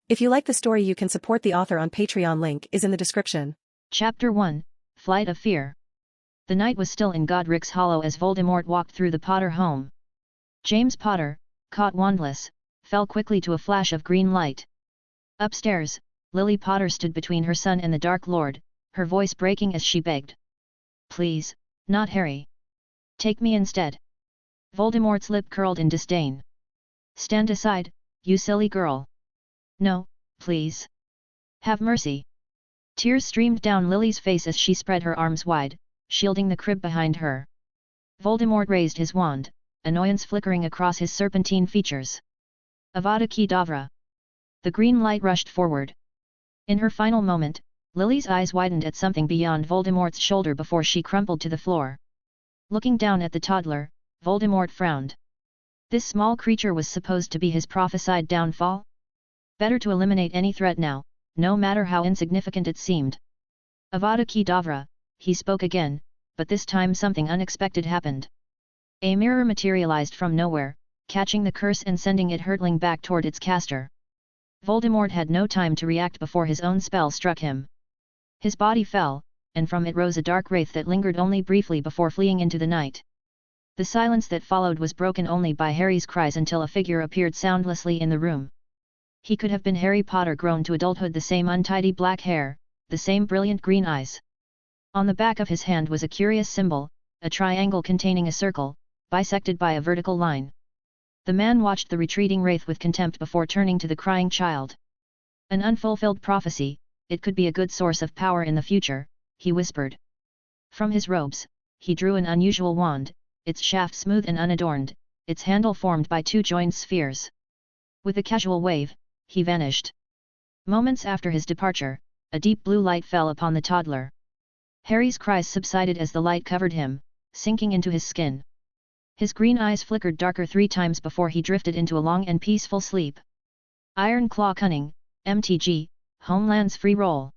If you like the story, you can support the author on Patreon. Link is in the description. Chapter 1, Flight of Fear. The night was still in Godric's Hollow as Voldemort walked through the Potter home. James Potter, caught wandless, fell quickly to a flash of green light. Upstairs, Lily Potter stood between her son and the Dark Lord, her voice breaking as she begged. "Please, not Harry. Take me instead." Voldemort's lip curled in disdain. "Stand aside, you silly girl. No, please. Have mercy." Tears streamed down Lily's face as she spread her arms wide, shielding the crib behind her. Voldemort raised his wand, annoyance flickering across his serpentine features. Avada Kedavra. The green light rushed forward. In her final moment, Lily's eyes widened at something beyond Voldemort's shoulder before she crumpled to the floor. Looking down at the toddler, Voldemort frowned. This small creature was supposed to be his prophesied downfall? Better to eliminate any threat now, no matter how insignificant it seemed. Avada Kedavra, he spoke again, but this time something unexpected happened. A mirror materialized from nowhere, catching the curse and sending it hurtling back toward its caster. Voldemort had no time to react before his own spell struck him. His body fell, and from it rose a dark wraith that lingered only briefly before fleeing into the night. The silence that followed was broken only by Harry's cries until a figure appeared soundlessly in the room. He could have been Harry Potter grown to adulthood, the same untidy black hair, the same brilliant green eyes. On the back of his hand was a curious symbol, a triangle containing a circle, bisected by a vertical line. The man watched the retreating wraith with contempt before turning to the crying child. "An unfulfilled prophecy, it could be a good source of power in the future," he whispered. From his robes, he drew an unusual wand, its shaft smooth and unadorned, its handle formed by two joined spheres. With a casual wave, he vanished. Moments after his departure, a deep blue light fell upon the toddler. Harry's cries subsided as the light covered him, sinking into his skin. His green eyes flickered darker 3 times before he drifted into a long and peaceful sleep. Ironclaw Cunning, MTG, Homeland's free roll.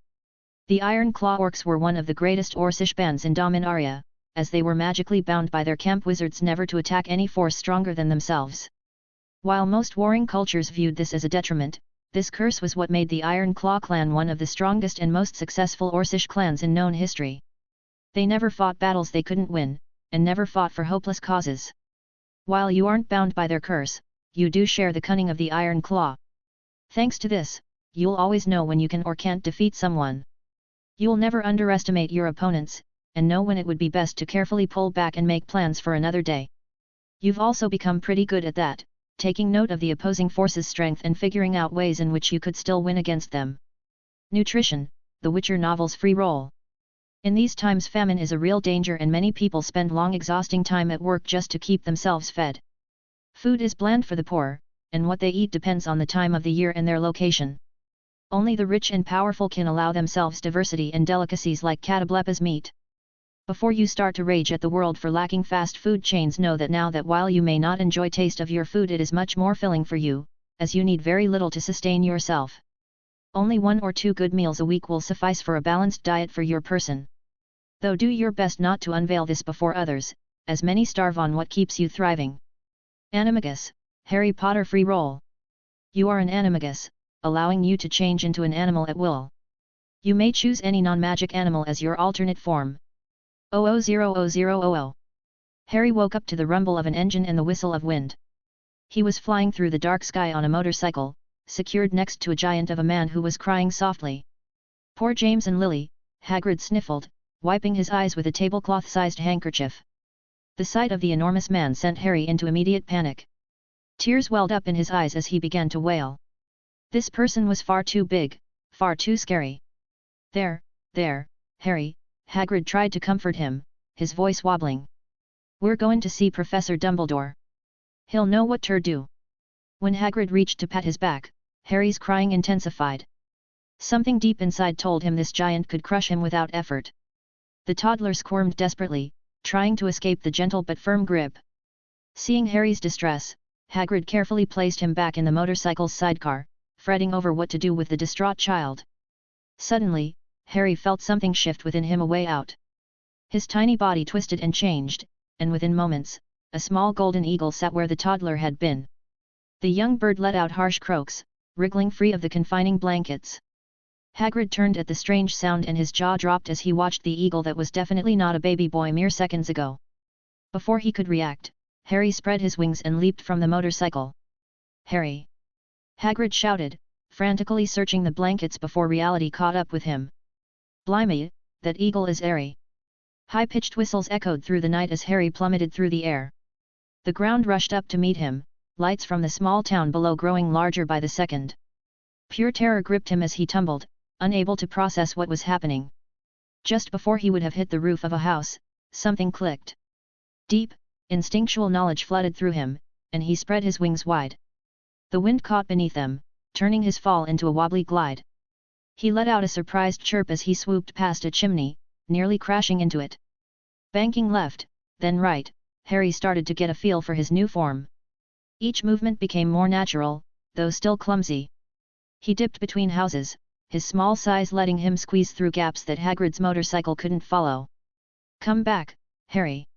The Ironclaw orcs were one of the greatest Orcish bands in Dominaria, as they were magically bound by their camp wizards never to attack any force stronger than themselves. While most warring cultures viewed this as a detriment, this curse was what made the Ironclaw clan one of the strongest and most successful Orcish clans in known history. They never fought battles they couldn't win, and never fought for hopeless causes. While you aren't bound by their curse, you do share the cunning of the Ironclaw. Thanks to this, you'll always know when you can or can't defeat someone. You'll never underestimate your opponents, and know when it would be best to carefully pull back and make plans for another day. You've also become pretty good at that, taking note of the opposing force's strength and figuring out ways in which you could still win against them. Nutrition, The Witcher novel's free roll. In these times, famine is a real danger and many people spend long exhausting time at work just to keep themselves fed. Food is bland for the poor, and what they eat depends on the time of the year and their location. Only the rich and powerful can allow themselves diversity and delicacies like Catoblepa's meat. Before you start to rage at the world for lacking fast food chains, know that now that while you may not enjoy taste of your food, it is much more filling for you, as you need very little to sustain yourself. Only 1 or 2 good meals a week will suffice for a balanced diet for your person. Though do your best not to unveil this before others, as many starve on what keeps you thriving. Animagus, Harry Potter free roll. You are an Animagus, allowing you to change into an animal at will. You may choose any non-magic animal as your alternate form. 000000. Harry woke up to the rumble of an engine and the whistle of wind. He was flying through the dark sky on a motorcycle, secured next to a giant of a man who was crying softly. "Poor James and Lily," Hagrid sniffled, wiping his eyes with a tablecloth-sized handkerchief. The sight of the enormous man sent Harry into immediate panic. Tears welled up in his eyes as he began to wail. This person was far too big, far too scary. There, Harry," Hagrid tried to comfort him, his voice wobbling. "We're going to see Professor Dumbledore. He'll know what to do." When Hagrid reached to pat his back, Harry's crying intensified. Something deep inside told him this giant could crush him without effort. The toddler squirmed desperately, trying to escape the gentle but firm grip. Seeing Harry's distress, Hagrid carefully placed him back in the motorcycle's sidecar, fretting over what to do with the distraught child. Suddenly, Harry felt something shift within him, a way out. His tiny body twisted and changed, and within moments, a small golden eagle sat where the toddler had been. The young bird let out harsh croaks, wriggling free of the confining blankets. Hagrid turned at the strange sound and his jaw dropped as he watched the eagle that was definitely not a baby boy mere seconds ago. Before he could react, Harry spread his wings and leaped from the motorcycle. "Harry!" Hagrid shouted, frantically searching the blankets before reality caught up with him. "Blimey, that eagle is airy!" High-pitched whistles echoed through the night as Harry plummeted through the air. The ground rushed up to meet him, lights from the small town below growing larger by the second. Pure terror gripped him as he tumbled, unable to process what was happening. Just before he would have hit the roof of a house, something clicked. Deep, instinctual knowledge flooded through him, and he spread his wings wide. The wind caught beneath them, turning his fall into a wobbly glide. He let out a surprised chirp as he swooped past a chimney, nearly crashing into it. Banking left, then right, Harry started to get a feel for his new form. Each movement became more natural, though still clumsy. He dipped between houses, his small size letting him squeeze through gaps that Hagrid's motorcycle couldn't follow. "Come back, Harry!"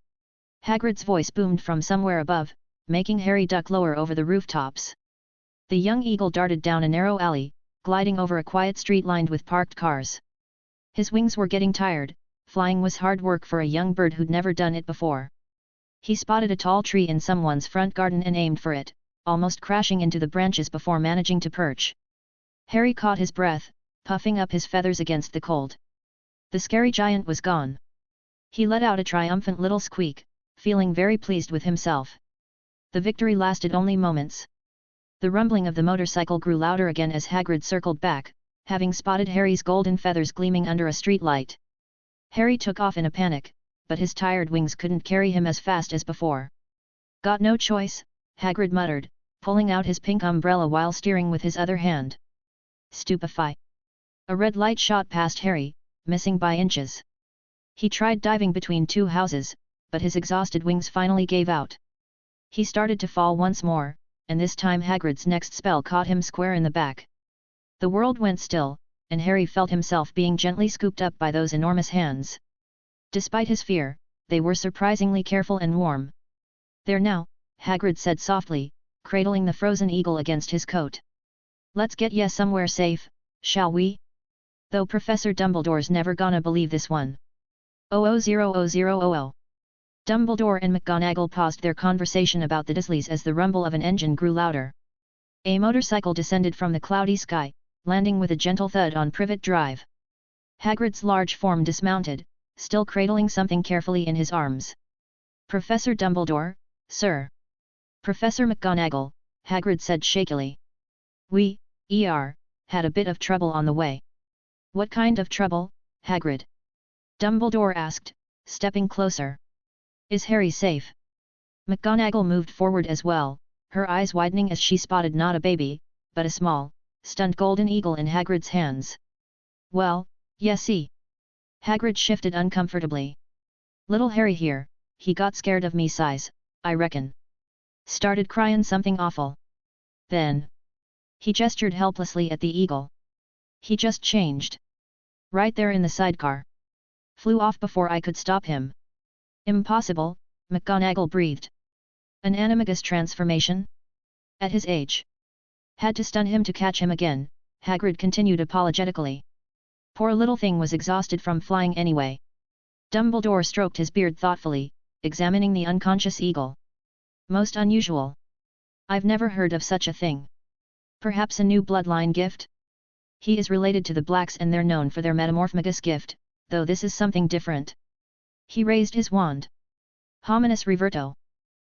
Hagrid's voice boomed from somewhere above, making Harry duck lower over the rooftops. The young eagle darted down a narrow alley, gliding over a quiet street lined with parked cars. His wings were getting tired, flying was hard work for a young bird who'd never done it before. He spotted a tall tree in someone's front garden and aimed for it, almost crashing into the branches before managing to perch. Harry caught his breath, puffing up his feathers against the cold. The scary giant was gone. He let out a triumphant little squeak, feeling very pleased with himself. The victory lasted only moments. The rumbling of the motorcycle grew louder again as Hagrid circled back, having spotted Harry's golden feathers gleaming under a street light. Harry took off in a panic, but his tired wings couldn't carry him as fast as before. "Got no choice," Hagrid muttered, pulling out his pink umbrella while steering with his other hand. Stupefy! A red light shot past Harry, missing by inches. He tried diving between two houses, but his exhausted wings finally gave out. He started to fall once more, and this time Hagrid's next spell caught him square in the back. The world went still, and Harry felt himself being gently scooped up by those enormous hands. Despite his fear, they were surprisingly careful and warm. "There now," Hagrid said softly, cradling the frozen eagle against his coat. "Let's get ya somewhere safe, shall we? Though Professor Dumbledore's never gonna believe this one." 000000. Dumbledore and McGonagall paused their conversation about the Dursleys as the rumble of an engine grew louder. A motorcycle descended from the cloudy sky, landing with a gentle thud on Privet Drive. Hagrid's large form dismounted, still cradling something carefully in his arms. "Professor Dumbledore, sir." "Professor McGonagall," Hagrid said shakily. "We, had a bit of trouble on the way." "What kind of trouble, Hagrid?" Dumbledore asked, stepping closer. "Is Harry safe?" McGonagall moved forward as well, her eyes widening as she spotted not a baby, but a small, stunned golden eagle in Hagrid's hands. "Well, yesy." Hagrid shifted uncomfortably. "Little Harry here, he got scared of me size, I reckon. Started cryin' something awful. Then" he gestured helplessly at the eagle. "He just changed. Right there in the sidecar. Flew off before I could stop him." "Impossible," McGonagall breathed. "An animagus transformation? At his age? Had to stun him to catch him again," Hagrid continued apologetically. "Poor little thing was exhausted from flying anyway." Dumbledore stroked his beard thoughtfully, examining the unconscious eagle. "Most unusual. I've never heard of such a thing. Perhaps a new bloodline gift? He is related to the Blacks and they're known for their Metamorphmagus gift, though this is something different." He raised his wand. Hominis Reverto.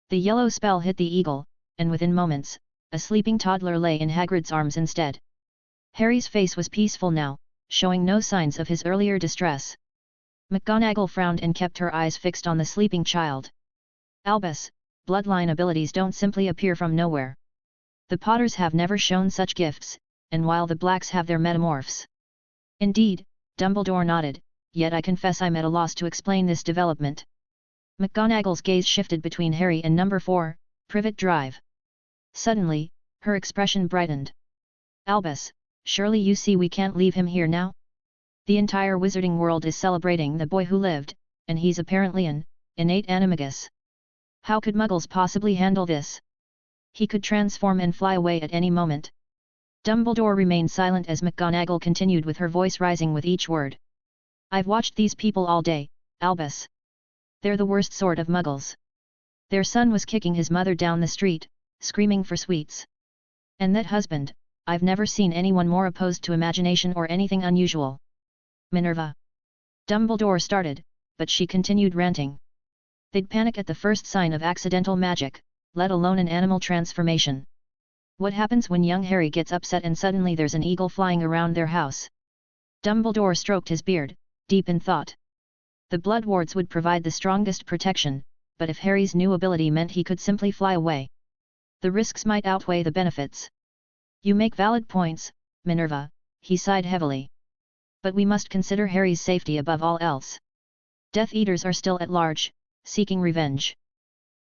The yellow spell hit the eagle, and within moments, a sleeping toddler lay in Hagrid's arms instead. Harry's face was peaceful now, showing no signs of his earlier distress. McGonagall frowned and kept her eyes fixed on the sleeping child. "Albus, bloodline abilities don't simply appear from nowhere. The Potters have never shown such gifts, and while the Blacks have their metamorphs." "Indeed," Dumbledore nodded, "yet I confess I'm at a loss to explain this development." McGonagall's gaze shifted between Harry and number 4, Privet Drive. Suddenly, her expression brightened. "Albus, surely you see we can't leave him here now? The entire wizarding world is celebrating the boy who lived, and he's apparently an innate animagus. How could Muggles possibly handle this?" He could transform and fly away at any moment. Dumbledore remained silent as McGonagall continued with her voice rising with each word. I've watched these people all day, Albus. They're the worst sort of muggles. Their son was kicking his mother down the street, screaming for sweets. And that husband, I've never seen anyone more opposed to imagination or anything unusual. Minerva. Dumbledore started, but she continued ranting. They'd panic at the first sign of accidental magic, let alone an animal transformation. What happens when young Harry gets upset and suddenly there's an eagle flying around their house? Dumbledore stroked his beard, deep in thought. The blood wards would provide the strongest protection, but if Harry's new ability meant he could simply fly away, the risks might outweigh the benefits. You make valid points, Minerva, he sighed heavily. But we must consider Harry's safety above all else. Death Eaters are still at large, seeking revenge.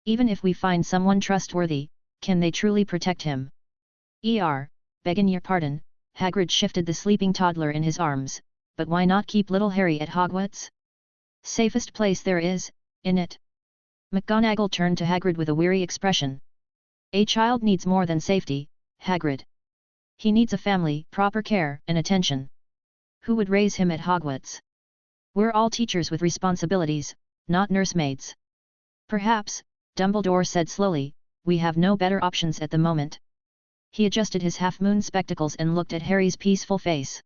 Even if we find someone trustworthy, can they truly protect him? Begging your pardon, Hagrid shifted the sleeping toddler in his arms, but why not keep little Harry at Hogwarts? Safest place there is, in it. McGonagall turned to Hagrid with a weary expression. A child needs more than safety, Hagrid. He needs a family, proper care, and attention. Who would raise him at Hogwarts? We're all teachers with responsibilities, not nursemaids. Perhaps, Dumbledore said slowly, we have no better options at the moment. He adjusted his half-moon spectacles and looked at Harry's peaceful face.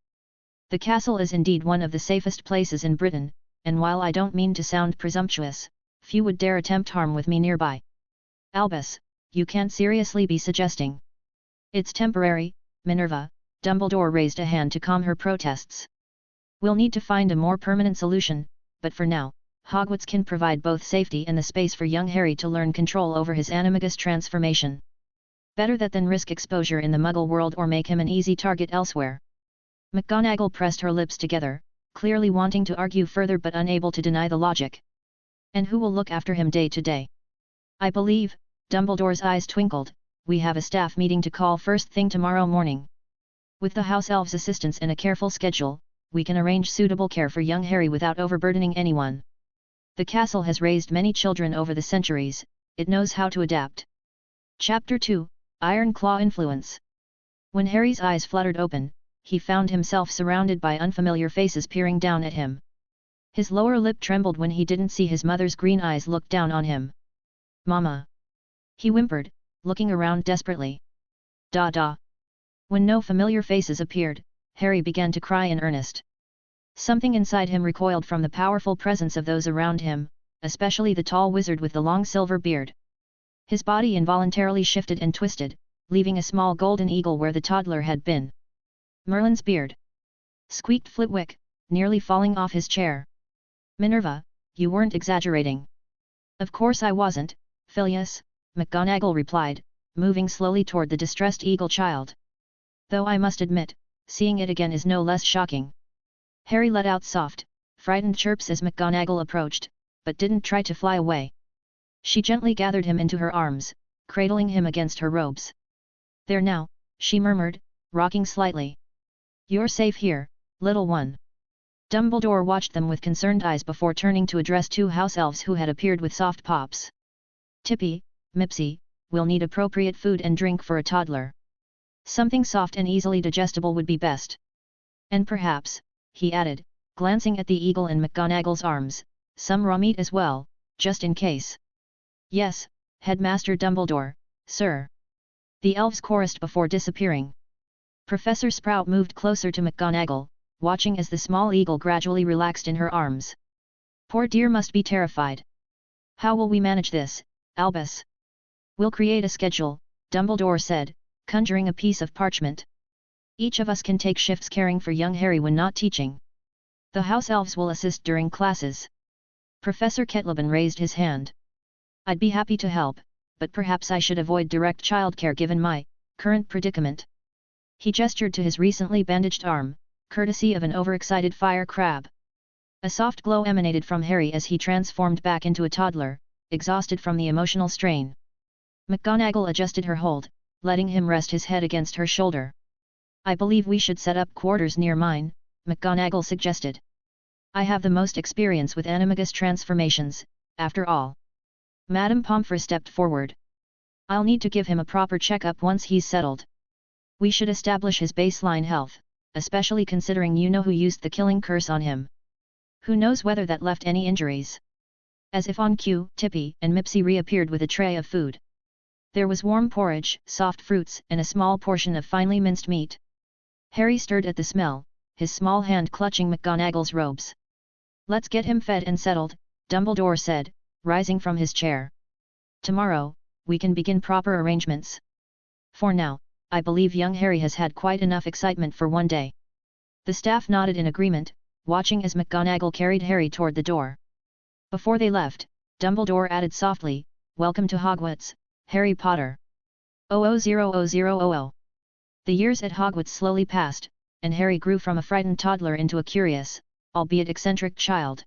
The castle is indeed one of the safest places in Britain, and while I don't mean to sound presumptuous, few would dare attempt harm with me nearby. Albus, you can't seriously be suggesting. It's temporary, Minerva, Dumbledore raised a hand to calm her protests. We'll need to find a more permanent solution, but for now, Hogwarts can provide both safety and the space for young Harry to learn control over his Animagus transformation. Better that than risk exposure in the Muggle world or make him an easy target elsewhere. McGonagall pressed her lips together, clearly wanting to argue further but unable to deny the logic. And who will look after him day to day? I believe, Dumbledore's eyes twinkled, we have a staff meeting to call first thing tomorrow morning. With the House Elves' assistance and a careful schedule, we can arrange suitable care for young Harry without overburdening anyone. The castle has raised many children over the centuries, it knows how to adapt. Chapter 2, Ironclaw Influence. When Harry's eyes fluttered open, he found himself surrounded by unfamiliar faces peering down at him. His lower lip trembled when he didn't see his mother's green eyes look down on him. Mama! He whimpered, looking around desperately. Da. When no familiar faces appeared, Harry began to cry in earnest. Something inside him recoiled from the powerful presence of those around him, especially the tall wizard with the long silver beard. His body involuntarily shifted and twisted, leaving a small golden eagle where the toddler had been. Merlin's beard! Squeaked Flitwick, nearly falling off his chair. Minerva, you weren't exaggerating. Of course I wasn't, Phileas, McGonagall replied, moving slowly toward the distressed eagle child. Though I must admit, seeing it again is no less shocking. Harry let out soft, frightened chirps as McGonagall approached, but didn't try to fly away. She gently gathered him into her arms, cradling him against her robes. There now, she murmured, rocking slightly. You're safe here, little one. Dumbledore watched them with concerned eyes before turning to address two house elves who had appeared with soft pops. Tippy, Mipsy, we'll need appropriate food and drink for a toddler. Something soft and easily digestible would be best. And perhaps, he added, glancing at the eagle in McGonagall's arms, some raw meat as well, just in case. Yes, Headmaster Dumbledore, sir. The elves chorused before disappearing. Professor Sprout moved closer to McGonagall, watching as the small eagle gradually relaxed in her arms. Poor dear must be terrified. How will we manage this, Albus? We'll create a schedule, Dumbledore said, conjuring a piece of parchment. Each of us can take shifts caring for young Harry when not teaching. The house elves will assist during classes. Professor Ketleben raised his hand. I'd be happy to help, but perhaps I should avoid direct childcare given my current predicament. He gestured to his recently bandaged arm, courtesy of an overexcited fire crab. A soft glow emanated from Harry as he transformed back into a toddler, exhausted from the emotional strain. McGonagall adjusted her hold, letting him rest his head against her shoulder. I believe we should set up quarters near mine, McGonagall suggested. I have the most experience with Animagus transformations, after all. Madame Pomfrey stepped forward. I'll need to give him a proper checkup once he's settled. We should establish his baseline health, especially considering you know who used the killing curse on him. Who knows whether that left any injuries? As if on cue, Tippy and Mipsy reappeared with a tray of food. There was warm porridge, soft fruits, and a small portion of finely minced meat. Harry stirred at the smell, his small hand clutching McGonagall's robes. Let's get him fed and settled, Dumbledore said, rising from his chair. Tomorrow, we can begin proper arrangements. For now, I believe young Harry has had quite enough excitement for one day. The staff nodded in agreement, watching as McGonagall carried Harry toward the door. Before they left, Dumbledore added softly, "Welcome to Hogwarts, Harry Potter." 000000. The years at Hogwarts slowly passed, and Harry grew from a frightened toddler into a curious, albeit eccentric child.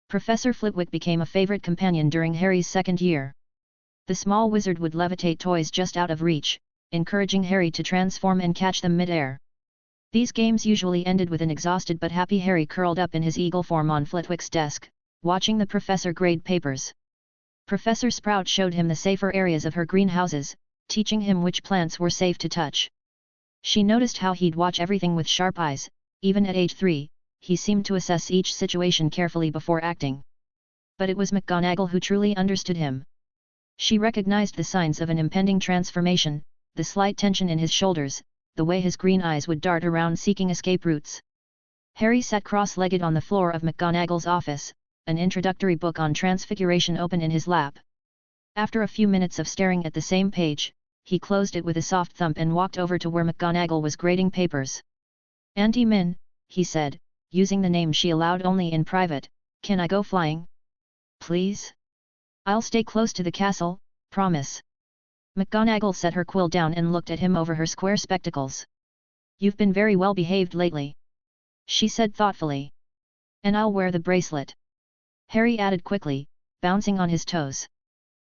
Professor Flitwick became a favorite companion during Harry's second year. The small wizard would levitate toys just out of reach, encouraging Harry to transform and catch them mid-air. These games usually ended with an exhausted but happy Harry curled up in his eagle form on Flitwick's desk, watching the professor grade papers. Professor Sprout showed him the safer areas of her greenhouses, teaching him which plants were safe to touch. She noticed how he'd watch everything with sharp eyes. Even at age 3, he seemed to assess each situation carefully before acting. But it was McGonagall who truly understood him. She recognized the signs of an impending transformation, the slight tension in his shoulders, the way his green eyes would dart around seeking escape routes. Harry sat cross-legged on the floor of McGonagall's office, an introductory book on transfiguration open in his lap. After a few minutes of staring at the same page, he closed it with a soft thump and walked over to where McGonagall was grading papers. "Auntie Min," he said, using the name she allowed only in private, "can I go flying? Please? I'll stay close to the castle, promise." McGonagall set her quill down and looked at him over her square spectacles. "You've been very well behaved lately," she said thoughtfully. "And I'll wear the bracelet," Harry added quickly, bouncing on his toes.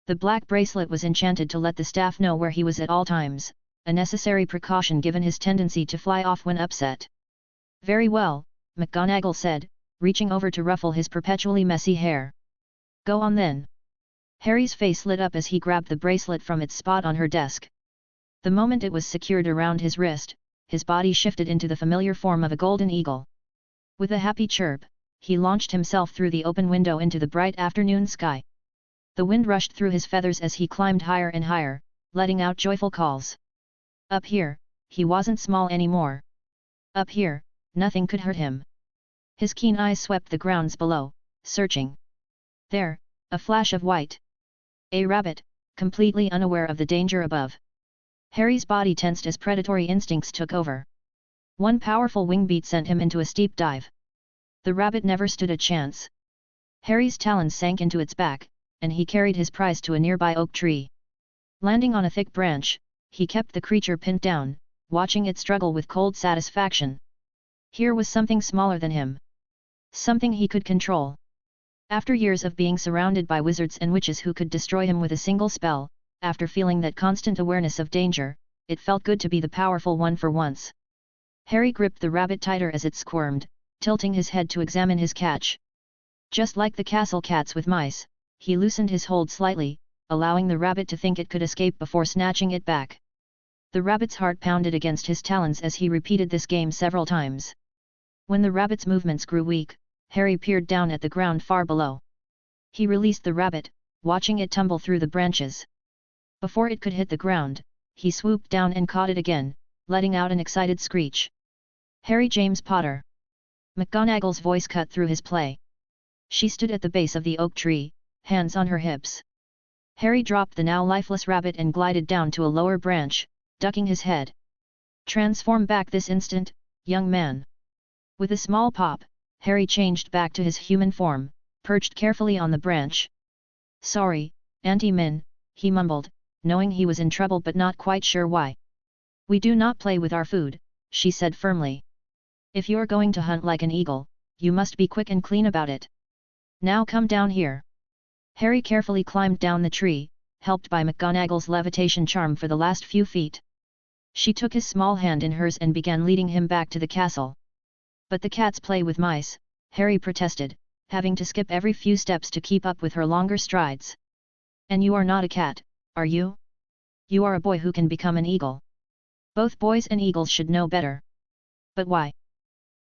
The black bracelet was enchanted to let the staff know where he was at all times, a necessary precaution given his tendency to fly off when upset. "Very well," McGonagall said, reaching over to ruffle his perpetually messy hair. "Go on then." Harry's face lit up as he grabbed the bracelet from its spot on her desk. The moment it was secured around his wrist, his body shifted into the familiar form of a golden eagle. With a happy chirp, he launched himself through the open window into the bright afternoon sky. The wind rushed through his feathers as he climbed higher and higher, letting out joyful calls. Up here, he wasn't small anymore. Up here, nothing could hurt him. His keen eyes swept the grounds below, searching. There, a flash of white. A rabbit, completely unaware of the danger above. Harry's body tensed as predatory instincts took over. One powerful wing beat sent him into a steep dive. The rabbit never stood a chance. Harry's talons sank into its back, and he carried his prize to a nearby oak tree. Landing on a thick branch, he kept the creature pinned down, watching it struggle with cold satisfaction. Here was something smaller than him. Something he could control. After years of being surrounded by wizards and witches who could destroy him with a single spell, after feeling that constant awareness of danger, it felt good to be the powerful one for once. Harry gripped the rabbit tighter as it squirmed, tilting his head to examine his catch. Just like the castle cats with mice, he loosened his hold slightly, allowing the rabbit to think it could escape before snatching it back. The rabbit's heart pounded against his talons as he repeated this game several times. When the rabbit's movements grew weak, Harry peered down at the ground far below. He released the rabbit, watching it tumble through the branches. Before it could hit the ground, he swooped down and caught it again, letting out an excited screech. "Harry James Potter!" McGonagall's voice cut through his play. She stood at the base of the oak tree, hands on her hips. Harry dropped the now lifeless rabbit and glided down to a lower branch, ducking his head. "Transform back this instant, young man." With a small pop, Harry changed back to his human form, perched carefully on the branch. "Sorry, Auntie Min," he mumbled, knowing he was in trouble but not quite sure why. "We do not play with our food," she said firmly. "If you're going to hunt like an eagle, you must be quick and clean about it. Now come down here." Harry carefully climbed down the tree, helped by McGonagall's levitation charm for the last few feet. She took his small hand in hers and began leading him back to the castle. "But the cats play with mice," Harry protested, having to skip every few steps to keep up with her longer strides. "And you are not a cat, are you?" You are a boy who can become an eagle. Both boys and eagles should know better. But why?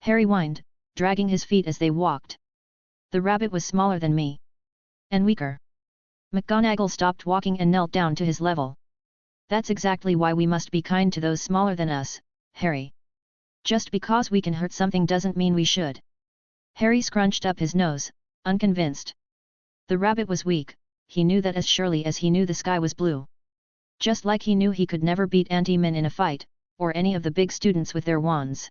Harry whined, dragging his feet as they walked. The rabbit was smaller than me. And weaker. McGonagall stopped walking and knelt down to his level. That's exactly why we must be kind to those smaller than us, Harry. Just because we can hurt something doesn't mean we should. Harry scrunched up his nose, unconvinced. The rabbit was weak, he knew that as surely as he knew the sky was blue. Just like he knew he could never beat Auntie Min in a fight, or any of the big students with their wands.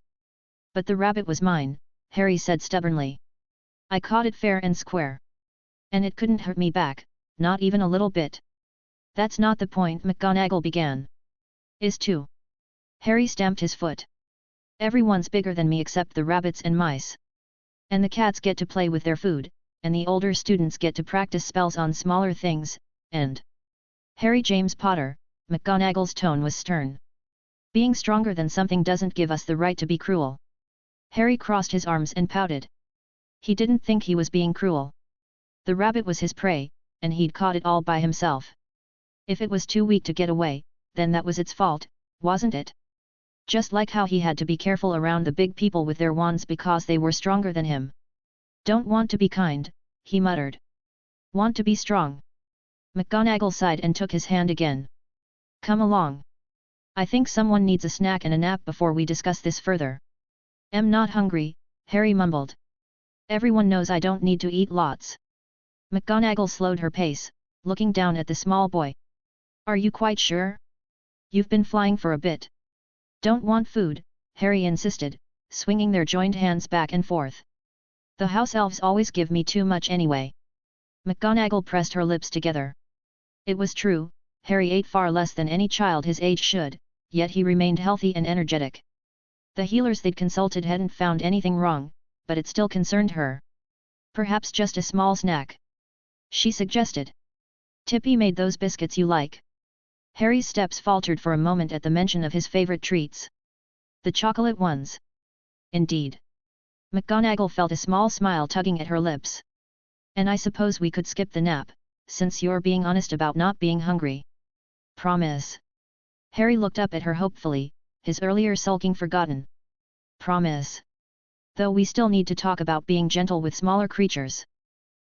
But the rabbit was mine, Harry said stubbornly. I caught it fair and square. And it couldn't hurt me back, not even a little bit. That's not the point, McGonagall began. Is too. Harry stamped his foot. Everyone's bigger than me except the rabbits and mice. And the cats get to play with their food, and the older students get to practice spells on smaller things, and... Harry James Potter, McGonagall's tone was stern. Being stronger than something doesn't give us the right to be cruel. Harry crossed his arms and pouted. He didn't think he was being cruel. The rabbit was his prey, and he'd caught it all by himself. If it was too weak to get away, then that was its fault, wasn't it? Just like how he had to be careful around the big people with their wands because they were stronger than him. Don't want to be kind, he muttered. Want to be strong. McGonagall sighed and took his hand again. Come along. I think someone needs a snack and a nap before we discuss this further. Am not hungry, Harry mumbled. Everyone knows I don't need to eat lots. McGonagall slowed her pace, looking down at the small boy. Are you quite sure? You've been flying for a bit. Don't want food, Harry insisted, swinging their joined hands back and forth. The house elves always give me too much anyway. McGonagall pressed her lips together. It was true, Harry ate far less than any child his age should, yet he remained healthy and energetic. The healers they'd consulted hadn't found anything wrong, but it still concerned her. Perhaps just a small snack. She suggested. Tippy made those biscuits you like. Harry's steps faltered for a moment at the mention of his favorite treats. The chocolate ones. Indeed. McGonagall felt a small smile tugging at her lips. And I suppose we could skip the nap, since you're being honest about not being hungry. Promise. Harry looked up at her hopefully, his earlier sulking forgotten. Promise. Though we still need to talk about being gentle with smaller creatures.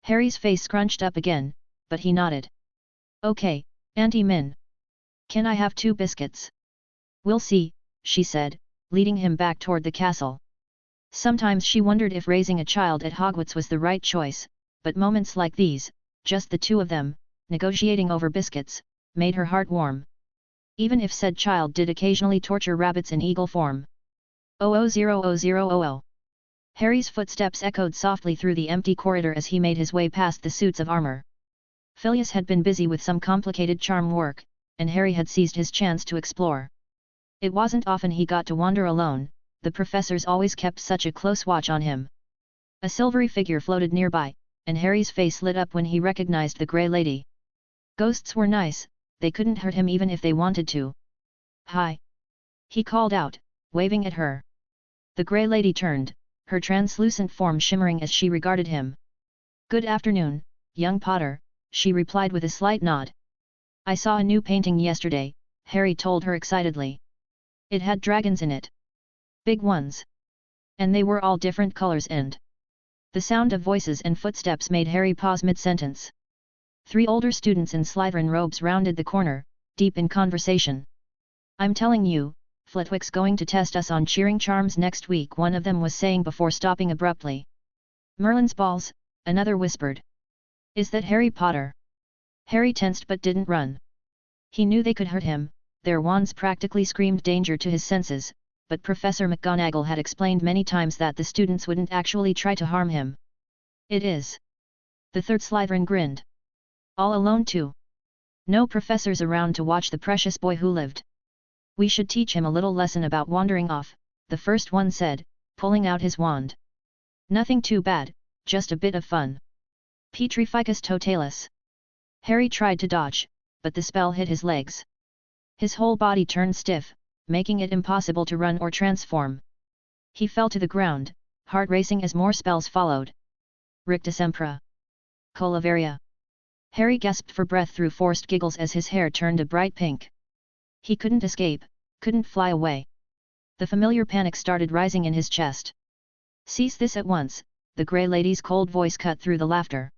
Harry's face scrunched up again, but he nodded. Okay, Auntie Min. Can I have 2 biscuits? We'll see, she said, leading him back toward the castle. Sometimes she wondered if raising a child at Hogwarts was the right choice, but moments like these, just the two of them, negotiating over biscuits, made her heart warm. Even if said child did occasionally torture rabbits in eagle form. 000000. Harry's footsteps echoed softly through the empty corridor as he made his way past the suits of armor. Phileas had been busy with some complicated charm work, and Harry had seized his chance to explore. It wasn't often he got to wander alone, the professors always kept such a close watch on him. A silvery figure floated nearby, and Harry's face lit up when he recognized the Grey Lady. Ghosts were nice, they couldn't hurt him even if they wanted to. Hi! He called out, waving at her. The Grey Lady turned, her translucent form shimmering as she regarded him. Good afternoon, young Potter, she replied with a slight nod. I saw a new painting yesterday, Harry told her excitedly. It had dragons in it. Big ones. And they were all different colors and... The sound of voices and footsteps made Harry pause mid-sentence. 3 older students in Slytherin robes rounded the corner, deep in conversation. I'm telling you, Flitwick's going to test us on cheering charms next week, one of them was saying before stopping abruptly. Merlin's balls, another whispered. Is that Harry Potter? Harry tensed but didn't run. He knew they could hurt him, their wands practically screamed danger to his senses, but Professor McGonagall had explained many times that the students wouldn't actually try to harm him. It is. The third Slytherin grinned. All alone too. No professors around to watch the precious boy who lived. We should teach him a little lesson about wandering off, the first one said, pulling out his wand. Nothing too bad, just a bit of fun. Petrificus totalis. Harry tried to dodge, but the spell hit his legs. His whole body turned stiff, making it impossible to run or transform. He fell to the ground, heart racing as more spells followed. Rictus Empra. Colaveria. Harry gasped for breath through forced giggles as his hair turned a bright pink. He couldn't escape, couldn't fly away. The familiar panic started rising in his chest. "Cease this at once," the Grey Lady's cold voice cut through the laughter.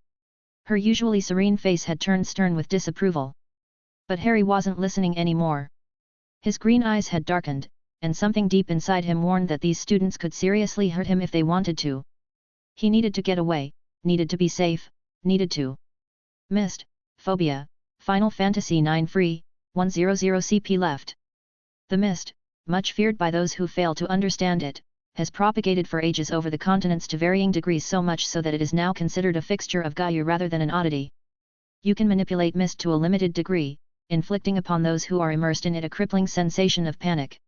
Her usually serene face had turned stern with disapproval. But Harry wasn't listening anymore. His green eyes had darkened, and something deep inside him warned that these students could seriously hurt him if they wanted to. He needed to get away, needed to be safe, needed to. Mist, Phobia, Final Fantasy IX Free, 100 CP left. The mist, much feared by those who fail to understand it, has propagated for ages over the continents to varying degrees, so much so that it is now considered a fixture of Gaia rather than an oddity. You can manipulate mist to a limited degree, inflicting upon those who are immersed in it a crippling sensation of panic.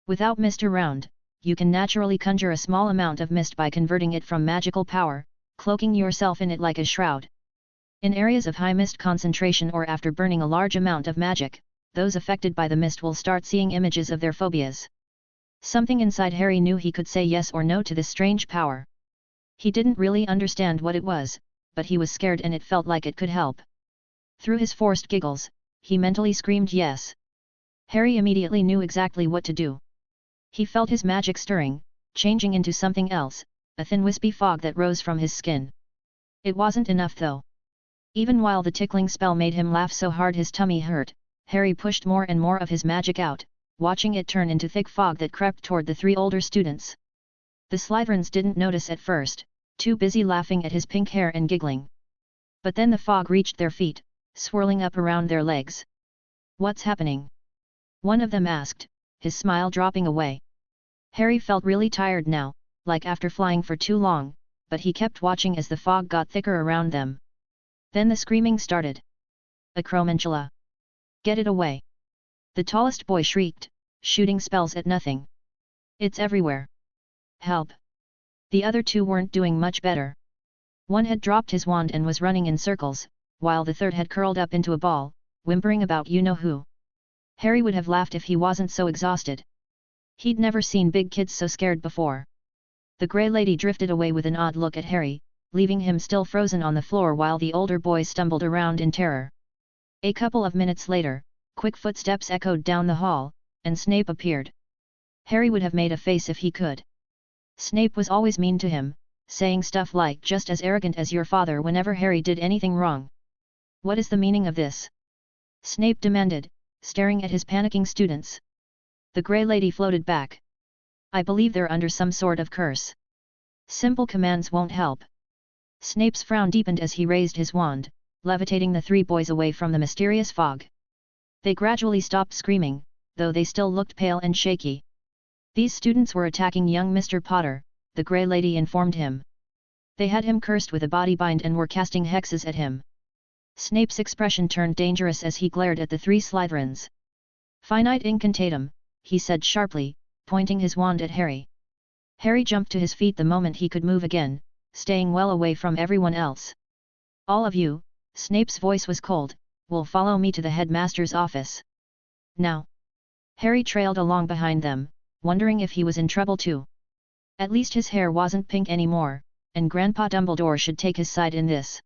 Without mist around, you can naturally conjure a small amount of mist by converting it from magical power, cloaking yourself in it like a shroud. In areas of high mist concentration or after burning a large amount of magic, those affected by the mist will start seeing images of their phobias. Something inside Harry knew he could say yes or no to this strange power. He didn't really understand what it was, but he was scared and it felt like it could help. Through his forced giggles, he mentally screamed yes. Harry immediately knew exactly what to do. He felt his magic stirring, changing into something else, a thin wispy fog that rose from his skin. It wasn't enough though. Even while the tickling spell made him laugh so hard his tummy hurt, Harry pushed more and more of his magic out, watching it turn into thick fog that crept toward the three older students. The Slytherins didn't notice at first, too busy laughing at his pink hair and giggling. But then the fog reached their feet, swirling up around their legs. "What's happening?" one of them asked, his smile dropping away. Harry felt really tired now, like after flying for too long, but he kept watching as the fog got thicker around them. Then the screaming started. "Acromantula! Get it away!" the tallest boy shrieked, shooting spells at nothing. "It's everywhere! Help!" The other two weren't doing much better. One had dropped his wand and was running in circles, while the third had curled up into a ball, whimpering about you-know-who. Harry would have laughed if he wasn't so exhausted. He'd never seen big kids so scared before. The Grey Lady drifted away with an odd look at Harry, leaving him still frozen on the floor while the older boys stumbled around in terror. A couple of minutes later, quick footsteps echoed down the hall, and Snape appeared. Harry would have made a face if he could. Snape was always mean to him, saying stuff like "just as arrogant as your father" whenever Harry did anything wrong. "What is the meaning of this?" Snape demanded, staring at his panicking students. The Grey Lady floated back. "I believe they're under some sort of curse. Simple commands won't help." Snape's frown deepened as he raised his wand, levitating the three boys away from the mysterious fog. They gradually stopped screaming, though they still looked pale and shaky. "These students were attacking young Mr. Potter," the Grey Lady informed him. "They had him cursed with a body bind and were casting hexes at him." Snape's expression turned dangerous as he glared at the three Slytherins. "Finite incantatem," he said sharply, pointing his wand at Harry. Harry jumped to his feet the moment he could move again, staying well away from everyone else. "All of you," Snape's voice was cold, "will follow me to the headmaster's office. Now." Harry trailed along behind them, wondering if he was in trouble too. At least his hair wasn't pink anymore, and Grandpa Dumbledore should take his side in this.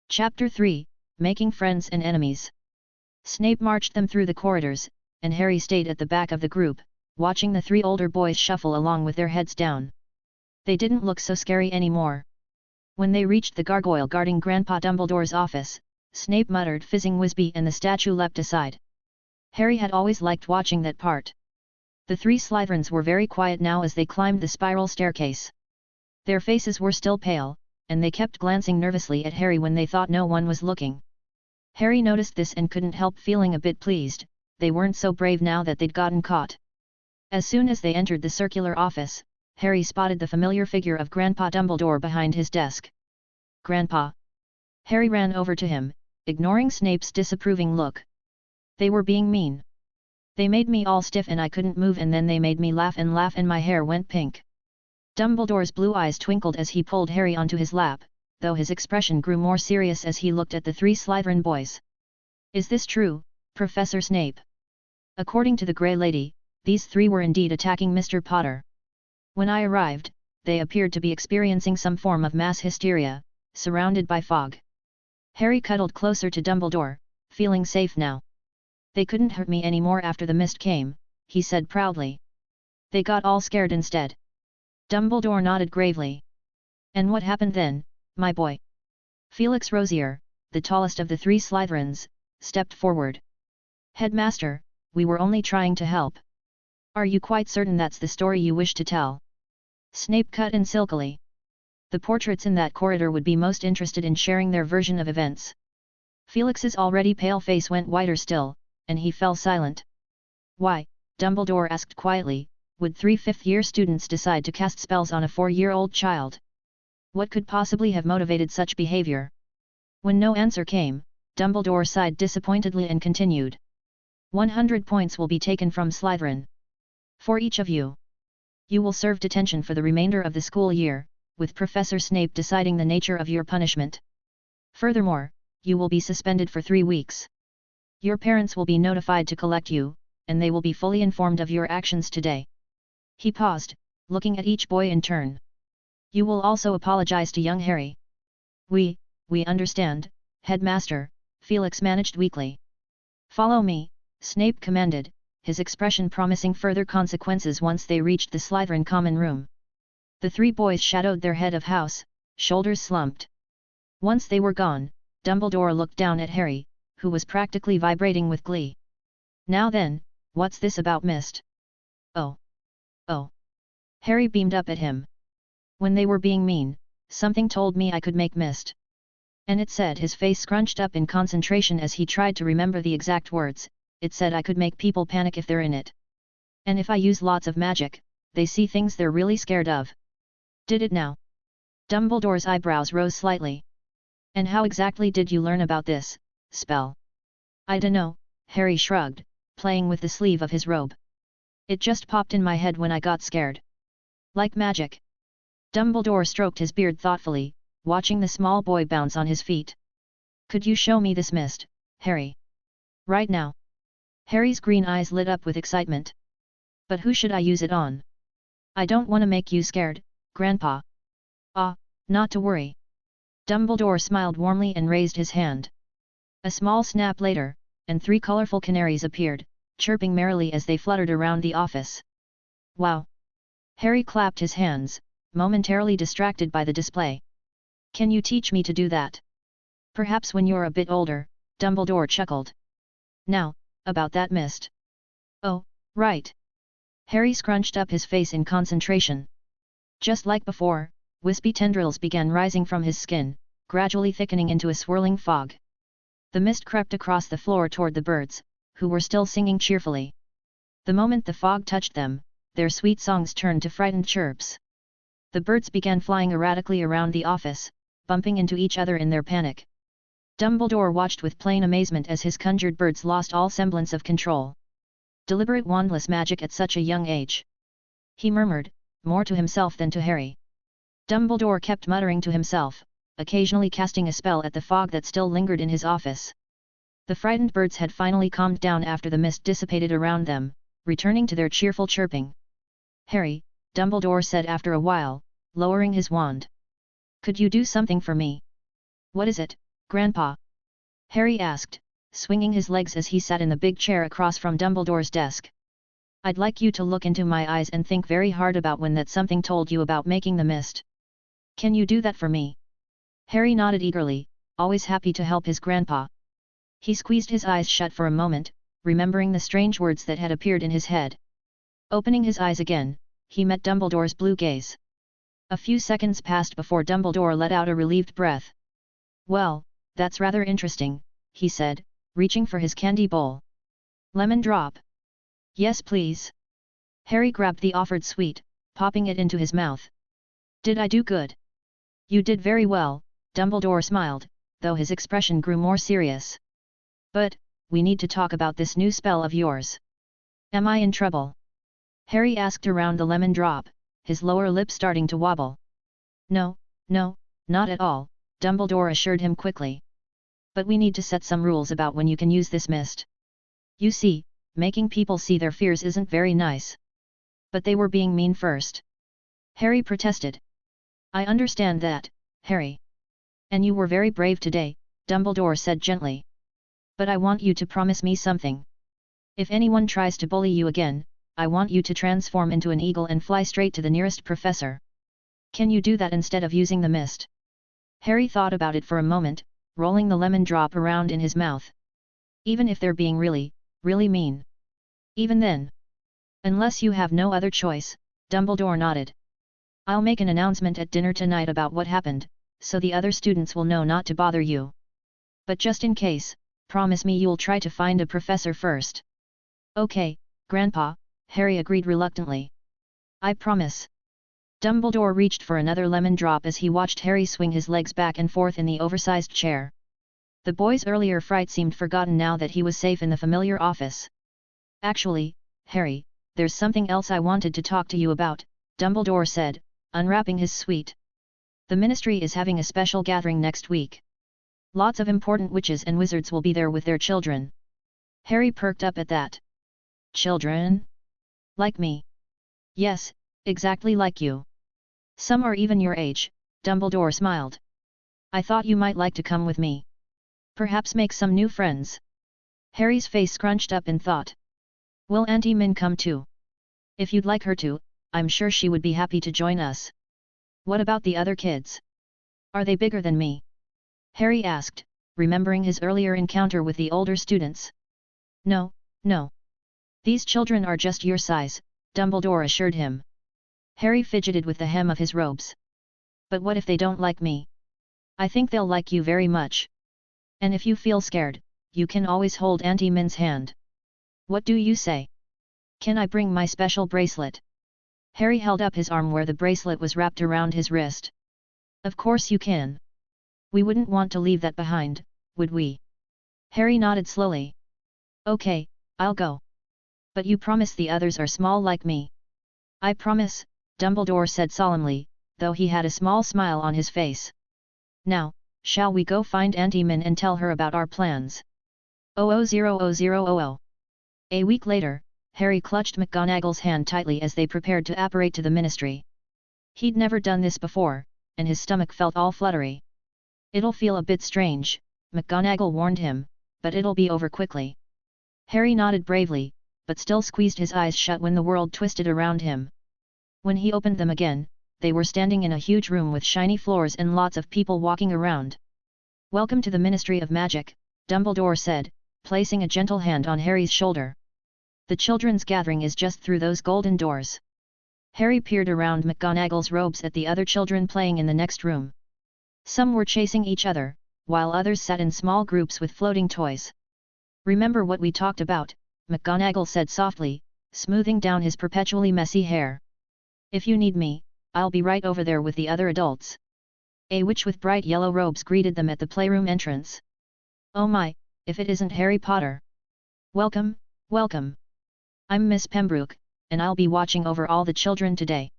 Chapter 3, Making Friends and Enemies. Snape marched them through the corridors, and Harry stayed at the back of the group, watching the three older boys shuffle along with their heads down. They didn't look so scary anymore. When they reached the gargoyle guarding Grandpa Dumbledore's office, Snape muttered "Fizzing Whizbee" and the statue leapt aside. Harry had always liked watching that part. The three Slytherins were very quiet now as they climbed the spiral staircase. Their faces were still pale, and they kept glancing nervously at Harry when they thought no one was looking. Harry noticed this and couldn't help feeling a bit pleased. They weren't so brave now that they'd gotten caught. As soon as they entered the circular office, Harry spotted the familiar figure of Grandpa Dumbledore behind his desk. "Grandpa!" Harry ran over to him, ignoring Snape's disapproving look. "They were being mean. They made me all stiff and I couldn't move, and then they made me laugh and my hair went pink." Dumbledore's blue eyes twinkled as he pulled Harry onto his lap, though his expression grew more serious as he looked at the three Slytherin boys. "Is this true, Professor Snape?" According to the Grey Lady, these three were indeed attacking Mr. Potter. "When I arrived, they appeared to be experiencing some form of mass hysteria, surrounded by fog." Harry cuddled closer to Dumbledore, feeling safe now. They couldn't hurt me anymore after the mist came, he said proudly. They got all scared instead. Dumbledore nodded gravely. And what happened then, my boy? Felix Rosier, the tallest of the three Slytherins, stepped forward. Headmaster, we were only trying to help. Are you quite certain that's the story you wish to tell? Snape cut in silkily. The portraits in that corridor would be most interested in sharing their version of events. Felix's already pale face went whiter still, and he fell silent. Why, Dumbledore asked quietly, would 3 fifth-year students decide to cast spells on a 4-year-old child? What could possibly have motivated such behavior? When no answer came, Dumbledore sighed disappointedly and continued. 100 points will be taken from Slytherin. For each of you. You will serve detention for the remainder of the school year, with Professor Snape deciding the nature of your punishment. Furthermore, you will be suspended for 3 weeks. Your parents will be notified to collect you, and they will be fully informed of your actions today. He paused, looking at each boy in turn. You will also apologize to young Harry. We understand, Headmaster, Felix managed weakly. Follow me, Snape commanded, his expression promising further consequences once they reached the Slytherin common room. The 3 boys shadowed their head of house, shoulders slumped. Once they were gone, Dumbledore looked down at Harry, who was practically vibrating with glee. Now then, what's this about mist? Oh. Harry beamed up at him. When they were being mean, something told me I could make mist. And it said, his face scrunched up in concentration as he tried to remember the exact words, it said I could make people panic if they're in it. And if I use lots of magic, they see things they're really scared of. Did it now? Dumbledore's eyebrows rose slightly. And how exactly did you learn about this spell? I dunno, Harry shrugged, playing with the sleeve of his robe. It just popped in my head when I got scared. Like magic. Dumbledore stroked his beard thoughtfully, watching the small boy bounce on his feet. Could you show me this mist, Harry? Right now. Harry's green eyes lit up with excitement. But who should I use it on? I don't want to make you scared, Grandpa. Ah, not to worry. Dumbledore smiled warmly and raised his hand. A small snap later, and 3 colorful canaries appeared, chirping merrily as they fluttered around the office. Wow! Harry clapped his hands, momentarily distracted by the display. Can you teach me to do that? Perhaps when you're a bit older, Dumbledore chuckled. Now, about that mist. Oh, right. Harry scrunched up his face in concentration. Just like before, wispy tendrils began rising from his skin, gradually thickening into a swirling fog. The mist crept across the floor toward the birds, who were still singing cheerfully. The moment the fog touched them, their sweet songs turned to frightened chirps. The birds began flying erratically around the office, bumping into each other in their panic. Dumbledore watched with plain amazement as his conjured birds lost all semblance of control. Deliberate wandless magic at such a young age. He murmured, more to himself than to Harry. Dumbledore kept muttering to himself, occasionally casting a spell at the fog that still lingered in his office. The frightened birds had finally calmed down after the mist dissipated around them, returning to their cheerful chirping. Harry, Dumbledore said after a while, lowering his wand. Could you do something for me? What is it, Grandpa? Harry asked, swinging his legs as he sat in the big chair across from Dumbledore's desk. I'd like you to look into my eyes and think very hard about when that something told you about making the mist. Can you do that for me? Harry nodded eagerly, always happy to help his grandpa. He squeezed his eyes shut for a moment, remembering the strange words that had appeared in his head. Opening his eyes again, he met Dumbledore's blue gaze. A few seconds passed before Dumbledore let out a relieved breath. Well, that's rather interesting, he said, reaching for his candy bowl. Lemon drop. Yes please. Harry grabbed the offered sweet, popping it into his mouth. Did I do good? You did very well, Dumbledore smiled, though his expression grew more serious. But, we need to talk about this new spell of yours. Am I in trouble? Harry asked around the lemon drop, his lower lip starting to wobble. No, not at all, Dumbledore assured him quickly. But we need to set some rules about when you can use this mist. You see, making people see their fears isn't very nice. But they were being mean first. Harry protested. I understand that, Harry. And you were very brave today, Dumbledore said gently. But I want you to promise me something. If anyone tries to bully you again, I want you to transform into an eagle and fly straight to the nearest professor. Can you do that instead of using the mist? Harry thought about it for a moment, rolling the lemon drop around in his mouth. Even if they're being really, really mean. Even then. Unless you have no other choice, Dumbledore nodded. I'll make an announcement at dinner tonight about what happened, so the other students will know not to bother you. But just in case, promise me you'll try to find a professor first. Okay, Grandpa, Harry agreed reluctantly. I promise. Dumbledore reached for another lemon drop as he watched Harry swing his legs back and forth in the oversized chair. The boy's earlier fright seemed forgotten now that he was safe in the familiar office. Actually, Harry, there's something else I wanted to talk to you about, Dumbledore said, unwrapping his suite. The Ministry is having a special gathering next week. Lots of important witches and wizards will be there with their children. Harry perked up at that. Children? Like me? Yes, exactly like you. Some are even your age, Dumbledore smiled. I thought you might like to come with me. Perhaps make some new friends. Harry's face scrunched up in thought. Will Auntie Min come too? If you'd like her to, I'm sure she would be happy to join us. What about the other kids? Are they bigger than me? Harry asked, remembering his earlier encounter with the older students. No, no. These children are just your size, Dumbledore assured him. Harry fidgeted with the hem of his robes. But what if they don't like me? I think they'll like you very much. And if you feel scared, you can always hold Auntie Min's hand. What do you say? Can I bring my special bracelet? Harry held up his arm where the bracelet was wrapped around his wrist. Of course you can. We wouldn't want to leave that behind, would we? Harry nodded slowly. Okay, I'll go. But you promise the others are small like me? I promise, Dumbledore said solemnly, though he had a small smile on his face. Now, shall we go find Auntie Min and tell her about our plans? 000000. A week later, Harry clutched McGonagall's hand tightly as they prepared to apparate to the Ministry. He'd never done this before, and his stomach felt all fluttery. It'll feel a bit strange, McGonagall warned him, but it'll be over quickly. Harry nodded bravely, but still squeezed his eyes shut when the world twisted around him. When he opened them again, they were standing in a huge room with shiny floors and lots of people walking around. Welcome to the Ministry of Magic, Dumbledore said, placing a gentle hand on Harry's shoulder. The children's gathering is just through those golden doors. Harry peered around McGonagall's robes at the other children playing in the next room. Some were chasing each other, while others sat in small groups with floating toys. Remember what we talked about, McGonagall said softly, smoothing down his perpetually messy hair. If you need me, I'll be right over there with the other adults. A witch with bright yellow robes greeted them at the playroom entrance. Oh my, if it isn't Harry Potter! Welcome, welcome! I'm Miss Pembroke, and I'll be watching over all the children today.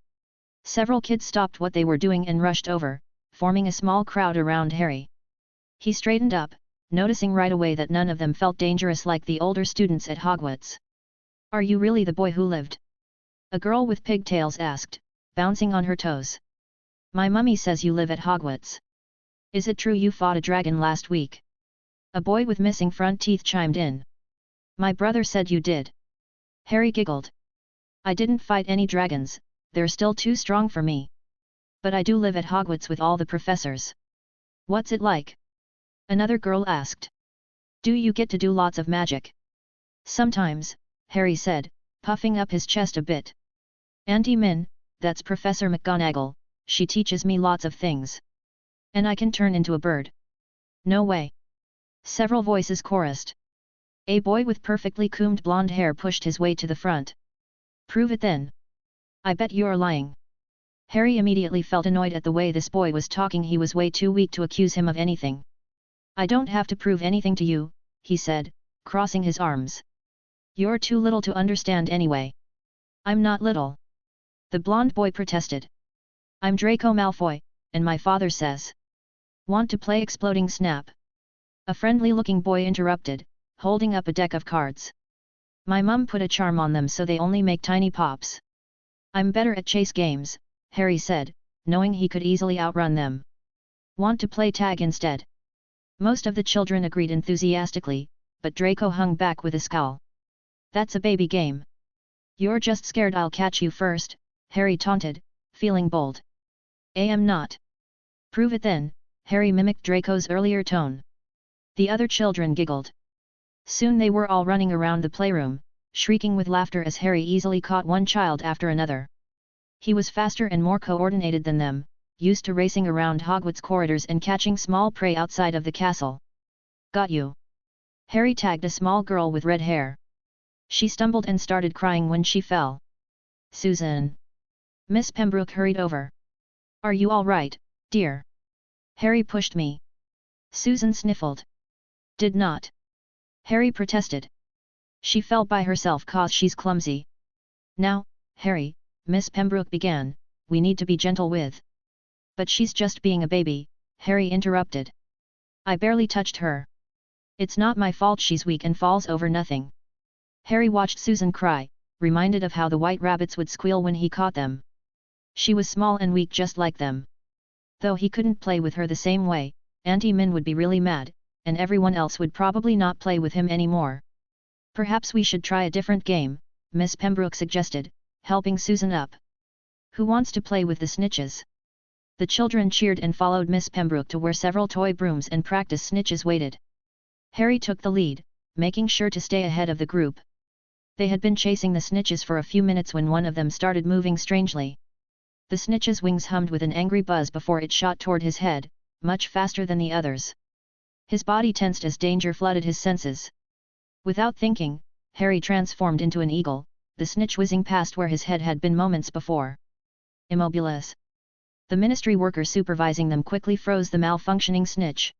Several kids stopped what they were doing and rushed over, forming a small crowd around Harry. He straightened up, noticing right away that none of them felt dangerous like the older students at Hogwarts. Are you really the boy who lived? A girl with pigtails asked, bouncing on her toes. My mummy says you live at Hogwarts. Is it true you fought a dragon last week? A boy with missing front teeth chimed in. My brother said you did. Harry giggled. I didn't fight any dragons, they're still too strong for me. But I do live at Hogwarts with all the professors. What's it like? Another girl asked. Do you get to do lots of magic? Sometimes, Harry said, puffing up his chest a bit. Auntie Min, that's Professor McGonagall, she teaches me lots of things. And I can turn into a bird. No way. Several voices chorused. A boy with perfectly combed blonde hair pushed his way to the front. Prove it then. I bet you're lying. Harry immediately felt annoyed at the way this boy was talking. He was way too weak to accuse him of anything. I don't have to prove anything to you, he said, crossing his arms. You're too little to understand anyway. I'm not little. The blonde boy protested. I'm Draco Malfoy, and my father says. Want to play Exploding Snap? A friendly-looking boy interrupted, holding up a deck of cards. My mum put a charm on them so they only make tiny pops. I'm better at chase games, Harry said, knowing he could easily outrun them. Want to play tag instead? Most of the children agreed enthusiastically, but Draco hung back with a scowl. That's a baby game. You're just scared I'll catch you first, Harry taunted, feeling bold. Am not. Prove it then, Harry mimicked Draco's earlier tone. The other children giggled. Soon they were all running around the playroom, shrieking with laughter as Harry easily caught one child after another. He was faster and more coordinated than them, used to racing around Hogwarts corridors and catching small prey outside of the castle. Got you! Harry tagged a small girl with red hair. She stumbled and started crying when she fell. Susan! Miss Pembroke hurried over. Are you all right, dear? Harry pushed me. Susan sniffled. Did not. Harry protested. She fell by herself 'cause she's clumsy. Now, Harry, Miss Pembroke began, we need to be gentle with. But she's just being a baby, Harry interrupted. I barely touched her. It's not my fault she's weak and falls over nothing. Harry watched Susan cry, reminded of how the white rabbits would squeal when he caught them. She was small and weak just like them. Though he couldn't play with her the same way, Auntie Min would be really mad, and everyone else would probably not play with him anymore. Perhaps we should try a different game, Miss Pembroke suggested, helping Susan up. Who wants to play with the snitches? The children cheered and followed Miss Pembroke to where several toy brooms and practice snitches waited. Harry took the lead, making sure to stay ahead of the group. They had been chasing the snitches for a few minutes when one of them started moving strangely. The snitch's wings hummed with an angry buzz before it shot toward his head, much faster than the others. His body tensed as danger flooded his senses. Without thinking, Harry transformed into an eagle, the snitch whizzing past where his head had been moments before. Immobiles. The ministry worker supervising them quickly froze the malfunctioning snitch.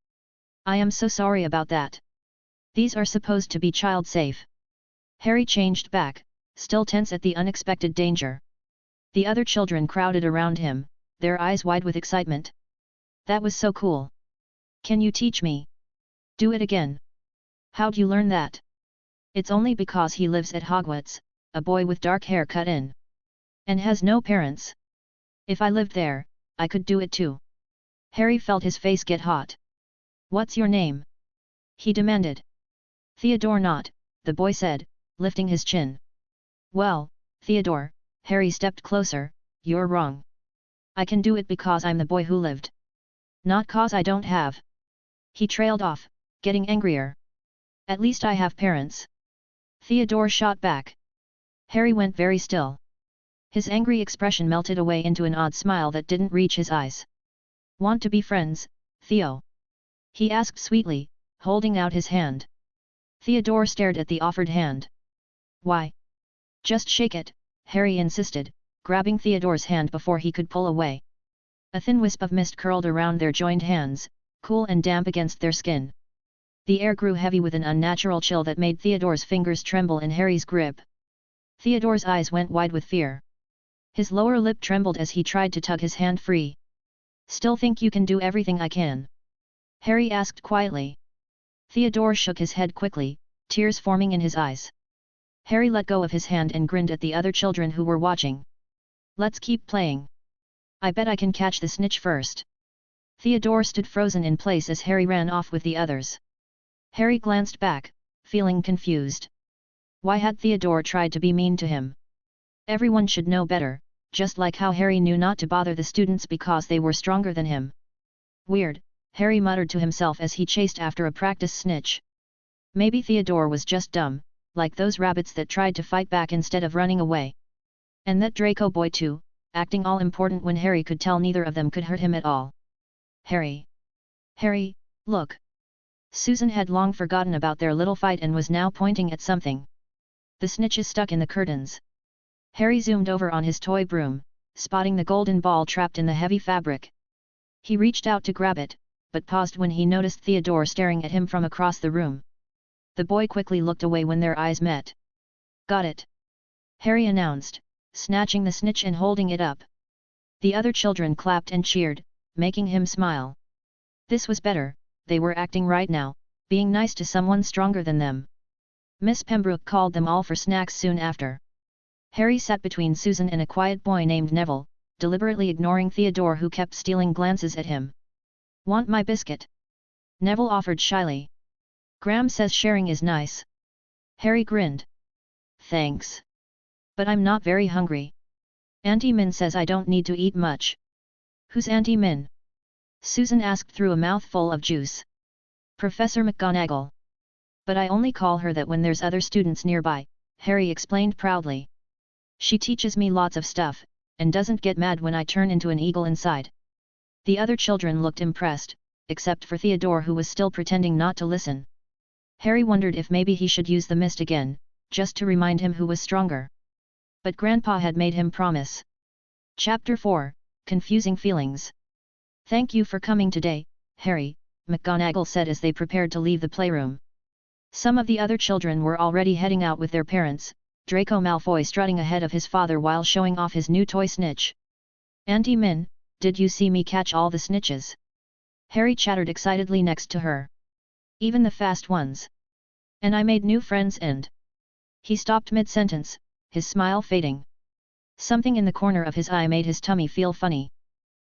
I am so sorry about that. These are supposed to be child-safe. Harry changed back, still tense at the unexpected danger. The other children crowded around him, their eyes wide with excitement. That was so cool. Can you teach me? Do it again. How'd you learn that? It's only because he lives at Hogwarts, a boy with dark hair cut in. And has no parents. If I lived there, I could do it too. Harry felt his face get hot. What's your name? He demanded. Theodore Not, the boy said, lifting his chin. Well, Theodore, Harry stepped closer, you're wrong. I can do it because I'm the boy who lived. Not 'cause I don't have. He trailed off, getting angrier. At least I have parents. Theodore shot back. Harry went very still. His angry expression melted away into an odd smile that didn't reach his eyes. Want to be friends, Theo? He asked sweetly, holding out his hand. Theodore stared at the offered hand. Why? Just shake it, Harry insisted, grabbing Theodore's hand before he could pull away. A thin wisp of mist curled around their joined hands, cool and damp against their skin. The air grew heavy with an unnatural chill that made Theodore's fingers tremble in Harry's grip. Theodore's eyes went wide with fear. His lower lip trembled as he tried to tug his hand free. Still think you can do everything I can? Harry asked quietly. Theodore shook his head quickly, tears forming in his eyes. Harry let go of his hand and grinned at the other children who were watching. Let's keep playing. I bet I can catch the snitch first. Theodore stood frozen in place as Harry ran off with the others. Harry glanced back, feeling confused. Why had Theodore tried to be mean to him? Everyone should know better, just like how Harry knew not to bother the students because they were stronger than him. Weird, Harry muttered to himself as he chased after a practice snitch. Maybe Theodore was just dumb, like those rabbits that tried to fight back instead of running away. And that Draco boy too, acting all important when Harry could tell neither of them could hurt him at all. Harry! Harry, look! Susan had long forgotten about their little fight and was now pointing at something. The snitch is stuck in the curtains. Harry zoomed over on his toy broom, spotting the golden ball trapped in the heavy fabric. He reached out to grab it, but paused when he noticed Theodore staring at him from across the room. The boy quickly looked away when their eyes met. Got it! Harry announced, snatching the snitch and holding it up. The other children clapped and cheered, making him smile. This was better, they were acting right now, being nice to someone stronger than them. Miss Pembroke called them all for snacks soon after. Harry sat between Susan and a quiet boy named Neville, deliberately ignoring Theodore who kept stealing glances at him. Want my biscuit? Neville offered shyly. Graham says sharing is nice. Harry grinned. thanks. But I'm not very hungry. Auntie Min says I don't need to eat much. Who's Auntie Min? Susan asked through a mouthful of juice. Professor McGonagall. But I only call her that when there's other students nearby, Harry explained proudly. She teaches me lots of stuff, and doesn't get mad when I turn into an eagle inside. The other children looked impressed, except for Theodore, who was still pretending not to listen. Harry wondered if maybe he should use the mist again, just to remind him who was stronger. But Grandpa had made him promise. Chapter 4, Confusing Feelings. Thank you for coming today, Harry, McGonagall said as they prepared to leave the playroom. Some of the other children were already heading out with their parents, Draco Malfoy strutting ahead of his father while showing off his new toy snitch. Auntie Min, did you see me catch all the snitches? Harry chattered excitedly next to her. Even the fast ones. And I made new friends and... He stopped mid-sentence, his smile fading. Something in the corner of his eye made his tummy feel funny.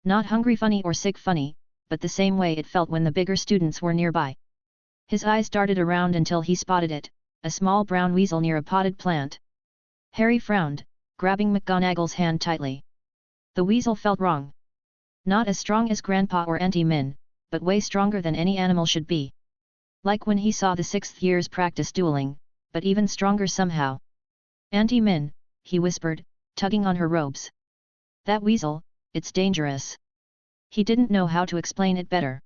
Not hungry funny or sick funny, but the same way it felt when the bigger students were nearby. His eyes darted around until he spotted it, a small brown weasel near a potted plant. Harry frowned, grabbing McGonagall's hand tightly. The weasel felt wrong. Not as strong as Grandpa or Auntie Min, but way stronger than any animal should be. Like when he saw the 6th years practice dueling, but even stronger somehow. Auntie Min, he whispered, tugging on her robes. That weasel, it's dangerous. He didn't know how to explain it better.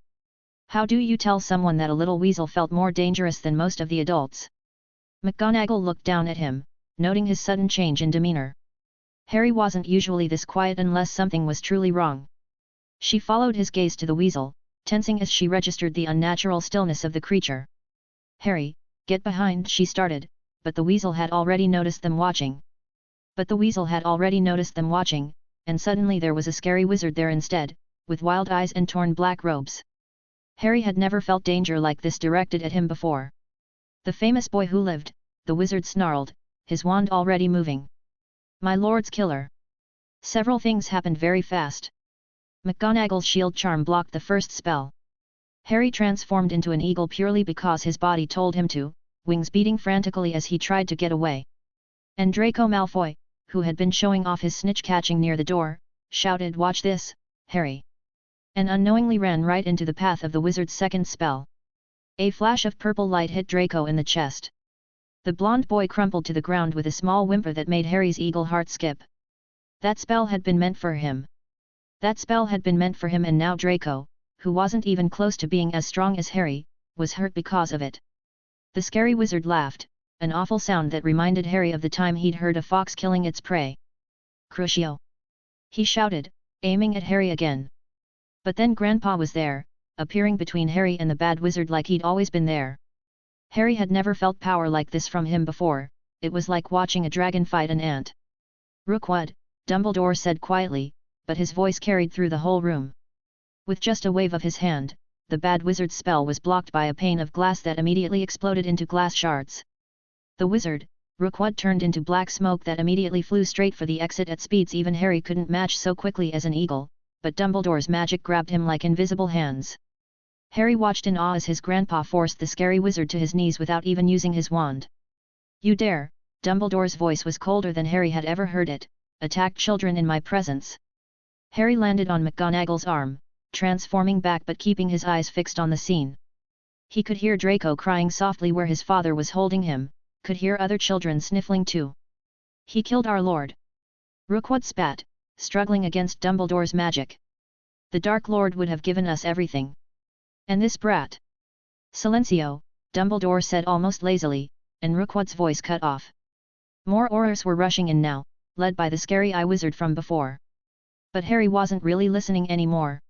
How do you tell someone that a little weasel felt more dangerous than most of the adults? McGonagall looked down at him, noting his sudden change in demeanor. Harry wasn't usually this quiet unless something was truly wrong. She followed his gaze to the weasel, tensing as she registered the unnatural stillness of the creature. Harry, get behind, she started, but the weasel had already noticed them watching. And suddenly there was a scary wizard there instead, with wild eyes and torn black robes. Harry had never felt danger like this directed at him before. The famous boy who lived, the wizard snarled, his wand already moving. My lord's killer. Several things happened very fast. McGonagall's shield charm blocked the first spell. Harry transformed into an eagle purely because his body told him to, wings beating frantically as he tried to get away. And Draco Malfoy, who had been showing off his snitch catching near the door, shouted, "Watch this, Harry!" and unknowingly ran right into the path of the wizard's second spell. A flash of purple light hit Draco in the chest. The blonde boy crumpled to the ground with a small whimper that made Harry's eagle heart skip. That spell had been meant for him. And now Draco, who wasn't even close to being as strong as Harry, was hurt because of it. The scary wizard laughed, an awful sound that reminded Harry of the time he'd heard a fox killing its prey. Crucio! He shouted, aiming at Harry again. But then Grandpa was there, appearing between Harry and the bad wizard like he'd always been there. Harry had never felt power like this from him before, it was like watching a dragon fight an ant. Rookwood, Dumbledore said quietly, but his voice carried through the whole room. With just a wave of his hand, the bad wizard's spell was blocked by a pane of glass that immediately exploded into glass shards. The wizard, Rookwood, turned into black smoke that immediately flew straight for the exit at speeds even Harry couldn't match so quickly as an eagle, but Dumbledore's magic grabbed him like invisible hands. Harry watched in awe as his grandpa forced the scary wizard to his knees without even using his wand. You dare, Dumbledore's voice was colder than Harry had ever heard it, attack children in my presence. Harry landed on McGonagall's arm, transforming back but keeping his eyes fixed on the scene. He could hear Draco crying softly where his father was holding him, could hear other children sniffling too. He killed our lord. Rookwood spat, struggling against Dumbledore's magic. The Dark Lord would have given us everything. And this brat. Silencio, Dumbledore said almost lazily, and Rookwood's voice cut off. More Aurors were rushing in now, led by the scary eye wizard from before. But Harry wasn't really listening anymore.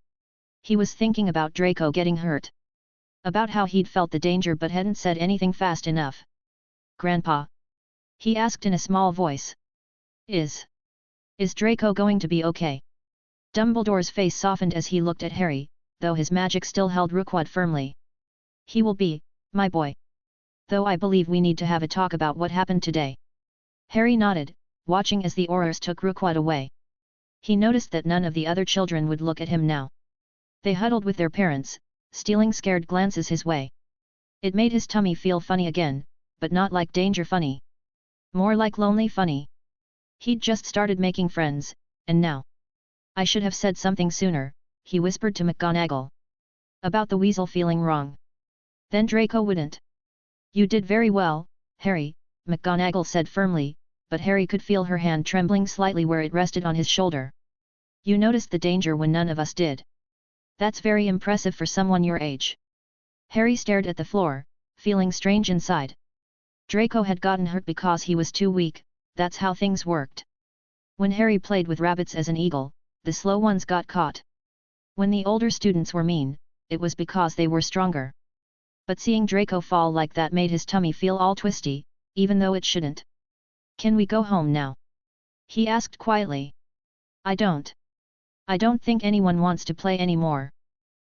He was thinking about Draco getting hurt. About how he'd felt the danger but hadn't said anything fast enough. Grandpa? He asked in a small voice. Is Draco going to be okay? Dumbledore's face softened as he looked at Harry, though his magic still held Rookwood firmly. He will be, my boy. Though I believe we need to have a talk about what happened today. Harry nodded, watching as the Aurors took Rookwood away. He noticed that none of the other children would look at him now. They huddled with their parents, stealing scared glances his way. It made his tummy feel funny again, but not like danger funny. More like lonely funny. He'd just started making friends, and now. I should have said something sooner, he whispered to McGonagall. About the weasel feeling wrong. Then Draco wouldn't. You did very well, Harry, McGonagall said firmly, but Harry could feel her hand trembling slightly where it rested on his shoulder. You noticed the danger when none of us did. That's very impressive for someone your age. Harry stared at the floor, feeling strange inside. Draco had gotten hurt because he was too weak, that's how things worked. When Harry played with rabbits as an eagle, the slow ones got caught. When the older students were mean, it was because they were stronger. But seeing Draco fall like that made his tummy feel all twisty, even though it shouldn't. Can we go home now? He asked quietly. I don't think anyone wants to play anymore.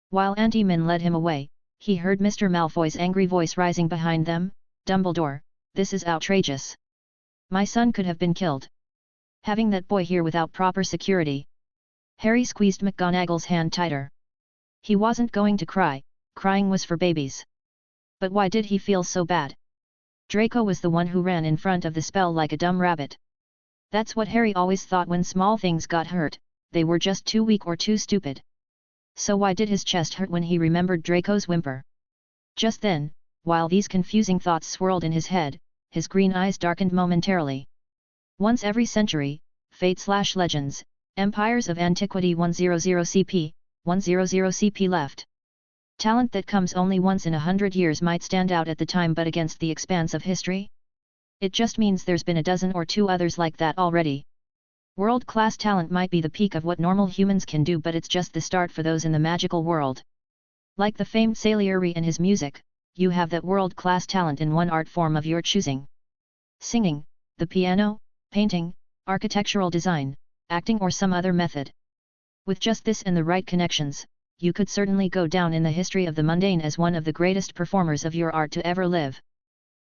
While Auntie Min led him away, he heard Mr. Malfoy's angry voice rising behind them. Dumbledore, this is outrageous. My son could have been killed. Having that boy here without proper security. Harry squeezed McGonagall's hand tighter. He wasn't going to cry, crying was for babies. But why did he feel so bad? Draco was the one who ran in front of the spell like a dumb rabbit. That's what Harry always thought when small things got hurt, they were just too weak or too stupid. So why did his chest hurt when he remembered Draco's whimper? Just then, while these confusing thoughts swirled in his head, his green eyes darkened momentarily. Once every century, Fate/Legends, Empires of Antiquity 100 CP, 100 CP left. Talent that comes only once in 100 years might stand out at the time, but against the expanse of history? It just means there's been a dozen or two others like that already. World-class talent might be the peak of what normal humans can do, but it's just the start for those in the magical world. Like the famed Salieri and his music, you have that world-class talent in one art form of your choosing. Singing, the piano, painting, architectural design, acting or some other method. With just this and the right connections, you could certainly go down in the history of the mundane as one of the greatest performers of your art to ever live.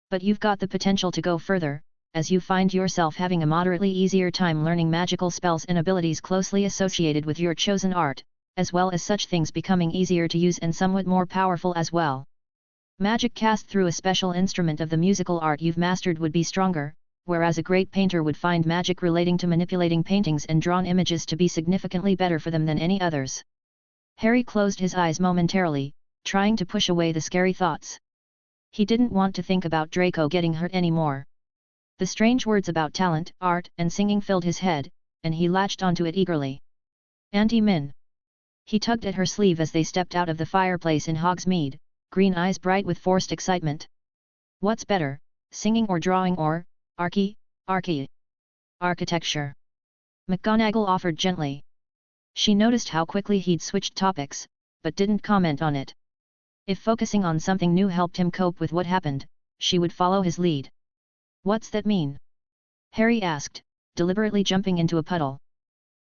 But you've got the potential to go further, as you find yourself having a moderately easier time learning magical spells and abilities closely associated with your chosen art, as well as such things becoming easier to use and somewhat more powerful as well. Magic cast through a special instrument of the musical art you've mastered would be stronger, whereas a great painter would find magic relating to manipulating paintings and drawn images to be significantly better for them than any others. Harry closed his eyes momentarily, trying to push away the scary thoughts. He didn't want to think about Draco getting hurt anymore. The strange words about talent, art, and singing filled his head, and he latched onto it eagerly. Auntie Min. He tugged at her sleeve as they stepped out of the fireplace in Hogsmeade, green eyes bright with forced excitement. What's better, singing or drawing or, architecture? McGonagall offered gently. She noticed how quickly he'd switched topics, but didn't comment on it. If focusing on something new helped him cope with what happened, she would follow his lead. What's that mean? Harry asked, deliberately jumping into a puddle.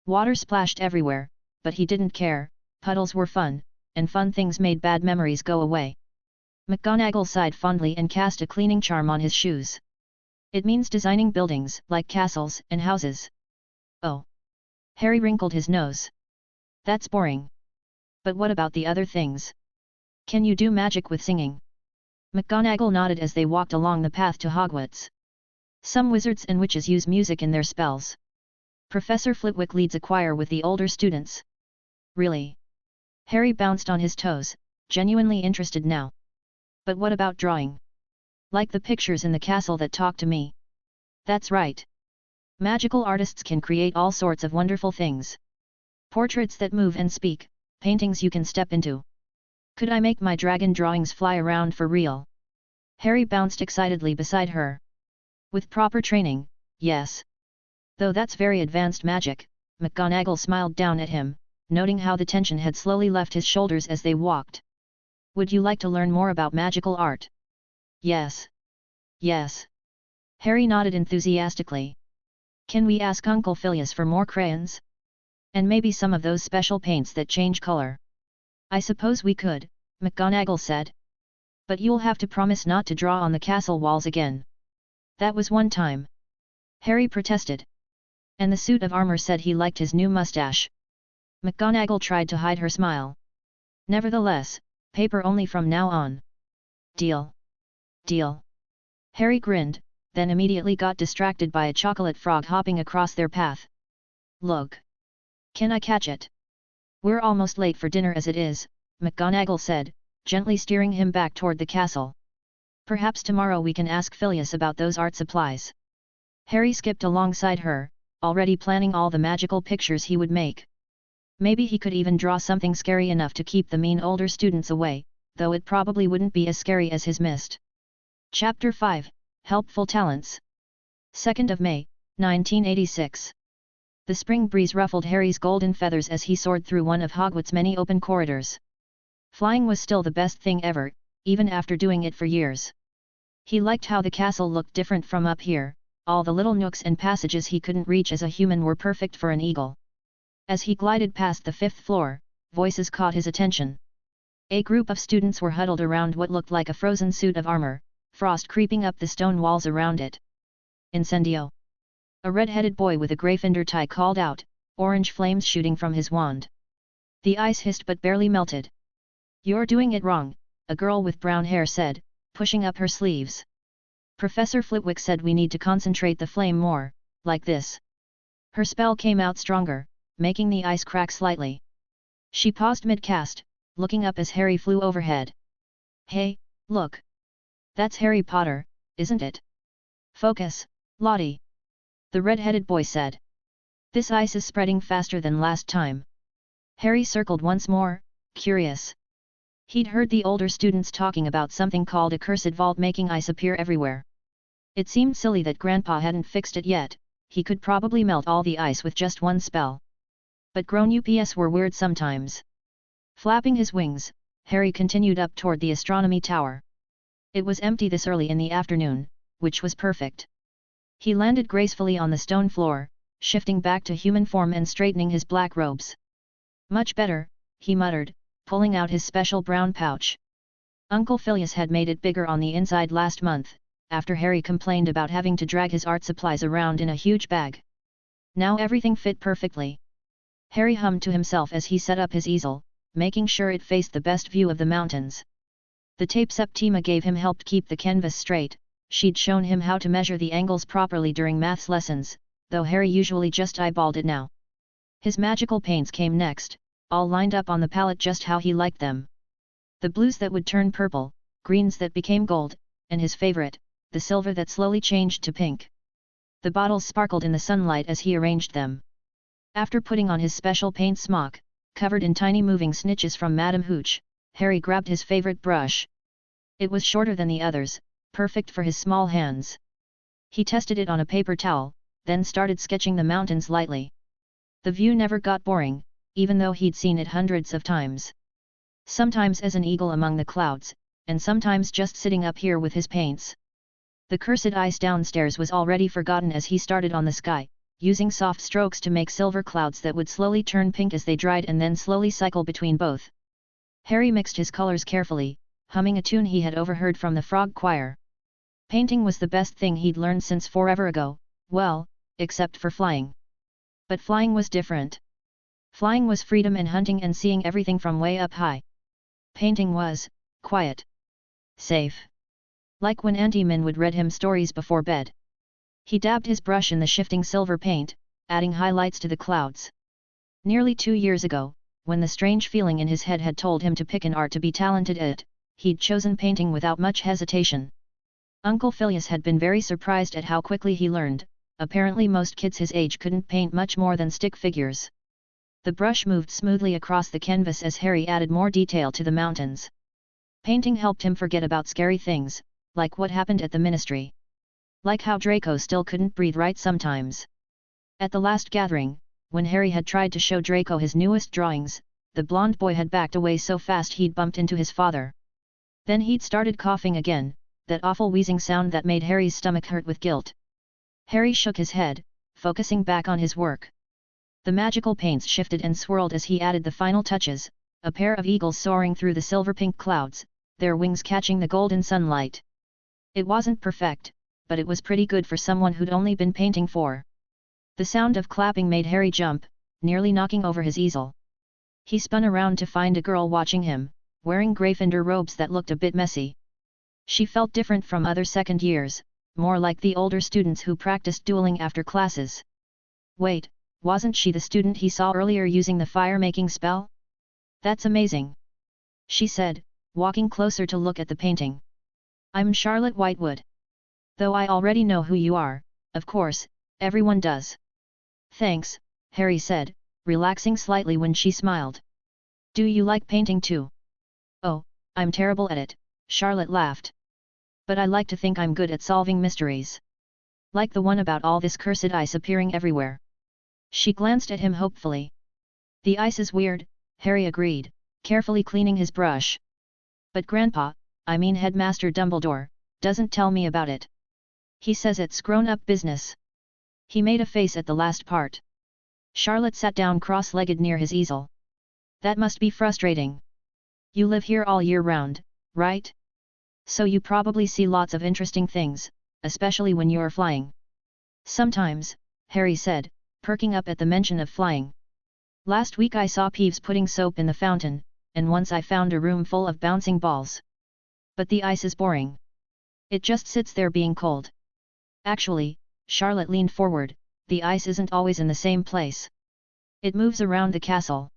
Water splashed everywhere, but he didn't care, puddles were fun, and fun things made bad memories go away. McGonagall sighed fondly and cast a cleaning charm on his shoes. It means designing buildings, like castles and houses. Oh. Harry wrinkled his nose. That's boring. But what about the other things? Can you do magic with singing? McGonagall nodded as they walked along the path to Hogwarts. Some wizards and witches use music in their spells. Professor Flitwick leads a choir with the older students. Really? Harry bounced on his toes, genuinely interested now. But what about drawing? Like the pictures in the castle that talk to me? That's right. Magical artists can create all sorts of wonderful things. Portraits that move and speak, paintings you can step into. Could I make my dragon drawings fly around for real? Harry bounced excitedly beside her. With proper training, yes. Though that's very advanced magic, McGonagall smiled down at him, noting how the tension had slowly left his shoulders as they walked. Would you like to learn more about magical art? Yes. Yes. Harry nodded enthusiastically. Can we ask Uncle Phileas for more crayons? And maybe some of those special paints that change color? I suppose we could, McGonagall said. But you'll have to promise not to draw on the castle walls again. That was one time. Harry protested. And the suit of armor said he liked his new mustache. McGonagall tried to hide her smile. Nevertheless, paper only from now on. Deal. Deal. Harry grinned, then immediately got distracted by a chocolate frog hopping across their path. "Look! Can I catch it? We're almost late for dinner as it is," McGonagall said, gently steering him back toward the castle. "Perhaps tomorrow we can ask Phileas about those art supplies." Harry skipped alongside her, already planning all the magical pictures he would make. Maybe he could even draw something scary enough to keep the mean older students away, though it probably wouldn't be as scary as his mist. Chapter 5, Helpful Talents. 2nd of May, 1986. The spring breeze ruffled Harry's golden feathers as he soared through one of Hogwarts' many open corridors. Flying was still the best thing ever, even after doing it for years. He liked how the castle looked different from up here, all the little nooks and passages he couldn't reach as a human were perfect for an eagle. As he glided past the 5th floor, voices caught his attention. A group of students were huddled around what looked like a frozen suit of armor, frost creeping up the stone walls around it. "Incendio!" A red-headed boy with a Gryffindor tie called out, orange flames shooting from his wand. The ice hissed but barely melted. "You're doing it wrong," a girl with brown hair said, pushing up her sleeves. "Professor Flitwick said we need to concentrate the flame more, like this." Her spell came out stronger, making the ice crack slightly. She paused mid-cast, looking up as Harry flew overhead. "Hey, look! That's Harry Potter, isn't it?" "Focus, Lottie," the red-headed boy said. "This ice is spreading faster than last time." Harry circled once more, curious. He'd heard the older students talking about something called a cursed vault making ice appear everywhere. It seemed silly that Grandpa hadn't fixed it yet, he could probably melt all the ice with just one spell. But grown ups were weird sometimes. Flapping his wings, Harry continued up toward the astronomy tower. It was empty this early in the afternoon, which was perfect. He landed gracefully on the stone floor, shifting back to human form and straightening his black robes. "Much better," he muttered, pulling out his special brown pouch. Uncle Phileas had made it bigger on the inside last month, after Harry complained about having to drag his art supplies around in a huge bag. Now everything fit perfectly. Harry hummed to himself as he set up his easel, making sure it faced the best view of the mountains. The tape Septima gave him helped keep the canvas straight. She'd shown him how to measure the angles properly during maths lessons, though Harry usually just eyeballed it now. His magical paints came next, all lined up on the palette just how he liked them. The blues that would turn purple, greens that became gold, and his favorite, the silver that slowly changed to pink. The bottles sparkled in the sunlight as he arranged them. After putting on his special paint smock, covered in tiny moving snitches from Madame Hooch, Harry grabbed his favorite brush. It was shorter than the others, perfect for his small hands. He tested it on a paper towel, then started sketching the mountains lightly. The view never got boring, even though he'd seen it hundreds of times. Sometimes as an eagle among the clouds, and sometimes just sitting up here with his paints. The cursed ice downstairs was already forgotten as he started on the sky, using soft strokes to make silver clouds that would slowly turn pink as they dried and then slowly cycle between both. Harry mixed his colors carefully, humming a tune he had overheard from the frog choir. Painting was the best thing he'd learned since forever ago, well, except for flying. But flying was different. Flying was freedom and hunting and seeing everything from way up high. Painting was quiet. Safe. Like when Auntie Min would read him stories before bed. He dabbed his brush in the shifting silver paint, adding highlights to the clouds. Nearly 2 years ago, when the strange feeling in his head had told him to pick an art to be talented at, he'd chosen painting without much hesitation. Uncle Phileas had been very surprised at how quickly he learned. Apparently most kids his age couldn't paint much more than stick figures. The brush moved smoothly across the canvas as Harry added more detail to the mountains. Painting helped him forget about scary things, like what happened at the ministry. Like how Draco still couldn't breathe right sometimes. At the last gathering, when Harry had tried to show Draco his newest drawings, the blonde boy had backed away so fast he'd bumped into his father. Then he'd started coughing again, that awful wheezing sound that made Harry's stomach hurt with guilt. Harry shook his head, focusing back on his work. The magical paints shifted and swirled as he added the final touches, a pair of eagles soaring through the silver-pink clouds, their wings catching the golden sunlight. It wasn't perfect, but it was pretty good for someone who'd only been painting for. The sound of clapping made Harry jump, nearly knocking over his easel. He spun around to find a girl watching him, wearing Gryffindor robes that looked a bit messy. She felt different from other second years, more like the older students who practiced dueling after classes. Wait, wasn't she the student he saw earlier using the fire-making spell? That's amazing, she said, walking closer to look at the painting. I'm Charlotte Whitewood. Though I already know who you are, of course, everyone does. Thanks, Harry said, relaxing slightly when she smiled. Do you like painting too? Oh, I'm terrible at it, Charlotte laughed. But I like to think I'm good at solving mysteries. Like the one about all this cursed ice appearing everywhere. She glanced at him hopefully. The ice is weird, Harry agreed, carefully cleaning his brush. But Grandpa, I mean Headmaster Dumbledore, doesn't tell me about it. He says it's grown-up business. He made a face at the last part. Charlotte sat down cross-legged near his easel. That must be frustrating. You live here all year round, right? So you probably see lots of interesting things, especially when you're flying. Sometimes, Harry said, perking up at the mention of flying. Last week I saw Peeves putting soap in the fountain, and once I found a room full of bouncing balls. But the ice is boring. It just sits there being cold. Actually, Charlotte leaned forward, the ice isn't always in the same place. It moves around the castle.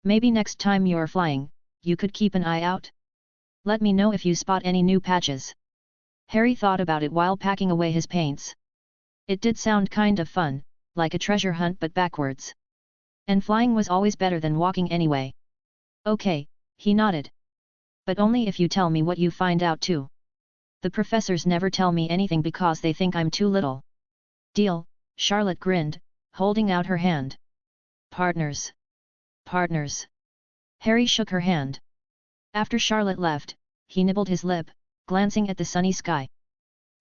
Maybe next time you're flying, you could keep an eye out? Let me know if you spot any new patches. Harry thought about it while packing away his paints. It did sound kind of fun, like a treasure hunt but backwards. And flying was always better than walking anyway. Okay, he nodded. But only if you tell me what you find out too. The professors never tell me anything because they think I'm too little. Deal, Charlotte grinned, holding out her hand. Partners. Partners. Harry shook her hand. After Charlotte left, he nibbled his lip, glancing at the sunny sky.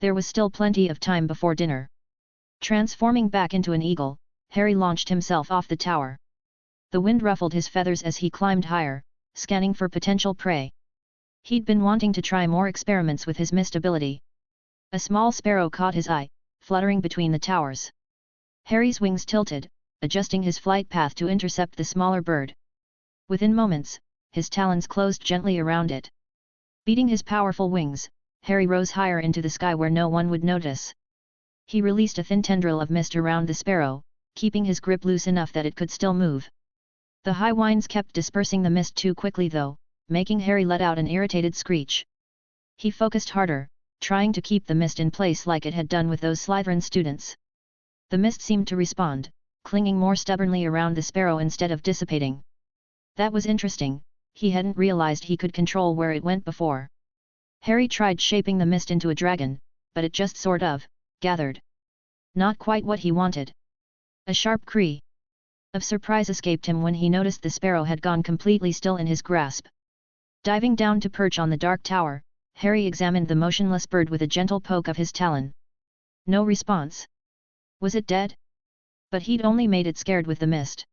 There was still plenty of time before dinner. Transforming back into an eagle, Harry launched himself off the tower. The wind ruffled his feathers as he climbed higher, scanning for potential prey. He'd been wanting to try more experiments with his mist ability. A small sparrow caught his eye, fluttering between the towers. Harry's wings tilted, adjusting his flight path to intercept the smaller bird. Within moments, his talons closed gently around it. Beating his powerful wings, Harry rose higher into the sky where no one would notice. He released a thin tendril of mist around the sparrow, keeping his grip loose enough that it could still move. The high winds kept dispersing the mist too quickly though, making Harry let out an irritated screech. He focused harder, trying to keep the mist in place like it had done with those Slytherin students. The mist seemed to respond, clinging more stubbornly around the sparrow instead of dissipating. That was interesting, he hadn't realized he could control where it went before. Harry tried shaping the mist into a dragon, but it just sort of gathered. Not quite what he wanted. A sharp cry of surprise escaped him when he noticed the sparrow had gone completely still in his grasp. Diving down to perch on the dark tower, Harry examined the motionless bird with a gentle poke of his talon. No response. Was it dead? But he'd only made it scared with the mist.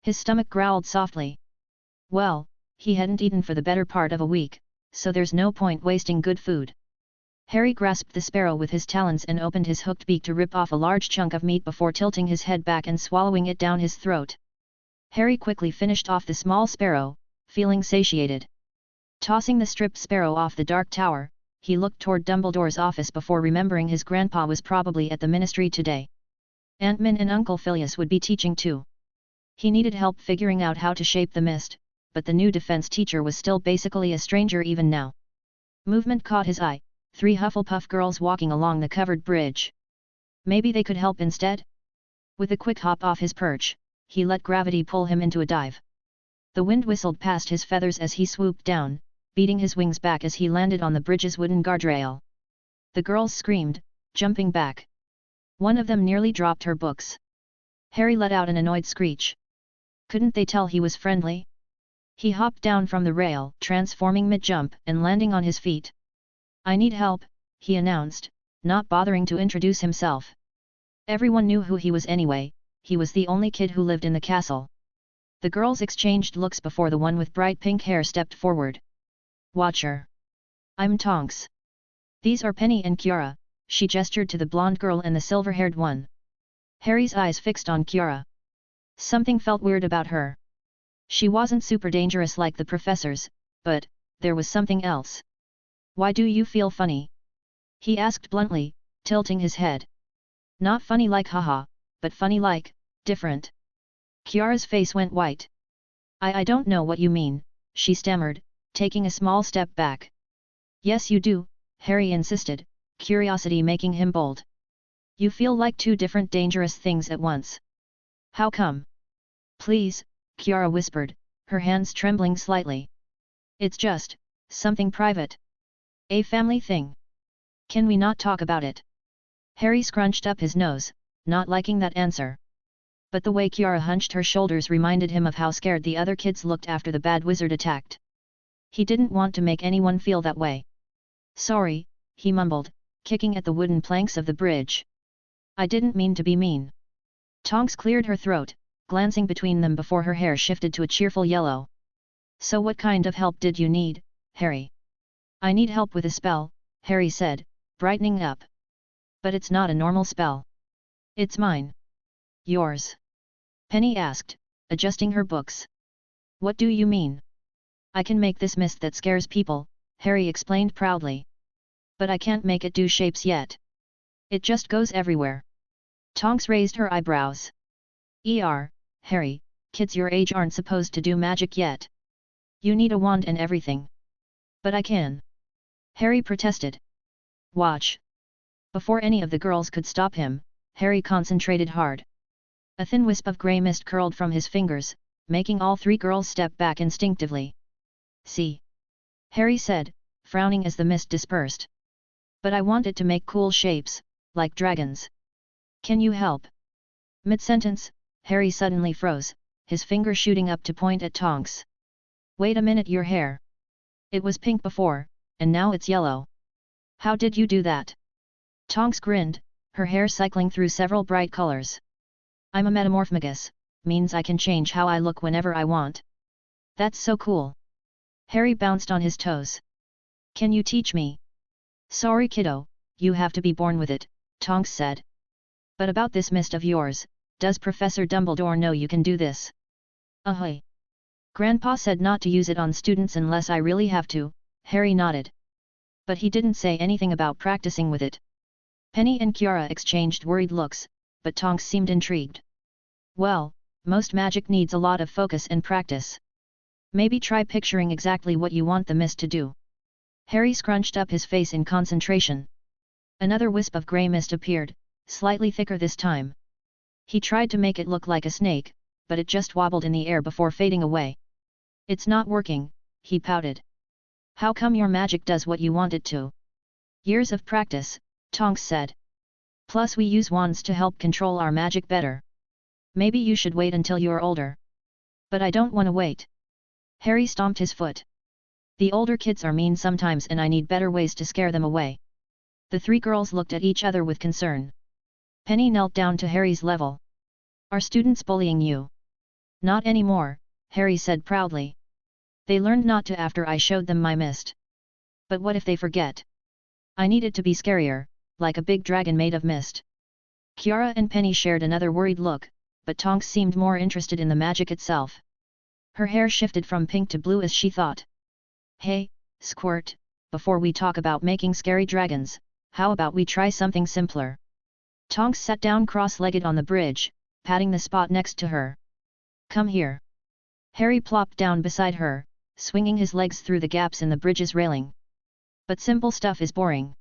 His stomach growled softly. Well, he hadn't eaten for the better part of a week, so there's no point wasting good food. Harry grasped the sparrow with his talons and opened his hooked beak to rip off a large chunk of meat before tilting his head back and swallowing it down his throat. Harry quickly finished off the small sparrow, feeling satiated. Tossing the stripped sparrow off the dark tower, he looked toward Dumbledore's office before remembering his grandpa was probably at the ministry today. Aunt-Min and Uncle Phileas would be teaching too. He needed help figuring out how to shape the mist, but the new defense teacher was still basically a stranger even now. Movement caught his eye, 3 Hufflepuff girls walking along the covered bridge. Maybe they could help instead? With a quick hop off his perch, he let gravity pull him into a dive. The wind whistled past his feathers as he swooped down, beating his wings back as he landed on the bridge's wooden guardrail. The girls screamed, jumping back. One of them nearly dropped her books. Harry let out an annoyed screech. Couldn't they tell he was friendly? He hopped down from the rail, transforming mid-jump and landing on his feet. I need help, he announced, not bothering to introduce himself. Everyone knew who he was anyway, he was the only kid who lived in the castle. The girls exchanged looks before the one with bright pink hair stepped forward. Watcher. I'm Tonks. These are Penny and Kiara, she gestured to the blonde girl and the silver-haired one. Harry's eyes fixed on Kiara. Something felt weird about her. She wasn't super dangerous like the professors, but there was something else. Why do you feel funny? He asked bluntly, tilting his head. Not funny like haha, but funny like, different. Kiara's face went white. I don't know what you mean, she stammered, taking a small step back. Yes you do, Harry insisted, curiosity making him bold. You feel like two different dangerous things at once. How come? Please, Kiara whispered, her hands trembling slightly. It's just something private. A family thing. Can we not talk about it? Harry scrunched up his nose, not liking that answer. But the way Kiara hunched her shoulders reminded him of how scared the other kids looked after the bad wizard attacked. He didn't want to make anyone feel that way. Sorry, he mumbled, kicking at the wooden planks of the bridge. I didn't mean to be mean. Tonks cleared her throat, glancing between them before her hair shifted to a cheerful yellow. So what kind of help did you need, Harry? I need help with a spell, Harry said, brightening up. But it's not a normal spell. It's mine. Yours? Penny asked, adjusting her books. What do you mean? I can make this mist that scares people, Harry explained proudly. But I can't make it do shapes yet. It just goes everywhere. Tonks raised her eyebrows. Harry, kids your age aren't supposed to do magic yet. You need a wand and everything. But I can. Harry protested. Watch. Before any of the girls could stop him, Harry concentrated hard. A thin wisp of grey mist curled from his fingers, making all three girls step back instinctively. See? Harry said, frowning as the mist dispersed. But I want it to make cool shapes, like dragons. Can you help? Mid-sentence, Harry suddenly froze, his finger shooting up to point at Tonks. Wait a minute, your hair. It was pink before, and now it's yellow. How did you do that? Tonks grinned, her hair cycling through several bright colors. I'm a metamorphmagus, means I can change how I look whenever I want. That's so cool. Harry bounced on his toes. Can you teach me? Sorry kiddo, you have to be born with it, Tonks said. But about this mist of yours, does Professor Dumbledore know you can do this? Ahoy! Grandpa said not to use it on students unless I really have to, Harry nodded. But he didn't say anything about practicing with it. Penny and Kiara exchanged worried looks, but Tonks seemed intrigued. Well, most magic needs a lot of focus and practice. Maybe try picturing exactly what you want the mist to do. Harry scrunched up his face in concentration. Another wisp of grey mist appeared, slightly thicker this time. He tried to make it look like a snake, but it just wobbled in the air before fading away. It's not working, he pouted. How come your magic does what you want it to? Years of practice, Tonks said. Plus we use wands to help control our magic better. Maybe you should wait until you're older. But I don't want to wait. Harry stomped his foot. The older kids are mean sometimes and I need better ways to scare them away. The three girls looked at each other with concern. Penny knelt down to Harry's level. Are students bullying you? Not anymore, Harry said proudly. They learned not to after I showed them my mist. But what if they forget? I need it to be scarier, like a big dragon made of mist. Kiara and Penny shared another worried look, but Tonks seemed more interested in the magic itself. Her hair shifted from pink to blue as she thought. Hey, Squirt, before we talk about making scary dragons, how about we try something simpler? Tonks sat down cross-legged on the bridge, patting the spot next to her. Come here. Harry plopped down beside her, swinging his legs through the gaps in the bridge's railing. But simple stuff is boring.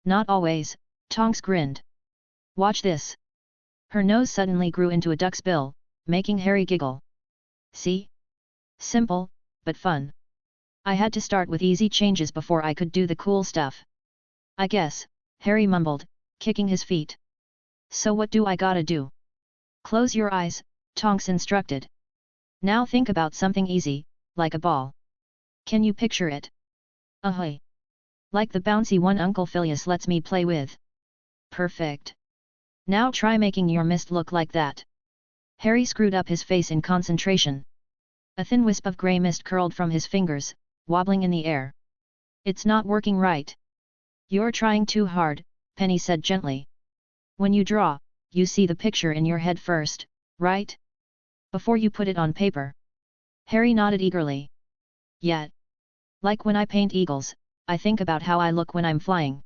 Not always, Tonks grinned. Watch this. Her nose suddenly grew into a duck's bill, making Harry giggle. See? Simple, but fun. I had to start with easy changes before I could do the cool stuff. I guess, Harry mumbled, kicking his feet. So what do I gotta do? Close your eyes, Tonks instructed. Now think about something easy, like a ball. Can you picture it? Ahoy! Like the bouncy one Uncle Phileas lets me play with. Perfect. Now try making your mist look like that. Harry screwed up his face in concentration. A thin wisp of grey mist curled from his fingers, wobbling in the air. It's not working right. You're trying too hard, Penny said gently. When you draw, you see the picture in your head first, right? Before you put it on paper. Harry nodded eagerly. Yeah. Like when I paint eagles, I think about how I look when I'm flying.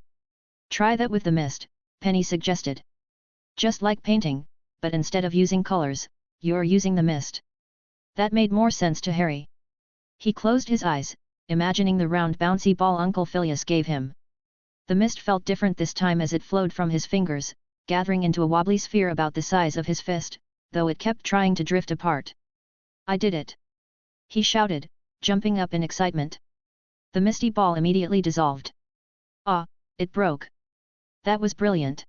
Try that with the mist, Penny suggested. Just like painting, but instead of using colors, you're using the mist. That made more sense to Harry. He closed his eyes, imagining the round bouncy ball Uncle Phileas gave him. The mist felt different this time as it flowed from his fingers, gathering into a wobbly sphere about the size of his fist, though it kept trying to drift apart. I did it! He shouted, jumping up in excitement. The misty ball immediately dissolved. Ah, it broke! That was brilliant!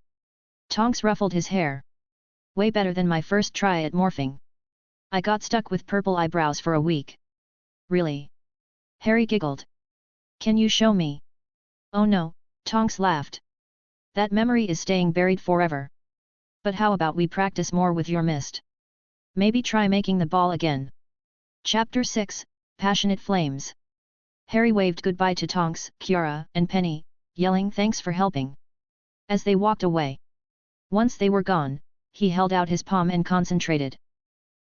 Tonks ruffled his hair. Way better than my first try at morphing. I got stuck with purple eyebrows for a week. Really? Harry giggled. Can you show me? Oh no, Tonks laughed. That memory is staying buried forever. But how about we practice more with your mist? Maybe try making the ball again. Chapter 6, Passionate Flames. Harry waved goodbye to Tonks, Kiara, and Penny, yelling thanks for helping. As they walked away. Once they were gone, he held out his palm and concentrated.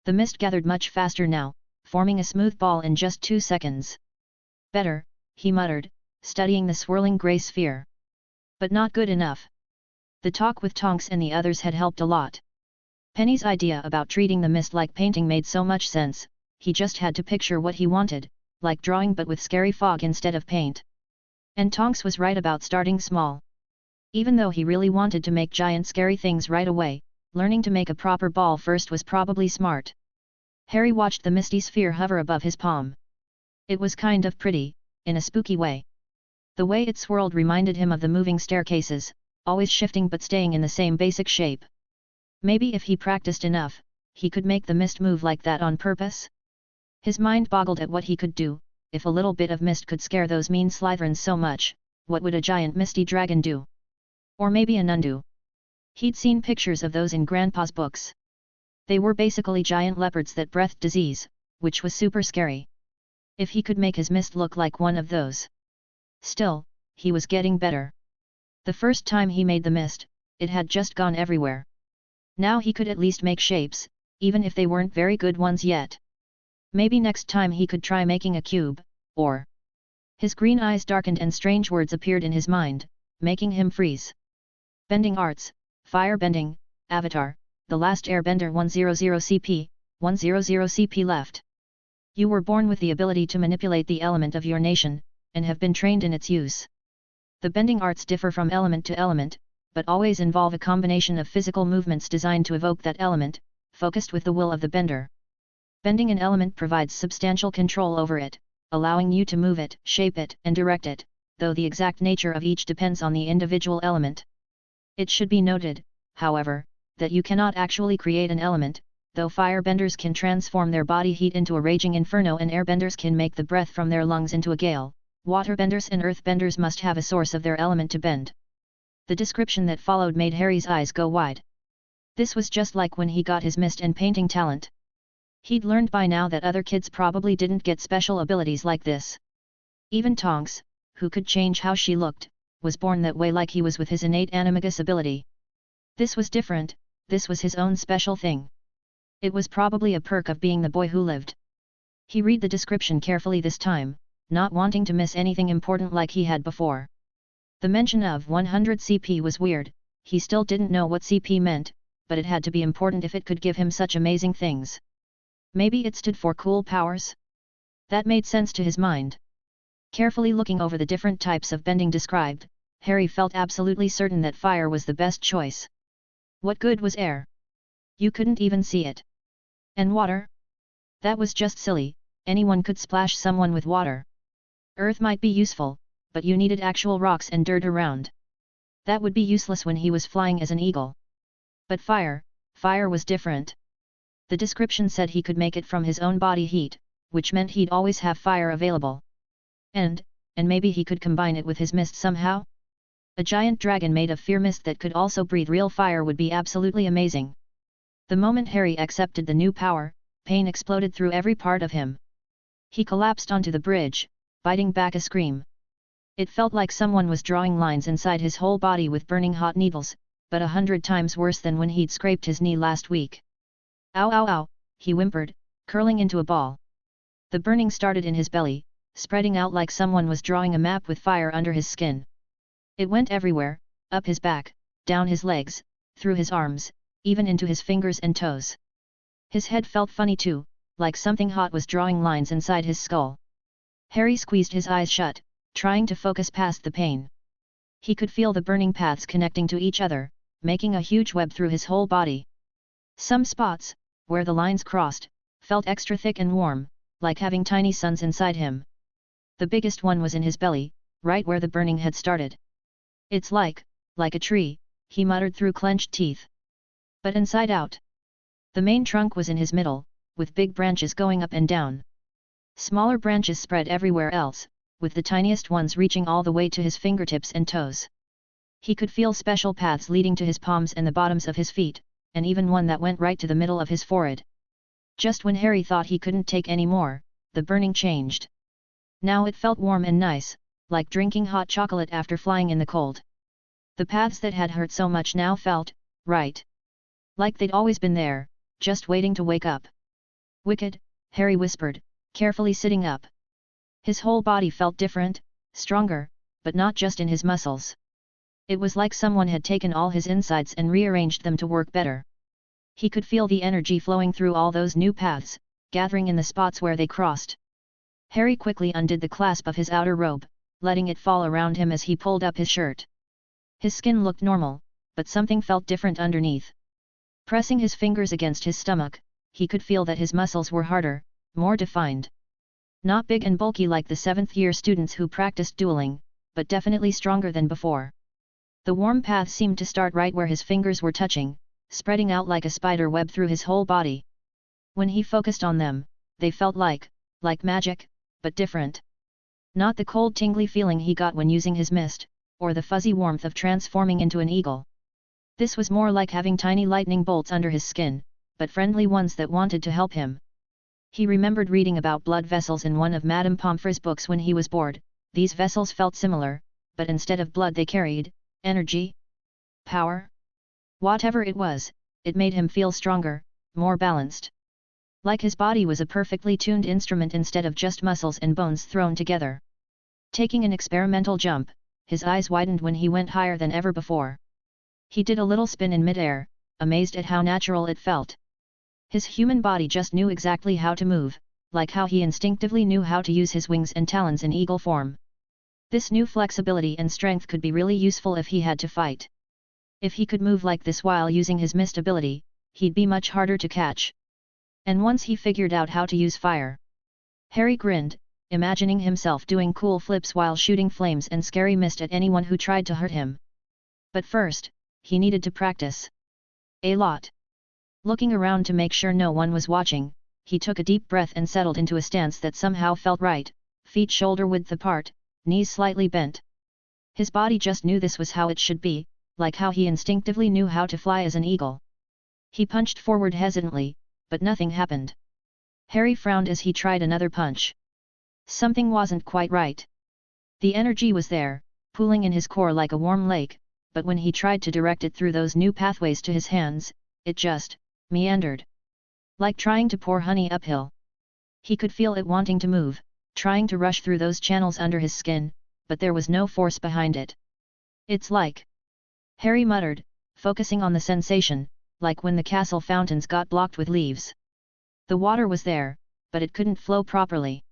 The mist gathered much faster now, forming a smooth ball in just 2 seconds. Better, he muttered, studying the swirling grey sphere. But not good enough. The talk with Tonks and the others had helped a lot. Penny's idea about treating the mist like painting made so much sense, he just had to picture what he wanted, like drawing but with scary fog instead of paint. And Tonks was right about starting small. Even though he really wanted to make giant scary things right away, learning to make a proper ball first was probably smart. Harry watched the misty sphere hover above his palm. It was kind of pretty, in a spooky way. The way it swirled reminded him of the moving staircases, always shifting but staying in the same basic shape. Maybe if he practiced enough, he could make the mist move like that on purpose? His mind boggled at what he could do. If a little bit of mist could scare those mean Slytherins so much, what would a giant misty dragon do? Or maybe an Undu? He'd seen pictures of those in Grandpa's books. They were basically giant leopards that breathed disease, which was super scary. If he could make his mist look like one of those. Still, he was getting better. The first time he made the mist, it had just gone everywhere. Now he could at least make shapes, even if they weren't very good ones yet. Maybe next time he could try making a cube, or... His green eyes darkened and strange words appeared in his mind, making him freeze. Bending arts, fire bending, avatar, the last airbender 100 CP, 100 CP left. You were born with the ability to manipulate the element of your nation, and have been trained in its use. The bending arts differ from element to element, but always involve a combination of physical movements designed to evoke that element, focused with the will of the bender. Bending an element provides substantial control over it, allowing you to move it, shape it, and direct it, though the exact nature of each depends on the individual element. It should be noted, however, that you cannot actually create an element, though firebenders can transform their body heat into a raging inferno and airbenders can make the breath from their lungs into a gale. Waterbenders and earthbenders must have a source of their element to bend. The description that followed made Harry's eyes go wide. This was just like when he got his mist and painting talent. He'd learned by now that other kids probably didn't get special abilities like this. Even Tonks, who could change how she looked, was born that way like he was with his innate Animagus ability. This was different, this was his own special thing. It was probably a perk of being the boy who lived. He read the description carefully this time, not wanting to miss anything important like he had before. The mention of 100 CP was weird, he still didn't know what CP meant, but it had to be important if it could give him such amazing things. Maybe it stood for cool powers? That made sense to his mind. Carefully looking over the different types of bending described, Harry felt absolutely certain that fire was the best choice. What good was air? You couldn't even see it. And water? That was just silly, anyone could splash someone with water. Earth might be useful, but you needed actual rocks and dirt around. That would be useless when he was flying as an eagle. But fire was different. The description said he could make it from his own body heat, which meant he'd always have fire available. And maybe he could combine it with his mist somehow? A giant dragon made of fear mist that could also breathe real fire would be absolutely amazing. The moment Harry accepted the new power, pain exploded through every part of him. He collapsed onto the bridge, biting back a scream. It felt like someone was drawing lines inside his whole body with burning hot needles, but 100 times worse than when he'd scraped his knee last week. Ow ow ow, he whimpered, curling into a ball. The burning started in his belly, spreading out like someone was drawing a map with fire under his skin. It went everywhere, up his back, down his legs, through his arms, even into his fingers and toes. His head felt funny too, like something hot was drawing lines inside his skull. Harry squeezed his eyes shut, trying to focus past the pain. He could feel the burning paths connecting to each other, making a huge web through his whole body. Some spots, where the lines crossed, felt extra thick and warm, like having tiny suns inside him. The biggest one was in his belly, right where the burning had started. It's like a tree, he muttered through clenched teeth. But inside out. The main trunk was in his middle, with big branches going up and down. Smaller branches spread everywhere else, with the tiniest ones reaching all the way to his fingertips and toes. He could feel special paths leading to his palms and the bottoms of his feet, and even one that went right to the middle of his forehead. Just when Harry thought he couldn't take any more, the burning changed. Now it felt warm and nice, like drinking hot chocolate after flying in the cold. The paths that had hurt so much now felt right. Like they'd always been there, just waiting to wake up. Wicked, Harry whispered, carefully sitting up. His whole body felt different, stronger, but not just in his muscles. It was like someone had taken all his insides and rearranged them to work better. He could feel the energy flowing through all those new paths, gathering in the spots where they crossed. Harry quickly undid the clasp of his outer robe, letting it fall around him as he pulled up his shirt. His skin looked normal, but something felt different underneath. Pressing his fingers against his stomach, he could feel that his muscles were harder, more defined. Not big and bulky like the 7th-year students who practiced dueling, but definitely stronger than before. The warm path seemed to start right where his fingers were touching, spreading out like a spider web through his whole body. When he focused on them, they felt like magic, but different. Not the cold tingly feeling he got when using his mist, or the fuzzy warmth of transforming into an eagle. This was more like having tiny lightning bolts under his skin, but friendly ones that wanted to help him. He remembered reading about blood vessels in one of Madame Pomfrey's books when he was bored. These vessels felt similar, but instead of blood they carried energy? Power? Whatever it was, it made him feel stronger, more balanced. Like his body was a perfectly tuned instrument instead of just muscles and bones thrown together. Taking an experimental jump, his eyes widened when he went higher than ever before. He did a little spin in midair, amazed at how natural it felt. His human body just knew exactly how to move, like how he instinctively knew how to use his wings and talons in eagle form. This new flexibility and strength could be really useful if he had to fight. If he could move like this while using his mist ability, he'd be much harder to catch. And once he figured out how to use fire. Harry grinned, imagining himself doing cool flips while shooting flames and scary mist at anyone who tried to hurt him. But first, he needed to practice. A lot. Looking around to make sure no one was watching, he took a deep breath and settled into a stance that somehow felt right, feet shoulder-width apart, knees slightly bent. His body just knew this was how it should be, like how he instinctively knew how to fly as an eagle. He punched forward hesitantly, but nothing happened. Harry frowned as he tried another punch. Something wasn't quite right. The energy was there, pooling in his core like a warm lake, but when he tried to direct it through those new pathways to his hands, it just meandered. Like trying to pour honey uphill. He could feel it wanting to move, trying to rush through those channels under his skin, but there was no force behind it. It's like, Harry muttered, focusing on the sensation, like when the castle fountains got blocked with leaves. The water was there, but it couldn't flow properly.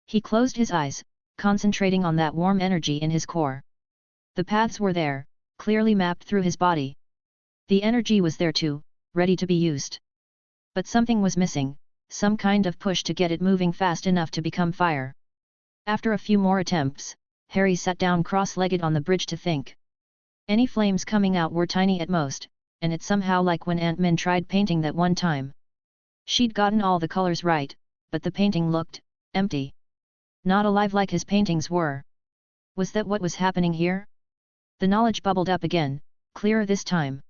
He closed his eyes, concentrating on that warm energy in his core. The paths were there, clearly mapped through his body. The energy was there too, ready to be used. But something was missing, some kind of push to get it moving fast enough to become fire. After a few more attempts, Harry sat down cross-legged on the bridge to think. Any flames coming out were tiny at most, and it's somehow like when Aunt Min tried painting that one time. She'd gotten all the colors right, but the painting looked empty. Not alive like his paintings were. Was that what was happening here? The knowledge bubbled up again, clearer this time.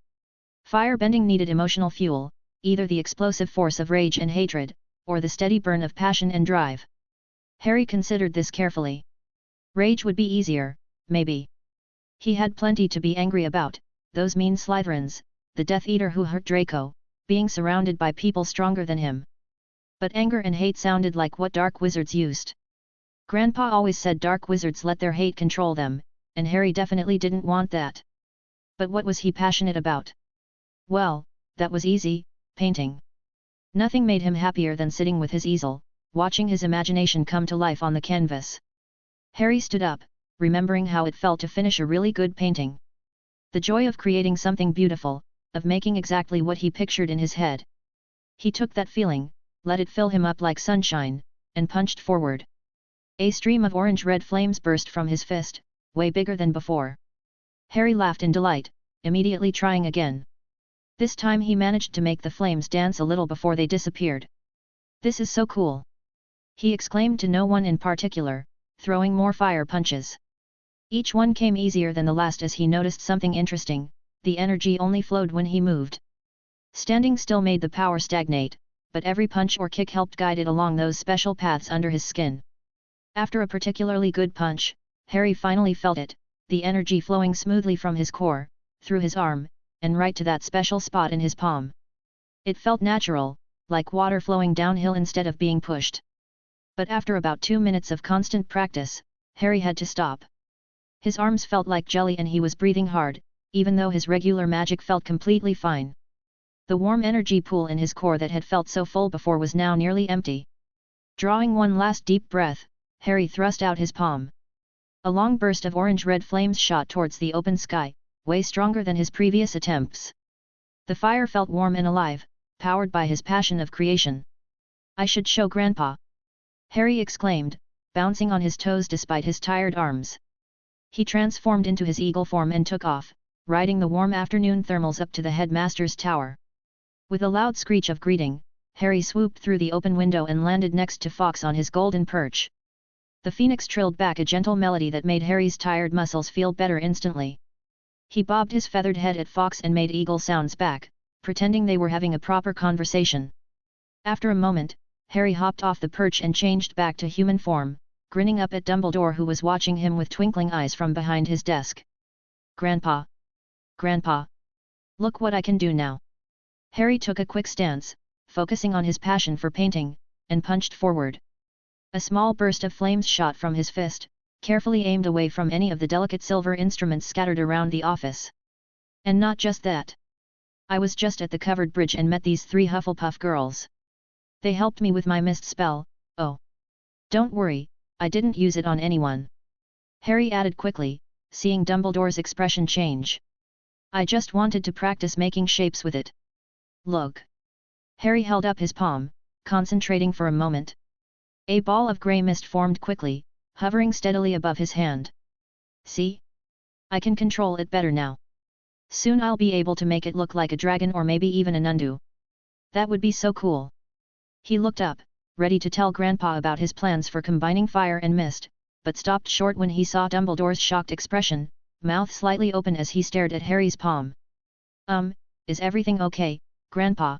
Firebending needed emotional fuel, either the explosive force of rage and hatred, or the steady burn of passion and drive. Harry considered this carefully. Rage would be easier, maybe. He had plenty to be angry about, those mean Slytherins, the Death Eater who hurt Draco, being surrounded by people stronger than him. But anger and hate sounded like what dark wizards used. Grandpa always said dark wizards let their hate control them, and Harry definitely didn't want that. But what was he passionate about? Well, that was easy, painting. Nothing made him happier than sitting with his easel, watching his imagination come to life on the canvas. Harry stood up, remembering how it felt to finish a really good painting. The joy of creating something beautiful, of making exactly what he pictured in his head. He took that feeling, let it fill him up like sunshine, and punched forward. A stream of orange-red flames burst from his fist, way bigger than before. Harry laughed in delight, immediately trying again. This time he managed to make the flames dance a little before they disappeared. "This is so cool!" he exclaimed to no one in particular, throwing more fire punches. Each one came easier than the last as he noticed something interesting: the energy only flowed when he moved. Standing still made the power stagnate, but every punch or kick helped guide it along those special paths under his skin. After a particularly good punch, Harry finally felt it, the energy flowing smoothly from his core, through his arm, and right to that special spot in his palm. It felt natural, like water flowing downhill instead of being pushed. But after about 2 minutes of constant practice, Harry had to stop. His arms felt like jelly and he was breathing hard, even though his regular magic felt completely fine. The warm energy pool in his core that had felt so full before was now nearly empty. Drawing one last deep breath, Harry thrust out his palm. A long burst of orange-red flames shot towards the open sky, way stronger than his previous attempts. The fire felt warm and alive, powered by his passion of creation. "I should show Grandpa!" Harry exclaimed, bouncing on his toes despite his tired arms. He transformed into his eagle form and took off, riding the warm afternoon thermals up to the headmaster's tower. With a loud screech of greeting, Harry swooped through the open window and landed next to Fox on his golden perch. The phoenix trilled back a gentle melody that made Harry's tired muscles feel better instantly. He bobbed his feathered head at Fox and made eagle sounds back, pretending they were having a proper conversation. After a moment, Harry hopped off the perch and changed back to human form, grinning up at Dumbledore who was watching him with twinkling eyes from behind his desk. "Grandpa! Grandpa! Look what I can do now!" Harry took a quick stance, focusing on his passion for painting, and punched forward. A small burst of flames shot from his fist, carefully aimed away from any of the delicate silver instruments scattered around the office. And not just that. I was just at the covered bridge and met these 3 Hufflepuff girls. They helped me with my mist spell. Oh! Don't worry, I didn't use it on anyone. Harry added quickly, seeing Dumbledore's expression change. I just wanted to practice making shapes with it. Look! Harry held up his palm, concentrating for a moment. A ball of grey mist formed quickly, hovering steadily above his hand. See? I can control it better now. Soon I'll be able to make it look like a dragon or maybe even an undew. That would be so cool. He looked up, ready to tell Grandpa about his plans for combining fire and mist, but stopped short when he saw Dumbledore's shocked expression, mouth slightly open as he stared at Harry's palm. Is everything okay, Grandpa?"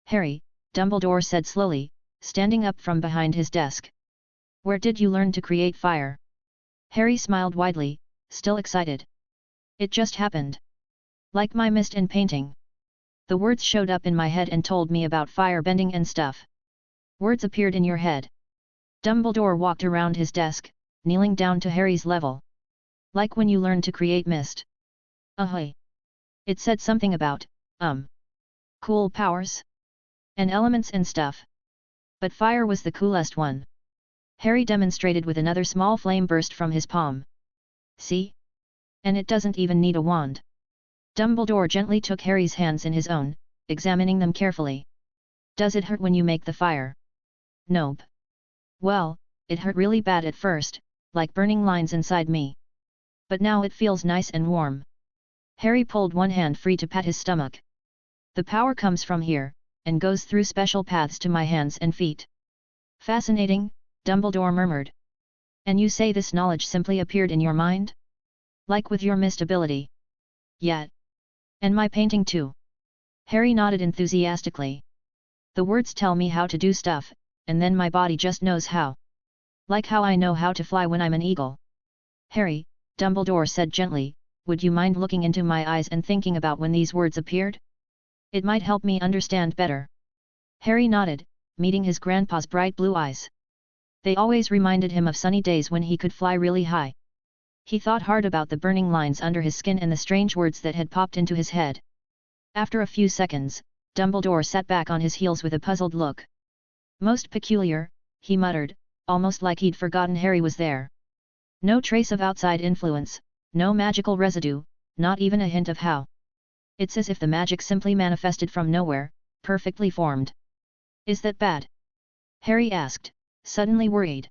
"Harry," Dumbledore said slowly, standing up from behind his desk. "Where did you learn to create fire?" Harry smiled widely, still excited. "It just happened. Like my mist and painting. The words showed up in my head and told me about fire bending and stuff." "Words appeared in your head?" Dumbledore walked around his desk, kneeling down to Harry's level. "Like when you learned to create mist?" "Ahoy! It said something about, cool powers? And elements and stuff. But fire was the coolest one." Harry demonstrated with another small flame burst from his palm. "See? And it doesn't even need a wand." Dumbledore gently took Harry's hands in his own, examining them carefully. "Does it hurt when you make the fire?" "Nope. Well, it hurt really bad at first, like burning lines inside me. But now it feels nice and warm." Harry pulled one hand free to pat his stomach. "The power comes from here, and goes through special paths to my hands and feet." "Fascinating," Dumbledore murmured. "And you say this knowledge simply appeared in your mind? Like with your mist ability?" "Yeah. And my painting too." Harry nodded enthusiastically. "The words tell me how to do stuff, and then my body just knows how. Like how I know how to fly when I'm an eagle." "Harry," Dumbledore said gently, "would you mind looking into my eyes and thinking about when these words appeared? It might help me understand better." Harry nodded, meeting his grandpa's bright blue eyes. They always reminded him of sunny days when he could fly really high. He thought hard about the burning lines under his skin and the strange words that had popped into his head. After a few seconds, Dumbledore sat back on his heels with a puzzled look. Most peculiar, he muttered, almost like he'd forgotten Harry was there. No trace of outside influence, no magical residue, not even a hint of how. It's as if the magic simply manifested from nowhere, perfectly formed. Is that bad? Harry asked, suddenly worried.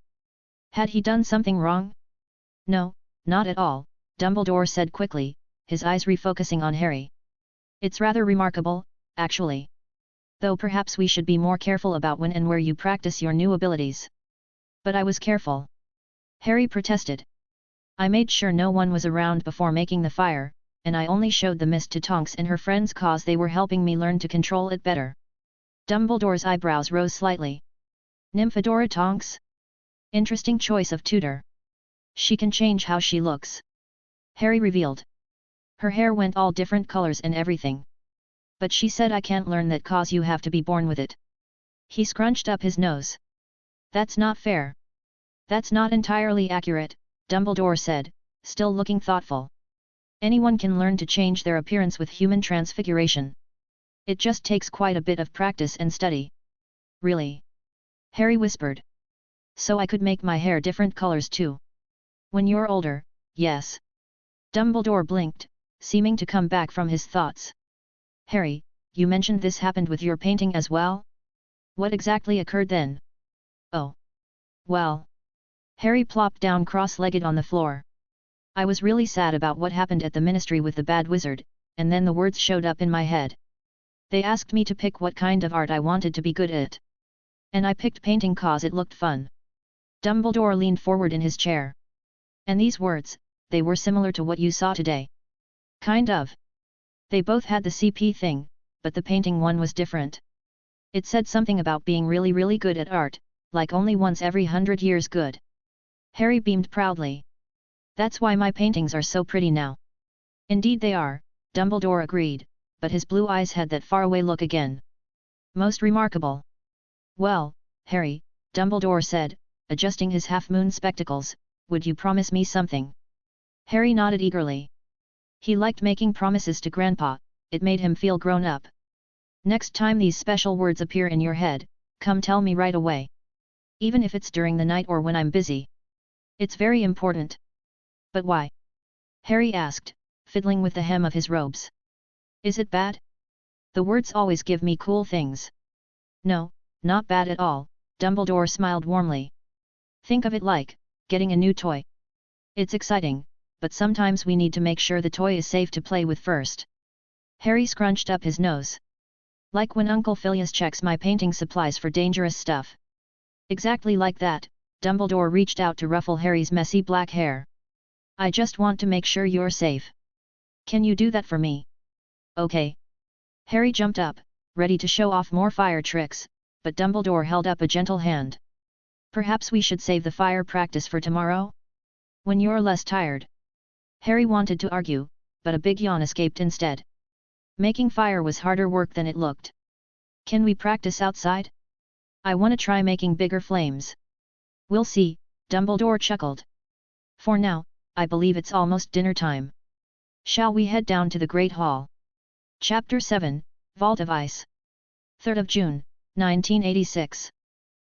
Had he done something wrong? No, not at all, Dumbledore said quickly, his eyes refocusing on Harry. It's rather remarkable, actually. Though perhaps we should be more careful about when and where you practice your new abilities. But I was careful. Harry protested. I made sure no one was around before making the fire, and I only showed the mist to Tonks and her friends cause they were helping me learn to control it better. Dumbledore's eyebrows rose slightly. Nymphadora Tonks? Interesting choice of tutor. She can change how she looks. Harry revealed. Her hair went all different colors and everything. But she said I can't learn that cause you have to be born with it. He scrunched up his nose. That's not fair. That's not entirely accurate, Dumbledore said, still looking thoughtful. Anyone can learn to change their appearance with human transfiguration. It just takes quite a bit of practice and study. Really? Harry whispered. So I could make my hair different colors too. When you're older, yes. Dumbledore blinked, seeming to come back from his thoughts. Harry, you mentioned this happened with your painting as well? What exactly occurred then? Oh. Well. Harry plopped down cross-legged on the floor. I was really sad about what happened at the ministry with the bad wizard, and then the words showed up in my head. They asked me to pick what kind of art I wanted to be good at. And I picked painting cause it looked fun. Dumbledore leaned forward in his chair. And these words, they were similar to what you saw today. Kind of. They both had the CP thing, but the painting one was different. It said something about being really good at art, like only once every 100 years good. Harry beamed proudly. That's why my paintings are so pretty now. Indeed they are, Dumbledore agreed, but his blue eyes had that faraway look again. Most remarkable. Well, Harry, Dumbledore said, adjusting his half-moon spectacles, would you promise me something? Harry nodded eagerly. He liked making promises to Grandpa, it made him feel grown up. Next time these special words appear in your head, come tell me right away. Even if it's during the night or when I'm busy. It's very important. But why? Harry asked, fiddling with the hem of his robes. Is it bad? The words always give me cool things. No, not bad at all, Dumbledore smiled warmly. Think of it like getting a new toy. It's exciting, but sometimes we need to make sure the toy is safe to play with first. Harry scrunched up his nose. Like when Uncle Phileas checks my painting supplies for dangerous stuff. Exactly like that, Dumbledore reached out to ruffle Harry's messy black hair. I just want to make sure you're safe. Can you do that for me? Okay. Harry jumped up, ready to show off more fire tricks, but Dumbledore held up a gentle hand. Perhaps we should save the fire practice for tomorrow? When you're less tired. Harry wanted to argue, but a big yawn escaped instead. Making fire was harder work than it looked. Can we practice outside? I want to try making bigger flames. We'll see, Dumbledore chuckled. For now, I believe it's almost dinner time. Shall we head down to the Great Hall? Chapter 7, Vault of Ice. 3rd of June, 1986.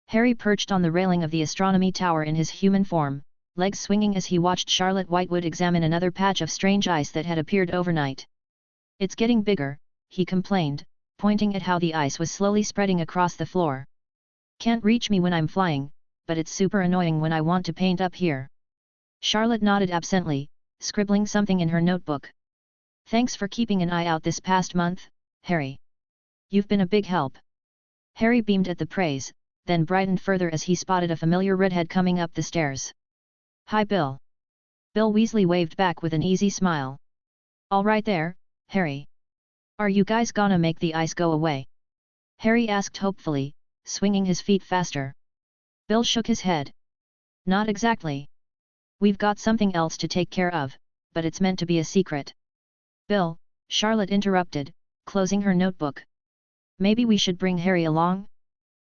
Harry perched on the railing of the astronomy tower in his human form, legs swinging as he watched Charlotte Whitewood examine another patch of strange ice that had appeared overnight. It's getting bigger, he complained, pointing at how the ice was slowly spreading across the floor. Can't reach me when I'm flying, but it's super annoying when I want to paint up here. Charlotte nodded absently, scribbling something in her notebook. Thanks for keeping an eye out this past month, Harry. You've been a big help. Harry beamed at the praise, then brightened further as he spotted a familiar redhead coming up the stairs. Hi Bill. Bill Weasley waved back with an easy smile. All right there, Harry. Are you guys gonna make the ice go away? Harry asked hopefully, swinging his feet faster. Bill shook his head. Not exactly. We've got something else to take care of, but it's meant to be a secret. Bill, Charlotte interrupted, closing her notebook. Maybe we should bring Harry along?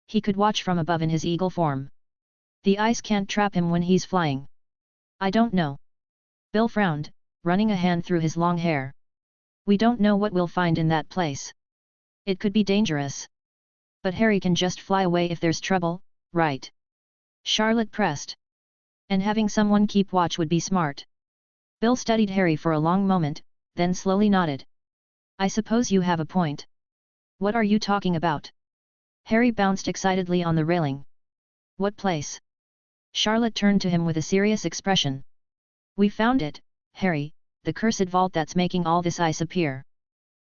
He could watch from above in his eagle form. The ice can't trap him when he's flying. I don't know. Bill frowned, running a hand through his long hair. We don't know what we'll find in that place. It could be dangerous. But Harry can just fly away if there's trouble, right? Charlotte pressed. And having someone keep watch would be smart. Bill studied Harry for a long moment, then slowly nodded. I suppose you have a point. What are you talking about? Harry bounced excitedly on the railing. What place? Charlotte turned to him with a serious expression. We found it, Harry, the cursed vault that's making all this ice appear.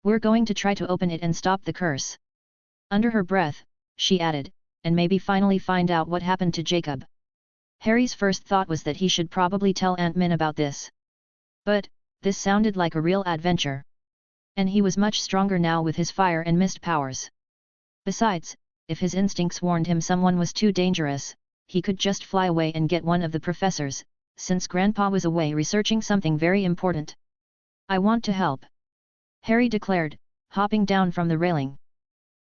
We're going to try to open it and stop the curse. Under her breath, she added, and maybe finally find out what happened to Jacob. Harry's first thought was that he should probably tell Aunt Min about this. But, this sounded like a real adventure. And he was much stronger now with his fire and mist powers. Besides, if his instincts warned him someone was too dangerous, he could just fly away and get one of the professors, since Grandpa was away researching something very important. I want to help, Harry declared, hopping down from the railing.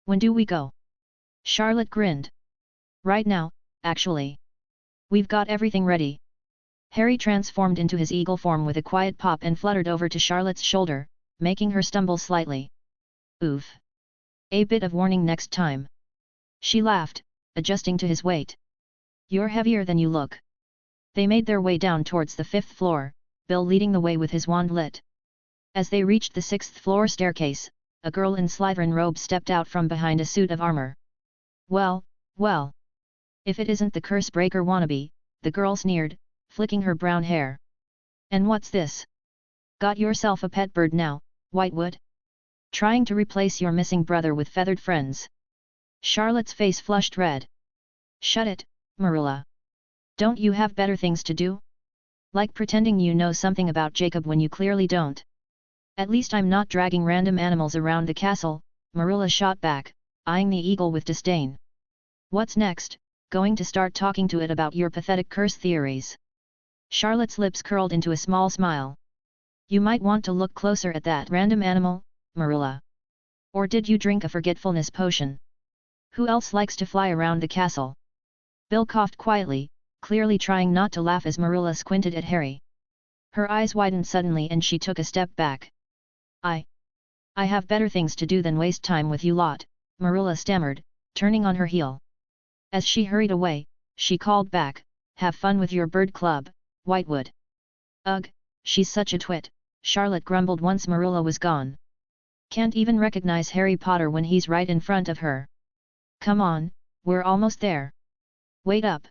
When do we go? Charlotte grinned. Right now, actually. We've got everything ready. Harry transformed into his eagle form with a quiet pop and fluttered over to Charlotte's shoulder, making her stumble slightly. Oof. A bit of warning next time. She laughed, adjusting to his weight. You're heavier than you look. They made their way down towards the 5th floor, Bill leading the way with his wand lit. As they reached the 6th floor staircase, a girl in Slytherin robes stepped out from behind a suit of armor. Well, well. If it isn't the curse breaker wannabe, the girl sneered, flicking her brown hair. And what's this? Got yourself a pet bird now, Whitewood? Trying to replace your missing brother with feathered friends. Charlotte's face flushed red. Shut it, Marilla. Don't you have better things to do? Like pretending you know something about Jacob when you clearly don't. At least I'm not dragging random animals around the castle, Marilla shot back, eyeing the eagle with disdain. What's next, going to start talking to it about your pathetic curse theories? Charlotte's lips curled into a small smile. You might want to look closer at that random animal, Marilla. Or did you drink a forgetfulness potion? Who else likes to fly around the castle? Bill coughed quietly, clearly trying not to laugh as Marilla squinted at Harry. Her eyes widened suddenly and she took a step back. I have better things to do than waste time with you lot, Marilla stammered, turning on her heel. As she hurried away, she called back, have fun with your bird club, Whitewood. Ugh, she's such a twit, Charlotte grumbled once Marilla was gone. Can't even recognize Harry Potter when he's right in front of her. Come on, we're almost there. Wait up.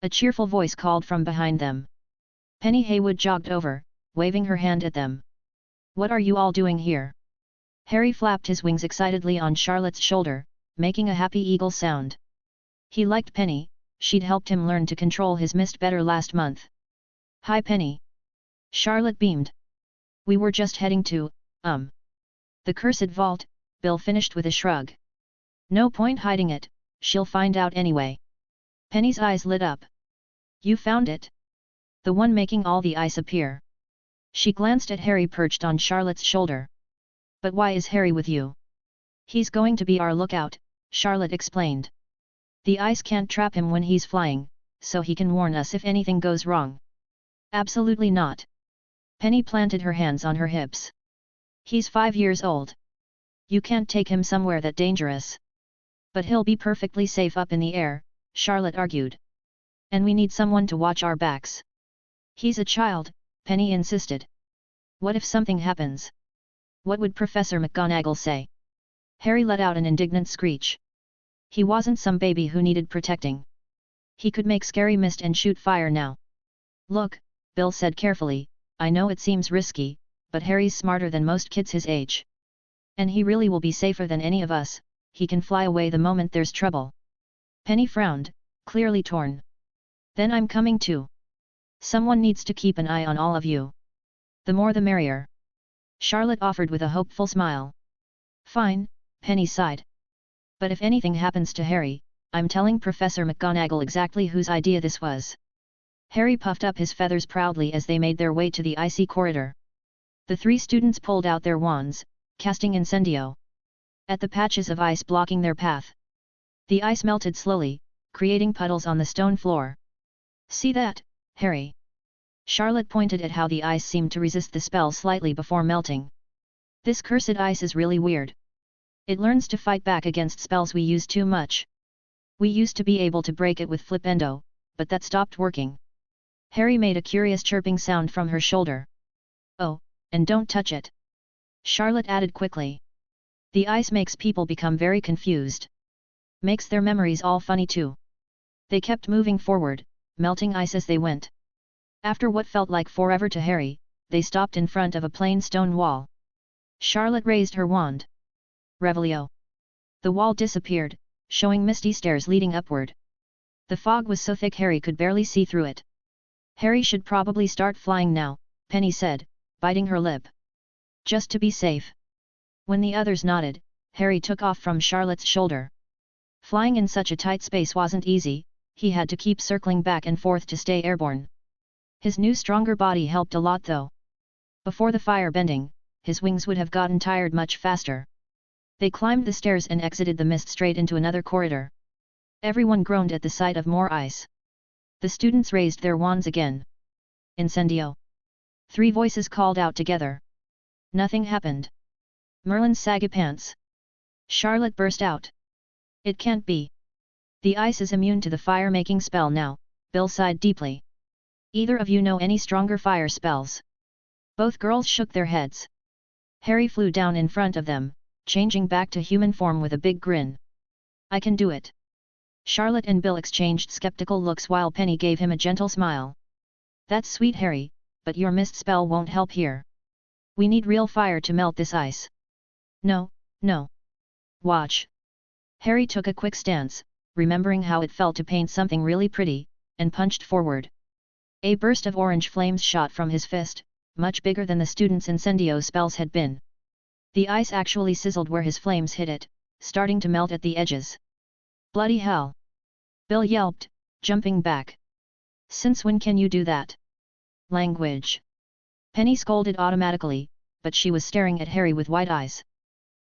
A cheerful voice called from behind them. Penny Haywood jogged over, waving her hand at them. What are you all doing here? Harry flapped his wings excitedly on Charlotte's shoulder, making a happy eagle sound. He liked Penny, she'd helped him learn to control his mist better last month. Hi Penny. Charlotte beamed. We were just heading to, the cursed vault, Bill finished with a shrug. No point hiding it, she'll find out anyway. Penny's eyes lit up. You found it? The one making all the ice appear. She glanced at Harry perched on Charlotte's shoulder. But why is Harry with you? He's going to be our lookout, Charlotte explained. The ice can't trap him when he's flying, so he can warn us if anything goes wrong. Absolutely not. Penny planted her hands on her hips. He's 5 years old. You can't take him somewhere that dangerous. But he'll be perfectly safe up in the air, Charlotte argued. And we need someone to watch our backs. He's a child, Penny insisted. What if something happens? What would Professor McGonagall say? Harry let out an indignant screech. He wasn't some baby who needed protecting. He could make scary mist and shoot fire now. Look, Bill said carefully, I know it seems risky, but Harry's smarter than most kids his age. And he really will be safer than any of us, he can fly away the moment there's trouble. Penny frowned, clearly torn. Then I'm coming too. Someone needs to keep an eye on all of you. The more the merrier. Charlotte offered with a hopeful smile. Fine, Penny sighed. But if anything happens to Harry, I'm telling Professor McGonagall exactly whose idea this was. Harry puffed up his feathers proudly as they made their way to the icy corridor. The 3 students pulled out their wands, casting incendio at the patches of ice blocking their path. The ice melted slowly, creating puddles on the stone floor. See that, Harry? Charlotte pointed at how the ice seemed to resist the spell slightly before melting. This cursed ice is really weird. It learns to fight back against spells we use too much. We used to be able to break it with Flipendo, but that stopped working. Harry made a curious chirping sound from her shoulder. Oh, and don't touch it. Charlotte added quickly. The ice makes people become very confused. Makes their memories all funny too. They kept moving forward, melting ice as they went. After what felt like forever to Harry, they stopped in front of a plain stone wall. Charlotte raised her wand. Revelio. The wall disappeared, showing misty stairs leading upward. The fog was so thick Harry could barely see through it. Harry should probably start flying now, Penny said, biting her lip. Just to be safe. When the others nodded, Harry took off from Charlotte's shoulder. Flying in such a tight space wasn't easy, he had to keep circling back and forth to stay airborne. His new stronger body helped a lot though. Before the fire bending, his wings would have gotten tired much faster. They climbed the stairs and exited the mist straight into another corridor. Everyone groaned at the sight of more ice. The students raised their wands again. Incendio. 3 voices called out together. Nothing happened. Merlin's saggy pants. Charlotte burst out. It can't be. The ice is immune to the fire-making spell now, Bill sighed deeply. Either of you know any stronger fire spells? Both girls shook their heads. Harry flew down in front of them, changing back to human form with a big grin. I can do it. Charlotte and Bill exchanged skeptical looks while Penny gave him a gentle smile. That's sweet, Harry, but your mist spell won't help here. We need real fire to melt this ice. No, no. Watch. Harry took a quick stance, remembering how it felt to paint something really pretty, and punched forward. A burst of orange flames shot from his fist, much bigger than the students' incendio spells had been. The ice actually sizzled where his flames hit it, starting to melt at the edges. Bloody hell! Bill yelped, jumping back. Since when can you do that? Language! Penny scolded automatically, but she was staring at Harry with wide eyes.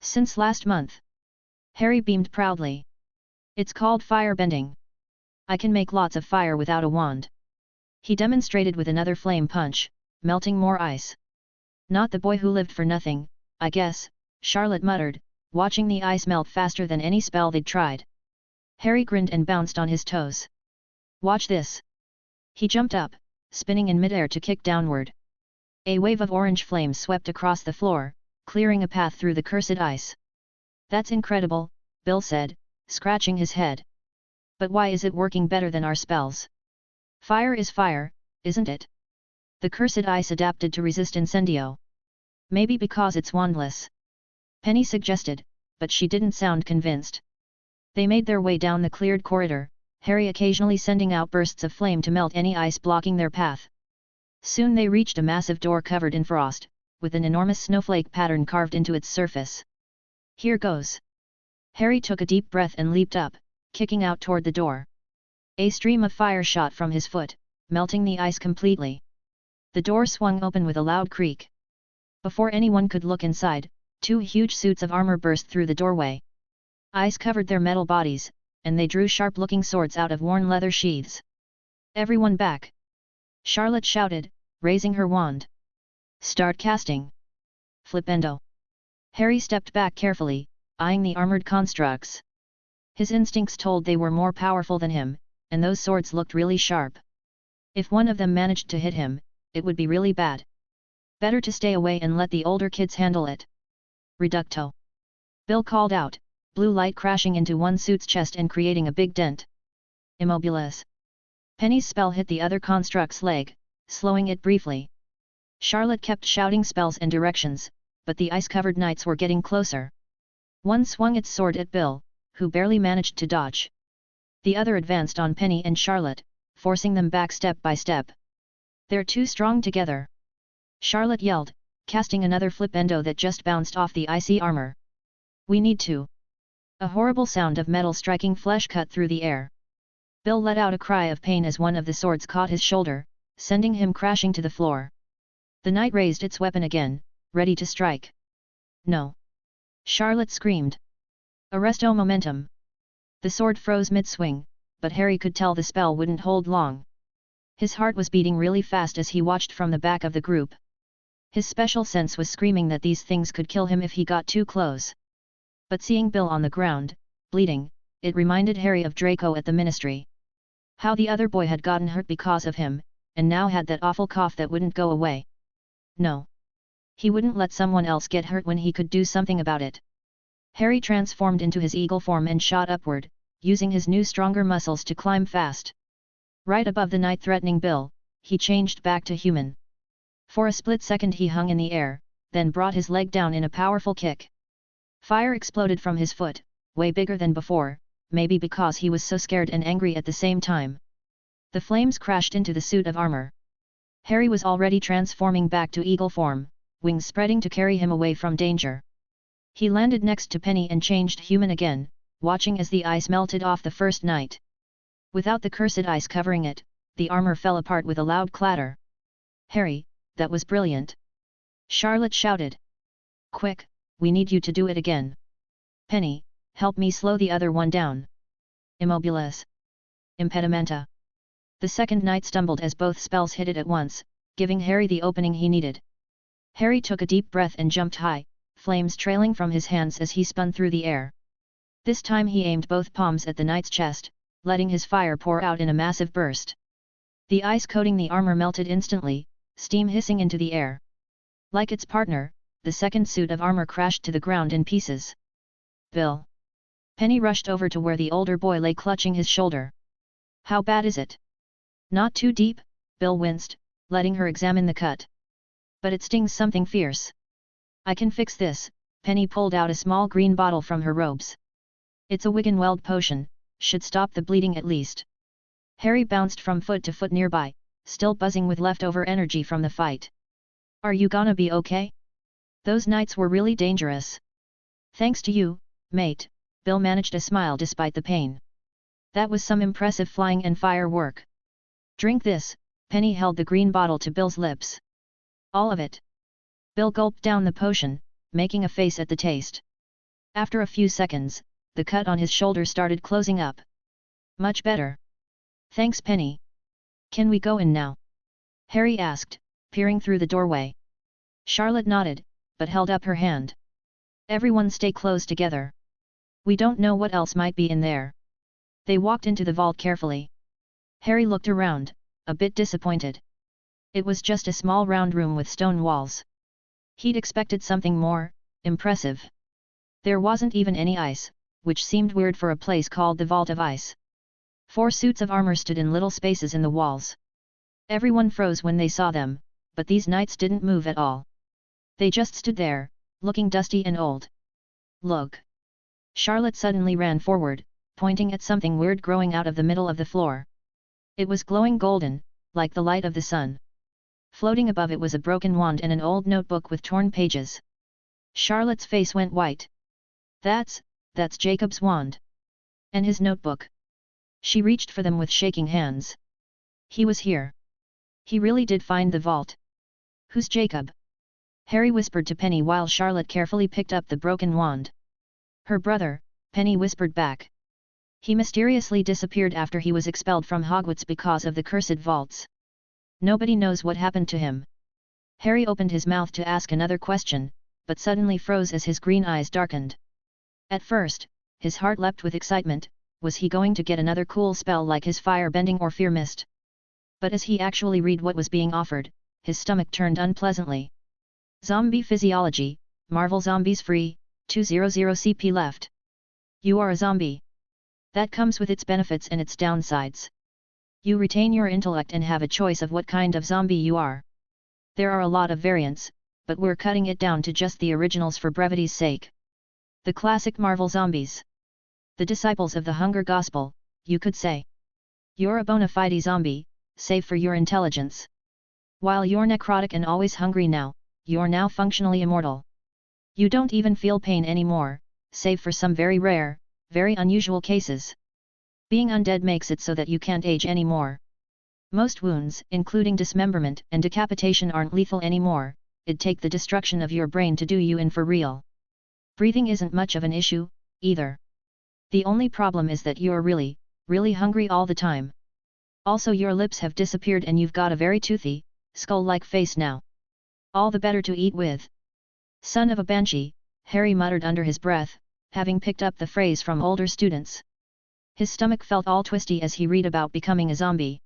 Since last month. Harry beamed proudly. It's called firebending. I can make lots of fire without a wand. He demonstrated with another flame punch, melting more ice. Not the boy who lived for nothing, I guess, Charlotte muttered, watching the ice melt faster than any spell they'd tried. Harry grinned and bounced on his toes. Watch this. He jumped up, spinning in midair to kick downward. A wave of orange flames swept across the floor, clearing a path through the cursed ice. That's incredible, Bill said, scratching his head. But why is it working better than our spells? Fire is fire, isn't it? The cursed ice adapted to resist incendio. Maybe because it's wandless. Penny suggested, but she didn't sound convinced. They made their way down the cleared corridor, Harry occasionally sending out bursts of flame to melt any ice blocking their path. Soon they reached a massive door covered in frost, with an enormous snowflake pattern carved into its surface. Here goes. Harry took a deep breath and leaped up, kicking out toward the door. A stream of fire shot from his foot, melting the ice completely. The door swung open with a loud creak. Before anyone could look inside, 2 huge suits of armor burst through the doorway. Ice covered their metal bodies, and they drew sharp-looking swords out of worn leather sheaths. Everyone back! Charlotte shouted, raising her wand. Start casting. Flipendo. Harry stepped back carefully, eyeing the armored constructs. His instincts told they were more powerful than him, and those swords looked really sharp. If one of them managed to hit him, it would be really bad. Better to stay away and let the older kids handle it. Reducto. Bill called out, blue light crashing into one suit's chest and creating a big dent. Immobilis. Penny's spell hit the other construct's leg, slowing it briefly. Charlotte kept shouting spells and directions, but the ice-covered knights were getting closer. One swung its sword at Bill, who barely managed to dodge. The other advanced on Penny and Charlotte, forcing them back step by step. They're too strong together. Charlotte yelled, casting another flipendo that just bounced off the icy armor. We need to. A horrible sound of metal striking flesh cut through the air. Bill let out a cry of pain as one of the swords caught his shoulder, sending him crashing to the floor. The knight raised its weapon again, ready to strike. No! Charlotte screamed. Arresto momentum! The sword froze mid-swing, but Harry could tell the spell wouldn't hold long. His heart was beating really fast as he watched from the back of the group. His special sense was screaming that these things could kill him if he got too close. But seeing Bill on the ground, bleeding, it reminded Harry of Draco at the Ministry. How the other boy had gotten hurt because of him, and now had that awful cough that wouldn't go away. No. He wouldn't let someone else get hurt when he could do something about it. Harry transformed into his eagle form and shot upward, using his new stronger muscles to climb fast. Right above the night-threatening Bill, he changed back to human. For a split second he hung in the air, then brought his leg down in a powerful kick. Fire exploded from his foot, way bigger than before, maybe because he was so scared and angry at the same time. The flames crashed into the suit of armor. Harry was already transforming back to eagle form, wings spreading to carry him away from danger. He landed next to Penny and changed human again, watching as the ice melted off the first night. Without the cursed ice covering it, the armor fell apart with a loud clatter. "Harry, that was brilliant!" Charlotte shouted. "Quick, we need you to do it again. Penny, help me slow the other one down. Immobilis. Impedimenta." The second knight stumbled as both spells hit it at once, giving Harry the opening he needed. Harry took a deep breath and jumped high, flames trailing from his hands as he spun through the air. This time he aimed both palms at the knight's chest, letting his fire pour out in a massive burst. The ice coating the armor melted instantly, steam hissing into the air. Like its partner, the second suit of armor crashed to the ground in pieces. "Bill!" Penny rushed over to where the older boy lay clutching his shoulder. "How bad is it?" "Not too deep," Bill winced, letting her examine the cut. "But it stings something fierce." "I can fix this." Penny pulled out a small green bottle from her robes. "It's a Wiggenweld potion, should stop the bleeding at least." Harry bounced from foot to foot nearby, still buzzing with leftover energy from the fight. "Are you gonna be okay? Those knights were really dangerous." "Thanks to you, mate," Bill managed a smile despite the pain. "That was some impressive flying and firework. Drink this." Penny held the green bottle to Bill's lips. "All of it." Bill gulped down the potion, making a face at the taste. After a few seconds, the cut on his shoulder started closing up. "Much better. Thanks, Penny. Can we go in now?" Harry asked, peering through the doorway. Charlotte nodded, but held up her hand. "Everyone stay close together. We don't know what else might be in there." They walked into the vault carefully. Harry looked around, a bit disappointed. It was just a small round room with stone walls. He'd expected something more impressive. There wasn't even any ice, which seemed weird for a place called the Vault of Ice. 4 suits of armor stood in little spaces in the walls. Everyone froze when they saw them, but these knights didn't move at all. They just stood there, looking dusty and old. "Look!" Charlotte suddenly ran forward, pointing at something weird growing out of the middle of the floor. It was glowing golden, like the light of the sun. Floating above it was a broken wand and an old notebook with torn pages. Charlotte's face went white. That's Jacob's wand. And his notebook." She reached for them with shaking hands. "He was here. He really did find the vault." "Who's Jacob?" Harry whispered to Penny while Charlotte carefully picked up the broken wand. "Her brother," Penny whispered back. "He mysteriously disappeared after he was expelled from Hogwarts because of the cursed vaults. Nobody knows what happened to him." Harry opened his mouth to ask another question, but suddenly froze as his green eyes darkened. At first, his heart leapt with excitement. Was he going to get another cool spell like his fire-bending or fear mist? But as he actually read what was being offered, his stomach turned unpleasantly. "Zombie physiology, Marvel zombies free, 200 CP left. You are a zombie. That comes with its benefits and its downsides. You retain your intellect and have a choice of what kind of zombie you are. There are a lot of variants, but we're cutting it down to just the originals for brevity's sake. The classic Marvel zombies. The disciples of the Hunger Gospel, you could say. You're a bona fide zombie, save for your intelligence. While you're necrotic and always hungry now, you're now functionally immortal. You don't even feel pain anymore, save for some very rare, very unusual cases. Being undead makes it so that you can't age anymore. Most wounds, including dismemberment and decapitation, aren't lethal anymore. It'd take the destruction of your brain to do you in for real. Breathing isn't much of an issue, either. The only problem is that you're really, really hungry all the time. Also your lips have disappeared and you've got a very toothy, skull-like face now. All the better to eat with. Son of a banshee, Harry muttered under his breath, having picked up the phrase from older students. His stomach felt all twisty as he read about becoming a zombie.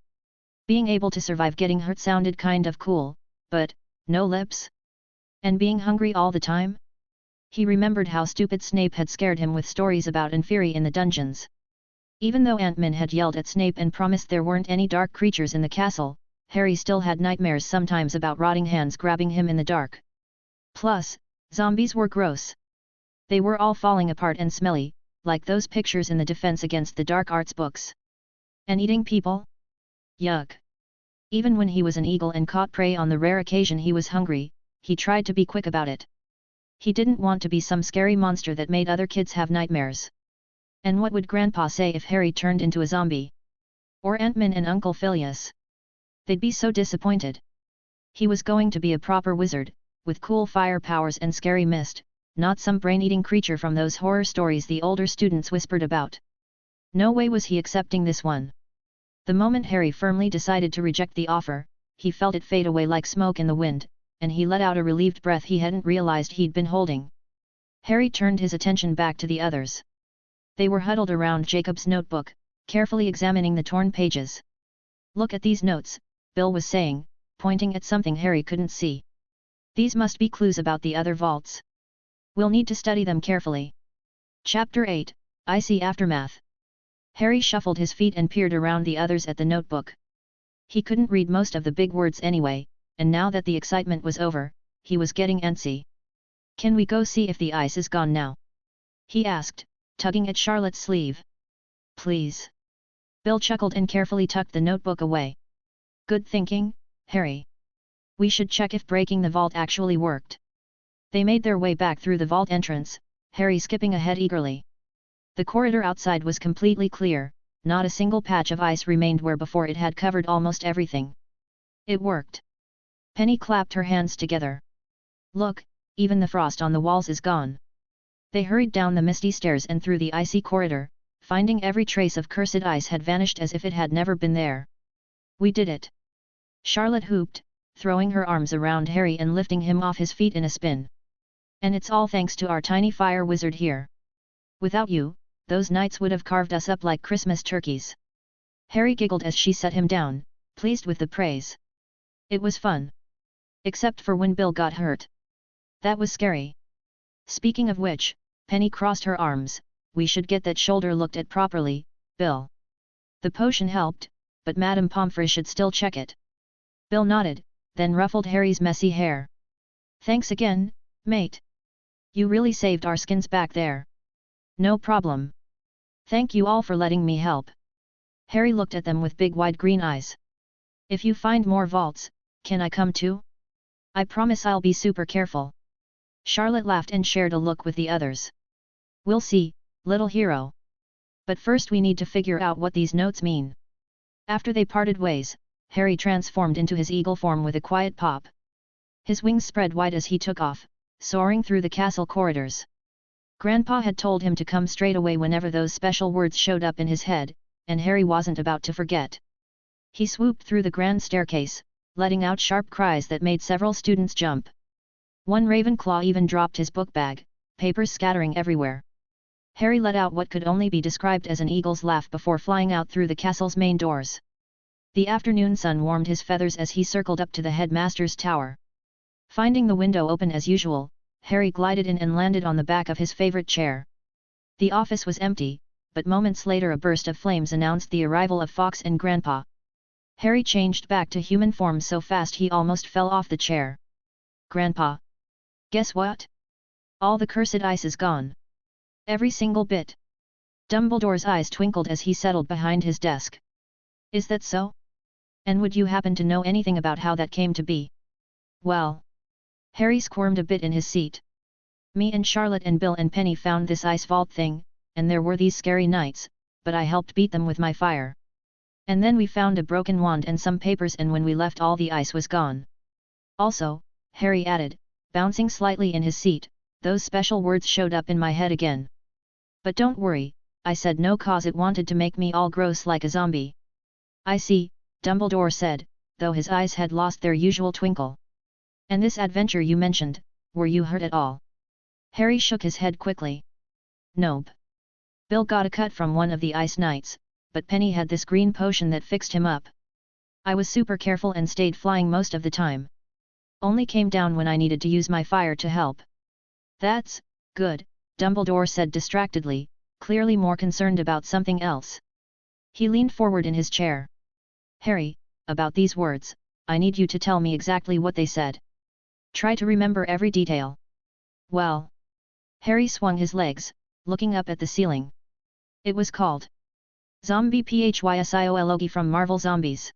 Being able to survive getting hurt sounded kind of cool, but, no lips? And being hungry all the time? He remembered how stupid Snape had scared him with stories about Inferi in the dungeons. Even though Ant-Man had yelled at Snape and promised there weren't any dark creatures in the castle, Harry still had nightmares sometimes about rotting hands grabbing him in the dark. Plus, zombies were gross. They were all falling apart and smelly, like those pictures in the Defense Against the Dark Arts books. And eating people? Yuck. Even when he was an eagle and caught prey on the rare occasion he was hungry, he tried to be quick about it. He didn't want to be some scary monster that made other kids have nightmares. And what would Grandpa say if Harry turned into a zombie? Or Ant-Man and Uncle Phileas? They'd be so disappointed. He was going to be a proper wizard, with cool fire powers and scary mist, not some brain-eating creature from those horror stories the older students whispered about. No way was he accepting this one. The moment Harry firmly decided to reject the offer, he felt it fade away like smoke in the wind, and he let out a relieved breath he hadn't realized he'd been holding. Harry turned his attention back to the others. They were huddled around Jacob's notebook, carefully examining the torn pages. "Look at these notes," Bill was saying, pointing at something Harry couldn't see. "These must be clues about the other vaults. We'll need to study them carefully." Chapter 8, Icy Aftermath. Harry shuffled his feet and peered around the others at the notebook. He couldn't read most of the big words anyway, and now that the excitement was over, he was getting antsy. "Can we go see if the ice is gone now?" he asked, tugging at Charlotte's sleeve. "Please." Bill chuckled and carefully tucked the notebook away. "Good thinking, Harry. We should check if breaking the vault actually worked." They made their way back through the vault entrance, Harry skipping ahead eagerly. The corridor outside was completely clear, not a single patch of ice remained where before it had covered almost everything. It worked. Penny clapped her hands together. "Look, even the frost on the walls is gone." They hurried down the misty stairs and through the icy corridor, finding every trace of cursed ice had vanished as if it had never been there. "We did it!" Charlotte whooped, throwing her arms around Harry and lifting him off his feet in a spin. "And it's all thanks to our tiny fire wizard here. Without you, those knights would have carved us up like Christmas turkeys." Harry giggled as she set him down, pleased with the praise. "It was fun. Except for when Bill got hurt. That was scary. Speaking of which," Penny crossed her arms, "we should get that shoulder looked at properly, Bill." The potion helped, but Madame Pomfrey should still check it. Bill nodded, then ruffled Harry's messy hair. "Thanks again, mate. You really saved our skins back there." "No problem. Thank you all for letting me help." Harry looked at them with big wide green eyes. "If you find more vaults, can I come too? I promise I'll be super careful." Charlotte laughed and shared a look with the others. "We'll see, little hero. But first we need to figure out what these notes mean." After they parted ways, Harry transformed into his eagle form with a quiet pop. His wings spread wide as he took off, soaring through the castle corridors. Grandpa had told him to come straight away whenever those special words showed up in his head, and Harry wasn't about to forget. He swooped through the grand staircase, letting out sharp cries that made several students jump. One Ravenclaw even dropped his book bag, papers scattering everywhere. Harry let out what could only be described as an eagle's laugh before flying out through the castle's main doors. The afternoon sun warmed his feathers as he circled up to the headmaster's tower. Finding the window open as usual, Harry glided in and landed on the back of his favorite chair. The office was empty, but moments later a burst of flames announced the arrival of Fox and Grandpa. Harry changed back to human form so fast he almost fell off the chair. "Grandpa! Guess what? All the cursed ice is gone. Every single bit." Dumbledore's eyes twinkled as he settled behind his desk. "Is that so? And would you happen to know anything about how that came to be?" "Well..." Harry squirmed a bit in his seat. "Me and Charlotte and Bill and Penny found this ice vault thing, and there were these scary knights, but I helped beat them with my fire. And then we found a broken wand and some papers, and when we left all the ice was gone. Also," Harry added, bouncing slightly in his seat, "those special words showed up in my head again. But don't worry, I said no cause it wanted to make me all gross like a zombie." I see, Dumbledore said, though his eyes had lost their usual twinkle. And this adventure you mentioned, were you hurt at all? Harry shook his head quickly. Nope. Bill got a cut from one of the ice knights, but Penny had this green potion that fixed him up. I was super careful and stayed flying most of the time. Only came down when I needed to use my fire to help. That's good, Dumbledore said distractedly, clearly more concerned about something else. He leaned forward in his chair. Harry, about these words, I need you to tell me exactly what they said. Try to remember every detail. Well. Harry swung his legs, looking up at the ceiling. It was called Zombie Physiology from Marvel Zombies.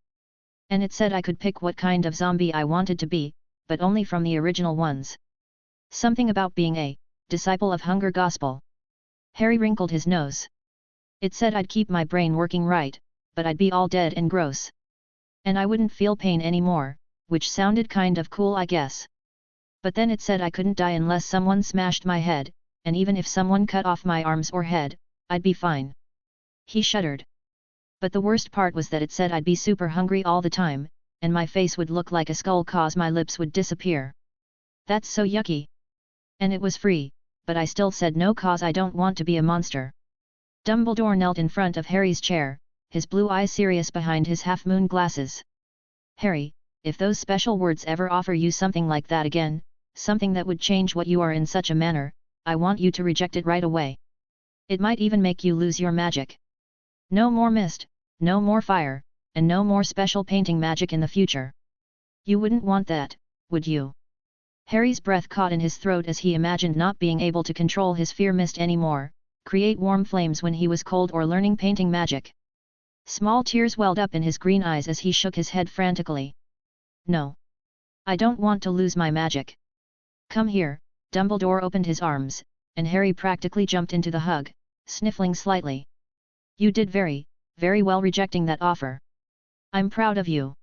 And it said I could pick what kind of zombie I wanted to be, but only from the original ones. Something about being a disciple of Hunger Gospel. Harry wrinkled his nose. It said I'd keep my brain working right, but I'd be all dead and gross. And I wouldn't feel pain anymore, which sounded kind of cool I guess. But then it said I couldn't die unless someone smashed my head, and even if someone cut off my arms or head, I'd be fine. He shuddered. But the worst part was that it said I'd be super hungry all the time, and my face would look like a skull cause my lips would disappear. That's so yucky. And it was free, but I still said no cause I don't want to be a monster. Dumbledore knelt in front of Harry's chair, his blue eyes serious behind his half-moon glasses. Harry, if those special words ever offer you something like that again, something that would change what you are in such a manner, I want you to reject it right away. It might even make you lose your magic. No more mist, no more fire, and no more special painting magic in the future. You wouldn't want that, would you? Harry's breath caught in his throat as he imagined not being able to control his fear mist anymore, create warm flames when he was cold or learning painting magic. Small tears welled up in his green eyes as he shook his head frantically. No. I don't want to lose my magic. Come here, Dumbledore opened his arms, and Harry practically jumped into the hug, sniffling slightly. You did very, very well rejecting that offer. I'm proud of you.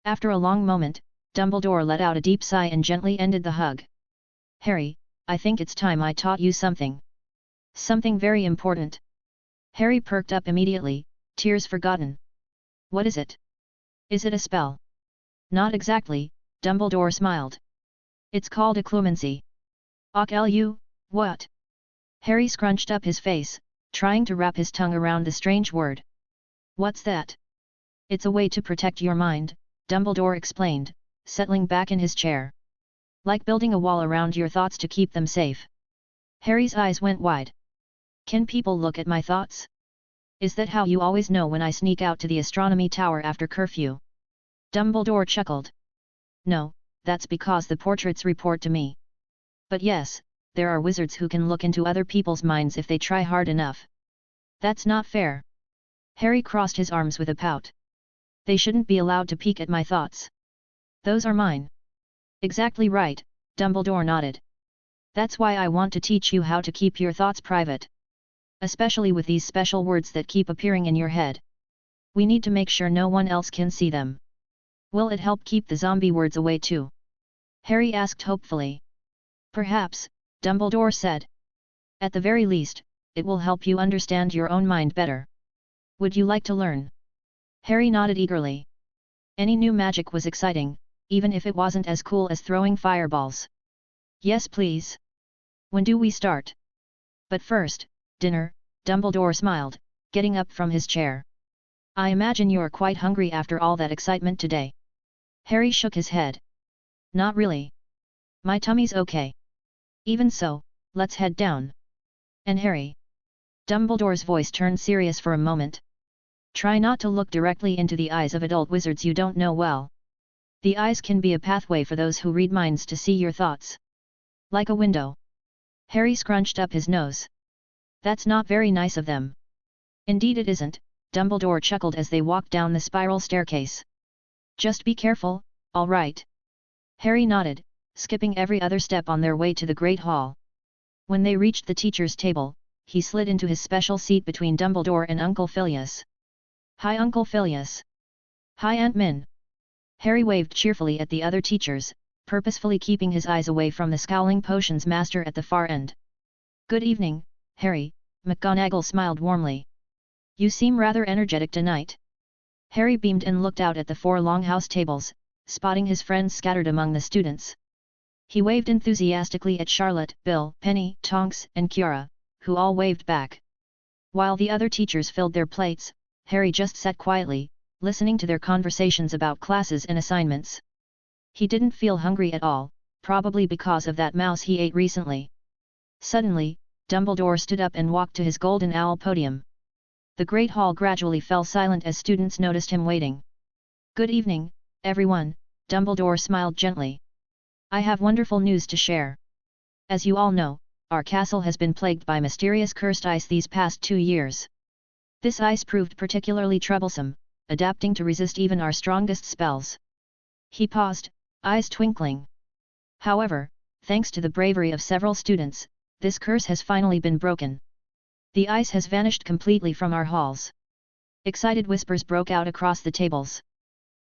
After a long moment, Dumbledore let out a deep sigh and gently ended the hug. Harry, I think it's time I taught you something. Something very important. Harry perked up immediately, tears forgotten. What is it? Is it a spell? Not exactly, Dumbledore smiled. It's called occlumency. Occlu, what? Harry scrunched up his face, trying to wrap his tongue around the strange word. What's that? It's a way to protect your mind, Dumbledore explained, settling back in his chair. Like building a wall around your thoughts to keep them safe. Harry's eyes went wide. Can people look at my thoughts? Is that how you always know when I sneak out to the astronomy tower after curfew? Dumbledore chuckled. No, that's because the portraits report to me. But yes, there are wizards who can look into other people's minds if they try hard enough. That's not fair. Harry crossed his arms with a pout. They shouldn't be allowed to peek at my thoughts. Those are mine. Exactly right, Dumbledore nodded. That's why I want to teach you how to keep your thoughts private. Especially with these special words that keep appearing in your head. We need to make sure no one else can see them. Will it help keep the zombie words away too? Harry asked hopefully. Perhaps, Dumbledore said. At the very least, it will help you understand your own mind better. Would you like to learn? Harry nodded eagerly. Any new magic was exciting, even if it wasn't as cool as throwing fireballs. Yes please. When do we start? But first, dinner, Dumbledore smiled, getting up from his chair. I imagine you're quite hungry after all that excitement today. Harry shook his head. Not really. My tummy's okay. Even so, let's head down. And Harry. Dumbledore's voice turned serious for a moment. Try not to look directly into the eyes of adult wizards you don't know well. The eyes can be a pathway for those who read minds to see your thoughts. Like a window. Harry scrunched up his nose. That's not very nice of them. Indeed it isn't, Dumbledore chuckled as they walked down the spiral staircase. Just be careful, all right. Harry nodded, skipping every other step on their way to the Great Hall. When they reached the teacher's table, he slid into his special seat between Dumbledore and Uncle Phileas. Hi Uncle Phileas. Hi Aunt Min. Harry waved cheerfully at the other teachers, purposefully keeping his eyes away from the scowling potions master at the far end. Good evening, Harry, McGonagall smiled warmly. You seem rather energetic tonight. Harry beamed and looked out at the 4 longhouse tables, spotting his friends scattered among the students. He waved enthusiastically at Charlotte, Bill, Penny, Tonks, and Kiara, who all waved back. While the other teachers filled their plates, Harry just sat quietly, listening to their conversations about classes and assignments. He didn't feel hungry at all, probably because of that mouse he ate recently. Suddenly, Dumbledore stood up and walked to his golden owl podium. The Great Hall gradually fell silent as students noticed him waiting. "Good evening, everyone," Dumbledore smiled gently. "I have wonderful news to share. As you all know, our castle has been plagued by mysterious cursed ice these past 2 years. This ice proved particularly troublesome, adapting to resist even our strongest spells." He paused, eyes twinkling. "However, thanks to the bravery of several students, this curse has finally been broken. The ice has vanished completely from our halls." Excited whispers broke out across the tables.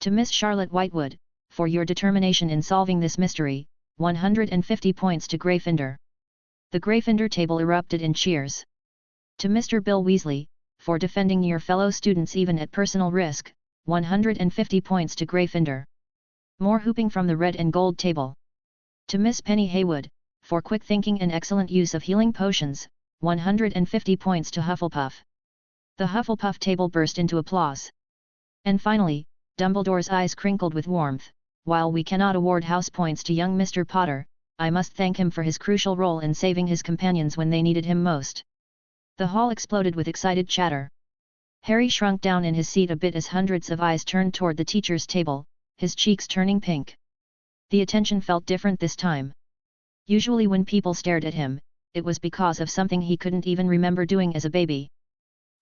"To Miss Charlotte Whitewood, for your determination in solving this mystery, 150 points to Gryffindor." The Gryffindor table erupted in cheers. "To Mr. Bill Weasley, for defending your fellow students even at personal risk, 150 points to Gryffindor." More whooping from the red and gold table. "To Miss Penny Haywood, for quick thinking and excellent use of healing potions, 150 points to Hufflepuff." The Hufflepuff table burst into applause. And finally, Dumbledore's eyes crinkled with warmth. "While we cannot award house points to young Mr. Potter, I must thank him for his crucial role in saving his companions when they needed him most." The hall exploded with excited chatter. Harry shrunk down in his seat a bit as hundreds of eyes turned toward the teacher's table, his cheeks turning pink. The attention felt different this time. Usually when people stared at him, it was because of something he couldn't even remember doing as a baby.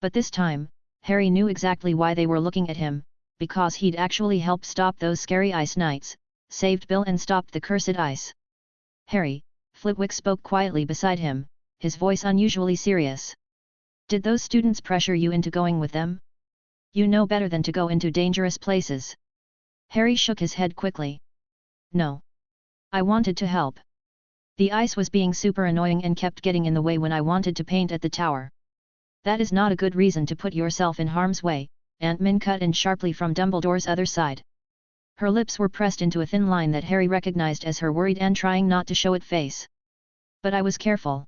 But this time, Harry knew exactly why they were looking at him, because he'd actually helped stop those scary ice knights, saved Bill and stopped the cursed ice. "Harry," Flitwick spoke quietly beside him, his voice unusually serious. "Did those students pressure you into going with them? You know better than to go into dangerous places." Harry shook his head quickly. "No. I wanted to help. The ice was being super annoying and kept getting in the way when I wanted to paint at the tower." "That is not a good reason to put yourself in harm's way," Aunt Min cut in sharply from Dumbledore's other side. Her lips were pressed into a thin line that Harry recognized as her worried and trying not to show it face. "But I was careful,"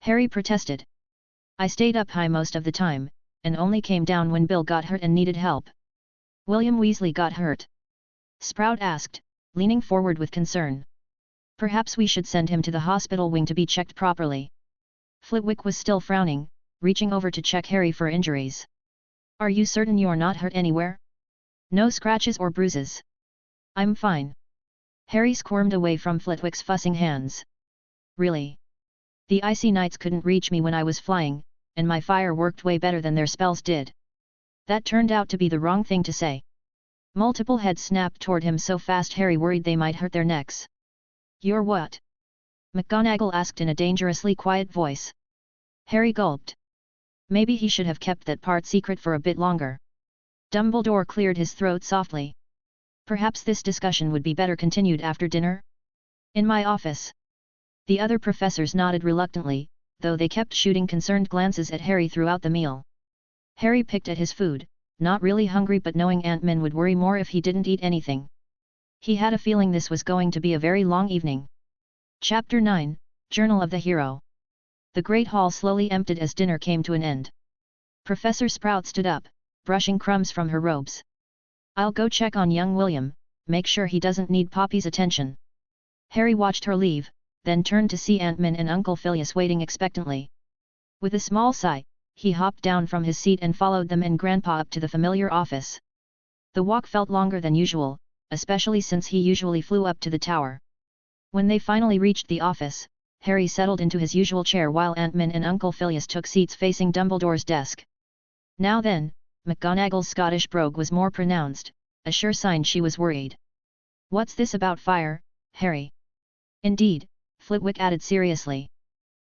Harry protested. "I stayed up high most of the time, and only came down when Bill got hurt and needed help." "William Weasley got hurt?" Sprout asked, leaning forward with concern. "Perhaps we should send him to the hospital wing to be checked properly." Flitwick was still frowning, reaching over to check Harry for injuries. "Are you certain you're not hurt anywhere? No scratches or bruises?" "I'm fine." Harry squirmed away from Flitwick's fussing hands. "Really? The icy knights couldn't reach me when I was flying, and my fire worked way better than their spells did." That turned out to be the wrong thing to say. Multiple heads snapped toward him so fast Harry worried they might hurt their necks. "You're what?" McGonagall asked in a dangerously quiet voice. Harry gulped. Maybe he should have kept that part secret for a bit longer. Dumbledore cleared his throat softly. "Perhaps this discussion would be better continued after dinner?" "In my office." The other professors nodded reluctantly, though they kept shooting concerned glances at Harry throughout the meal. Harry picked at his food, not really hungry but knowing Aunt Min would worry more if he didn't eat anything. He had a feeling this was going to be a very long evening. Chapter 9, Journal of the Hero. The Great Hall slowly emptied as dinner came to an end. Professor Sprout stood up, brushing crumbs from her robes. "I'll go check on young William, make sure he doesn't need Poppy's attention." Harry watched her leave, then turned to see Aunt Min and Uncle Phileas waiting expectantly. With a small sigh, he hopped down from his seat and followed them and Grandpa up to the familiar office. The walk felt longer than usual, especially since he usually flew up to the tower. When they finally reached the office, Harry settled into his usual chair while Aunt Min and Uncle Phileas took seats facing Dumbledore's desk. Now then, McGonagall's Scottish brogue was more pronounced, a sure sign she was worried. "What's this about fire, Harry?" "Indeed," Flitwick added seriously.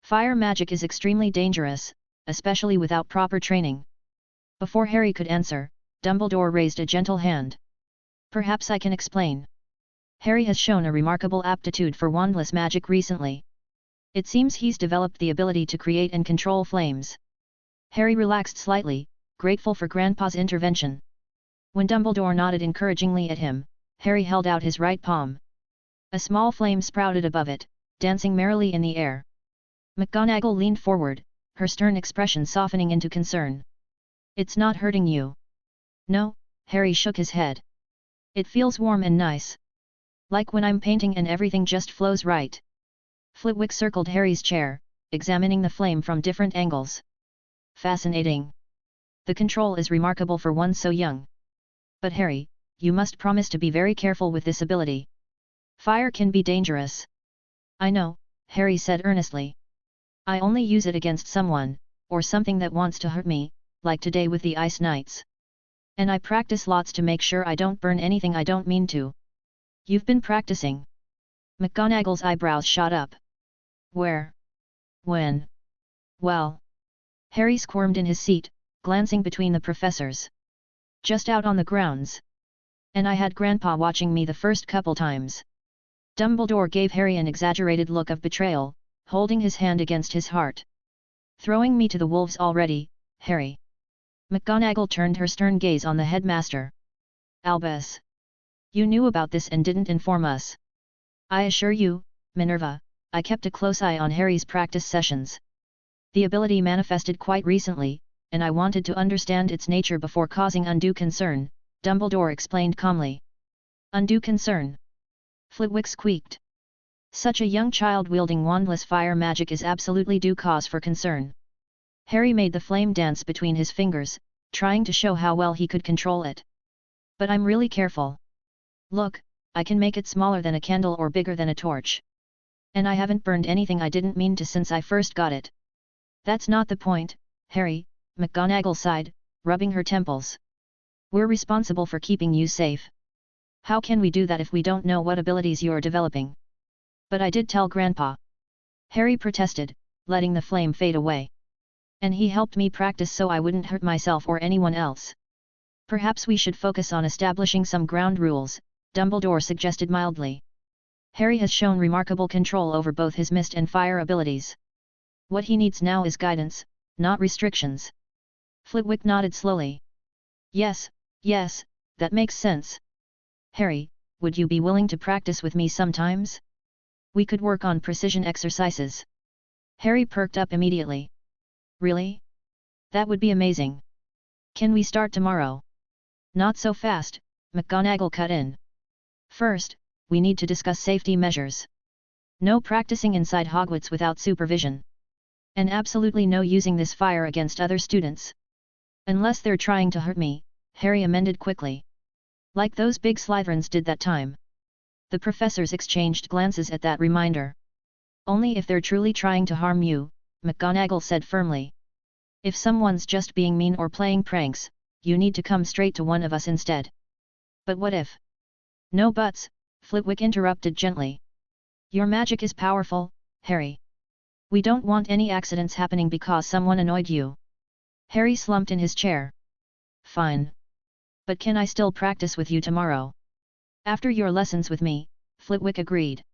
"Fire magic is extremely dangerous, especially without proper training." Before Harry could answer, Dumbledore raised a gentle hand. "Perhaps I can explain. Harry has shown a remarkable aptitude for wandless magic recently. It seems he's developed the ability to create and control flames." Harry relaxed slightly, grateful for Grandpa's intervention. When Dumbledore nodded encouragingly at him, Harry held out his right palm. A small flame sprouted above it, dancing merrily in the air. McGonagall leaned forward, her stern expression softening into concern. "It's not hurting you?" "No," Harry shook his head. "It feels warm and nice. Like when I'm painting and everything just flows right." Flitwick circled Harry's chair, examining the flame from different angles. "Fascinating. The control is remarkable for one so young. But Harry, you must promise to be very careful with this ability. Fire can be dangerous." "I know," Harry said earnestly. "I only use it against someone, or something that wants to hurt me, like today with the Ice Knights. And I practice lots to make sure I don't burn anything I don't mean to." "You've been practicing?" McGonagall's eyebrows shot up. "Where? When?" "Well..." Harry squirmed in his seat, glancing between the professors. "Just out on the grounds. And I had Grandpa watching me the first couple times." Dumbledore gave Harry an exaggerated look of betrayal, holding his hand against his heart. "Throwing me to the wolves already, Harry?" McGonagall turned her stern gaze on the headmaster. "Albus! You knew about this and didn't inform us." "I assure you, Minerva, I kept a close eye on Harry's practice sessions. The ability manifested quite recently, and I wanted to understand its nature before causing undue concern," Dumbledore explained calmly. "Undue concern?" Flitwick squeaked. "Such a young child wielding wandless fire magic is absolutely due cause for concern." Harry made the flame dance between his fingers, trying to show how well he could control it. "But I'm really careful. Look, I can make it smaller than a candle or bigger than a torch. And I haven't burned anything I didn't mean to since I first got it." "That's not the point, Harry," McGonagall sighed, rubbing her temples. "We're responsible for keeping you safe. How can we do that if we don't know what abilities you're developing?" "But I did tell Grandpa," Harry protested, letting the flame fade away. "And he helped me practice so I wouldn't hurt myself or anyone else." "Perhaps we should focus on establishing some ground rules," Dumbledore suggested mildly. "Harry has shown remarkable control over both his mist and fire abilities. What he needs now is guidance, not restrictions." Flitwick nodded slowly. Yes, that makes sense. "Harry, would you be willing to practice with me sometimes? We could work on precision exercises." Harry perked up immediately. "Really? That would be amazing. Can we start tomorrow?" "Not so fast," McGonagall cut in. "First, we need to discuss safety measures. No practicing inside Hogwarts without supervision. And absolutely no using this fire against other students. Unless they're trying to hurt me," Harry amended quickly. "Like those big Slytherins did that time." The professors exchanged glances at that reminder. "Only if they're truly trying to harm you," McGonagall said firmly. "If someone's just being mean or playing pranks, you need to come straight to one of us instead." "But what if?" "No buts," Flitwick interrupted gently. "Your magic is powerful, Harry. We don't want any accidents happening because someone annoyed you." Harry slumped in his chair. "Fine. But can I still practice with you tomorrow?" "After your lessons with me," Flitwick agreed.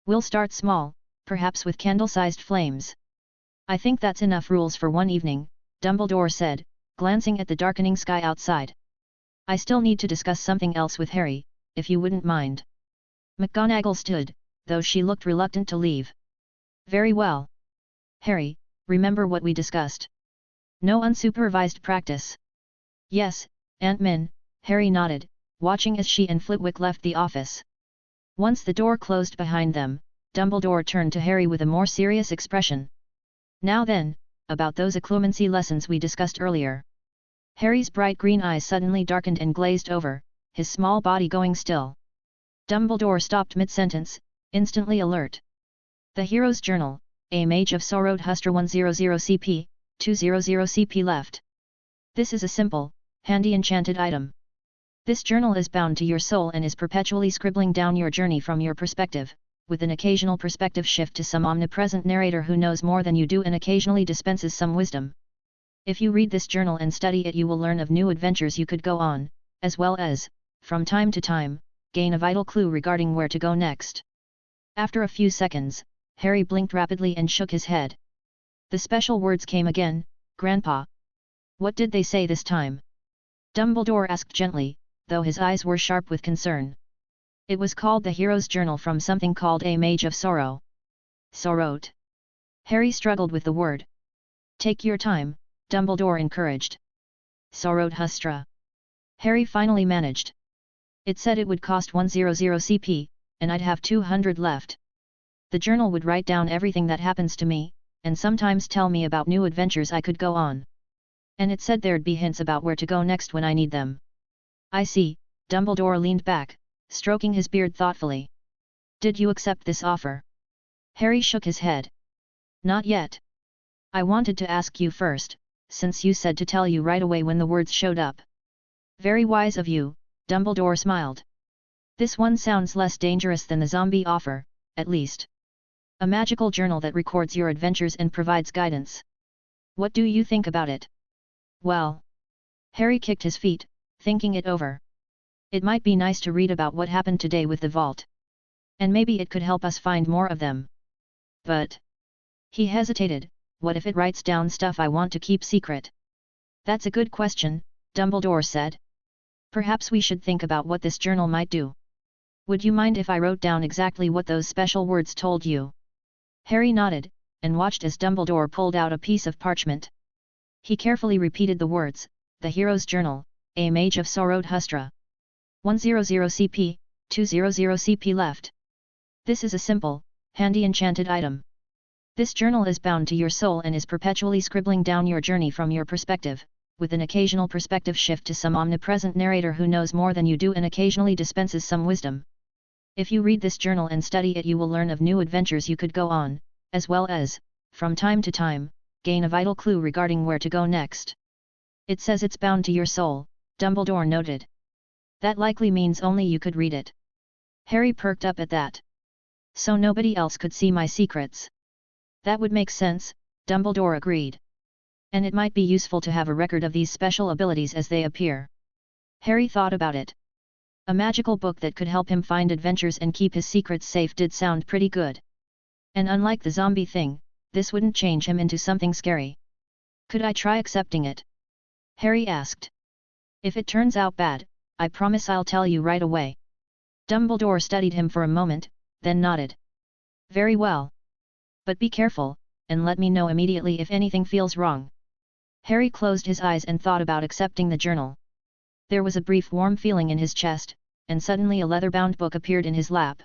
"We'll start small, perhaps with candle-sized flames." "I think that's enough rules for one evening," Dumbledore said, glancing at the darkening sky outside. "I still need to discuss something else with Harry, if you wouldn't mind." McGonagall stood, though she looked reluctant to leave. "Very well. Harry, remember what we discussed? No unsupervised practice." "Yes, Aunt Min," Harry nodded, watching as she and Flitwick left the office. Once the door closed behind them, Dumbledore turned to Harry with a more serious expression. "Now then, about those occlumency lessons we discussed earlier." Harry's bright green eyes suddenly darkened and glazed over, his small body going still. Dumbledore stopped mid-sentence, instantly alert. "The Hero's Journal, a Mage of Sorrowed Huster 100 CP, 200 CP left. This is a simple, handy enchanted item. This journal is bound to your soul and is perpetually scribbling down your journey from your perspective, with an occasional perspective shift to some omnipresent narrator who knows more than you do and occasionally dispenses some wisdom. If you read this journal and study it, you will learn of new adventures you could go on, as well as, from time to time, gain a vital clue regarding where to go next." After a few seconds, Harry blinked rapidly and shook his head. The special words came again, "Grandpa." "What did they say this time?" Dumbledore asked gently, though his eyes were sharp with concern. It was called the Hero's Journal from something called a Mage of Sorrow. Sorrote. Harry struggled with the word. Take your time, Dumbledore encouraged. Zorothustra. Harry finally managed. It said it would cost 100 CP, and I'd have 200 left. The journal would write down everything that happens to me, and sometimes tell me about new adventures I could go on. And it said there'd be hints about where to go next when I need them. I see, Dumbledore leaned back, stroking his beard thoughtfully. Did you accept this offer? Harry shook his head. Not yet. I wanted to ask you first, since you said to tell you right away when the words showed up. Very wise of you, Dumbledore smiled. This one sounds less dangerous than the zombie offer, at least. A magical journal that records your adventures and provides guidance. What do you think about it? Well. Harry kicked his feet, thinking it over. It might be nice to read about what happened today with the vault. And maybe it could help us find more of them. But. He hesitated, what if it writes down stuff I want to keep secret? That's a good question, Dumbledore said. Perhaps we should think about what this journal might do. Would you mind if I wrote down exactly what those special words told you? Harry nodded, and watched as Dumbledore pulled out a piece of parchment. He carefully repeated the words, the Hero's Journal, a Mage of Zorothustra. 100 CP, 200 CP left. This is a simple, handy enchanted item. This journal is bound to your soul and is perpetually scribbling down your journey from your perspective, with an occasional perspective shift to some omnipresent narrator who knows more than you do and occasionally dispenses some wisdom. If you read this journal and study it, you will learn of new adventures you could go on, as well as, from time to time, gain a vital clue regarding where to go next. It says it's bound to your soul, Dumbledore noted. That likely means only you could read it. Harry perked up at that. So nobody else could see my secrets. That would make sense, Dumbledore agreed. And it might be useful to have a record of these special abilities as they appear. Harry thought about it. A magical book that could help him find adventures and keep his secrets safe did sound pretty good. And unlike the zombie thing, this wouldn't change him into something scary. Could I try accepting it? Harry asked. If it turns out bad, I promise I'll tell you right away. Dumbledore studied him for a moment, then nodded. Very well. But be careful, and let me know immediately if anything feels wrong. Harry closed his eyes and thought about accepting the journal. There was a brief warm feeling in his chest, and suddenly a leather-bound book appeared in his lap.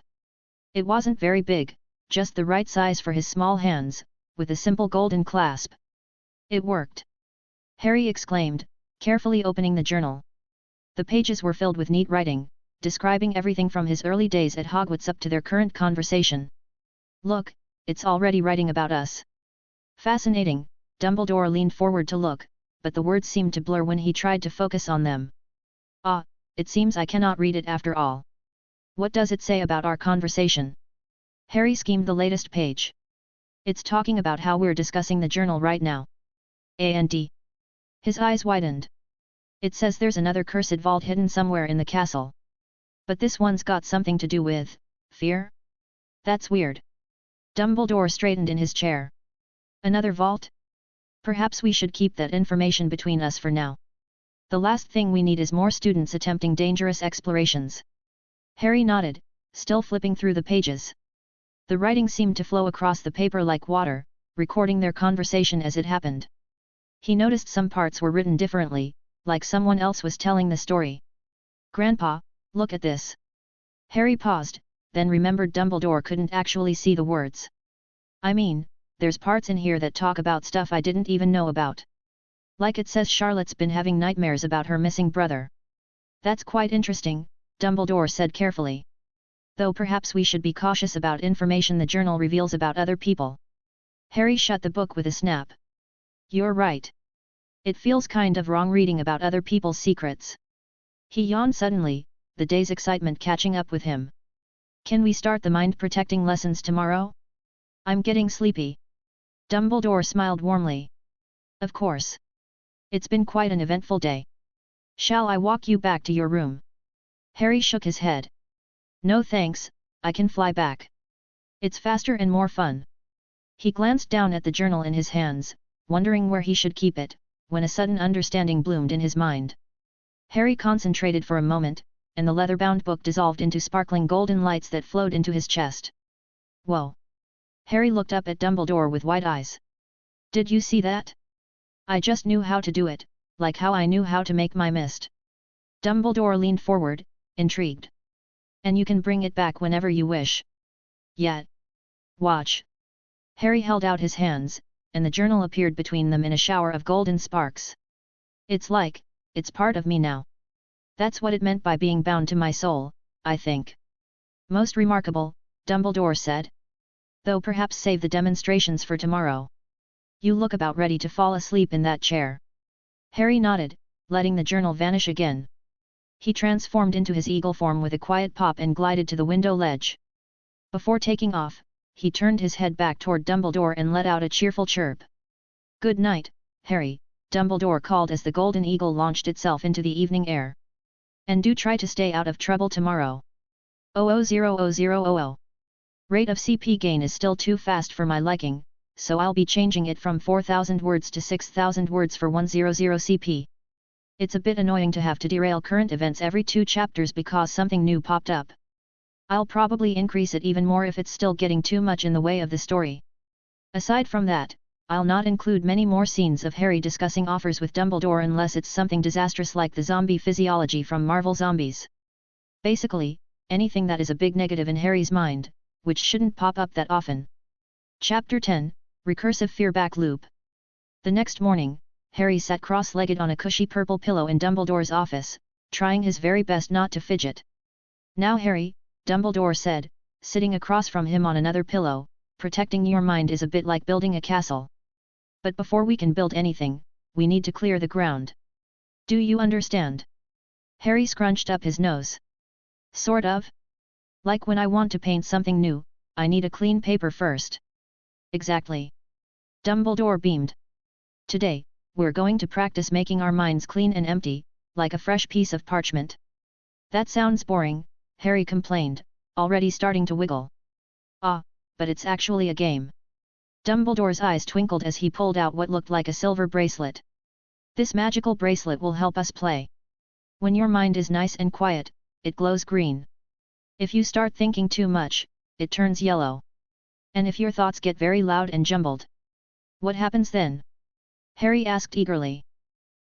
It wasn't very big, just the right size for his small hands, with a simple golden clasp. It worked! Harry exclaimed, carefully opening the journal. The pages were filled with neat writing, describing everything from his early days at Hogwarts up to their current conversation. Look, it's already writing about us. Fascinating, Dumbledore leaned forward to look, but the words seemed to blur when he tried to focus on them. Ah, it seems I cannot read it after all. What does it say about our conversation? Harry skimmed the latest page. It's talking about how we're discussing the journal right now. And? His eyes widened. It says there's another cursed vault hidden somewhere in the castle. But this one's got something to do with fear? That's weird. Dumbledore straightened in his chair. Another vault? Perhaps we should keep that information between us for now. The last thing we need is more students attempting dangerous explorations. Harry nodded, still flipping through the pages. The writing seemed to flow across the paper like water, recording their conversation as it happened. He noticed some parts were written differently, like someone else was telling the story. Grandpa, look at this. Harry paused, then remembered Dumbledore couldn't actually see the words. I mean, there's parts in here that talk about stuff I didn't even know about. Like it says Charlotte's been having nightmares about her missing brother. That's quite interesting, Dumbledore said carefully. Though perhaps we should be cautious about information the journal reveals about other people. Harry shut the book with a snap. You're right. It feels kind of wrong reading about other people's secrets. He yawned suddenly, the day's excitement catching up with him. Can we start the mind-protecting lessons tomorrow? I'm getting sleepy. Dumbledore smiled warmly. Of course. It's been quite an eventful day. Shall I walk you back to your room? Harry shook his head. No thanks, I can fly back. It's faster and more fun. He glanced down at the journal in his hands, wondering where he should keep it, when a sudden understanding bloomed in his mind. Harry concentrated for a moment, and the leather-bound book dissolved into sparkling golden lights that flowed into his chest. Whoa! Harry looked up at Dumbledore with wide eyes. Did you see that? I just knew how to do it, like how I knew how to make my mist. Dumbledore leaned forward, intrigued. And you can bring it back whenever you wish. Yet. Watch. Harry held out his hands, and the journal appeared between them in a shower of golden sparks. It's part of me now. That's what it meant by being bound to my soul, I think. Most remarkable, Dumbledore said. Though perhaps save the demonstrations for tomorrow. You look about ready to fall asleep in that chair. Harry nodded, letting the journal vanish again. He transformed into his eagle form with a quiet pop and glided to the window ledge. Before taking off, he turned his head back toward Dumbledore and let out a cheerful chirp. Good night, Harry, Dumbledore called as the golden eagle launched itself into the evening air. And do try to stay out of trouble tomorrow. 000000. Rate of CP gain is still too fast for my liking, so I'll be changing it from 4,000 words to 6,000 words for 100 CP. It's a bit annoying to have to derail current events every 2 chapters because something new popped up. I'll probably increase it even more if it's still getting too much in the way of the story. Aside from that, I'll not include many more scenes of Harry discussing offers with Dumbledore unless it's something disastrous like the zombie physiology from Marvel Zombies. Basically, anything that is a big negative in Harry's mind, which shouldn't pop up that often. Chapter 10, Recursive Fearback Loop. The next morning, Harry sat cross-legged on a cushy purple pillow in Dumbledore's office, trying his very best not to fidget. Now Harry, Dumbledore said, sitting across from him on another pillow, protecting your mind is a bit like building a castle. But before we can build anything, we need to clear the ground. Do you understand? Harry scrunched up his nose. Sort of. Like when I want to paint something new, I need a clean paper first. Exactly. Dumbledore beamed. Today, we're going to practice making our minds clean and empty, like a fresh piece of parchment. That sounds boring, Harry complained, already starting to wiggle. Ah, but it's actually a game. Dumbledore's eyes twinkled as he pulled out what looked like a silver bracelet. This magical bracelet will help us play. When your mind is nice and quiet, it glows green. If you start thinking too much, it turns yellow. And if your thoughts get very loud and jumbled, what happens then? Harry asked eagerly.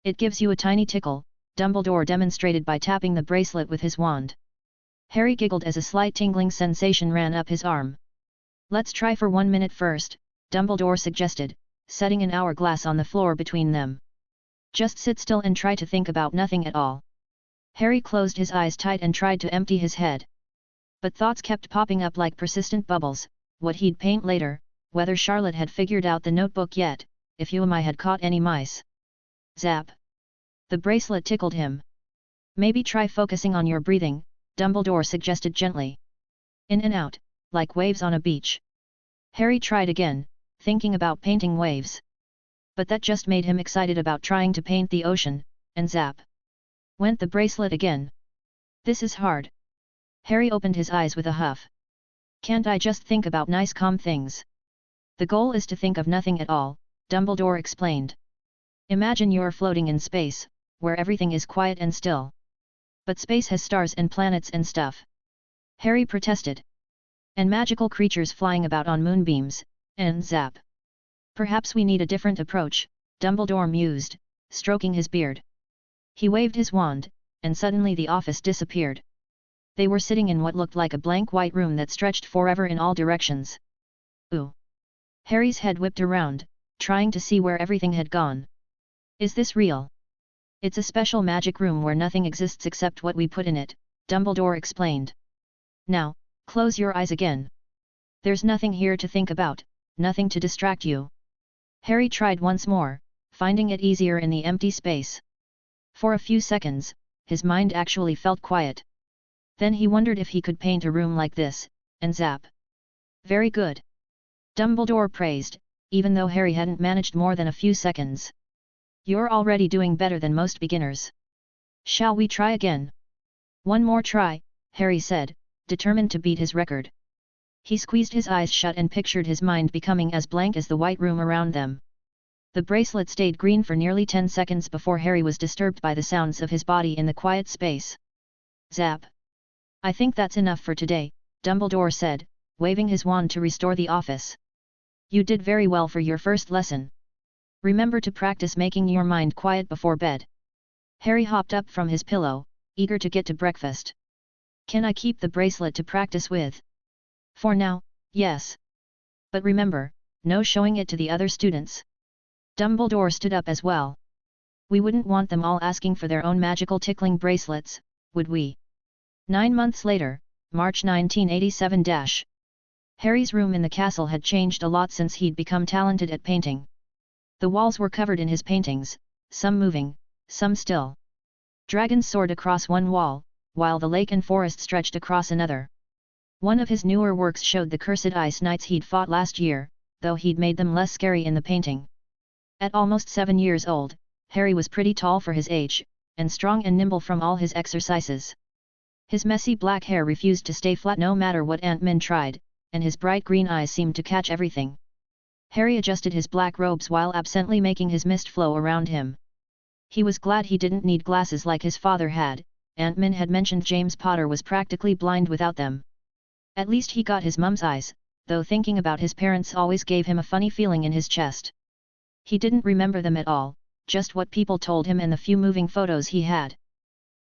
It gives you a tiny tickle, Dumbledore demonstrated by tapping the bracelet with his wand. Harry giggled as a slight tingling sensation ran up his arm. Let's try for 1 minute first, Dumbledore suggested, setting an hourglass on the floor between them. Just sit still and try to think about nothing at all. Harry closed his eyes tight and tried to empty his head. But thoughts kept popping up like persistent bubbles, what he'd paint later, whether Charlotte had figured out the notebook yet, if UMI had caught any mice. Zap. The bracelet tickled him. Maybe try focusing on your breathing, Dumbledore suggested gently. In and out, like waves on a beach. Harry tried again, thinking about painting waves. But that just made him excited about trying to paint the ocean, and zap. Went the bracelet again. This is hard. Harry opened his eyes with a huff. Can't I just think about nice calm things? The goal is to think of nothing at all, Dumbledore explained. Imagine you're floating in space, where everything is quiet and still. But space has stars and planets and stuff. Harry protested. And magical creatures flying about on moonbeams, and zap. Perhaps we need a different approach, Dumbledore mused, stroking his beard. He waved his wand, and suddenly the office disappeared. They were sitting in what looked like a blank white room that stretched forever in all directions. Ooh! Harry's head whipped around, trying to see where everything had gone. Is this real? It's a special magic room where nothing exists except what we put in it, Dumbledore explained. Now, close your eyes again. There's nothing here to think about, nothing to distract you. Harry tried once more, finding it easier in the empty space. For a few seconds, his mind actually felt quiet. Then he wondered if he could paint a room like this, and zap. Very good. Dumbledore praised, even though Harry hadn't managed more than a few seconds. You're already doing better than most beginners. Shall we try again? One more try, Harry said, determined to beat his record. He squeezed his eyes shut and pictured his mind becoming as blank as the white room around them. The bracelet stayed green for nearly 10 seconds before Harry was disturbed by the sounds of his body in the quiet space. Zap! I think that's enough for today, Dumbledore said, waving his wand to restore the office. You did very well for your first lesson. Remember to practice making your mind quiet before bed. Harry hopped up from his pillow, eager to get to breakfast. Can I keep the bracelet to practice with? For now, yes. But remember, no showing it to the other students. Dumbledore stood up as well. We wouldn't want them all asking for their own magical tickling bracelets, would we? 9 months later, March 1987. Harry's room in the castle had changed a lot since he'd become talented at painting. The walls were covered in his paintings, some moving, some still. Dragons soared across one wall, while the lake and forest stretched across another. One of his newer works showed the cursed ice knights he'd fought last year, though he'd made them less scary in the painting. At almost 7 years old, Harry was pretty tall for his age, and strong and nimble from all his exercises. His messy black hair refused to stay flat no matter what Ant-Man tried, and his bright green eyes seemed to catch everything. Harry adjusted his black robes while absently making his mist flow around him. He was glad he didn't need glasses like his father had. Ant-Man had mentioned James Potter was practically blind without them. At least he got his mum's eyes, though thinking about his parents always gave him a funny feeling in his chest. He didn't remember them at all, just what people told him and the few moving photos he had.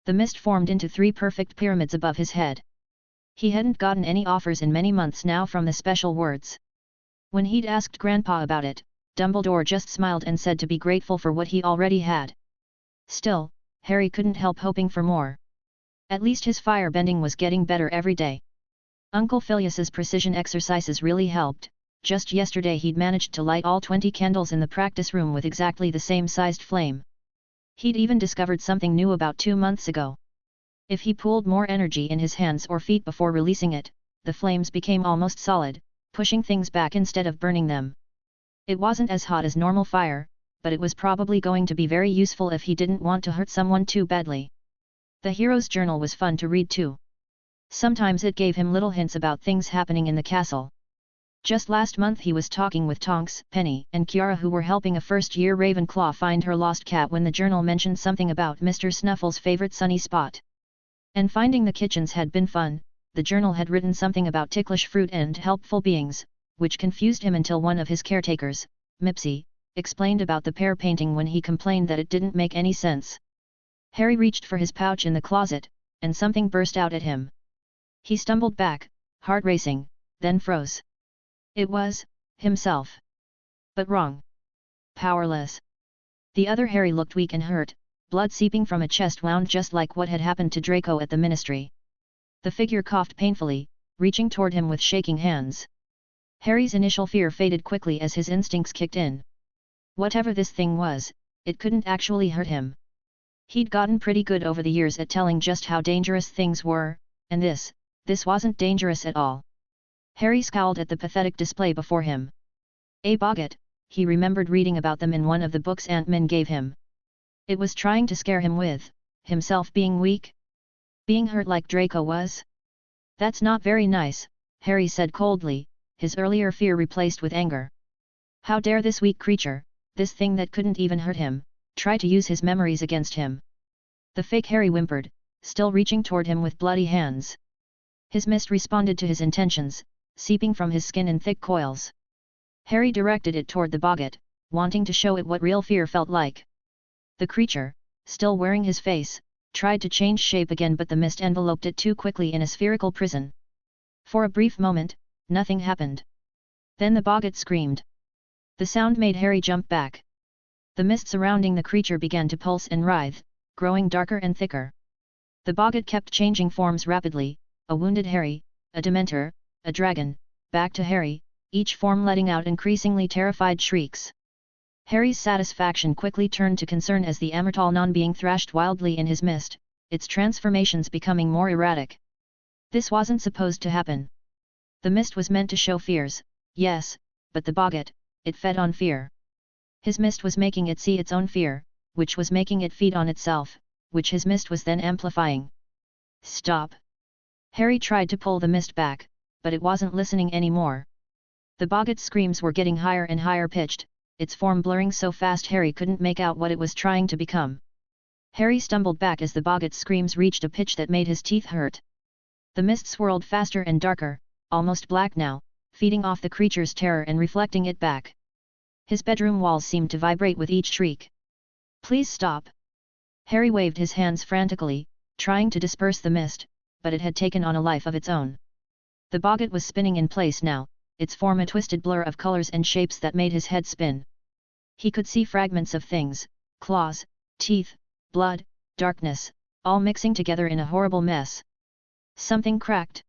The mist formed into 3 perfect pyramids above his head. He hadn't gotten any offers in many months now from the special words. When he'd asked Grandpa about it, Dumbledore just smiled and said to be grateful for what he already had. Still, Harry couldn't help hoping for more. At least his fire-bending was getting better every day. Uncle Phileas's precision exercises really helped. Just yesterday he'd managed to light all 20 candles in the practice room with exactly the same sized flame. He'd even discovered something new about 2 months ago. If he pooled more energy in his hands or feet before releasing it, the flames became almost solid, pushing things back instead of burning them. It wasn't as hot as normal fire, but it was probably going to be very useful if he didn't want to hurt someone too badly. The hero's journal was fun to read too. Sometimes it gave him little hints about things happening in the castle. Just last month he was talking with Tonks, Penny, and Kiara, who were helping a first-year Ravenclaw find her lost cat, when the journal mentioned something about Mr. Snuffle's favorite sunny spot. And finding the kitchens had been fun. The journal had written something about ticklish fruit and helpful beings, which confused him until one of his caretakers, Mipsy, explained about the pear painting when he complained that it didn't make any sense. Harry reached for his pouch in the closet, and something burst out at him. He stumbled back, heart racing, then froze. It was himself. But wrong. Powerless. The other Harry looked weak and hurt, blood seeping from a chest wound just like what had happened to Draco at the Ministry. The figure coughed painfully, reaching toward him with shaking hands. Harry's initial fear faded quickly as his instincts kicked in. Whatever this thing was, it couldn't actually hurt him. He'd gotten pretty good over the years at telling just how dangerous things were, and this wasn't dangerous at all. Harry scowled at the pathetic display before him. A Boggart, he remembered reading about them in one of the books Ant-Man gave him. It was trying to scare him with himself being weak? Being hurt like Draco was? That's not very nice, Harry said coldly, his earlier fear replaced with anger. How dare this weak creature, this thing that couldn't even hurt him, try to use his memories against him? The fake Harry whimpered, still reaching toward him with bloody hands. His mist responded to his intentions, seeping from his skin in thick coils. Harry directed it toward the Boggart, wanting to show it what real fear felt like. The creature, still wearing his face, tried to change shape again, but the mist enveloped it too quickly in a spherical prison. For a brief moment, nothing happened. Then the Boggart screamed. The sound made Harry jump back. The mist surrounding the creature began to pulse and writhe, growing darker and thicker. The Boggart kept changing forms rapidly, a wounded Harry, a Dementor, a dragon, back to Harry, each form letting out increasingly terrified shrieks. Harry's satisfaction quickly turned to concern as the Amortal non-being thrashed wildly in his mist, its transformations becoming more erratic. This wasn't supposed to happen. The mist was meant to show fears, yes, but the Boggart, it fed on fear. His mist was making it see its own fear, which was making it feed on itself, which his mist was then amplifying. Stop! Harry tried to pull the mist back, but it wasn't listening anymore. The Boggart's screams were getting higher and higher pitched, its form blurring so fast Harry couldn't make out what it was trying to become. Harry stumbled back as the Boggart's screams reached a pitch that made his teeth hurt. The mist swirled faster and darker, almost black now, feeding off the creature's terror and reflecting it back. His bedroom walls seemed to vibrate with each shriek. "Please stop!" Harry waved his hands frantically, trying to disperse the mist, but it had taken on a life of its own. The Boggart was spinning in place now, its form a twisted blur of colors and shapes that made his head spin. He could see fragments of things, claws, teeth, blood, darkness, all mixing together in a horrible mess. Something cracked.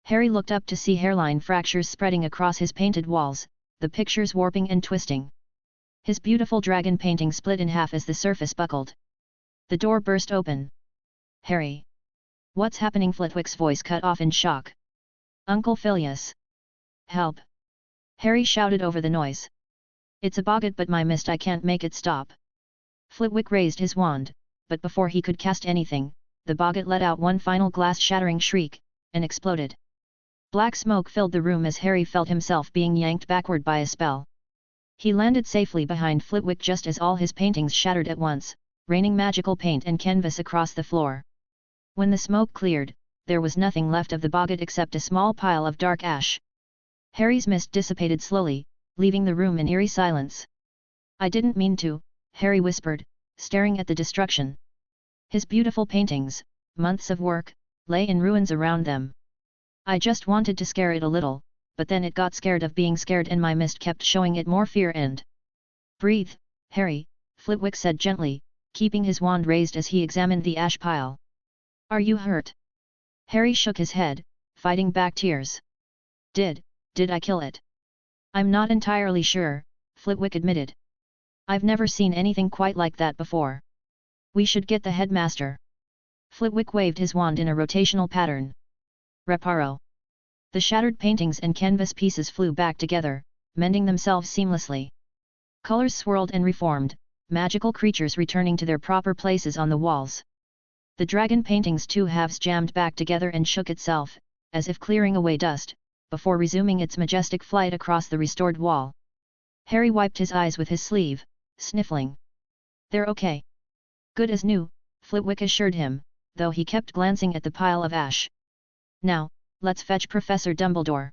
Harry looked up to see hairline fractures spreading across his painted walls, the pictures warping and twisting. His beautiful dragon painting split in half as the surface buckled. The door burst open. "Harry! What's happening?" Flitwick's voice cut off in shock. "Uncle Phileas! Help!" Harry shouted over the noise. "It's a Boggart, but my mist, I can't make it stop." Flitwick raised his wand, but before he could cast anything, the Boggart let out one final glass-shattering shriek, and exploded. Black smoke filled the room as Harry felt himself being yanked backward by a spell. He landed safely behind Flitwick just as all his paintings shattered at once, raining magical paint and canvas across the floor. When the smoke cleared, there was nothing left of the Boggart except a small pile of dark ash. Harry's mist dissipated slowly, leaving the room in eerie silence. "I didn't mean to," Harry whispered, staring at the destruction. His beautiful paintings, months of work, lay in ruins around them. "I just wanted to scare it a little, but then it got scared of being scared and my mist kept showing it more fear and—" "Breathe, Harry," Flitwick said gently, keeping his wand raised as he examined the ash pile. "Are you hurt?" Harry shook his head, fighting back tears. Did I kill it?" "I'm not entirely sure," Flitwick admitted. "I've never seen anything quite like that before. We should get the headmaster." Flitwick waved his wand in a rotational pattern. Reparo. The shattered paintings and canvas pieces flew back together, mending themselves seamlessly. Colors swirled and reformed, magical creatures returning to their proper places on the walls. The dragon painting's two halves jammed back together and shook itself, as if clearing away dust, before resuming its majestic flight across the restored wall. Harry wiped his eyes with his sleeve, sniffling. "They're okay. Good as new," Flitwick assured him, though he kept glancing at the pile of ash. "Now, let's fetch Professor Dumbledore.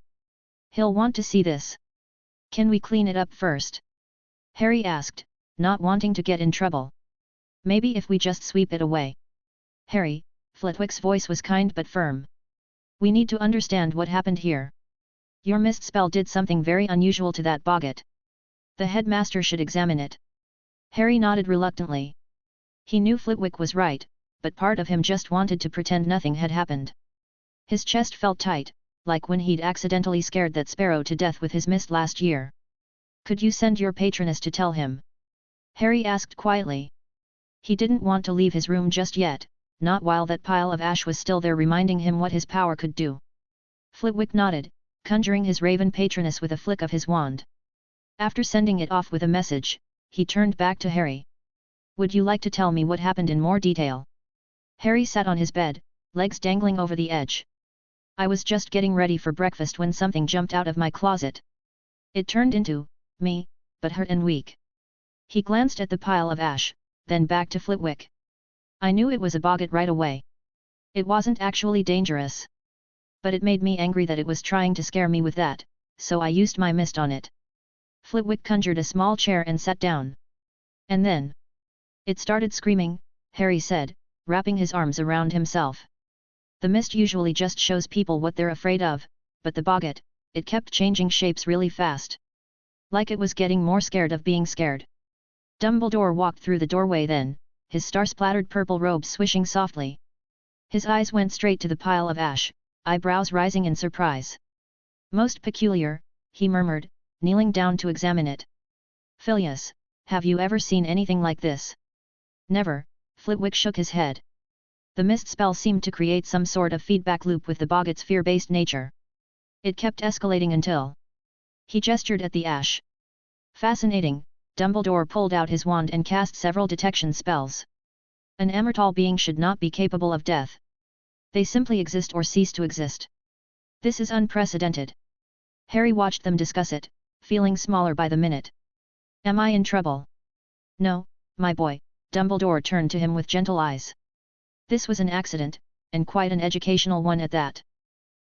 He'll want to see this." "Can we clean it up first?" Harry asked, not wanting to get in trouble. "Maybe if we just sweep it away." "Harry," Flitwick's voice was kind but firm. "We need to understand what happened here. Your mist spell did something very unusual to that Boggart. The headmaster should examine it." Harry nodded reluctantly. He knew Flitwick was right, but part of him just wanted to pretend nothing had happened. His chest felt tight, like when he'd accidentally scared that sparrow to death with his mist last year. "Could you send your patroness to tell him?" Harry asked quietly. He didn't want to leave his room just yet, not while that pile of ash was still there reminding him what his power could do. Flitwick nodded, conjuring his raven patroness with a flick of his wand. After sending it off with a message, he turned back to Harry. "Would you like to tell me what happened in more detail?" Harry sat on his bed, legs dangling over the edge. "I was just getting ready for breakfast when something jumped out of my closet. It turned into me, but hurt and weak." He glanced at the pile of ash, then back to Flitwick. "I knew it was a Boggart right away. It wasn't actually dangerous. But it made me angry that it was trying to scare me with that, so I used my mist on it." Flitwick conjured a small chair and sat down. "And then?" "It started screaming," Harry said, wrapping his arms around himself. "The mist usually just shows people what they're afraid of, but the Boggart, it kept changing shapes really fast. Like it was getting more scared of being scared." Dumbledore walked through the doorway then, his star-splattered purple robe swishing softly. His eyes went straight to the pile of ash, eyebrows rising in surprise. "Most peculiar," he murmured, kneeling down to examine it. "Phileas, have you ever seen anything like this?" "Never," Flitwick shook his head. The mist spell seemed to create some sort of feedback loop with the Boggart's fear-based nature. It kept escalating until... He gestured at the ash. "Fascinating," Dumbledore pulled out his wand and cast several detection spells. "An immortal being should not be capable of death. They simply exist or cease to exist. This is unprecedented." Harry watched them discuss it, feeling smaller by the minute. Am I in trouble? No, my boy, Dumbledore turned to him with gentle eyes. This was an accident, and quite an educational one at that.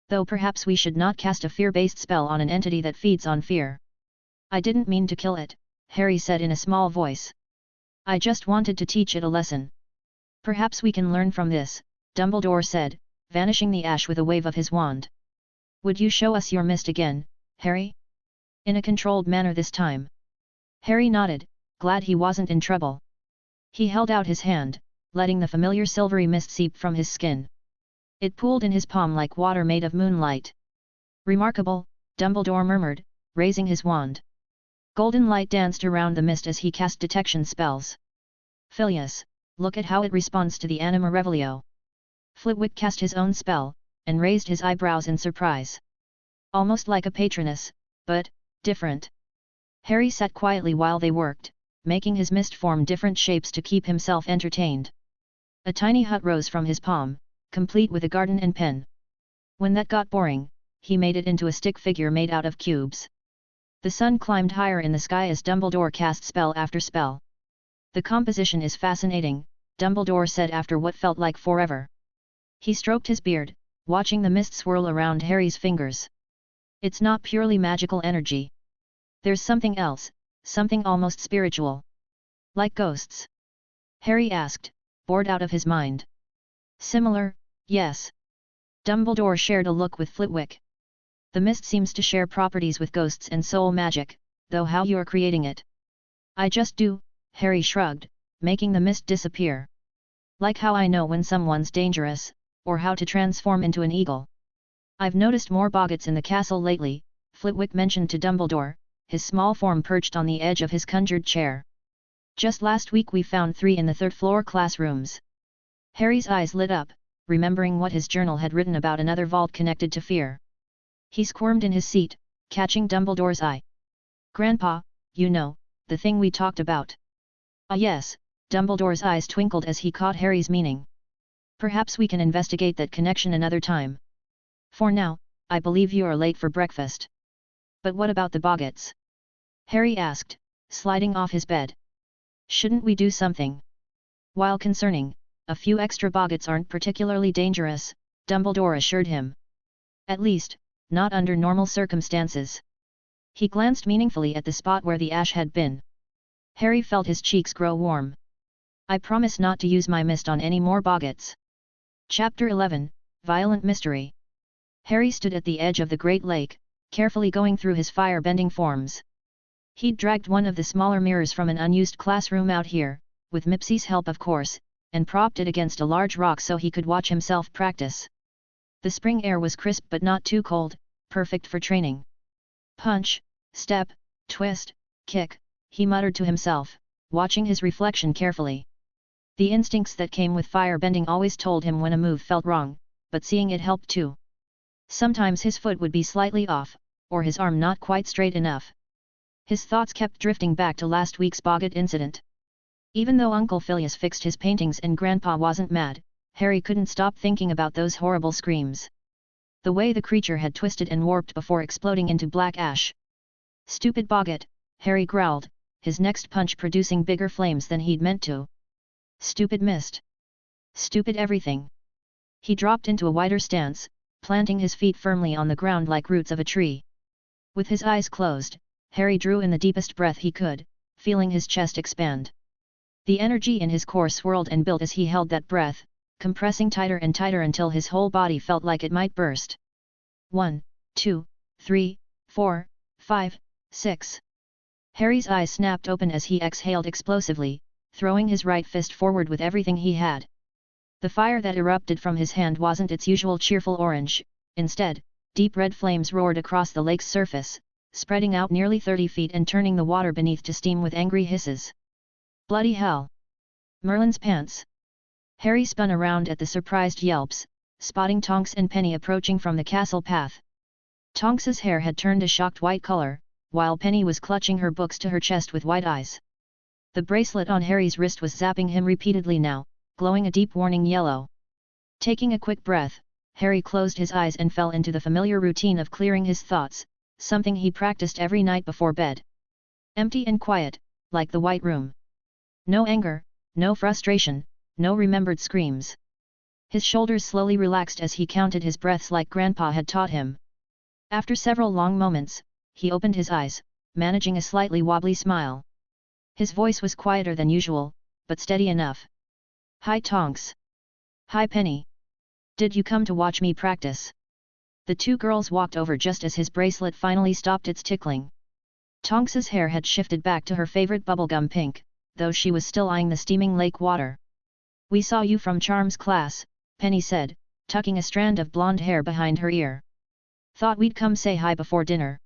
Though perhaps we should not cast a fear-based spell on an entity that feeds on fear. I didn't mean to kill it, Harry said in a small voice. I just wanted to teach it a lesson. Perhaps we can learn from this, Dumbledore said, vanishing the ash with a wave of his wand. Would you show us your mist again, Harry? In a controlled manner this time. Harry nodded, glad he wasn't in trouble. He held out his hand, letting the familiar silvery mist seep from his skin. It pooled in his palm like water made of moonlight. Remarkable, Dumbledore murmured, raising his wand. Golden light danced around the mist as he cast detection spells. Phileas, look at how it responds to the Anima Revelio. Flitwick cast his own spell, and raised his eyebrows in surprise. Almost like a patroness, but different. Harry sat quietly while they worked, making his mist form different shapes to keep himself entertained. A tiny hut rose from his palm, complete with a garden and pen. When that got boring, he made it into a stick figure made out of cubes. The sun climbed higher in the sky as Dumbledore cast spell after spell. The composition is fascinating, Dumbledore said after what felt like forever. He stroked his beard, watching the mist swirl around Harry's fingers. It's not purely magical energy. There's something else, something almost spiritual. Like ghosts? Harry asked, bored out of his mind. Similar, yes. Dumbledore shared a look with Flitwick. The mist seems to share properties with ghosts and soul magic, though how you're creating it. I just do, Harry shrugged, making the mist disappear. Like how I know when someone's dangerous, or how to transform into an eagle. I've noticed more Boggarts in the castle lately, Flitwick mentioned to Dumbledore, his small form perched on the edge of his conjured chair. Just last week we found 3 in the third-floor classrooms. Harry's eyes lit up, remembering what his journal had written about another vault connected to fear. He squirmed in his seat, catching Dumbledore's eye. Grandpa, you know, the thing we talked about. Ah yes, Dumbledore's eyes twinkled as he caught Harry's meaning. Perhaps we can investigate that connection another time. For now, I believe you are late for breakfast. But what about the Boggarts? Harry asked, sliding off his bed. Shouldn't we do something? While concerning, a few extra Boggarts aren't particularly dangerous, Dumbledore assured him. At least, not under normal circumstances. He glanced meaningfully at the spot where the ash had been. Harry felt his cheeks grow warm. I promise not to use my mist on any more Boggarts. Chapter 11, Violent Mystery. Harry stood at the edge of the Great Lake, carefully going through his fire-bending forms. He'd dragged one of the smaller mirrors from an unused classroom out here, with Mipsy's help of course, and propped it against a large rock so he could watch himself practice. The spring air was crisp but not too cold, perfect for training. Punch, step, twist, kick, he muttered to himself, watching his reflection carefully. The instincts that came with fire-bending always told him when a move felt wrong, but seeing it helped too. Sometimes his foot would be slightly off, or his arm not quite straight enough. His thoughts kept drifting back to last week's Boggart incident. Even though Uncle Phileas fixed his paintings and Grandpa wasn't mad, Harry couldn't stop thinking about those horrible screams. The way the creature had twisted and warped before exploding into black ash. Stupid Boggart, Harry growled, his next punch producing bigger flames than he'd meant to. Stupid mist. Stupid everything. He dropped into a wider stance, planting his feet firmly on the ground like roots of a tree. With his eyes closed, Harry drew in the deepest breath he could, feeling his chest expand. The energy in his core swirled and built as he held that breath, compressing tighter and tighter until his whole body felt like it might burst. 1, 2, 3, 4, 5, 6. Harry's eyes snapped open as he exhaled explosively, throwing his right fist forward with everything he had. The fire that erupted from his hand wasn't its usual cheerful orange, instead, deep red flames roared across the lake's surface, spreading out nearly 30 feet and turning the water beneath to steam with angry hisses. Bloody hell! Merlin's pants! Harry spun around at the surprised yelps, spotting Tonks and Penny approaching from the castle path. Tonks's hair had turned a shocked white color, while Penny was clutching her books to her chest with wide eyes. The bracelet on Harry's wrist was zapping him repeatedly now, glowing a deep warning yellow. Taking a quick breath, Harry closed his eyes and fell into the familiar routine of clearing his thoughts, something he practiced every night before bed. Empty and quiet, like the White Room. No anger, no frustration, no remembered screams. His shoulders slowly relaxed as he counted his breaths like Grandpa had taught him. After several long moments, he opened his eyes, managing a slightly wobbly smile. His voice was quieter than usual, but steady enough. "Hi Tonks. Hi Penny. Did you come to watch me practice?" The two girls walked over just as his bracelet finally stopped its tickling. Tonks's hair had shifted back to her favorite bubblegum pink, though she was still eyeing the steaming lake water. "We saw you from Charm's class," Penny said, tucking a strand of blonde hair behind her ear. "Thought we'd come say hi before dinner."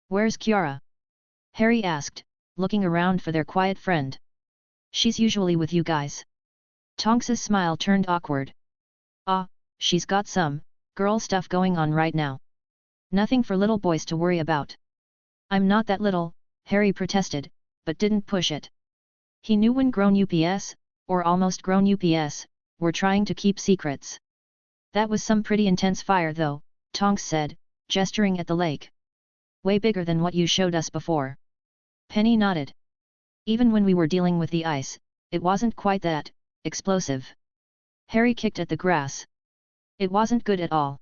"Where's Kiara?" Harry asked, looking around for their quiet friend. "She's usually with you guys." Tonks's smile turned awkward. "Ah, she's got some girl stuff going on right now. Nothing for little boys to worry about." "I'm not that little," Harry protested, but didn't push it. He knew when grown UPS, or almost grown UPS, were trying to keep secrets. "That was some pretty intense fire though," Tonks said, gesturing at the lake. "Way bigger than what you showed us before." Penny nodded. "Even when we were dealing with the ice, it wasn't quite that explosive." Harry kicked at the grass. "It wasn't good at all.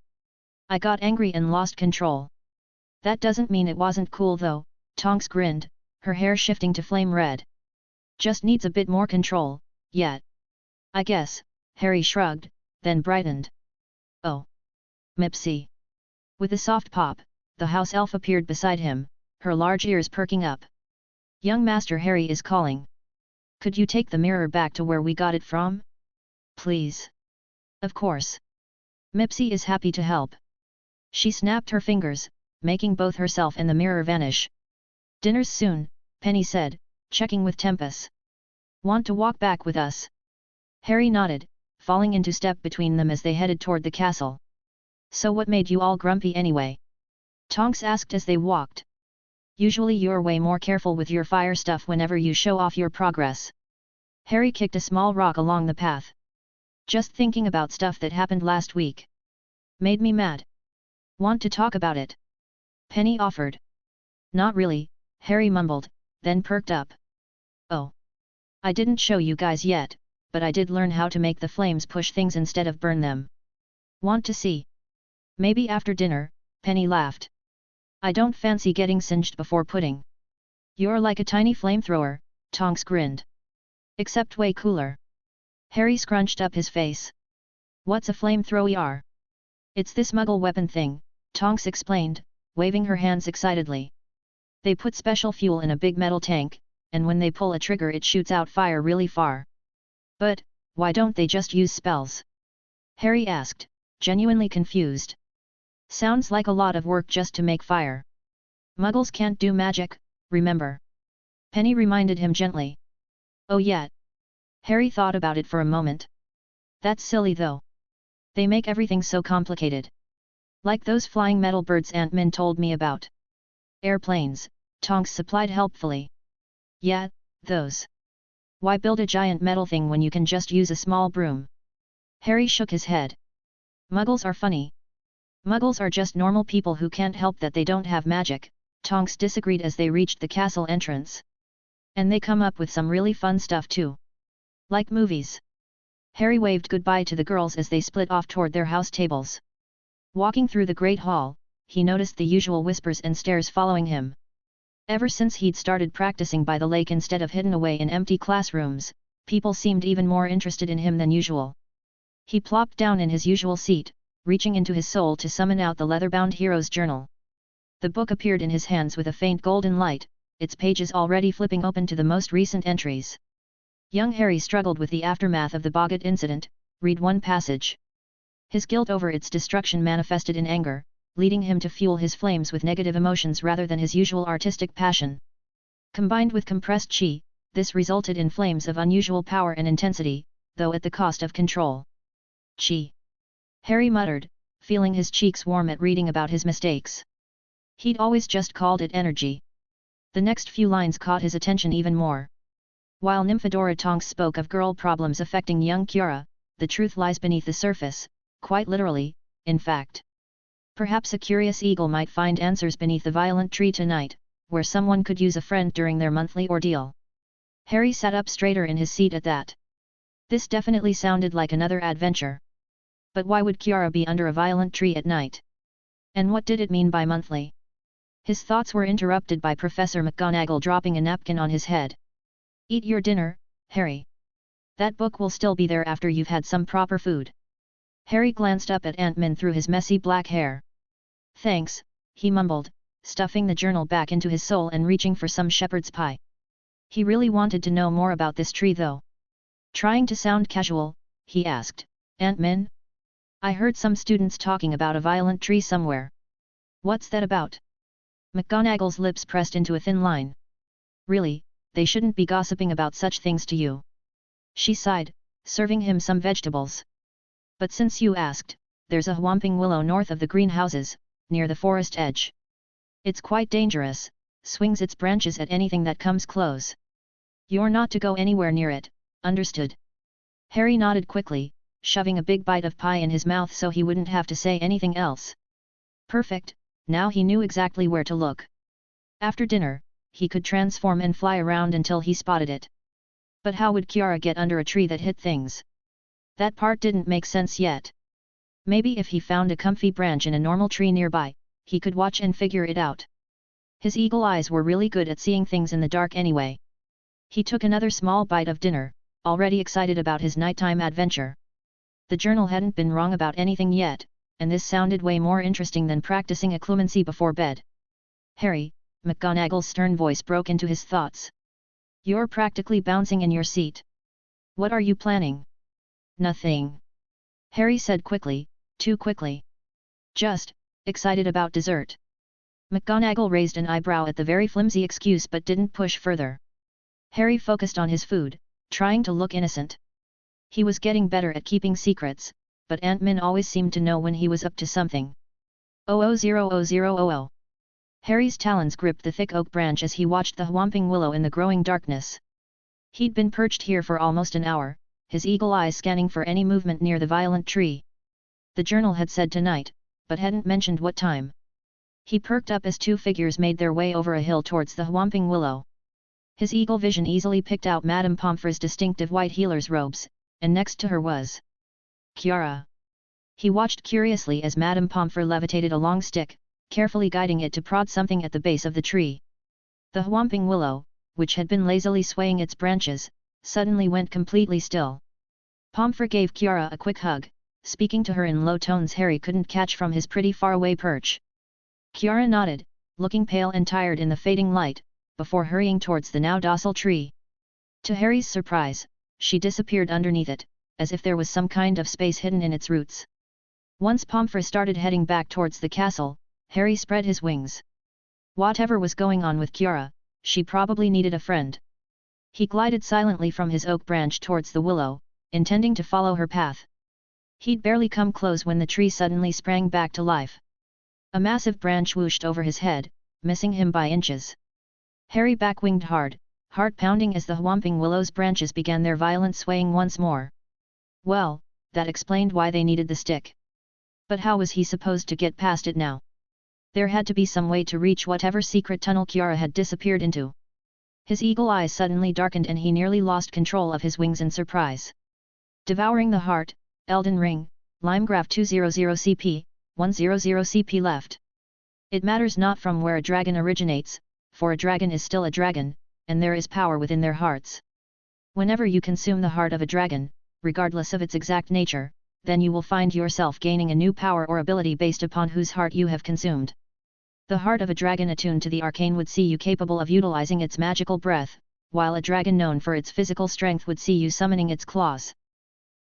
I got angry and lost control." "That doesn't mean it wasn't cool though," Tonks grinned, her hair shifting to flame red. "Just needs a bit more control, yet. I guess," Harry shrugged, then brightened. "Oh. Mipsy." With a soft pop, the house elf appeared beside him, her large ears perking up. "Young Master Harry is calling. Could you take the mirror back to where we got it from? Please." "Of course." Mipsy is happy to help. She snapped her fingers, making both herself and the mirror vanish. "Dinner's soon," Penny said, checking with Tempest. "Want to walk back with us?" Harry nodded, falling into step between them as they headed toward the castle. "So what made you all grumpy anyway?" Tonks asked as they walked. "Usually you're way more careful with your fire stuff whenever you show off your progress." Harry kicked a small rock along the path. "Just thinking about stuff that happened last week. Made me mad. Want to talk about it?" Penny offered. "Not really," Harry mumbled, then perked up. "Oh. I didn't show you guys yet, but I did learn how to make the flames push things instead of burn them. Want to see?" "Maybe after dinner," Penny laughed. "I don't fancy getting singed before pudding." "You're like a tiny flamethrower," Tonks grinned. "Except way cooler." Harry scrunched up his face. "What's a flamethrower?" "It's this muggle weapon thing," Tonks explained, waving her hands excitedly. "They put special fuel in a big metal tank, and when they pull a trigger it shoots out fire really far." "But, why don't they just use spells?" Harry asked, genuinely confused. "Sounds like a lot of work just to make fire." "Muggles can't do magic, remember?" Penny reminded him gently. "Oh yeah." Harry thought about it for a moment. "That's silly though. They make everything so complicated. Like those flying metal birds Aunt Min told me about." "Airplanes," Tonks supplied helpfully. "Yeah, those. Why build a giant metal thing when you can just use a small broom?" Harry shook his head. "Muggles are funny. Muggles are just normal people who can't help that they don't have magic," Tonks disagreed as they reached the castle entrance. "And they come up with some really fun stuff too. Like movies." Harry waved goodbye to the girls as they split off toward their house tables. Walking through the Great Hall, he noticed the usual whispers and stares following him. Ever since he'd started practicing by the lake instead of hidden away in empty classrooms, people seemed even more interested in him than usual. He plopped down in his usual seat, reaching into his soul to summon out the leather-bound hero's journal. The book appeared in his hands with a faint golden light, its pages already flipping open to the most recent entries. Young Harry struggled with the aftermath of the Boggart incident. Read one passage. His guilt over its destruction manifested in anger, leading him to fuel his flames with negative emotions rather than his usual artistic passion. Combined with compressed chi, this resulted in flames of unusual power and intensity, though at the cost of control. "Chi," Harry muttered, feeling his cheeks warm at reading about his mistakes. He'd always just called it energy. The next few lines caught his attention even more. While Nymphadora Tonks spoke of girl problems affecting young Kiara, the truth lies beneath the surface, quite literally, in fact. Perhaps a curious eagle might find answers beneath the violent tree tonight, where someone could use a friend during their monthly ordeal. Harry sat up straighter in his seat at that. This definitely sounded like another adventure. But why would Kiara be under a violent tree at night? And what did it mean by monthly? His thoughts were interrupted by Professor McGonagall dropping a napkin on his head. Eat your dinner, Harry. That book will still be there after you've had some proper food. Harry glanced up at Ant-Man through his messy black hair. Thanks, he mumbled, stuffing the journal back into his soul and reaching for some shepherd's pie. He really wanted to know more about this tree though. Trying to sound casual, he asked, Ant-Man? I heard some students talking about a violent tree somewhere. What's that about? McGonagall's lips pressed into a thin line. Really, they shouldn't be gossiping about such things to you. She sighed, serving him some vegetables. But since you asked, there's a whomping willow north of the greenhouses, near the forest edge. It's quite dangerous, swings its branches at anything that comes close. You're not to go anywhere near it, understood? Harry nodded quickly, shoving a big bite of pie in his mouth so he wouldn't have to say anything else. Perfect, now he knew exactly where to look. After dinner, he could transform and fly around until he spotted it. But how would Kiara get under a tree that hit things? That part didn't make sense yet. Maybe if he found a comfy branch in a normal tree nearby, he could watch and figure it out. His eagle eyes were really good at seeing things in the dark anyway. He took another small bite of dinner, already excited about his nighttime adventure. The journal hadn't been wrong about anything yet, and this sounded way more interesting than practicing occlumency before bed. Harry, McGonagall's stern voice broke into his thoughts. You're practically bouncing in your seat. What are you planning? Nothing. Harry said quickly, too quickly. Just, excited about dessert. McGonagall raised an eyebrow at the very flimsy excuse but didn't push further. Harry focused on his food, trying to look innocent. He was getting better at keeping secrets, but Ant-Man always seemed to know when he was up to something. 000000. Harry's talons gripped the thick oak branch as he watched the whomping willow in the growing darkness. He'd been perched here for almost an hour, his eagle eyes scanning for any movement near the violent tree. The journal had said tonight, but hadn't mentioned what time. He perked up as two figures made their way over a hill towards the whomping willow. His eagle vision easily picked out Madame Pomfrey's distinctive white healer's robes, and next to her was Kiara. He watched curiously as Madame Pomfrey levitated a long stick, carefully guiding it to prod something at the base of the tree. The whomping willow, which had been lazily swaying its branches, suddenly went completely still. Pomfrey gave Kiara a quick hug, speaking to her in low tones Harry couldn't catch from his pretty faraway perch. Kiara nodded, looking pale and tired in the fading light, before hurrying towards the now docile tree. To Harry's surprise, she disappeared underneath it, as if there was some kind of space hidden in its roots. Once Pomfrey started heading back towards the castle, Harry spread his wings. Whatever was going on with Kiara, she probably needed a friend. He glided silently from his oak branch towards the willow, intending to follow her path. He'd barely come close when the tree suddenly sprang back to life. A massive branch whooshed over his head, missing him by inches. Harry back-winged hard, heart pounding as the whomping willow's branches began their violent swaying once more. Well, that explained why they needed the stick. But how was he supposed to get past it now? There had to be some way to reach whatever secret tunnel Kiara had disappeared into. His eagle eyes suddenly darkened and he nearly lost control of his wings in surprise. Devouring the Heart, Elden Ring, Limegraph 200 CP, 100 CP left. It matters not from where a dragon originates, for a dragon is still a dragon, and there is power within their hearts. Whenever you consume the heart of a dragon, regardless of its exact nature, then you will find yourself gaining a new power or ability based upon whose heart you have consumed. The heart of a dragon attuned to the arcane would see you capable of utilizing its magical breath, while a dragon known for its physical strength would see you summoning its claws.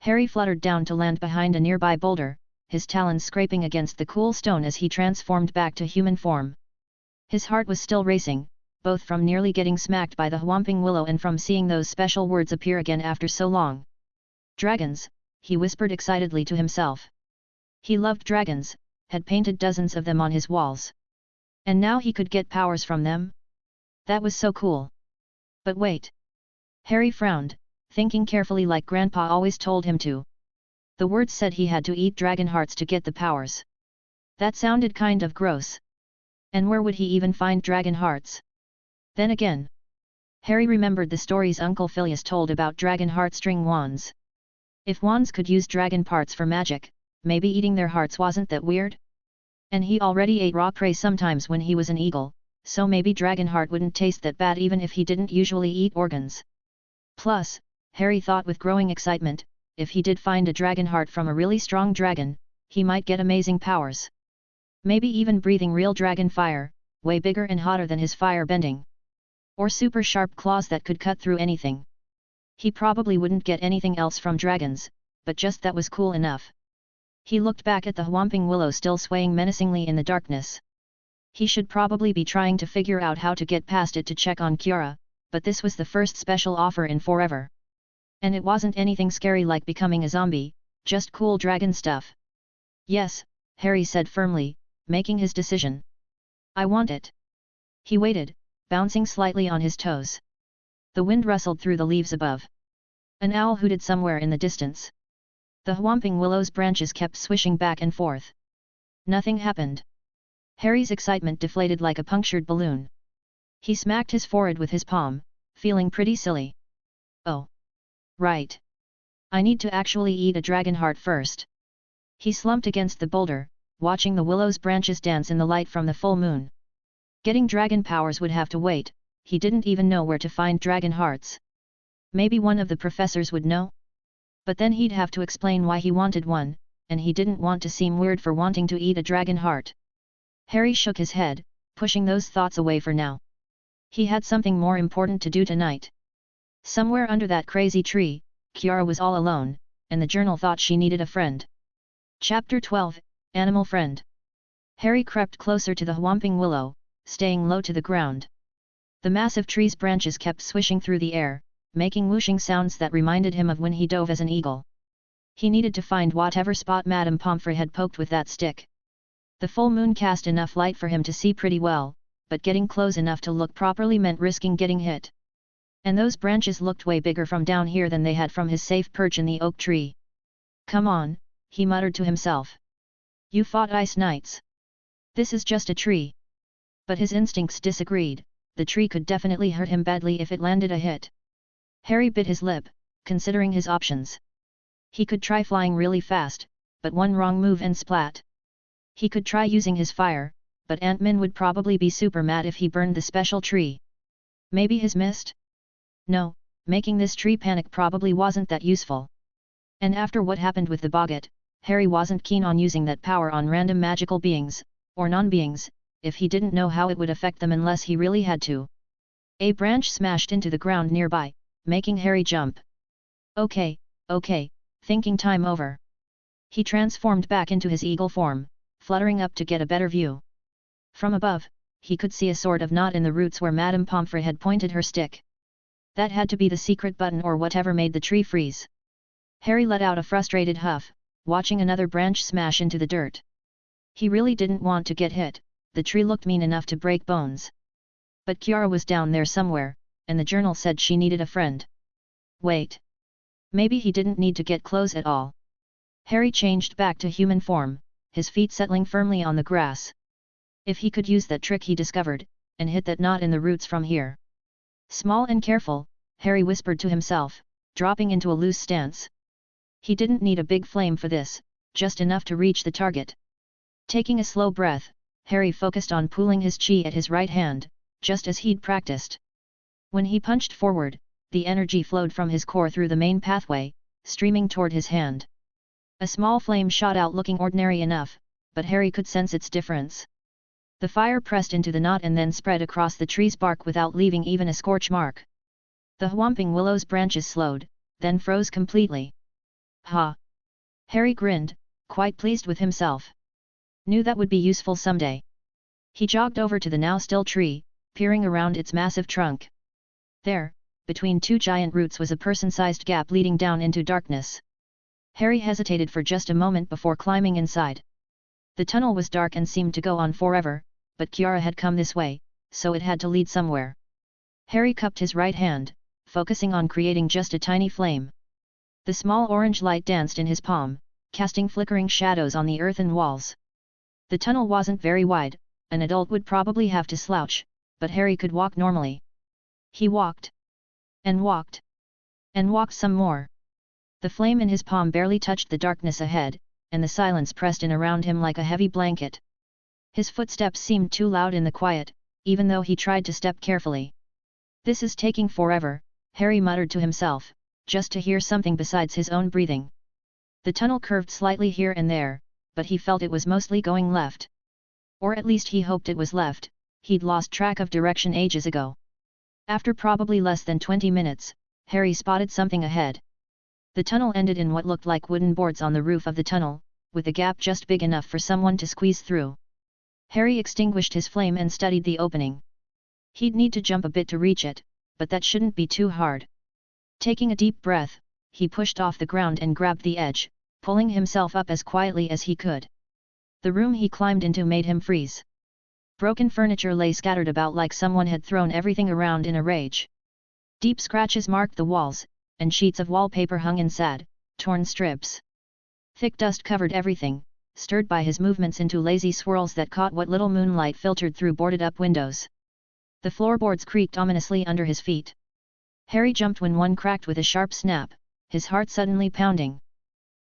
Harry fluttered down to land behind a nearby boulder, his talons scraping against the cool stone as he transformed back to human form. His heart was still racing, both from nearly getting smacked by the whomping willow and from seeing those special words appear again after so long. Dragons, he whispered excitedly to himself. He loved dragons, had painted dozens of them on his walls. And now he could get powers from them? That was so cool. But wait. Harry frowned, thinking carefully like Grandpa always told him to. The words said he had to eat dragon hearts to get the powers. That sounded kind of gross. And where would he even find dragon hearts? Then again, Harry remembered the stories Uncle Phileas told about dragon heartstring wands. If wands could use dragon parts for magic, maybe eating their hearts wasn't that weird? And he already ate raw prey sometimes when he was an eagle, so maybe dragon heart wouldn't taste that bad even if he didn't usually eat organs. Plus, Harry thought with growing excitement, if he did find a dragon heart from a really strong dragon, he might get amazing powers. Maybe even breathing real dragon fire, way bigger and hotter than his fire bending. Or super sharp claws that could cut through anything. He probably wouldn't get anything else from dragons, but just that was cool enough. He looked back at the whomping willow still swaying menacingly in the darkness. He should probably be trying to figure out how to get past it to check on Kiara, but this was the first special offer in forever. And it wasn't anything scary like becoming a zombie, just cool dragon stuff. Yes, Harry said firmly, making his decision. I want it. He waited, bouncing slightly on his toes. The wind rustled through the leaves above. An owl hooted somewhere in the distance. The whomping willow's branches kept swishing back and forth. Nothing happened. Harry's excitement deflated like a punctured balloon. He smacked his forehead with his palm, feeling pretty silly. Oh. Right. I need to actually eat a dragon heart first. He slumped against the boulder, watching the willow's branches dance in the light from the full moon. Getting dragon powers would have to wait, he didn't even know where to find dragon hearts. Maybe one of the professors would know? But then he'd have to explain why he wanted one, and he didn't want to seem weird for wanting to eat a dragon heart. Harry shook his head, pushing those thoughts away for now. He had something more important to do tonight. Somewhere under that crazy tree, Kiara was all alone, and the journal thought she needed a friend. Chapter 12, Animal Friend. Harry crept closer to the whomping willow, staying low to the ground. The massive tree's branches kept swishing through the air, making whooshing sounds that reminded him of when he dove as an eagle. He needed to find whatever spot Madame Pomfrey had poked with that stick. The full moon cast enough light for him to see pretty well, but getting close enough to look properly meant risking getting hit. And those branches looked way bigger from down here than they had from his safe perch in the oak tree. Come on, he muttered to himself. You fought ice knights. This is just a tree. But his instincts disagreed, the tree could definitely hurt him badly if it landed a hit. Harry bit his lip, considering his options. He could try flying really fast, but one wrong move and splat. He could try using his fire, but Ant-Man would probably be super mad if he burned the special tree. Maybe his mist? No, making this tree panic probably wasn't that useful. And after what happened with the Boggart, Harry wasn't keen on using that power on random magical beings, or non-beings, if he didn't know how it would affect them unless he really had to. A branch smashed into the ground nearby, making Harry jump. Okay, thinking time over. He transformed back into his eagle form, fluttering up to get a better view. From above, he could see a sort of knot in the roots where Madame Pomfrey had pointed her stick. That had to be the secret button or whatever made the tree freeze. Harry let out a frustrated huff, watching another branch smash into the dirt. He really didn't want to get hit, the tree looked mean enough to break bones. But Kiara was down there somewhere, and the journal said she needed a friend. Wait. Maybe he didn't need to get close at all. Harry changed back to human form, his feet settling firmly on the grass. If he could use that trick he discovered, and hit that knot in the roots from here. Small and careful, Harry whispered to himself, dropping into a loose stance. He didn't need a big flame for this, just enough to reach the target. Taking a slow breath, Harry focused on pooling his chi at his right hand, just as he'd practiced. When he punched forward, the energy flowed from his core through the main pathway, streaming toward his hand. A small flame shot out looking ordinary enough, but Harry could sense its difference. The fire pressed into the knot and then spread across the tree's bark without leaving even a scorch mark. The whomping willow's branches slowed, then froze completely. Ha! Harry grinned, quite pleased with himself. Knew that would be useful someday. He jogged over to the now still tree, peering around its massive trunk. There, between two giant roots was a person-sized gap leading down into darkness. Harry hesitated for just a moment before climbing inside. The tunnel was dark and seemed to go on forever, but Kiara had come this way, so it had to lead somewhere. Harry cupped his right hand, focusing on creating just a tiny flame. The small orange light danced in his palm, casting flickering shadows on the earthen walls. The tunnel wasn't very wide, an adult would probably have to slouch, but Harry could walk normally. He walked, And walked. And walked some more. The flame in his palm barely touched the darkness ahead, and the silence pressed in around him like a heavy blanket. His footsteps seemed too loud in the quiet, even though he tried to step carefully. This is taking forever, Harry muttered to himself, just to hear something besides his own breathing. The tunnel curved slightly here and there, but he felt it was mostly going left. Or at least he hoped it was left, he'd lost track of direction ages ago. After probably less than 20 minutes, Harry spotted something ahead. The tunnel ended in what looked like wooden boards on the roof of the tunnel, with a gap just big enough for someone to squeeze through. Harry extinguished his flame and studied the opening. He'd need to jump a bit to reach it, but that shouldn't be too hard. Taking a deep breath, he pushed off the ground and grabbed the edge, pulling himself up as quietly as he could. The room he climbed into made him freeze. Broken furniture lay scattered about like someone had thrown everything around in a rage. Deep scratches marked the walls, and sheets of wallpaper hung in sad, torn strips. Thick dust covered everything, stirred by his movements into lazy swirls that caught what little moonlight filtered through boarded-up windows. The floorboards creaked ominously under his feet. Harry jumped when one cracked with a sharp snap, his heart suddenly pounding.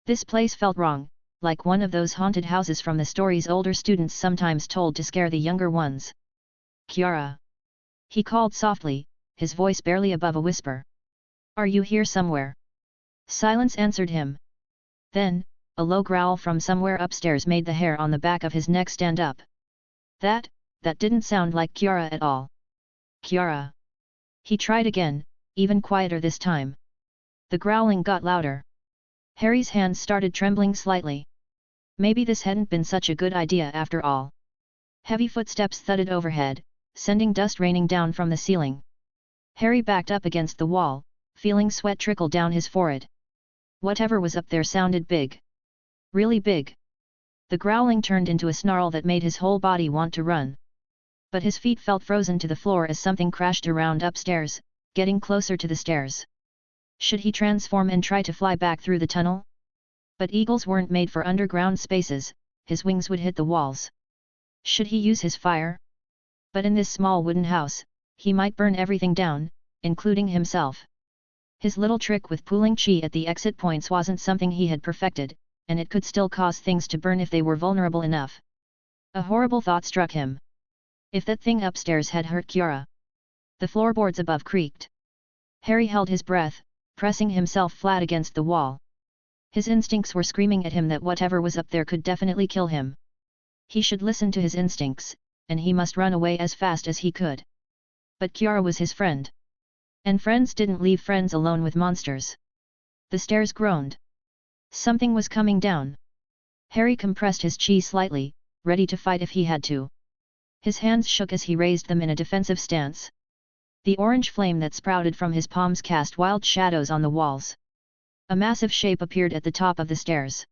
This place felt wrong, like one of those haunted houses from the stories older students sometimes told to scare the younger ones. "Kiara!" he called softly, his voice barely above a whisper. "Are you here somewhere?" Silence answered him. Then, a low growl from somewhere upstairs made the hair on the back of his neck stand up. That didn't sound like Kiara at all. "Kiara!" He tried again, even quieter this time. The growling got louder. Harry's hands started trembling slightly. Maybe this hadn't been such a good idea after all. Heavy footsteps thudded overhead, sending dust raining down from the ceiling. Harry backed up against the wall, feeling sweat trickle down his forehead. Whatever was up there sounded big. Really big. The growling turned into a snarl that made his whole body want to run. But his feet felt frozen to the floor as something crashed around upstairs, getting closer to the stairs. Should he transform and try to fly back through the tunnel? But eagles weren't made for underground spaces, his wings would hit the walls. Should he use his fire? But in this small wooden house, he might burn everything down, including himself. His little trick with pooling chi at the exit points wasn't something he had perfected, and it could still cause things to burn if they were vulnerable enough. A horrible thought struck him. If that thing upstairs had hurt Kiara. The floorboards above creaked. Harry held his breath, pressing himself flat against the wall. His instincts were screaming at him that whatever was up there could definitely kill him. He should listen to his instincts, and he must run away as fast as he could. But Kiara was his friend. And friends didn't leave friends alone with monsters. The stairs groaned. Something was coming down. Harry compressed his chi slightly, ready to fight if he had to. His hands shook as he raised them in a defensive stance. The orange flame that sprouted from his palms cast wild shadows on the walls. A massive shape appeared at the top of the stairs.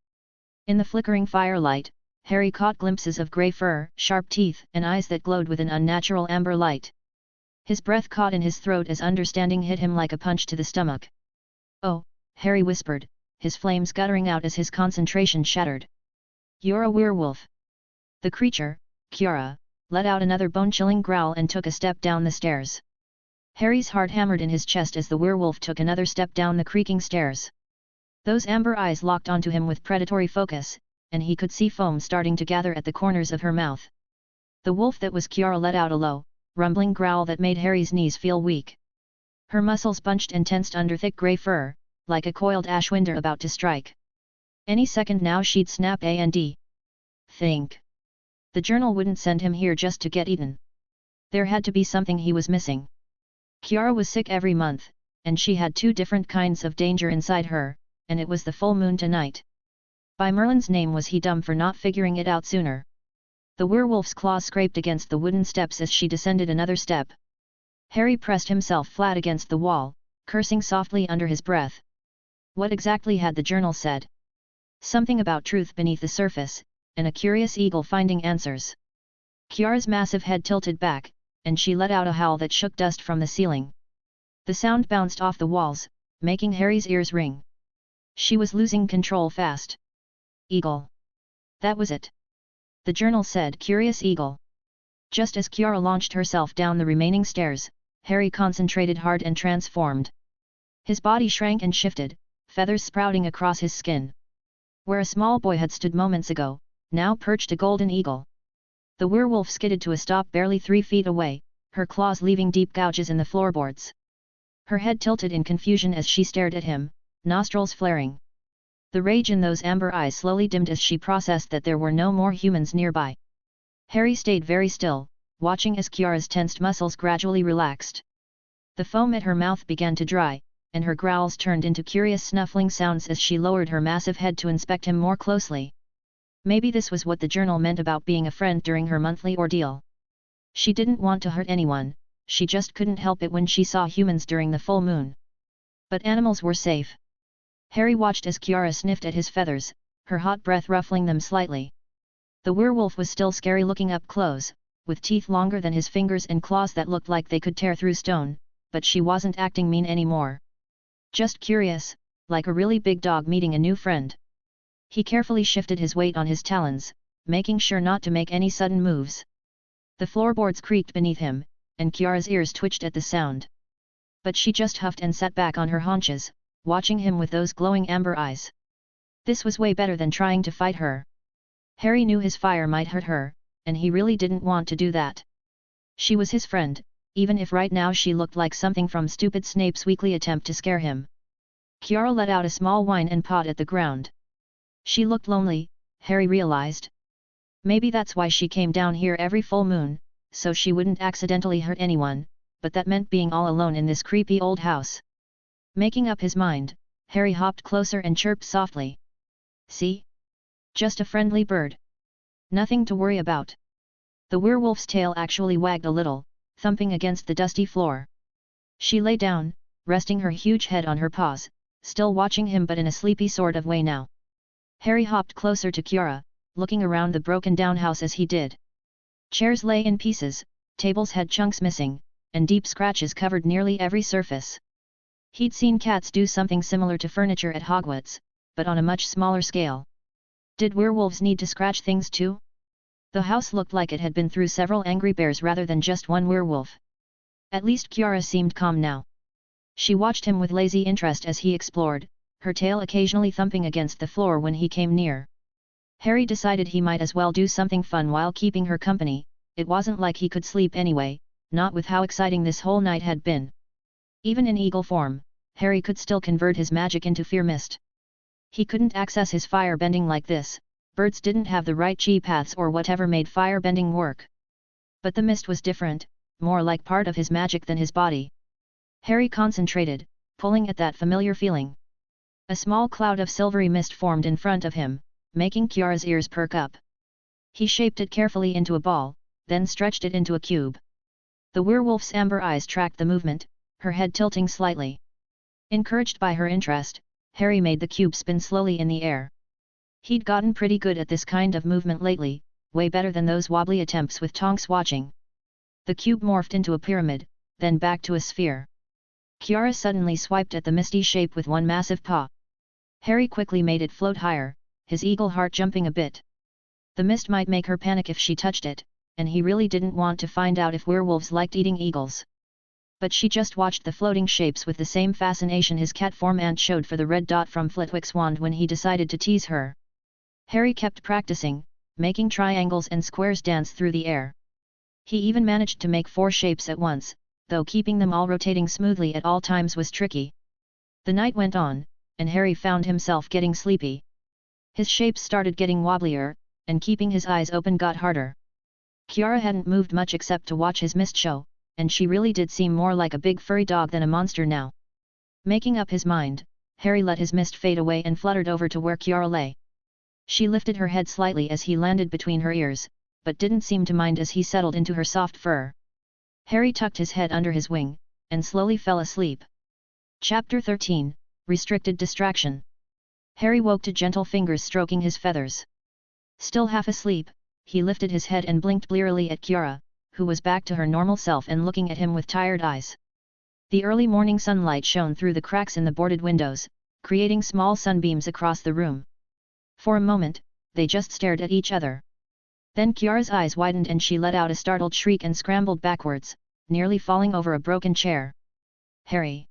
In the flickering firelight, Harry caught glimpses of grey fur, sharp teeth, and eyes that glowed with an unnatural amber light. His breath caught in his throat as understanding hit him like a punch to the stomach. "Oh," Harry whispered, his flames guttering out as his concentration shattered. "You're a werewolf." The creature, Kiara, let out another bone-chilling growl and took a step down the stairs. Harry's heart hammered in his chest as the werewolf took another step down the creaking stairs. Those amber eyes locked onto him with predatory focus, and he could see foam starting to gather at the corners of her mouth. The wolf that was Kiara let out a low, rumbling growl that made Harry's knees feel weak. Her muscles bunched and tensed under thick grey fur, like a coiled ashwinder about to strike. Any second now she'd snap and think. The journal wouldn't send him here just to get eaten. There had to be something he was missing. Kiara was sick every month, and she had two different kinds of danger inside her, and it was the full moon tonight. By Merlin's name was he dumb for not figuring it out sooner. The werewolf's claws scraped against the wooden steps as she descended another step. Harry pressed himself flat against the wall, cursing softly under his breath. What exactly had the journal said? Something about truth beneath the surface, and a curious eagle finding answers. Kiara's massive head tilted back, and she let out a howl that shook dust from the ceiling. The sound bounced off the walls, making Harry's ears ring. She was losing control fast. Eagle. That was it. The journal said Curious Eagle. Just as Kiara launched herself down the remaining stairs, Harry concentrated hard and transformed. His body shrank and shifted, feathers sprouting across his skin. Where a small boy had stood moments ago, now perched a golden eagle. The werewolf skidded to a stop barely 3 feet away, her claws leaving deep gouges in the floorboards. Her head tilted in confusion as she stared at him, nostrils flaring. The rage in those amber eyes slowly dimmed as she processed that there were no more humans nearby. Harry stayed very still, watching as Kiara's tensed muscles gradually relaxed. The foam at her mouth began to dry, and her growls turned into curious snuffling sounds as she lowered her massive head to inspect him more closely. Maybe this was what the journal meant about being a friend during her monthly ordeal. She didn't want to hurt anyone, she just couldn't help it when she saw humans during the full moon. But animals were safe. Harry watched as Kiara sniffed at his feathers, her hot breath ruffling them slightly. The werewolf was still scary looking up close, with teeth longer than his fingers and claws that looked like they could tear through stone, but she wasn't acting mean anymore. Just curious, like a really big dog meeting a new friend. He carefully shifted his weight on his talons, making sure not to make any sudden moves. The floorboards creaked beneath him, and Kiara's ears twitched at the sound. But she just huffed and sat back on her haunches, watching him with those glowing amber eyes. This was way better than trying to fight her. Harry knew his fire might hurt her, and he really didn't want to do that. She was his friend, even if right now she looked like something from stupid Snape's weekly attempt to scare him. Kiara let out a small whine and pawed at the ground. She looked lonely, Harry realized. Maybe that's why she came down here every full moon, so she wouldn't accidentally hurt anyone, but that meant being all alone in this creepy old house. Making up his mind, Harry hopped closer and chirped softly. "See? Just a friendly bird. Nothing to worry about." The werewolf's tail actually wagged a little, thumping against the dusty floor. She lay down, resting her huge head on her paws, still watching him but in a sleepy sort of way now. Harry hopped closer to Kiara, looking around the broken-down house as he did. Chairs lay in pieces, tables had chunks missing, and deep scratches covered nearly every surface. He'd seen cats do something similar to furniture at Hogwarts, but on a much smaller scale. Did werewolves need to scratch things too? The house looked like it had been through several angry bears rather than just one werewolf. At least Kiara seemed calm now. She watched him with lazy interest as he explored, her tail occasionally thumping against the floor when he came near. Harry decided he might as well do something fun while keeping her company. It wasn't like he could sleep anyway, not with how exciting this whole night had been. Even in eagle form, Harry could still convert his magic into fear mist. He couldn't access his firebending like this, birds didn't have the right chi paths or whatever made firebending work. But the mist was different, more like part of his magic than his body. Harry concentrated, pulling at that familiar feeling. A small cloud of silvery mist formed in front of him, making Kiara's ears perk up. He shaped it carefully into a ball, then stretched it into a cube. The werewolf's amber eyes tracked the movement, her head tilting slightly. Encouraged by her interest, Harry made the cube spin slowly in the air. He'd gotten pretty good at this kind of movement lately, way better than those wobbly attempts with Tonks watching. The cube morphed into a pyramid, then back to a sphere. Kiara suddenly swiped at the misty shape with one massive paw. Harry quickly made it float higher, his eagle heart jumping a bit. The mist might make her panic if she touched it, and he really didn't want to find out if werewolves liked eating eagles. But she just watched the floating shapes with the same fascination his cat form aunt showed for the red dot from Flitwick's wand when he decided to tease her. Harry kept practicing, making triangles and squares dance through the air. He even managed to make 4 shapes at once, though keeping them all rotating smoothly at all times was tricky. The night went on, and Harry found himself getting sleepy. His shapes started getting wobblier, and keeping his eyes open got harder. Kiara hadn't moved much except to watch his mist show, and she really did seem more like a big furry dog than a monster now. Making up his mind, Harry let his mist fade away and fluttered over to where Kiara lay. She lifted her head slightly as he landed between her ears, but didn't seem to mind as he settled into her soft fur. Harry tucked his head under his wing, and slowly fell asleep. Chapter 13, Restricted Distraction. Harry woke to gentle fingers stroking his feathers. Still half asleep, he lifted his head and blinked blearily at Kiara, who was back to her normal self and looking at him with tired eyes. The early morning sunlight shone through the cracks in the boarded windows, creating small sunbeams across the room. For a moment, they just stared at each other. Then Kiara's eyes widened and she let out a startled shriek and scrambled backwards, nearly falling over a broken chair. Harry!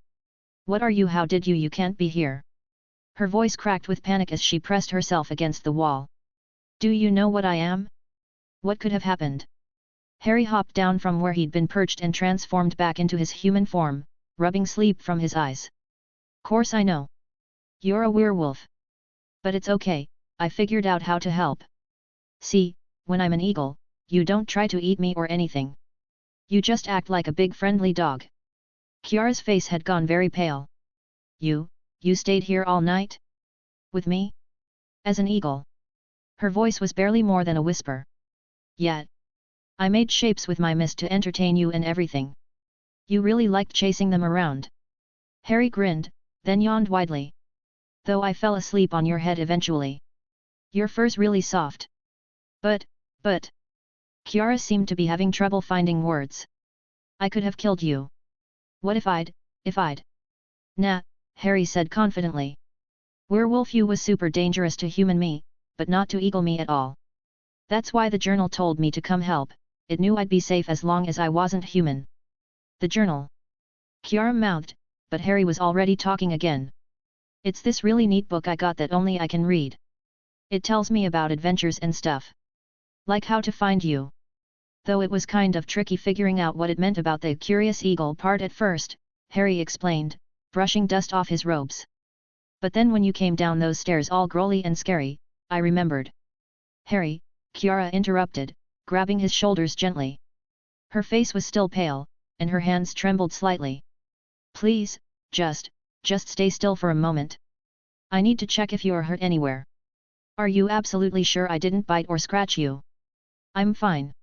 What are you? How did you can't be here? Her voice cracked with panic as she pressed herself against the wall. Do you know what I am? What could have happened? Harry hopped down from where he'd been perched and transformed back into his human form, rubbing sleep from his eyes. Course I know. You're a werewolf. But it's okay, I figured out how to help. See, when I'm an eagle, you don't try to eat me or anything. You just act like a big friendly dog. Kiara's face had gone very pale. You stayed here all night? With me? As an eagle? Her voice was barely more than a whisper. Yet. I made shapes with my mist to entertain you and everything. You really liked chasing them around. Harry grinned, then yawned widely. Though I fell asleep on your head eventually. Your fur's really soft. But. Kiara seemed to be having trouble finding words. I could have killed you. What if I'd? Nah, Harry said confidently. Werewolf you was super dangerous to human me, but not to eagle me at all. That's why the journal told me to come help, it knew I'd be safe as long as I wasn't human. The journal. Kiara mouthed, but Harry was already talking again. It's this really neat book I got that only I can read. It tells me about adventures and stuff. Like how to find you. Though it was kind of tricky figuring out what it meant about the curious eagle part at first, Harry explained, brushing dust off his robes. But then when you came down those stairs all growly and scary, I remembered. Harry, Kiara interrupted, grabbing his shoulders gently. Her face was still pale, and her hands trembled slightly. Please, just stay still for a moment. I need to check if you're hurt anywhere. Are you absolutely sure I didn't bite or scratch you? I'm fine.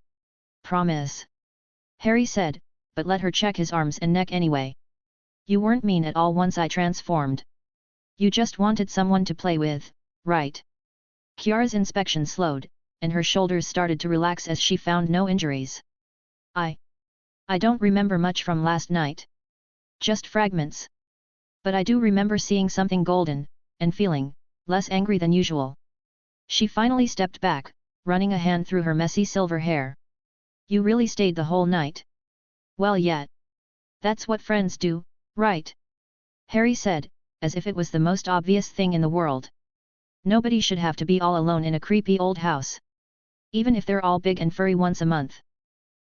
Promise. Harry said, but let her check his arms and neck anyway. You weren't mean at all once I transformed. You just wanted someone to play with, right? Kiara's inspection slowed, and her shoulders started to relax as she found no injuries. I don't remember much from last night. Just fragments. But I do remember seeing something golden, and feeling less angry than usual. She finally stepped back, running a hand through her messy silver hair. You really stayed the whole night? Well, yeah. That's what friends do, right? Harry said, as if it was the most obvious thing in the world. Nobody should have to be all alone in a creepy old house. Even if they're all big and furry once a month.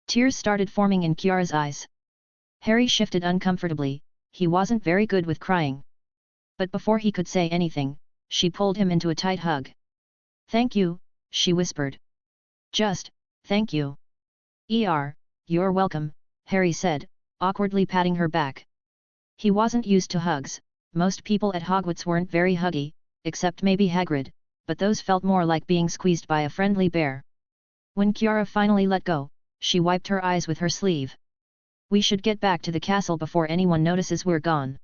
Tears started forming in Kiara's eyes. Harry shifted uncomfortably, he wasn't very good with crying. But before he could say anything, she pulled him into a tight hug. Thank you, she whispered. Just, thank you. You're welcome, Harry said, awkwardly patting her back. He wasn't used to hugs, most people at Hogwarts weren't very huggy, except maybe Hagrid, but those felt more like being squeezed by a friendly bear. When Kiara finally let go, she wiped her eyes with her sleeve. We should get back to the castle before anyone notices we're gone.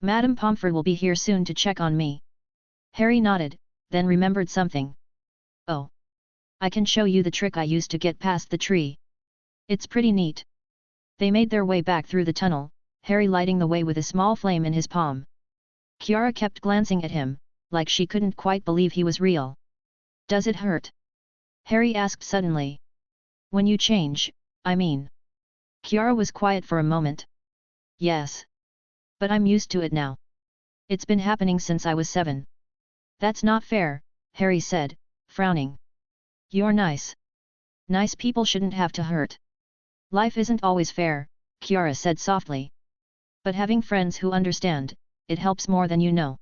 Madame Pomfrey will be here soon to check on me. Harry nodded, then remembered something. Oh. I can show you the trick I used to get past the tree. It's pretty neat. They made their way back through the tunnel, Harry lighting the way with a small flame in his palm. Kiara kept glancing at him, like she couldn't quite believe he was real. Does it hurt? Harry asked suddenly. When you change, I mean. Kiara was quiet for a moment. Yes. But I'm used to it now. It's been happening since I was 7. That's not fair, Harry said, frowning. You're nice. Nice people shouldn't have to hurt. Life isn't always fair, Kiara said softly. But having friends who understand, it helps more than you know.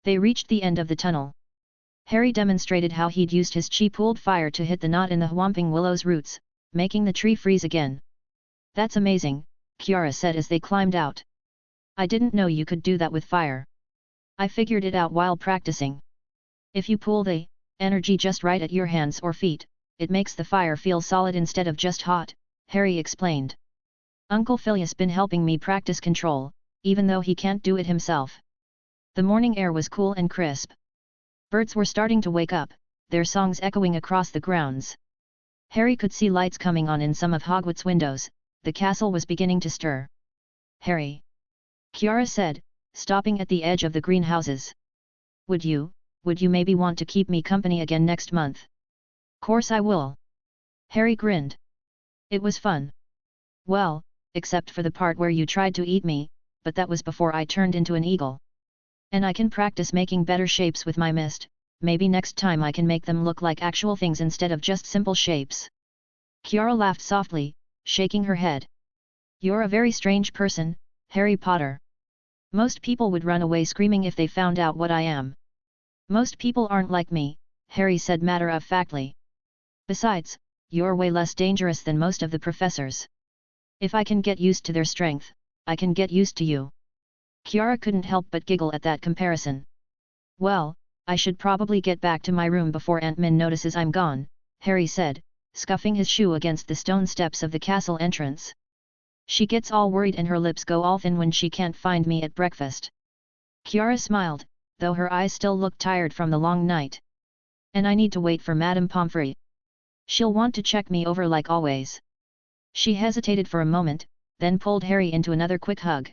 They reached the end of the tunnel. Harry demonstrated how he'd used his chi-pooled fire to hit the knot in the whomping willow's roots, making the tree freeze again. That's amazing, Kiara said as they climbed out. I didn't know you could do that with fire. I figured it out while practicing. If you pool the energy just right at your hands or feet, it makes the fire feel solid instead of just hot, Harry explained. Uncle Phileas been helping me practice control, even though he can't do it himself. The morning air was cool and crisp. Birds were starting to wake up, their songs echoing across the grounds. Harry could see lights coming on in some of Hogwarts' windows, the castle was beginning to stir. Harry. Kiara said, stopping at the edge of the greenhouses. Would you maybe want to keep me company again next month? Course I will. Harry grinned. It was fun. Well, except for the part where you tried to eat me, but that was before I turned into an eagle. And I can practice making better shapes with my mist, maybe next time I can make them look like actual things instead of just simple shapes. Kiara laughed softly, shaking her head. You're a very strange person, Harry Potter. Most people would run away screaming if they found out what I am. Most people aren't like me, Harry said matter-of-factly. Besides, you're way less dangerous than most of the professors. If I can get used to their strength, I can get used to you. Kiara couldn't help but giggle at that comparison. Well, I should probably get back to my room before Aunt Min notices I'm gone, Harry said, scuffing his shoe against the stone steps of the castle entrance. She gets all worried and her lips go all thin when she can't find me at breakfast. Kiara smiled, though her eyes still looked tired from the long night. And I need to wait for Madame Pomfrey. She'll want to check me over like always. She hesitated for a moment, then pulled Harry into another quick hug.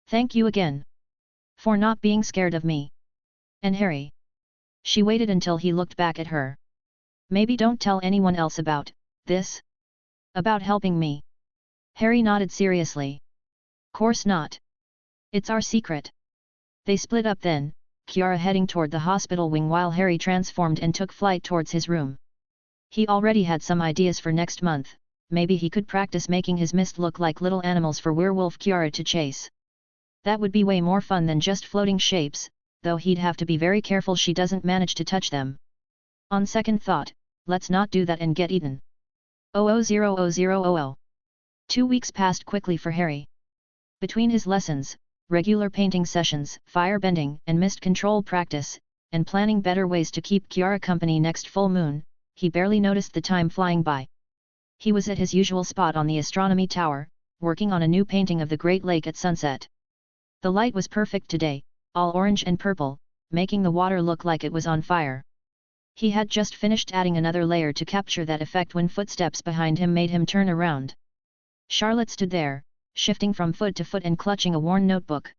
Thank you again. For not being scared of me. And Harry. She waited until he looked back at her. Maybe don't tell anyone else about this? About helping me? Harry nodded seriously. Course not. It's our secret. They split up then, Kiara heading toward the hospital wing while Harry transformed and took flight towards his room. He already had some ideas for next month, maybe he could practice making his mist look like little animals for werewolf Kiara to chase. That would be way more fun than just floating shapes, though he'd have to be very careful she doesn't manage to touch them. On second thought, let's not do that and get eaten. 000000. 2 weeks passed quickly for Harry. Between his lessons, regular painting sessions, firebending and mist control practice, and planning better ways to keep Kiara company next full moon, he barely noticed the time flying by. He was at his usual spot on the astronomy tower, working on a new painting of the Great Lake at sunset. The light was perfect today, all orange and purple, making the water look like it was on fire. He had just finished adding another layer to capture that effect when footsteps behind him made him turn around. Charlotte stood there, shifting from foot to foot and clutching a worn notebook.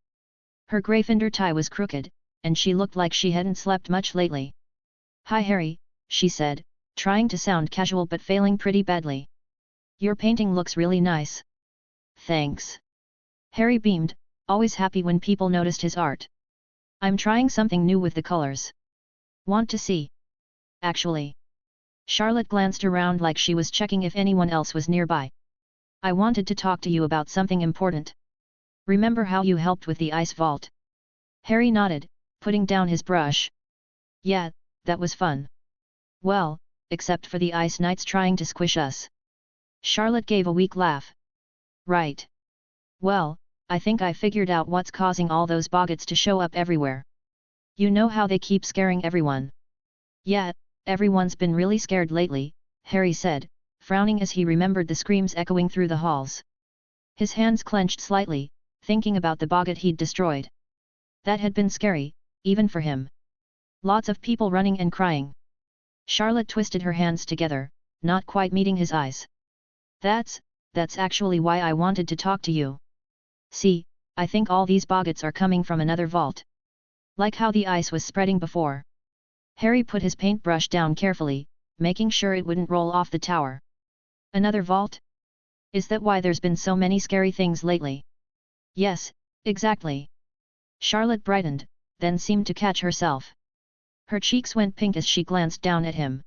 Her Gryffindor tie was crooked, and she looked like she hadn't slept much lately. Hi Harry, she said, trying to sound casual but failing pretty badly. Your painting looks really nice. Thanks. Harry beamed, always happy when people noticed his art. I'm trying something new with the colors. Want to see? Actually. Charlotte glanced around like she was checking if anyone else was nearby. I wanted to talk to you about something important. Remember how you helped with the ice vault? Harry nodded, putting down his brush. Yeah, that was fun. Well, except for the ice knights trying to squish us. Charlotte gave a weak laugh. Right. Well, I think I figured out what's causing all those Boggarts to show up everywhere. You know how they keep scaring everyone? Yeah, everyone's been really scared lately, Harry said, frowning as he remembered the screams echoing through the halls. His hands clenched slightly, thinking about the Boggart he'd destroyed. That had been scary, even for him. Lots of people running and crying. Charlotte twisted her hands together, not quite meeting his eyes. That's actually why I wanted to talk to you. See, I think all these Boggarts are coming from another vault. Like how the ice was spreading before. Harry put his paintbrush down carefully, making sure it wouldn't roll off the tower. Another vault? Is that why there's been so many scary things lately? Yes, exactly. Charlotte brightened, then seemed to catch herself. Her cheeks went pink as she glanced down at him.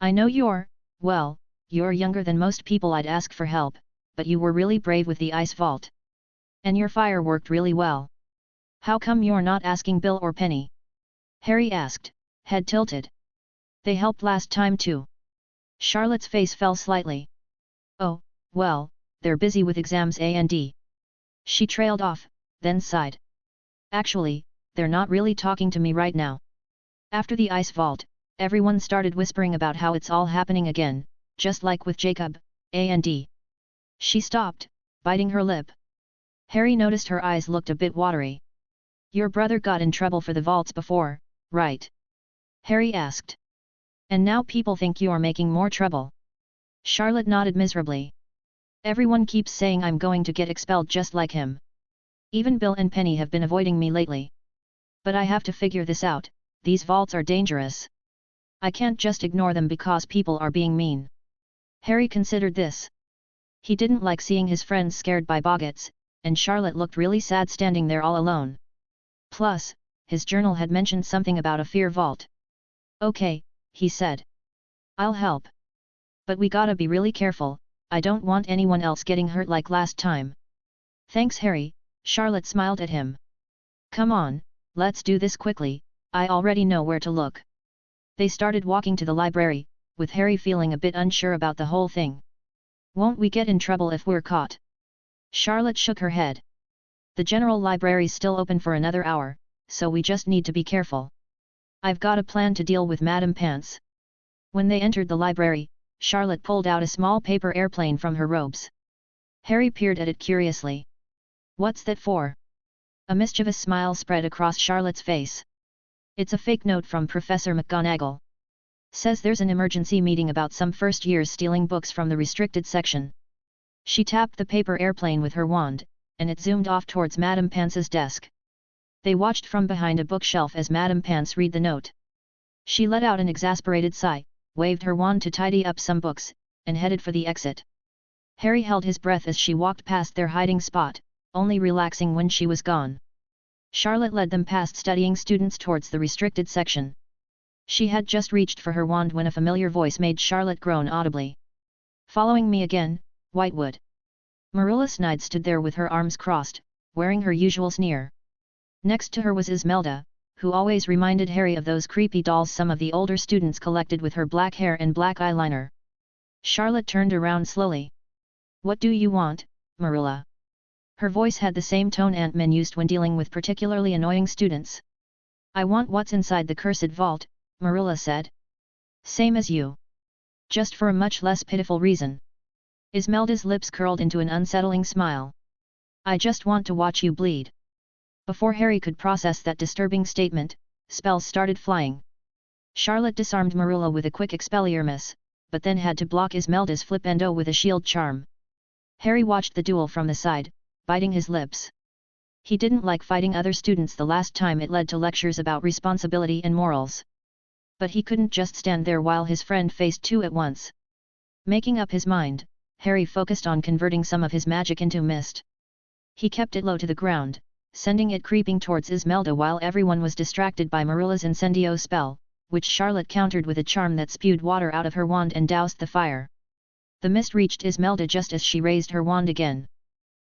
I know you're younger than most people I'd ask for help, but you were really brave with the ice vault. And your fire worked really well. How come you're not asking Bill or Penny? Harry asked, head tilted. They helped last time too. Charlotte's face fell slightly. Oh, well, they're busy with exams and. She trailed off, then sighed. Actually, they're not really talking to me right now. After the ice vault, everyone started whispering about how it's all happening again, just like with Jacob, and. She stopped, biting her lip. Harry noticed her eyes looked a bit watery. Your brother got in trouble for the vaults before, right? Harry asked. And now people think you're making more trouble. Charlotte nodded miserably. Everyone keeps saying I'm going to get expelled just like him. Even Bill and Penny have been avoiding me lately. But I have to figure this out, these vaults are dangerous. I can't just ignore them because people are being mean. Harry considered this. He didn't like seeing his friends scared by Boggarts, and Charlotte looked really sad standing there all alone. Plus, his journal had mentioned something about a fear vault. "Okay," he said. "I'll help. But we gotta be really careful, I don't want anyone else getting hurt like last time." "Thanks Harry," Charlotte smiled at him. "Come on, let's do this quickly, I already know where to look." They started walking to the library, with Harry feeling a bit unsure about the whole thing. "Won't we get in trouble if we're caught?" Charlotte shook her head. "The general library's still open for another hour, so we just need to be careful. I've got a plan to deal with Madame Pants." When they entered the library, Charlotte pulled out a small paper airplane from her robes. Harry peered at it curiously. "What's that for?" A mischievous smile spread across Charlotte's face. "It's a fake note from Professor McGonagall. Says there's an emergency meeting about some first years stealing books from the restricted section." She tapped the paper airplane with her wand, and it zoomed off towards Madame Pants's desk. They watched from behind a bookshelf as Madame Pants read the note. She let out an exasperated sigh, waved her wand to tidy up some books, and headed for the exit. Harry held his breath as she walked past their hiding spot, only relaxing when she was gone. Charlotte led them past studying students towards the restricted section. She had just reached for her wand when a familiar voice made Charlotte groan audibly. "Following me again, Whitewood?" Marilla Snide stood there with her arms crossed, wearing her usual sneer. Next to her was Ismelda, who always reminded Harry of those creepy dolls some of the older students collected with her black hair and black eyeliner. Charlotte turned around slowly. "What do you want, Marilla?" Her voice had the same tone Aunt Min used when dealing with particularly annoying students. "I want what's inside the cursed vault," Marilla said. "Same as you. Just for a much less pitiful reason." Ismelda's lips curled into an unsettling smile. "I just want to watch you bleed." Before Harry could process that disturbing statement, spells started flying. Charlotte disarmed Marilla with a quick Expelliarmus miss, but then had to block Ismelda's flipendo with a shield charm. Harry watched the duel from the side, biting his lips. He didn't like fighting other students the last time it led to lectures about responsibility and morals. But he couldn't just stand there while his friend faced two at once. Making up his mind, Harry focused on converting some of his magic into mist. He kept it low to the ground, sending it creeping towards Ismelda while everyone was distracted by Marilla's incendio spell, which Charlotte countered with a charm that spewed water out of her wand and doused the fire. The mist reached Ismelda just as she raised her wand again.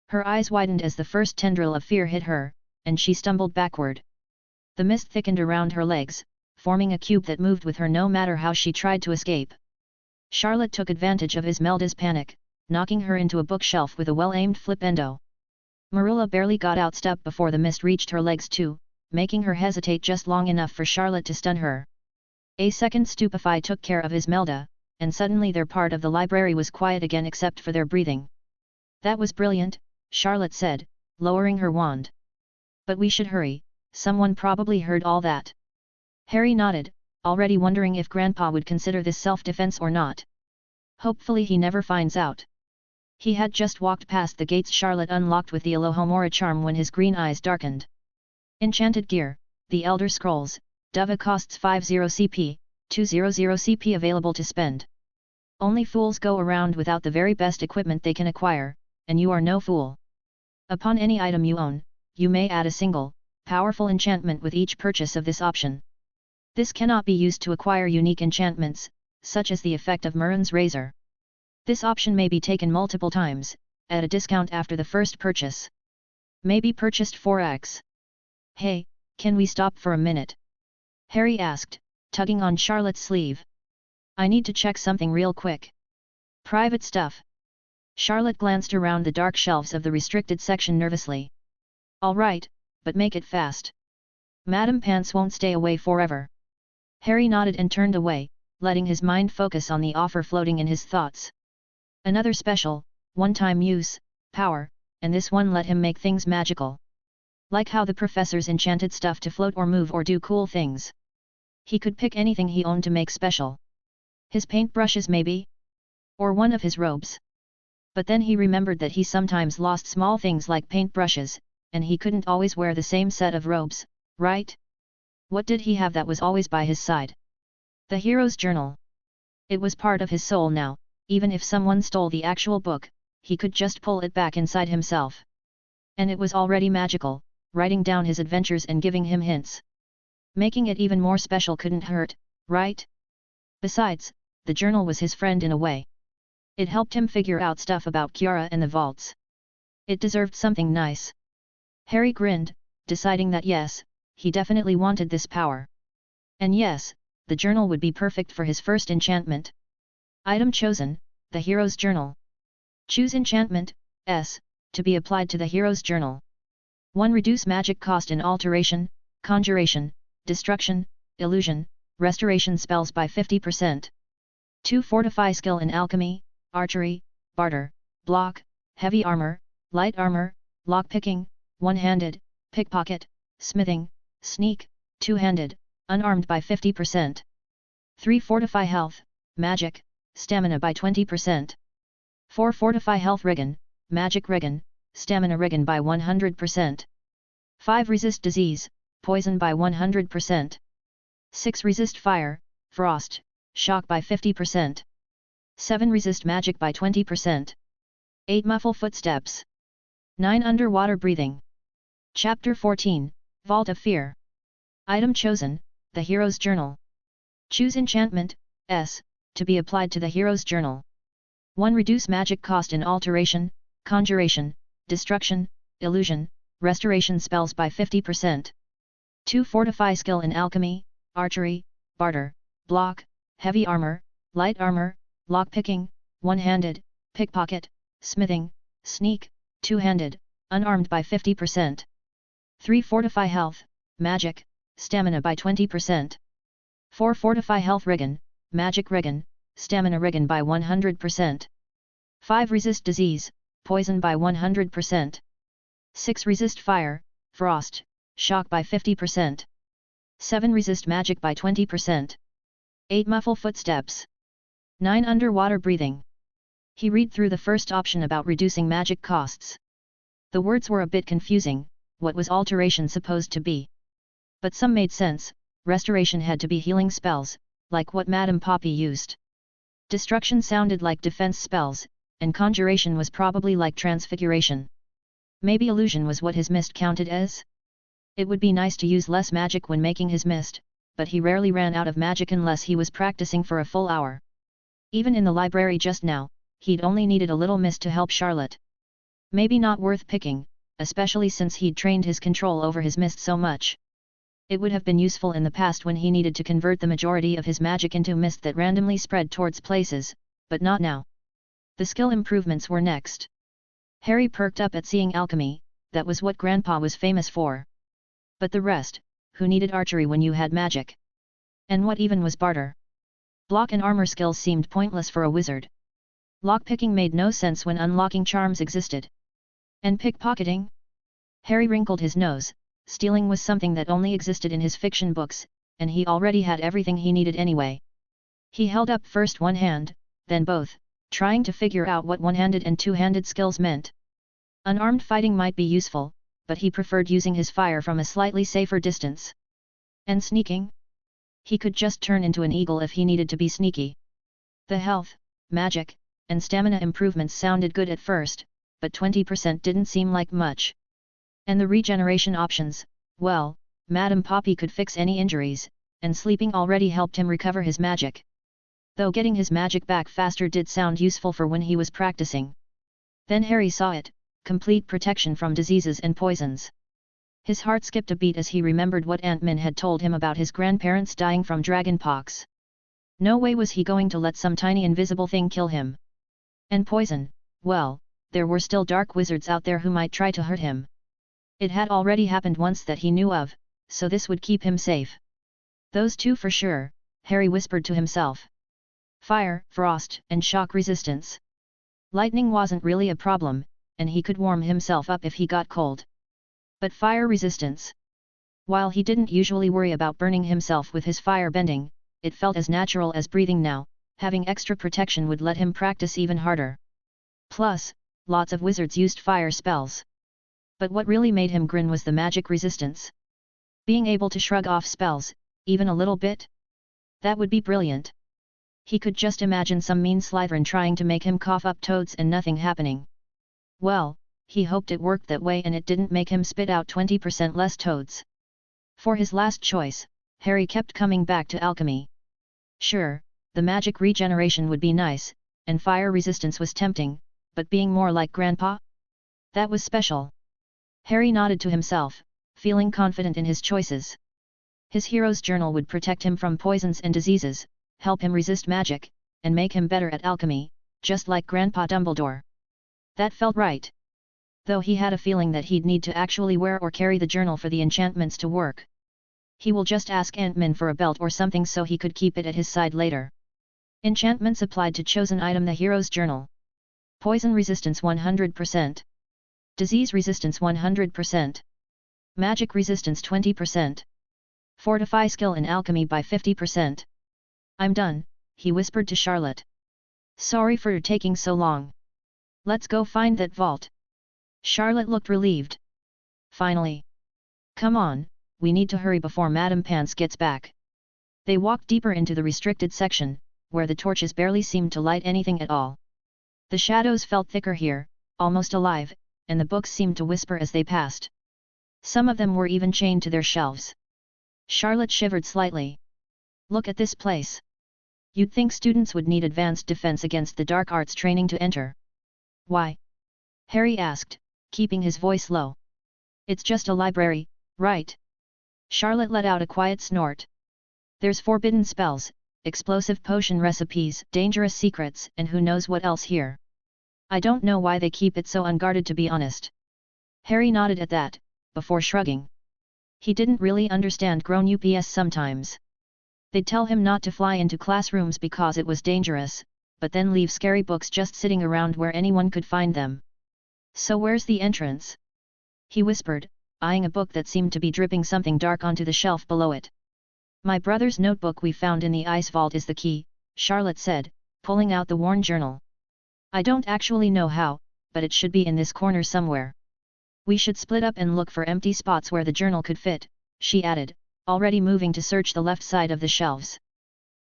Her eyes widened as the first tendril of fear hit her, and she stumbled backward. The mist thickened around her legs, forming a cube that moved with her no matter how she tried to escape. Charlotte took advantage of Ismelda's panic, knocking her into a bookshelf with a well-aimed flipendo. Marilla barely got out step before the mist reached her legs too, making her hesitate just long enough for Charlotte to stun her. A second stupefy took care of Ismelda, and suddenly their part of the library was quiet again except for their breathing. "That was brilliant," Charlotte said, lowering her wand. "But we should hurry, someone probably heard all that." Harry nodded, already wondering if Grandpa would consider this self-defense or not. Hopefully he never finds out. He had just walked past the gates Charlotte unlocked with the Alohomora charm when his green eyes darkened. Enchanted Gear, The Elder Scrolls, Dova costs 50 CP, 200 CP available to spend. Only fools go around without the very best equipment they can acquire, and you are no fool. Upon any item you own, you may add a single, powerful enchantment with each purchase of this option. This cannot be used to acquire unique enchantments, such as the effect of Murren's Razor. This option may be taken multiple times, at a discount after the first purchase. May be purchased 4x. "Hey, can we stop for a minute?" Harry asked, tugging on Charlotte's sleeve. "I need to check something real quick." "Private stuff." Charlotte glanced around the dark shelves of the restricted section nervously. "All right, but make it fast. Madame Pants won't stay away forever." Harry nodded and turned away, letting his mind focus on the offer floating in his thoughts. Another special, one-time use, power, and this one let him make things magical. Like how the professors enchanted stuff to float or move or do cool things. He could pick anything he owned to make special. His paintbrushes maybe? Or one of his robes. But then he remembered that he sometimes lost small things like paintbrushes, and he couldn't always wear the same set of robes, right? What did he have that was always by his side? The hero's journal. It was part of his soul now. Even if someone stole the actual book, he could just pull it back inside himself. And it was already magical, writing down his adventures and giving him hints. Making it even more special couldn't hurt, right? Besides, the journal was his friend in a way. It helped him figure out stuff about Kiara and the vaults. It deserved something nice. Harry grinned, deciding that yes, he definitely wanted this power. And yes, the journal would be perfect for his first enchantment. Item chosen, the Hero's Journal. Choose enchantment, S, to be applied to the Hero's Journal. 1. Reduce magic cost in alteration, conjuration, destruction, illusion, restoration spells by 50%. 2. Fortify skill in alchemy, archery, barter, block, heavy armor, light armor, lockpicking, one-handed, pickpocket, smithing, sneak, two-handed, unarmed by 50%. 3. Fortify health, magic, stamina by 20%. 4. Fortify health regen, magic regen, stamina regen by 100%. 5. Resist disease, poison by 100%. 6. Resist fire, frost, shock by 50%. 7. Resist magic by 20%. 8. Muffle footsteps. 9. Underwater breathing. Chapter 14, Vault of Fear. Item chosen, the Hero's Journal. Choose enchantment, S, to be applied to the Hero's Journal. 1. Reduce magic cost in alteration, conjuration, destruction, illusion, restoration spells by 50%. 2. Fortify skill in alchemy, archery, barter, block, heavy armor, light armor, lockpicking, one-handed, pickpocket, smithing, sneak, two-handed, unarmed by 50%. 3. Fortify health, magic, stamina by 20%. 4. Fortify health regen, magic regen, stamina regen by 100%. 5. Resist disease, poison by 100%. 6. Resist fire, frost, shock by 50%. 7. Resist magic by 20%. 8. Muffle footsteps. 9. Underwater breathing. He read through the first option about reducing magic costs. The words were a bit confusing. What was alteration supposed to be? But some made sense. Restoration had to be healing spells, like what Madame Poppy used. Destruction sounded like defense spells, and conjuration was probably like transfiguration. Maybe illusion was what his mist counted as? It would be nice to use less magic when making his mist, but he rarely ran out of magic unless he was practicing for a full hour. Even in the library just now, he'd only needed a little mist to help Charlotte. Maybe not worth picking, especially since he'd trained his control over his mist so much. It would have been useful in the past when he needed to convert the majority of his magic into mist that randomly spread towards places, but not now. The skill improvements were next. Harry perked up at seeing alchemy, that was what Grandpa was famous for. But the rest, who needed archery when you had magic? And what even was barter? Block and armor skills seemed pointless for a wizard. Lockpicking made no sense when unlocking charms existed. And pickpocketing? Harry wrinkled his nose. Stealing was something that only existed in his fiction books, and he already had everything he needed anyway. He held up first one hand, then both, trying to figure out what one-handed and two-handed skills meant. Unarmed fighting might be useful, but he preferred using his fire from a slightly safer distance. And sneaking? He could just turn into an eagle if he needed to be sneaky. The health, magic, and stamina improvements sounded good at first, but 20% didn't seem like much. And the regeneration options, well, Madame Poppy could fix any injuries, and sleeping already helped him recover his magic. Though getting his magic back faster did sound useful for when he was practicing. Then Harry saw it, complete protection from diseases and poisons. His heart skipped a beat as he remembered what Aunt Min had told him about his grandparents dying from dragonpox. No way was he going to let some tiny invisible thing kill him. And poison, well, there were still dark wizards out there who might try to hurt him. It had already happened once that he knew of, so this would keep him safe. Those two for sure, Harry whispered to himself. Fire, frost, and shock resistance. Lightning wasn't really a problem, and he could warm himself up if he got cold. But fire resistance? While he didn't usually worry about burning himself with his fire bending, it felt as natural as breathing now. Having extra protection would let him practice even harder. Plus, lots of wizards used fire spells. But what really made him grin was the magic resistance. Being able to shrug off spells, even a little bit? That would be brilliant. He could just imagine some mean Slytherin trying to make him cough up toads and nothing happening. Well, he hoped it worked that way and it didn't make him spit out 20% less toads. For his last choice, Harry kept coming back to alchemy. Sure, the magic regeneration would be nice, and fire resistance was tempting, but being more like Grandpa? That was special. Harry nodded to himself, feeling confident in his choices. His hero's journal would protect him from poisons and diseases, help him resist magic, and make him better at alchemy, just like Grandpa Dumbledore. That felt right. Though he had a feeling that he'd need to actually wear or carry the journal for the enchantments to work. He will just ask Ant-Man for a belt or something so he could keep it at his side later. Enchantments applied to chosen item: the hero's journal. Poison resistance 100%. Disease resistance 100%. Magic resistance 20%. Fortify skill in alchemy by 50%. I'm done, he whispered to Charlotte. Sorry for taking so long. Let's go find that vault. Charlotte looked relieved. Finally. Come on, we need to hurry before Madame Pants gets back. They walked deeper into the restricted section, where the torches barely seemed to light anything at all. The shadows felt thicker here, almost alive, and the books seemed to whisper as they passed. Some of them were even chained to their shelves. Charlotte shivered slightly. Look at this place. You'd think students would need advanced defense against the dark arts training to enter. Why? Harry asked, keeping his voice low. It's just a library, right? Charlotte let out a quiet snort. There's forbidden spells, explosive potion recipes, dangerous secrets, and who knows what else here. I don't know why they keep it so unguarded, to be honest. Harry nodded at that, before shrugging. He didn't really understand grown-ups sometimes. They'd tell him not to fly into classrooms because it was dangerous, but then leave scary books just sitting around where anyone could find them. So where's the entrance? He whispered, eyeing a book that seemed to be dripping something dark onto the shelf below it. My brother's notebook we found in the ice vault is the key, Charlotte said, pulling out the worn journal. I don't actually know how, but it should be in this corner somewhere. We should split up and look for empty spots where the journal could fit, she added, already moving to search the left side of the shelves.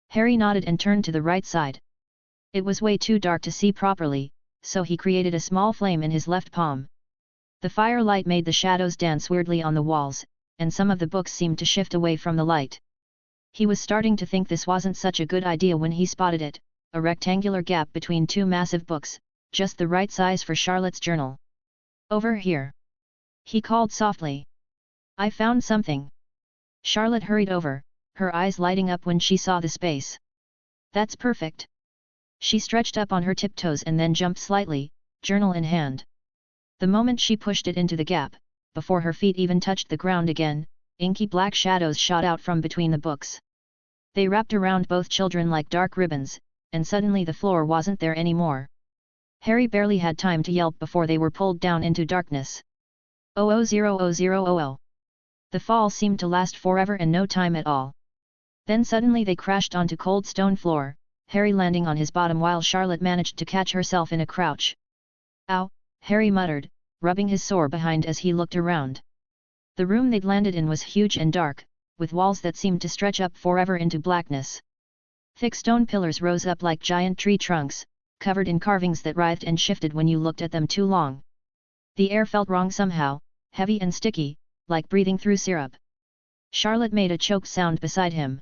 Harry nodded and turned to the right side. It was way too dark to see properly, so he created a small flame in his left palm. The firelight made the shadows dance weirdly on the walls, and some of the books seemed to shift away from the light. He was starting to think this wasn't such a good idea when he spotted it, a rectangular gap between two massive books, just the right size for Charlotte's journal. Over here. He called softly. I found something. Charlotte hurried over, her eyes lighting up when she saw the space. That's perfect. She stretched up on her tiptoes and then jumped slightly, journal in hand. The moment she pushed it into the gap, before her feet even touched the ground again, inky black shadows shot out from between the books. They wrapped around both children like dark ribbons, and suddenly the floor wasn't there anymore. Harry barely had time to yelp before they were pulled down into darkness. 000000. The fall seemed to last forever and no time at all. Then suddenly they crashed onto cold stone floor, Harry landing on his bottom while Charlotte managed to catch herself in a crouch. Ow, Harry muttered, rubbing his sore behind as he looked around. The room they'd landed in was huge and dark, with walls that seemed to stretch up forever into blackness. Thick stone pillars rose up like giant tree trunks, covered in carvings that writhed and shifted when you looked at them too long. The air felt wrong somehow, heavy and sticky, like breathing through syrup. Charlotte made a choked sound beside him.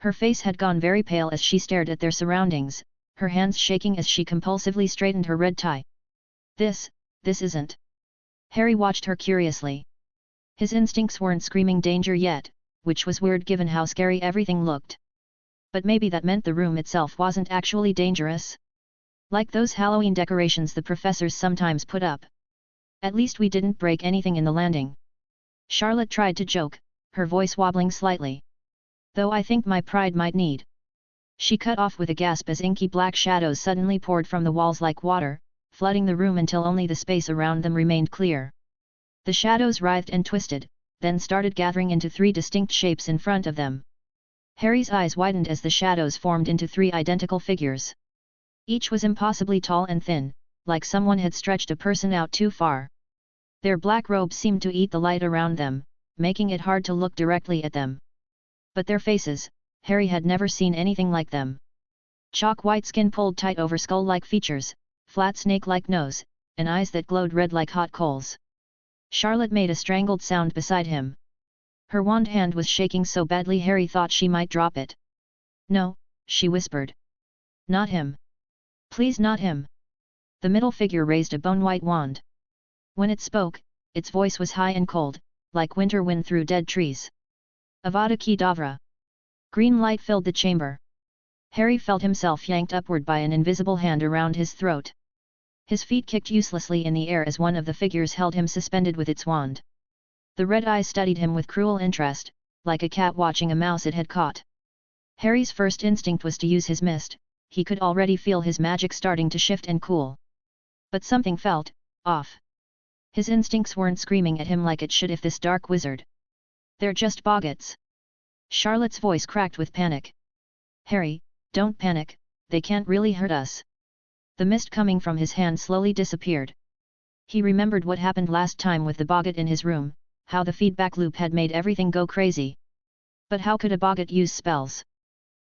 Her face had gone very pale as she stared at their surroundings, her hands shaking as she compulsively straightened her red tie. This isn't. Harry watched her curiously. His instincts weren't screaming danger yet, which was weird given how scary everything looked. But maybe that meant the room itself wasn't actually dangerous? Like those Halloween decorations the professors sometimes put up. At least we didn't break anything in the landing. Charlotte tried to joke, her voice wobbling slightly. Though I think my pride might need. She cut off with a gasp as inky black shadows suddenly poured from the walls like water, flooding the room until only the space around them remained clear. The shadows writhed and twisted, then started gathering into three distinct shapes in front of them. Harry's eyes widened as the shadows formed into three identical figures. Each was impossibly tall and thin, like someone had stretched a person out too far. Their black robes seemed to eat the light around them, making it hard to look directly at them. But their faces, Harry had never seen anything like them. Chalk white skin pulled tight over skull-like features, flat snake-like nose, and eyes that glowed red like hot coals. Charlotte made a strangled sound beside him. Her wand hand was shaking so badly Harry thought she might drop it. "No," she whispered. "Not him. Please not him." The middle figure raised a bone-white wand. When it spoke, its voice was high and cold, like winter wind through dead trees. Avada Kedavra. Green light filled the chamber. Harry felt himself yanked upward by an invisible hand around his throat. His feet kicked uselessly in the air as one of the figures held him suspended with its wand. The red eyes studied him with cruel interest, like a cat watching a mouse it had caught. Harry's first instinct was to use his mist, he could already feel his magic starting to shift and cool. But something felt off. His instincts weren't screaming at him like it should if this dark wizard. "They're just Boggarts." Charlotte's voice cracked with panic. "Harry, don't panic, they can't really hurt us." The mist coming from his hand slowly disappeared. He remembered what happened last time with the Boggart in his room, how the feedback loop had made everything go crazy. But how could a Boggart use spells?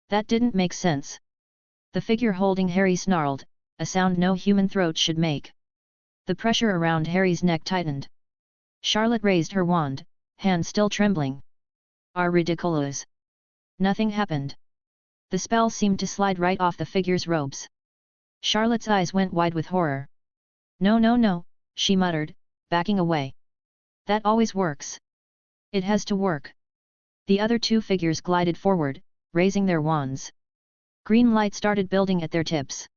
That didn't make sense. The figure holding Harry snarled, a sound no human throat should make. The pressure around Harry's neck tightened. Charlotte raised her wand, hand still trembling. "Are ridiculous." Nothing happened. The spell seemed to slide right off the figure's robes. Charlotte's eyes went wide with horror. "No, no, no," she muttered, backing away. "That always works. It has to work." The other two figures glided forward, raising their wands. Green light started building at their tips.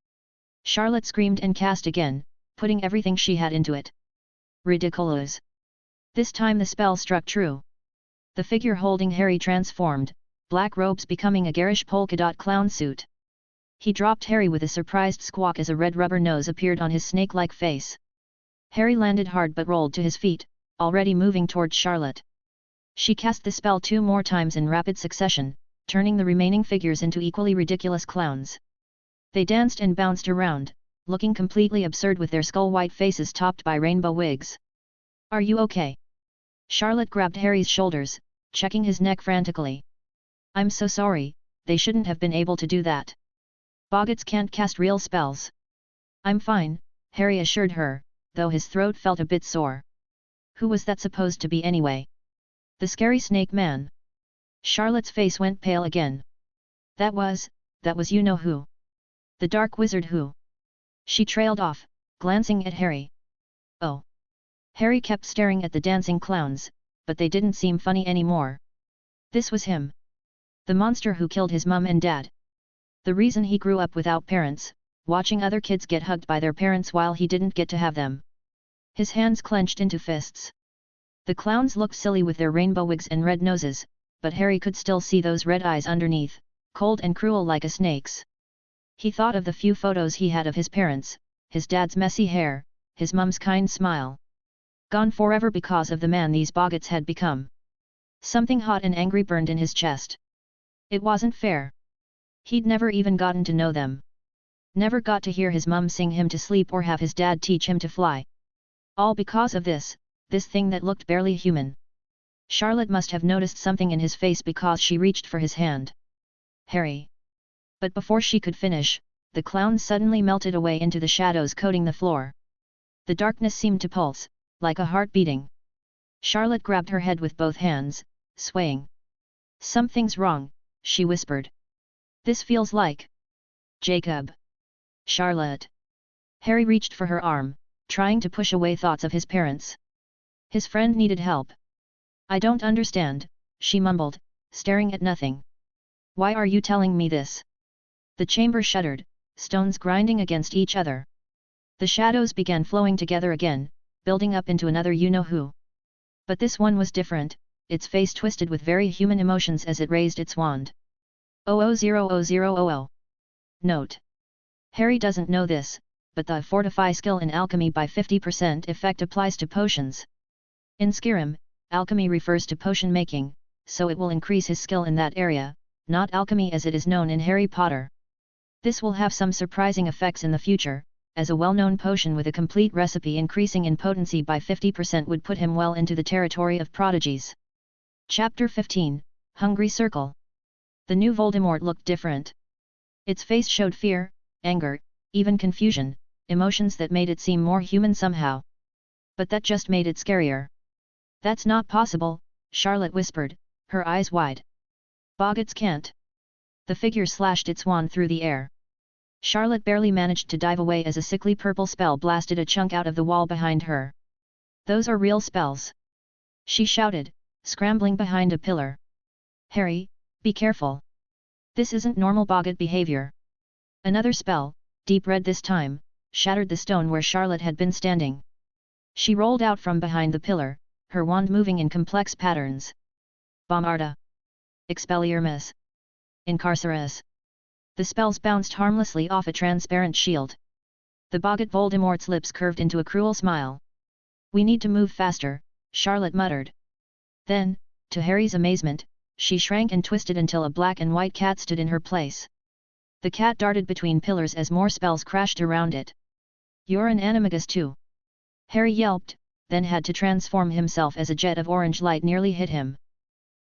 Charlotte screamed and cast again, putting everything she had into it. Ridiculous. This time the spell struck true. The figure holding Harry transformed, black robes becoming a garish polka-dot clown suit. He dropped Harry with a surprised squawk as a red rubber nose appeared on his snake-like face. Harry landed hard but rolled to his feet, already moving toward Charlotte. She cast the spell 2 more times in rapid succession, turning the remaining figures into equally ridiculous clowns. They danced and bounced around, looking completely absurd with their skull-white faces topped by rainbow wigs. "Are you okay?" Charlotte grabbed Harry's shoulders, checking his neck frantically. "I'm so sorry, they shouldn't have been able to do that. Boggarts can't cast real spells." "I'm fine," Harry assured her, though his throat felt a bit sore. Who was that supposed to be anyway? The scary snake man? Charlotte's face went pale again. That was you-know-who. The dark wizard who. She trailed off, glancing at Harry. "Oh." Harry kept staring at the dancing clowns, but they didn't seem funny anymore. This was him. The monster who killed his mum and dad. The reason he grew up without parents, watching other kids get hugged by their parents while he didn't get to have them. His hands clenched into fists. The clowns looked silly with their rainbow wigs and red noses, but Harry could still see those red eyes underneath, cold and cruel like a snake's. He thought of the few photos he had of his parents, his dad's messy hair, his mum's kind smile. Gone forever because of the man these Boggarts had become. Something hot and angry burned in his chest. It wasn't fair. He'd never even gotten to know them. Never got to hear his mum sing him to sleep or have his dad teach him to fly. All because of this thing that looked barely human. Charlotte must have noticed something in his face because she reached for his hand. "Harry." But before she could finish, the clown suddenly melted away into the shadows coating the floor. The darkness seemed to pulse, like a heart beating. Charlotte grabbed her head with both hands, swaying. "Something's wrong," she whispered. "This feels like Jacob." "Charlotte." Harry reached for her arm, trying to push away thoughts of his parents. His friend needed help. "I don't understand," she mumbled, staring at nothing. "Why are you telling me this?" The chamber shuddered, stones grinding against each other. The shadows began flowing together again, building up into another you-know-who. But this one was different, its face twisted with very human emotions as it raised its wand. 000000. Note. Harry doesn't know this, but the Fortify skill in alchemy by 50% effect applies to potions. In Skyrim, alchemy refers to potion making, so it will increase his skill in that area, not alchemy as it is known in Harry Potter. This will have some surprising effects in the future, as a well-known potion with a complete recipe increasing in potency by 50% would put him well into the territory of prodigies. Chapter 15, Hungry Circle. The new Voldemort looked different. Its face showed fear, anger, even confusion, emotions that made it seem more human somehow. But that just made it scarier. That's not possible, Charlotte whispered, her eyes wide. Boggarts can't. The figure slashed its wand through the air. Charlotte barely managed to dive away as a sickly purple spell blasted a chunk out of the wall behind her. Those are real spells! She shouted, scrambling behind a pillar. Harry, be careful! This isn't normal Boggart behavior. Another spell, deep red this time, shattered the stone where Charlotte had been standing. She rolled out from behind the pillar, her wand moving in complex patterns. Bombarda! Expelliarmus! Incarcerus! The spells bounced harmlessly off a transparent shield. The Boggart Voldemort's lips curved into a cruel smile. We need to move faster, Charlotte muttered. Then, to Harry's amazement, she shrank and twisted until a black and white cat stood in her place. The cat darted between pillars as more spells crashed around it. You're an Animagus too! Harry yelped, then had to transform himself as a jet of orange light nearly hit him.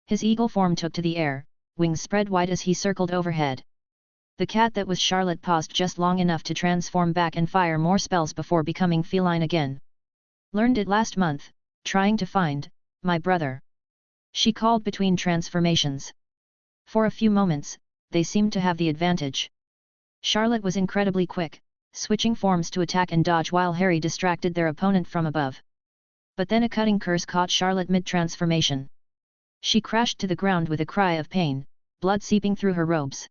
His eagle form took to the air, wings spread wide as he circled overhead. The cat that was Charlotte paused just long enough to transform back and fire more spells before becoming feline again. Learned it last month, trying to find my brother. She called between transformations. For a few moments, they seemed to have the advantage. Charlotte was incredibly quick, switching forms to attack and dodge while Harry distracted their opponent from above. But then a cutting curse caught Charlotte mid-transformation. She crashed to the ground with a cry of pain, blood seeping through her robes.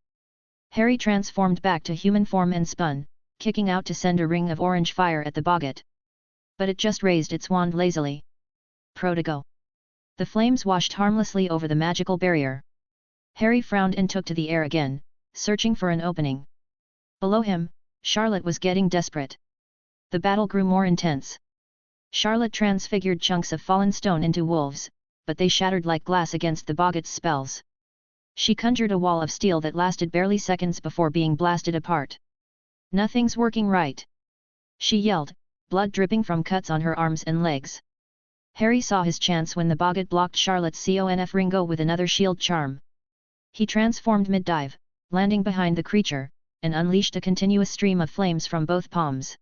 Harry transformed back to human form and spun, kicking out to send a ring of orange fire at the Boggart. But it just raised its wand lazily. Prodigo! The flames washed harmlessly over the magical barrier. Harry frowned and took to the air again, searching for an opening. Below him, Charlotte was getting desperate. The battle grew more intense. Charlotte transfigured chunks of fallen stone into wolves, but they shattered like glass against the Boggart's spells. She conjured a wall of steel that lasted barely seconds before being blasted apart. Nothing's working right! She yelled, blood dripping from cuts on her arms and legs. Harry saw his chance when the Boggart blocked Charlotte's conf Ringo with another shield charm. He transformed mid-dive, landing behind the creature, and unleashed a continuous stream of flames from both palms.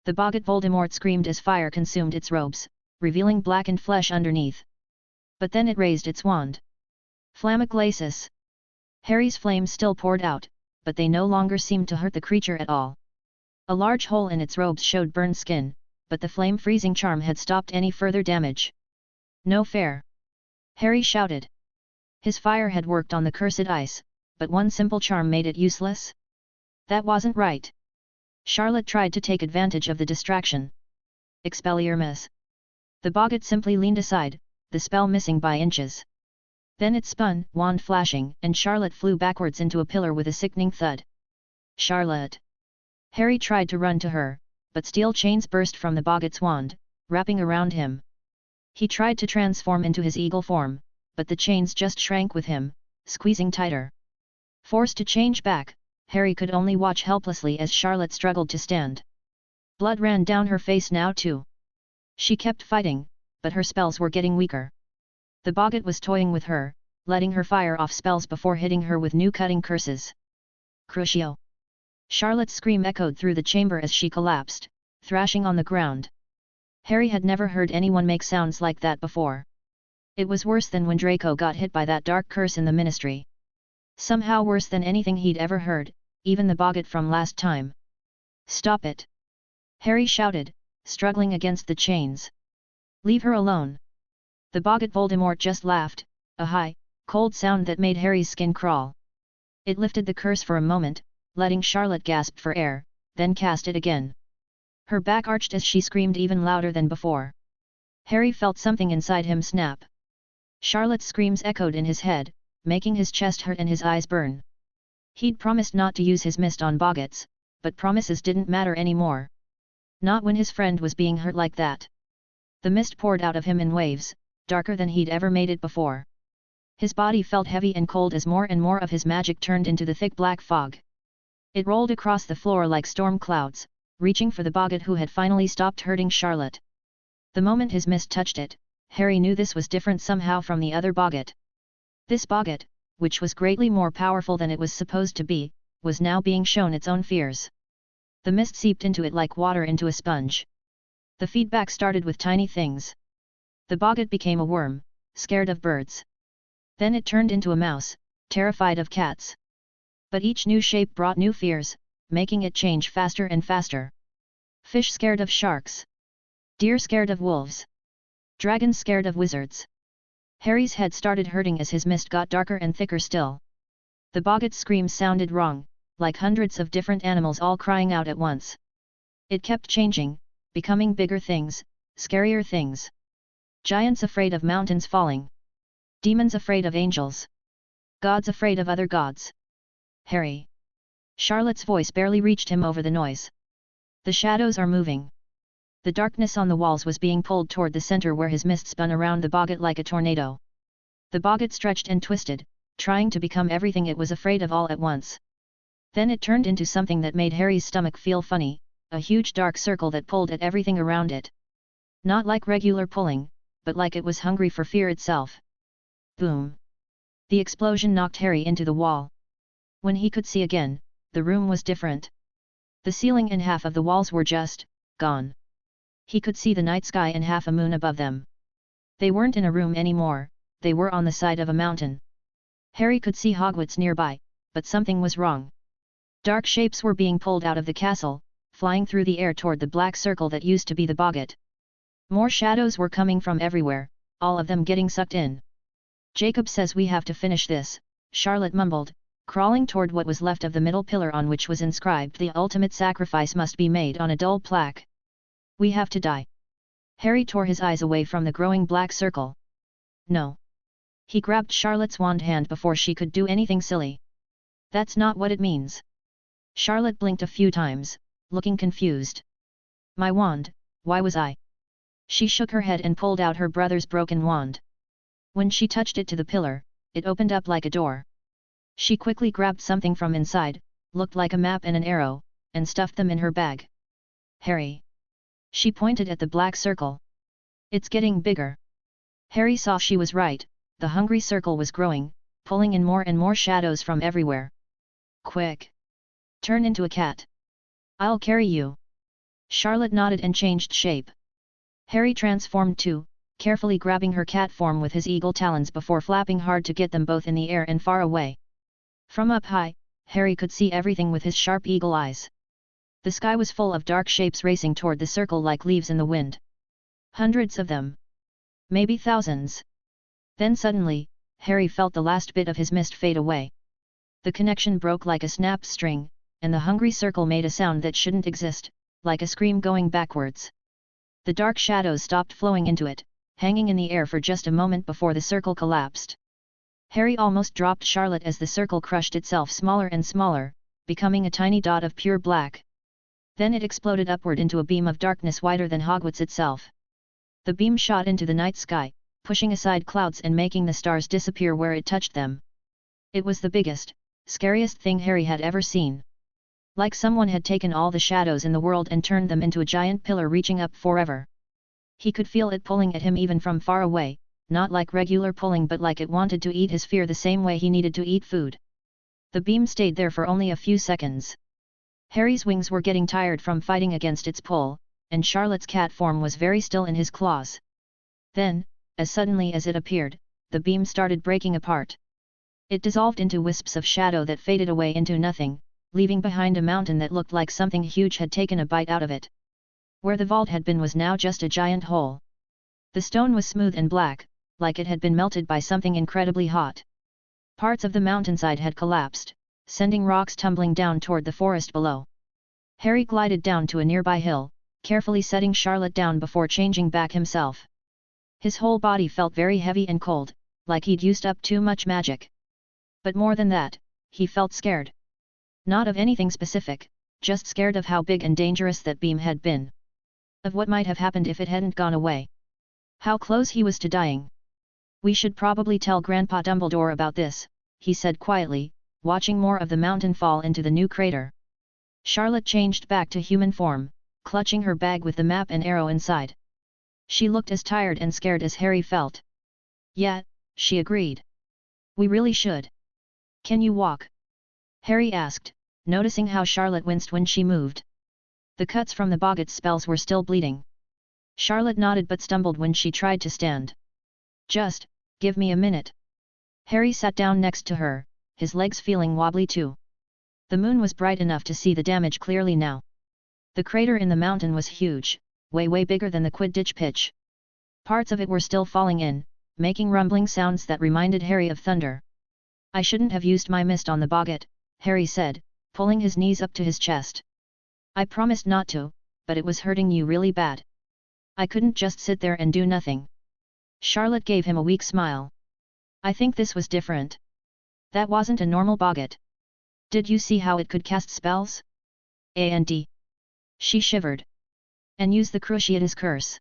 The Boggart Voldemort screamed as fire consumed its robes, revealing blackened flesh underneath. But then it raised its wand. Flammaglacis! Harry's flames still poured out, but they no longer seemed to hurt the creature at all. A large hole in its robes showed burned skin, but the flame-freezing charm had stopped any further damage. No fair! Harry shouted. His fire had worked on the cursed ice, but one simple charm made it useless? That wasn't right. Charlotte tried to take advantage of the distraction. Expelliarmus! The Boggart simply leaned aside, the spell missing by inches. Then it spun, wand flashing, and Charlotte flew backwards into a pillar with a sickening thud. Charlotte! Harry tried to run to her, but steel chains burst from the Boggart's wand, wrapping around him. He tried to transform into his eagle form, but the chains just shrank with him, squeezing tighter. Forced to change back, Harry could only watch helplessly as Charlotte struggled to stand. Blood ran down her face now too. She kept fighting, but her spells were getting weaker. The Boggart was toying with her, letting her fire off spells before hitting her with new cutting curses. Crucio! Charlotte's scream echoed through the chamber as she collapsed, thrashing on the ground. Harry had never heard anyone make sounds like that before. It was worse than when Draco got hit by that dark curse in the Ministry. Somehow worse than anything he'd ever heard, even the Boggart from last time. Stop it! Harry shouted, struggling against the chains. Leave her alone! The Boggart Voldemort just laughed, a high, cold sound that made Harry's skin crawl. It lifted the curse for a moment, letting Charlotte gasp for air, then cast it again. Her back arched as she screamed even louder than before. Harry felt something inside him snap. Charlotte's screams echoed in his head, making his chest hurt and his eyes burn. He'd promised not to use his mist on Boggarts, but promises didn't matter anymore. Not when his friend was being hurt like that. The mist poured out of him in waves, darker than he'd ever made it before. His body felt heavy and cold as more and more of his magic turned into the thick black fog. It rolled across the floor like storm clouds, reaching for the Boggart who had finally stopped hurting Charlotte. The moment his mist touched it, Harry knew this was different somehow from the other Boggart. This Boggart, which was greatly more powerful than it was supposed to be, was now being shown its own fears. The mist seeped into it like water into a sponge. The feedback started with tiny things. The Boggart became a worm, scared of birds. Then it turned into a mouse, terrified of cats. But each new shape brought new fears, making it change faster and faster. Fish scared of sharks. Deer scared of wolves. Dragons scared of wizards. Harry's head started hurting as his mist got darker and thicker still. The Boggart's screams sounded wrong, like hundreds of different animals all crying out at once. It kept changing, becoming bigger things, scarier things. Giants afraid of mountains falling. Demons afraid of angels. Gods afraid of other gods. Harry. Charlotte's voice barely reached him over the noise. The shadows are moving. The darkness on the walls was being pulled toward the center where his mist spun around the Boggart like a tornado. The Boggart stretched and twisted, trying to become everything it was afraid of all at once. Then it turned into something that made Harry's stomach feel funny, a huge dark circle that pulled at everything around it. Not like regular pulling, but like it was hungry for fear itself. Boom! The explosion knocked Harry into the wall. When he could see again, the room was different. The ceiling and half of the walls were just gone. He could see the night sky and half a moon above them. They weren't in a room anymore, they were on the side of a mountain. Harry could see Hogwarts nearby, but something was wrong. Dark shapes were being pulled out of the castle, flying through the air toward the black circle that used to be the Boggart. More shadows were coming from everywhere, all of them getting sucked in. Jacob says we have to finish this, Charlotte mumbled, crawling toward what was left of the middle pillar on which was inscribed the ultimate sacrifice must be made on a dull plaque. We have to die. Harry tore his eyes away from the growing black circle. No. He grabbed Charlotte's wand hand before she could do anything silly. That's not what it means. Charlotte blinked a few times, looking confused. My wand, why was I? She shook her head and pulled out her brother's broken wand. When she touched it to the pillar, it opened up like a door. She quickly grabbed something from inside, looked like a map and an arrow, and stuffed them in her bag. Harry. She pointed at the black circle. It's getting bigger. Harry saw she was right, the hungry circle was growing, pulling in more and more shadows from everywhere. Quick! Turn into a cat. I'll carry you. Charlotte nodded and changed shape. Harry transformed too, carefully grabbing her cat form with his eagle talons before flapping hard to get them both in the air and far away. From up high, Harry could see everything with his sharp eagle eyes. The sky was full of dark shapes racing toward the circle like leaves in the wind. Hundreds of them. Maybe thousands. Then suddenly, Harry felt the last bit of his mist fade away. The connection broke like a snapped string, and the hungry circle made a sound that shouldn't exist, like a scream going backwards. The dark shadows stopped flowing into it, hanging in the air for just a moment before the circle collapsed. Harry almost dropped Charlotte as the circle crushed itself smaller and smaller, becoming a tiny dot of pure black. Then it exploded upward into a beam of darkness wider than Hogwarts itself. The beam shot into the night sky, pushing aside clouds and making the stars disappear where it touched them. It was the biggest, scariest thing Harry had ever seen. Like someone had taken all the shadows in the world and turned them into a giant pillar reaching up forever. He could feel it pulling at him even from far away, not like regular pulling but like it wanted to eat his fear the same way he needed to eat food. The beam stayed there for only a few seconds. Harry's wings were getting tired from fighting against its pull, and Charlotte's cat form was very still in his claws. Then, as suddenly as it appeared, the beam started breaking apart. It dissolved into wisps of shadow that faded away into nothing, leaving behind a mountain that looked like something huge had taken a bite out of it. Where the vault had been was now just a giant hole. The stone was smooth and black, like it had been melted by something incredibly hot. Parts of the mountainside had collapsed, sending rocks tumbling down toward the forest below. Harry glided down to a nearby hill, carefully setting Charlotte down before changing back himself. His whole body felt very heavy and cold, like he'd used up too much magic. But more than that, he felt scared. Not of anything specific, just scared of how big and dangerous that beam had been. Of what might have happened if it hadn't gone away. How close he was to dying. We should probably tell Grandpa Dumbledore about this, he said quietly, watching more of the mountain fall into the new crater. Charlotte changed back to human form, clutching her bag with the map and arrow inside. She looked as tired and scared as Harry felt. Yeah, she agreed. We really should. Can you walk? Harry asked, noticing how Charlotte winced when she moved. The cuts from the Boggart's spells were still bleeding. Charlotte nodded but stumbled when she tried to stand. Just, give me a minute. Harry sat down next to her, his legs feeling wobbly too. The moon was bright enough to see the damage clearly now. The crater in the mountain was huge, way bigger than the Quidditch pitch. Parts of it were still falling in, making rumbling sounds that reminded Harry of thunder. I shouldn't have used my mist on the Boggart, Harry said, pulling his knees up to his chest. I promised not to, but it was hurting you really bad. I couldn't just sit there and do nothing. Charlotte gave him a weak smile. I think this was different. That wasn't a normal Boggart. Did you see how it could cast spells? And she shivered. And use the Cruciatus curse.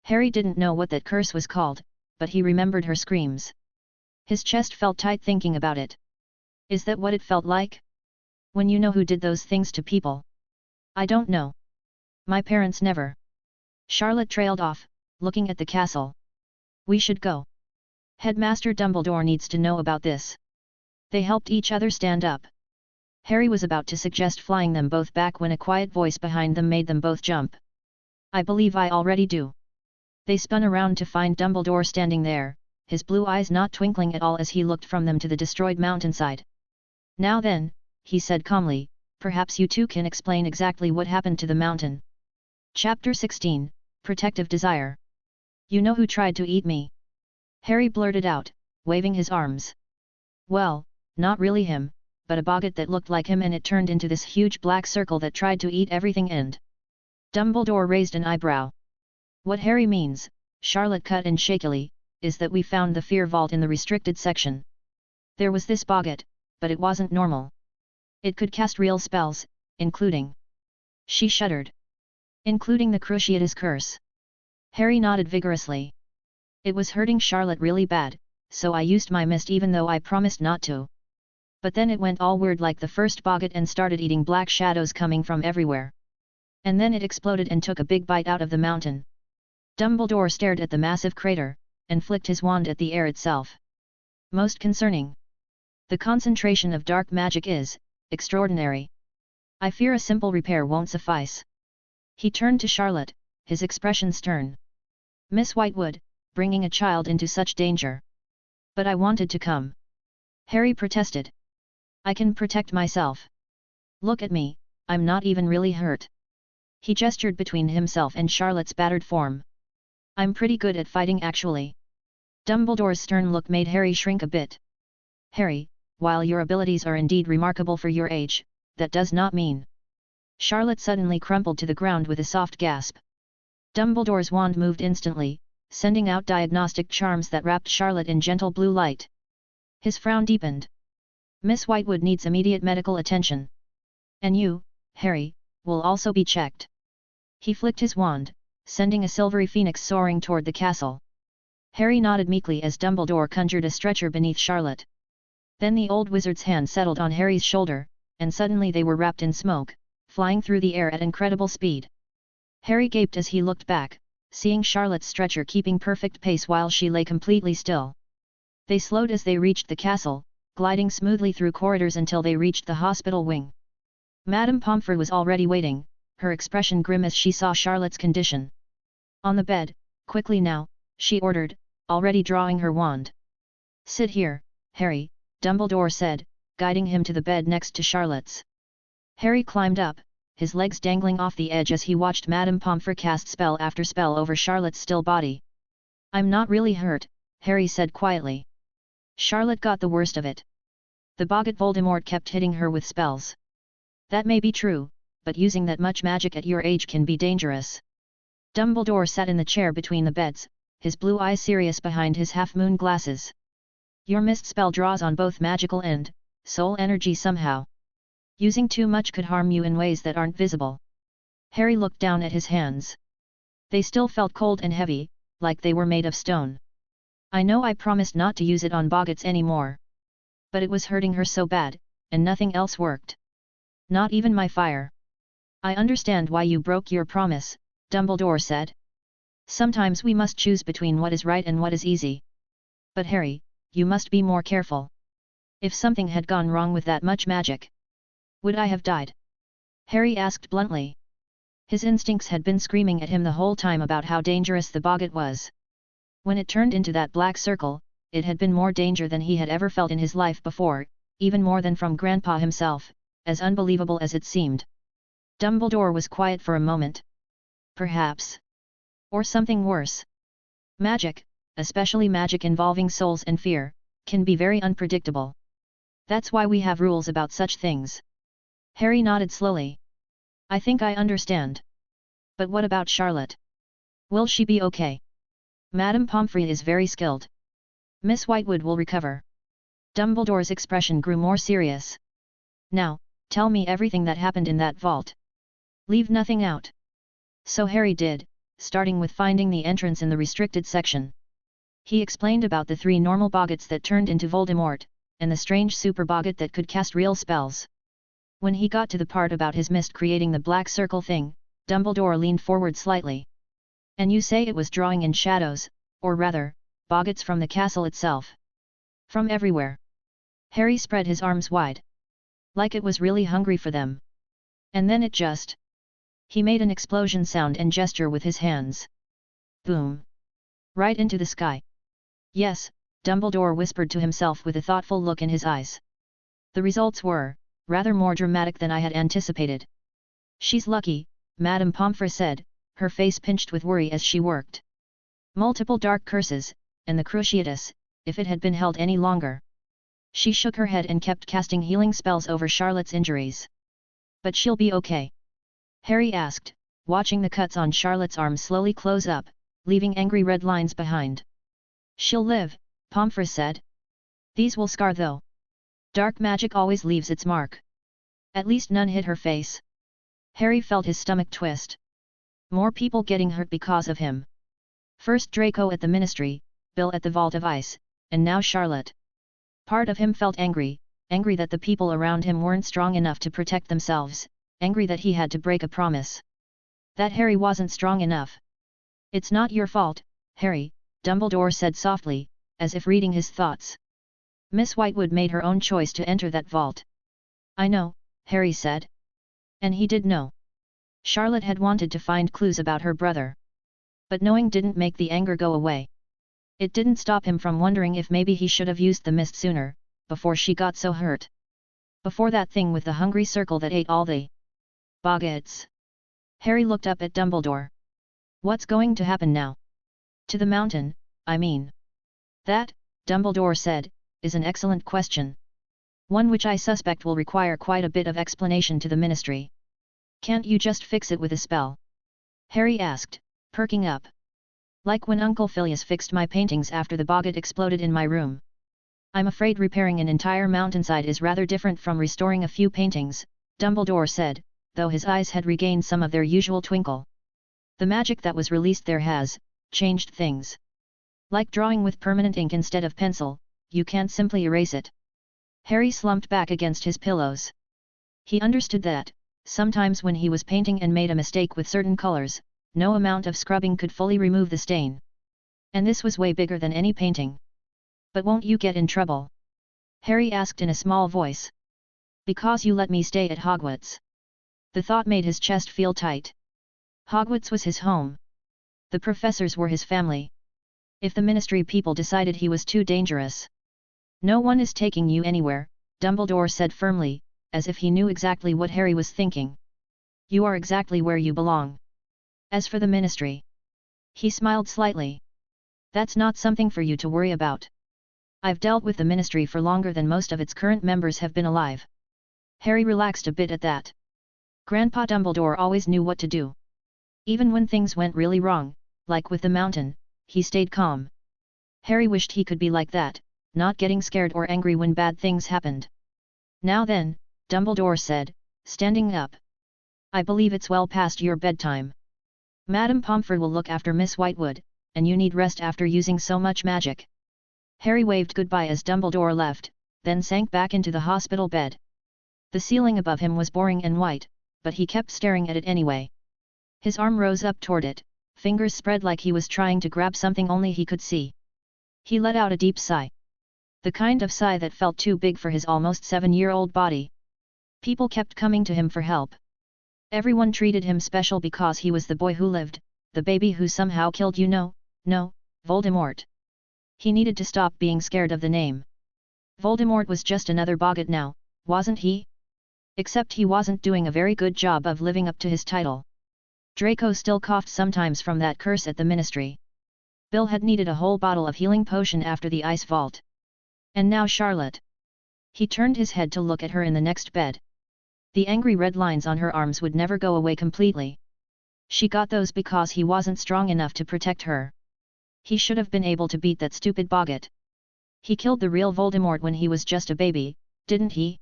Harry didn't know what that curse was called, but he remembered her screams. His chest felt tight thinking about it. Is that what it felt like? When you know who did those things to people? I don't know. My parents never. Charlotte trailed off, looking at the castle. We should go. Headmaster Dumbledore needs to know about this. They helped each other stand up. Harry was about to suggest flying them both back when a quiet voice behind them made them both jump. I believe I already do. They spun around to find Dumbledore standing there, his blue eyes not twinkling at all as he looked from them to the destroyed mountainside. Now then, he said calmly, perhaps you two can explain exactly what happened to the mountain. Chapter 16, Protective Desire. You know who tried to eat me? Harry blurted out, waving his arms. Well, not really him, but a Boggart that looked like him, and it turned into this huge black circle that tried to eat everything and... Dumbledore raised an eyebrow. What Harry means, Charlotte cut in shakily, is that we found the fear vault in the restricted section. There was this Boggart, but it wasn't normal. It could cast real spells, including... She shuddered. Including the Cruciatus curse. Harry nodded vigorously. It was hurting Charlotte really bad, so I used my mist even though I promised not to. But then it went all weird like the first Boggart and started eating black shadows coming from everywhere. And then it exploded and took a big bite out of the mountain. Dumbledore stared at the massive crater, and flicked his wand at the air itself. Most concerning. The concentration of dark magic is extraordinary. I fear a simple repair won't suffice. He turned to Charlotte, his expression stern. Miss Whitewood, bringing a child into such danger. But I wanted to come. Harry protested. I can protect myself. Look at me, I'm not even really hurt. He gestured between himself and Charlotte's battered form. I'm pretty good at fighting actually. Dumbledore's stern look made Harry shrink a bit. Harry, while your abilities are indeed remarkable for your age, that does not mean... Charlotte suddenly crumpled to the ground with a soft gasp. Dumbledore's wand moved instantly, sending out diagnostic charms that wrapped Charlotte in gentle blue light. His frown deepened. Miss Whitewood needs immediate medical attention. And you, Harry, will also be checked. He flicked his wand, sending a silvery phoenix soaring toward the castle. Harry nodded meekly as Dumbledore conjured a stretcher beneath Charlotte. Then the old wizard's hand settled on Harry's shoulder, and suddenly they were wrapped in smoke, flying through the air at incredible speed. Harry gaped as he looked back, seeing Charlotte's stretcher keeping perfect pace while she lay completely still. They slowed as they reached the castle, gliding smoothly through corridors until they reached the hospital wing. Madame Pomfrey was already waiting, her expression grim as she saw Charlotte's condition. On the bed, quickly now, she ordered, already drawing her wand. Sit here, Harry, Dumbledore said, guiding him to the bed next to Charlotte's. Harry climbed up, his legs dangling off the edge as he watched Madame Pomfrey cast spell after spell over Charlotte's still body. I'm not really hurt, Harry said quietly. Charlotte got the worst of it. The Boggart Voldemort kept hitting her with spells. That may be true, but using that much magic at your age can be dangerous. Dumbledore sat in the chair between the beds, his blue eyes serious behind his half-moon glasses. Your mist spell draws on both magical and soul energy somehow. Using too much could harm you in ways that aren't visible. Harry looked down at his hands. They still felt cold and heavy, like they were made of stone. I know I promised not to use it on Boggarts anymore. But it was hurting her so bad, and nothing else worked. Not even my fire. I understand why you broke your promise, Dumbledore said. Sometimes we must choose between what is right and what is easy. But Harry, you must be more careful. If something had gone wrong with that much magic. Would I have died? Harry asked bluntly. His instincts had been screaming at him the whole time about how dangerous the Boggart was. When it turned into that black circle, it had been more danger than he had ever felt in his life before, even more than from Grandpa himself, as unbelievable as it seemed. Dumbledore was quiet for a moment. Perhaps. Or something worse. Magic, especially magic involving souls and fear, can be very unpredictable. That's why we have rules about such things. Harry nodded slowly. I think I understand. But what about Charlotte? Will she be okay? Madame Pomfrey is very skilled. Miss Whitewood will recover. Dumbledore's expression grew more serious. Now, tell me everything that happened in that vault. Leave nothing out. So Harry did, starting with finding the entrance in the restricted section. He explained about the 3 normal Boggarts that turned into Voldemort, and the strange super Boggart that could cast real spells. When he got to the part about his mist creating the black circle thing, Dumbledore leaned forward slightly. And you say it was drawing in shadows, or rather, Boggarts from the castle itself. From everywhere. Harry spread his arms wide. Like it was really hungry for them. And then it just... He made an explosion sound and gesture with his hands. Boom. Right into the sky. Yes, Dumbledore whispered to himself with a thoughtful look in his eyes. The results were, rather more dramatic than I had anticipated. She's lucky, Madame Pomfrey said, her face pinched with worry as she worked. Multiple dark curses, and the Cruciatus, if it had been held any longer. She shook her head and kept casting healing spells over Charlotte's injuries. But she'll be okay? Harry asked, watching the cuts on Charlotte's arm slowly close up, leaving angry red lines behind. She'll live, Pomfrey said. These will scar though. Dark magic always leaves its mark. At least none hit her face. Harry felt his stomach twist. More people getting hurt because of him. First Draco at the Ministry, Bill at the Vault of Ice, and now Charlotte. Part of him felt angry that the people around him weren't strong enough to protect themselves, angry that he had to break a promise. That Harry wasn't strong enough. It's not your fault, Harry, Dumbledore said softly, as if reading his thoughts. Miss Whitewood made her own choice to enter that vault. I know, Harry said. And he did know. Charlotte had wanted to find clues about her brother. But knowing didn't make the anger go away. It didn't stop him from wondering if maybe he should have used the mist sooner, before she got so hurt. Before that thing with the hungry circle that ate all the Boggarts. Harry looked up at Dumbledore. What's going to happen now? To the mountain, I mean. That, Dumbledore said, is an excellent question. One which I suspect will require quite a bit of explanation to the Ministry. Can't you just fix it with a spell? Harry asked, perking up. Like when Uncle Phileas fixed my paintings after the Boggart exploded in my room. I'm afraid repairing an entire mountainside is rather different from restoring a few paintings, Dumbledore said, though his eyes had regained some of their usual twinkle. The magic that was released there has changed things. Like drawing with permanent ink instead of pencil, you can't simply erase it. Harry slumped back against his pillows. He understood that, sometimes when he was painting and made a mistake with certain colors, no amount of scrubbing could fully remove the stain. And this was way bigger than any painting. But won't you get in trouble? Harry asked in a small voice. Because you let me stay at Hogwarts. The thought made his chest feel tight. Hogwarts was his home. The professors were his family. If the Ministry people decided he was too dangerous. No one is taking you anywhere, Dumbledore said firmly, as if he knew exactly what Harry was thinking. You are exactly where you belong. As for the Ministry. He smiled slightly. That's not something for you to worry about. I've dealt with the Ministry for longer than most of its current members have been alive. Harry relaxed a bit at that. Grandpa Dumbledore always knew what to do. Even when things went really wrong, like with the mountain, he stayed calm. Harry wished he could be like that, not getting scared or angry when bad things happened. Now then, Dumbledore said, standing up. I believe it's well past your bedtime. Madame Pomfrey will look after Miss Whitewood, and you need rest after using so much magic. Harry waved goodbye as Dumbledore left, then sank back into the hospital bed. The ceiling above him was boring and white, but he kept staring at it anyway. His arm rose up toward it, fingers spread like he was trying to grab something only he could see. He let out a deep sigh. The kind of sigh that felt too big for his almost 7-year-old body. People kept coming to him for help. Everyone treated him special because he was the boy who lived, the baby who somehow killed no, Voldemort. He needed to stop being scared of the name. Voldemort was just another Boggart now, wasn't he? Except he wasn't doing a very good job of living up to his title. Draco still coughed sometimes from that curse at the ministry. Bill had needed a whole bottle of healing potion after the ice vault. And now Charlotte. He turned his head to look at her in the next bed. The angry red lines on her arms would never go away completely. She got those because he wasn't strong enough to protect her. He should have been able to beat that stupid Boggart. He killed the real Voldemort when he was just a baby, didn't he?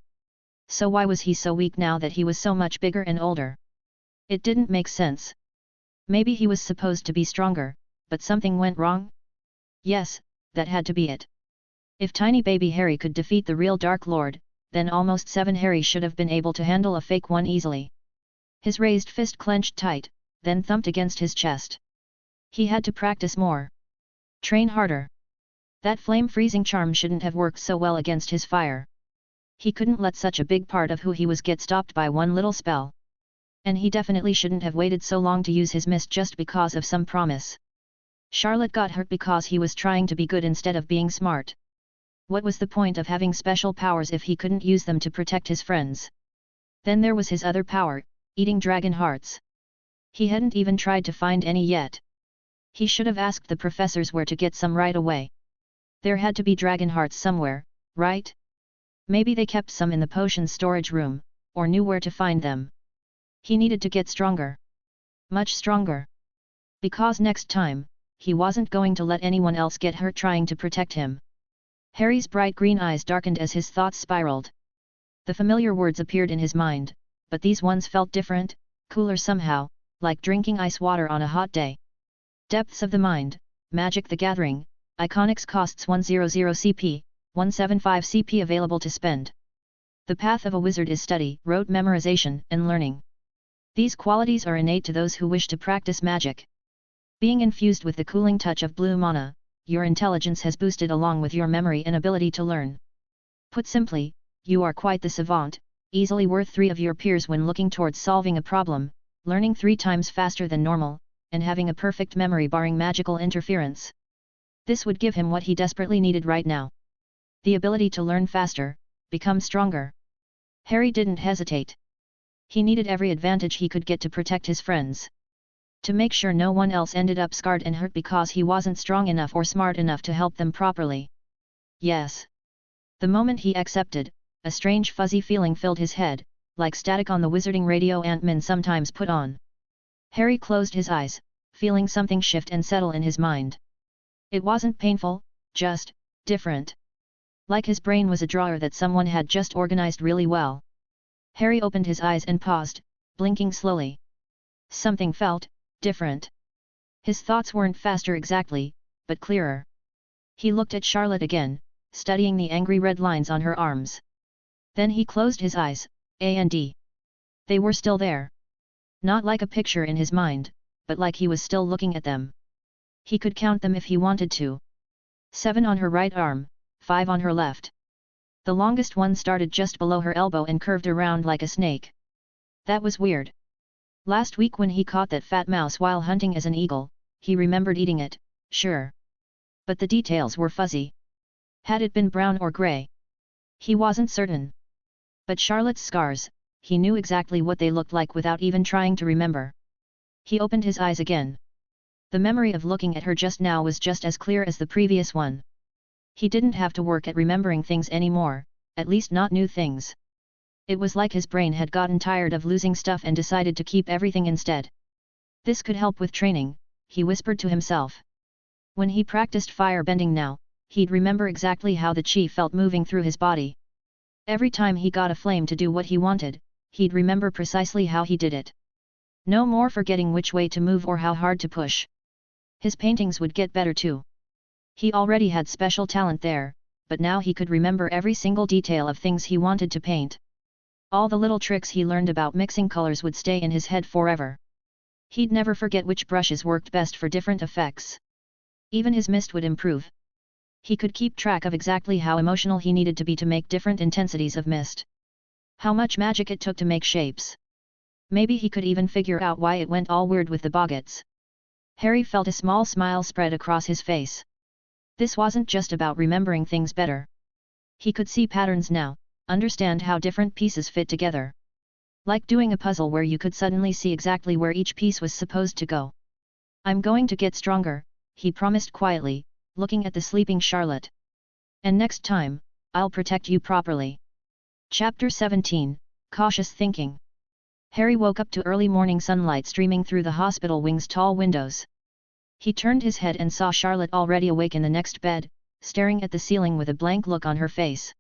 So why was he so weak now that he was so much bigger and older? It didn't make sense. Maybe he was supposed to be stronger, but something went wrong? Yes, that had to be it. If tiny baby Harry could defeat the real Dark Lord, then almost 7 Harry should have been able to handle a fake one easily. His raised fist clenched tight, then thumped against his chest. He had to practice more. Train harder. That flame-freezing charm shouldn't have worked so well against his fire. He couldn't let such a big part of who he was get stopped by one little spell. And he definitely shouldn't have waited so long to use his mist just because of some promise. Charlotte got hurt because he was trying to be good instead of being smart. What was the point of having special powers if he couldn't use them to protect his friends? Then there was his other power, eating dragon hearts. He hadn't even tried to find any yet. He should have asked the professors where to get some right away. There had to be dragon hearts somewhere, right? Maybe they kept some in the potion storage room, or knew where to find them. He needed to get stronger. Much stronger. Because next time, he wasn't going to let anyone else get hurt trying to protect him. Harry's bright green eyes darkened as his thoughts spiraled. The familiar words appeared in his mind, but these ones felt different, cooler somehow, like drinking ice water on a hot day. Depths of the Mind, Magic the Gathering, Iconics costs 100 CP, 175 CP available to spend. The path of a wizard is study, rote memorization, and learning. These qualities are innate to those who wish to practice magic. Being infused with the cooling touch of blue mana, your intelligence has boosted along with your memory and ability to learn. Put simply, you are quite the savant, easily worth 3 of your peers when looking towards solving a problem, learning 3 times faster than normal, and having a perfect memory barring magical interference. This would give him what he desperately needed right now. The ability to learn faster, become stronger. Harry didn't hesitate. He needed every advantage he could get to protect his friends. To make sure no one else ended up scarred and hurt because he wasn't strong enough or smart enough to help them properly. Yes. The moment he accepted, a strange fuzzy feeling filled his head, like static on the wizarding radio Ant-Man sometimes put on. Harry closed his eyes, feeling something shift and settle in his mind. It wasn't painful, just different. Like his brain was a drawer that someone had just organized really well. Harry opened his eyes and paused, blinking slowly. Something felt different. His thoughts weren't faster exactly, but clearer. He looked at Charlotte again, studying the angry red lines on her arms. Then he closed his eyes, and they were still there. Not like a picture in his mind, but like he was still looking at them. He could count them if he wanted to. 7 on her right arm, 5 on her left. The longest one started just below her elbow and curved around like a snake. That was weird. Last week when he caught that fat mouse while hunting as an eagle, he remembered eating it, sure. But the details were fuzzy. Had it been brown or grey? He wasn't certain. But Charlotte's scars, he knew exactly what they looked like without even trying to remember. He opened his eyes again. The memory of looking at her just now was just as clear as the previous one. He didn't have to work at remembering things anymore, at least not new things. It was like his brain had gotten tired of losing stuff and decided to keep everything instead. This could help with training, he whispered to himself. When he practiced fire bending now, he'd remember exactly how the chi felt moving through his body. Every time he got a flame to do what he wanted, he'd remember precisely how he did it. No more forgetting which way to move or how hard to push. His paintings would get better too. He already had special talent there, but now he could remember every single detail of things he wanted to paint. All the little tricks he learned about mixing colors would stay in his head forever. He'd never forget which brushes worked best for different effects. Even his mist would improve. He could keep track of exactly how emotional he needed to be to make different intensities of mist. How much magic it took to make shapes. Maybe he could even figure out why it went all weird with the Boggarts. Harry felt a small smile spread across his face. This wasn't just about remembering things better. He could see patterns now, understand how different pieces fit together. Like doing a puzzle where you could suddenly see exactly where each piece was supposed to go. I'm going to get stronger, he promised quietly, looking at the sleeping Charlotte. And next time, I'll protect you properly. Chapter 17, Cautious Thinking. Harry woke up to early morning sunlight streaming through the hospital wing's tall windows. He turned his head and saw Charlotte already awake in the next bed, staring at the ceiling with a blank look on her face.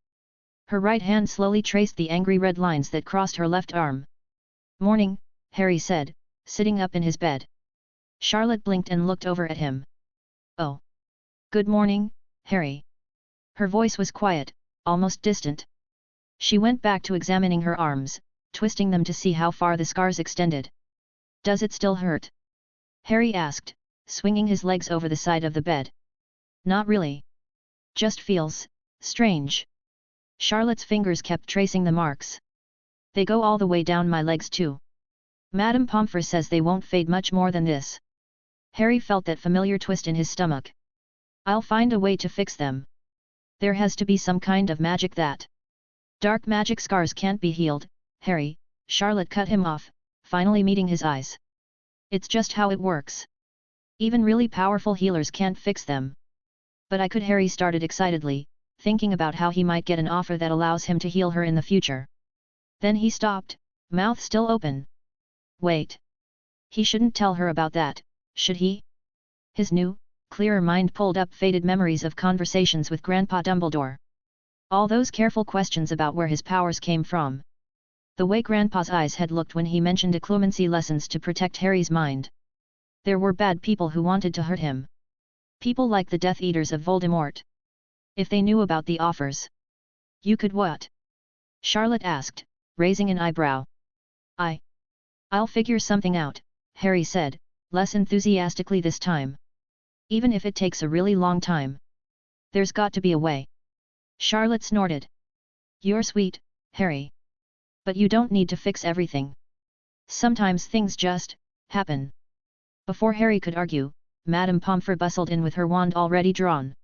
Her right hand slowly traced the angry red lines that crossed her left arm. "Morning," Harry said, sitting up in his bed. Charlotte blinked and looked over at him. "Oh. Good morning, Harry." Her voice was quiet, almost distant. She went back to examining her arms, twisting them to see how far the scars extended. "Does it still hurt?" Harry asked, swinging his legs over the side of the bed. "Not really. Just feels strange." Charlotte's fingers kept tracing the marks. "They go all the way down my legs too. Madame Pomfrey says they won't fade much more than this." Harry felt that familiar twist in his stomach. "I'll find a way to fix them. There has to be some kind of magic that..." "Dark magic scars can't be healed, Harry," Charlotte cut him off, finally meeting his eyes. "It's just how it works. Even really powerful healers can't fix them." "But I could," Harry started excitedly, thinking about how he might get an offer that allows him to heal her in the future. Then he stopped, mouth still open. Wait. He shouldn't tell her about that, should he? His new, clearer mind pulled up faded memories of conversations with Grandpa Dumbledore. All those careful questions about where his powers came from. The way Grandpa's eyes had looked when he mentioned occlumency lessons to protect Harry's mind. There were bad people who wanted to hurt him. People like the Death Eaters of Voldemort. If they knew about the offers. "You could what?" Charlotte asked, raising an eyebrow. I'll figure something out," Harry said, less enthusiastically this time. "Even if it takes a really long time. There's got to be a way." Charlotte snorted. "You're sweet, Harry. But you don't need to fix everything. Sometimes things just happen." Before Harry could argue, Madame Pomfrey bustled in with her wand already drawn.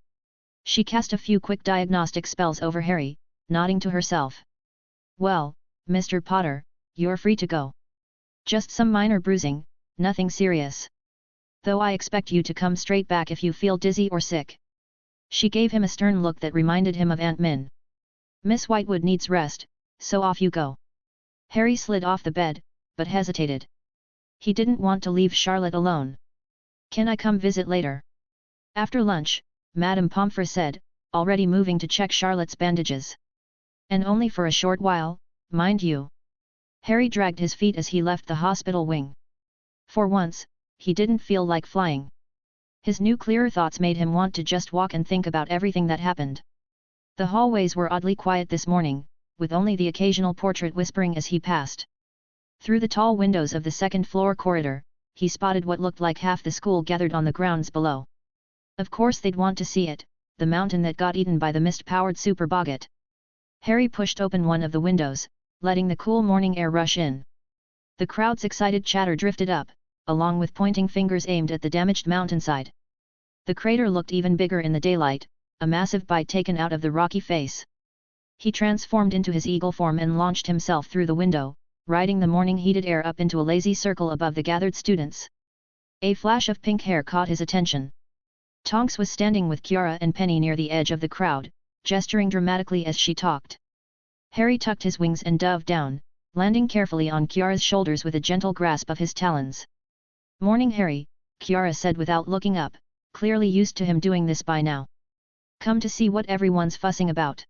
She cast a few quick diagnostic spells over Harry, nodding to herself. "Well, Mr. Potter, you're free to go. Just some minor bruising, nothing serious. Though I expect you to come straight back if you feel dizzy or sick." She gave him a stern look that reminded him of Aunt Min. "Miss Whitewood needs rest, so off you go." Harry slid off the bed, but hesitated. He didn't want to leave Charlotte alone. "Can I come visit later?" After lunch, Madame Pomfrey said, already moving to check Charlotte's bandages. "And only for a short while, mind you." Harry dragged his feet as he left the hospital wing. For once, he didn't feel like flying. His new clearer thoughts made him want to just walk and think about everything that happened. The hallways were oddly quiet this morning, with only the occasional portrait whispering as he passed. Through the tall windows of the second-floor corridor, he spotted what looked like half the school gathered on the grounds below. Of course they'd want to see it, the mountain that got eaten by the mist-powered Super Boggart. Harry pushed open one of the windows, letting the cool morning air rush in. The crowd's excited chatter drifted up, along with pointing fingers aimed at the damaged mountainside. The crater looked even bigger in the daylight, a massive bite taken out of the rocky face. He transformed into his eagle form and launched himself through the window, riding the morning heated air up into a lazy circle above the gathered students. A flash of pink hair caught his attention. Tonks was standing with Kiara and Penny near the edge of the crowd, gesturing dramatically as she talked. Harry tucked his wings and dove down, landing carefully on Kiara's shoulders with a gentle grasp of his talons. "Morning, Harry," Kiara said without looking up, clearly used to him doing this by now. "Come to see what everyone's fussing about."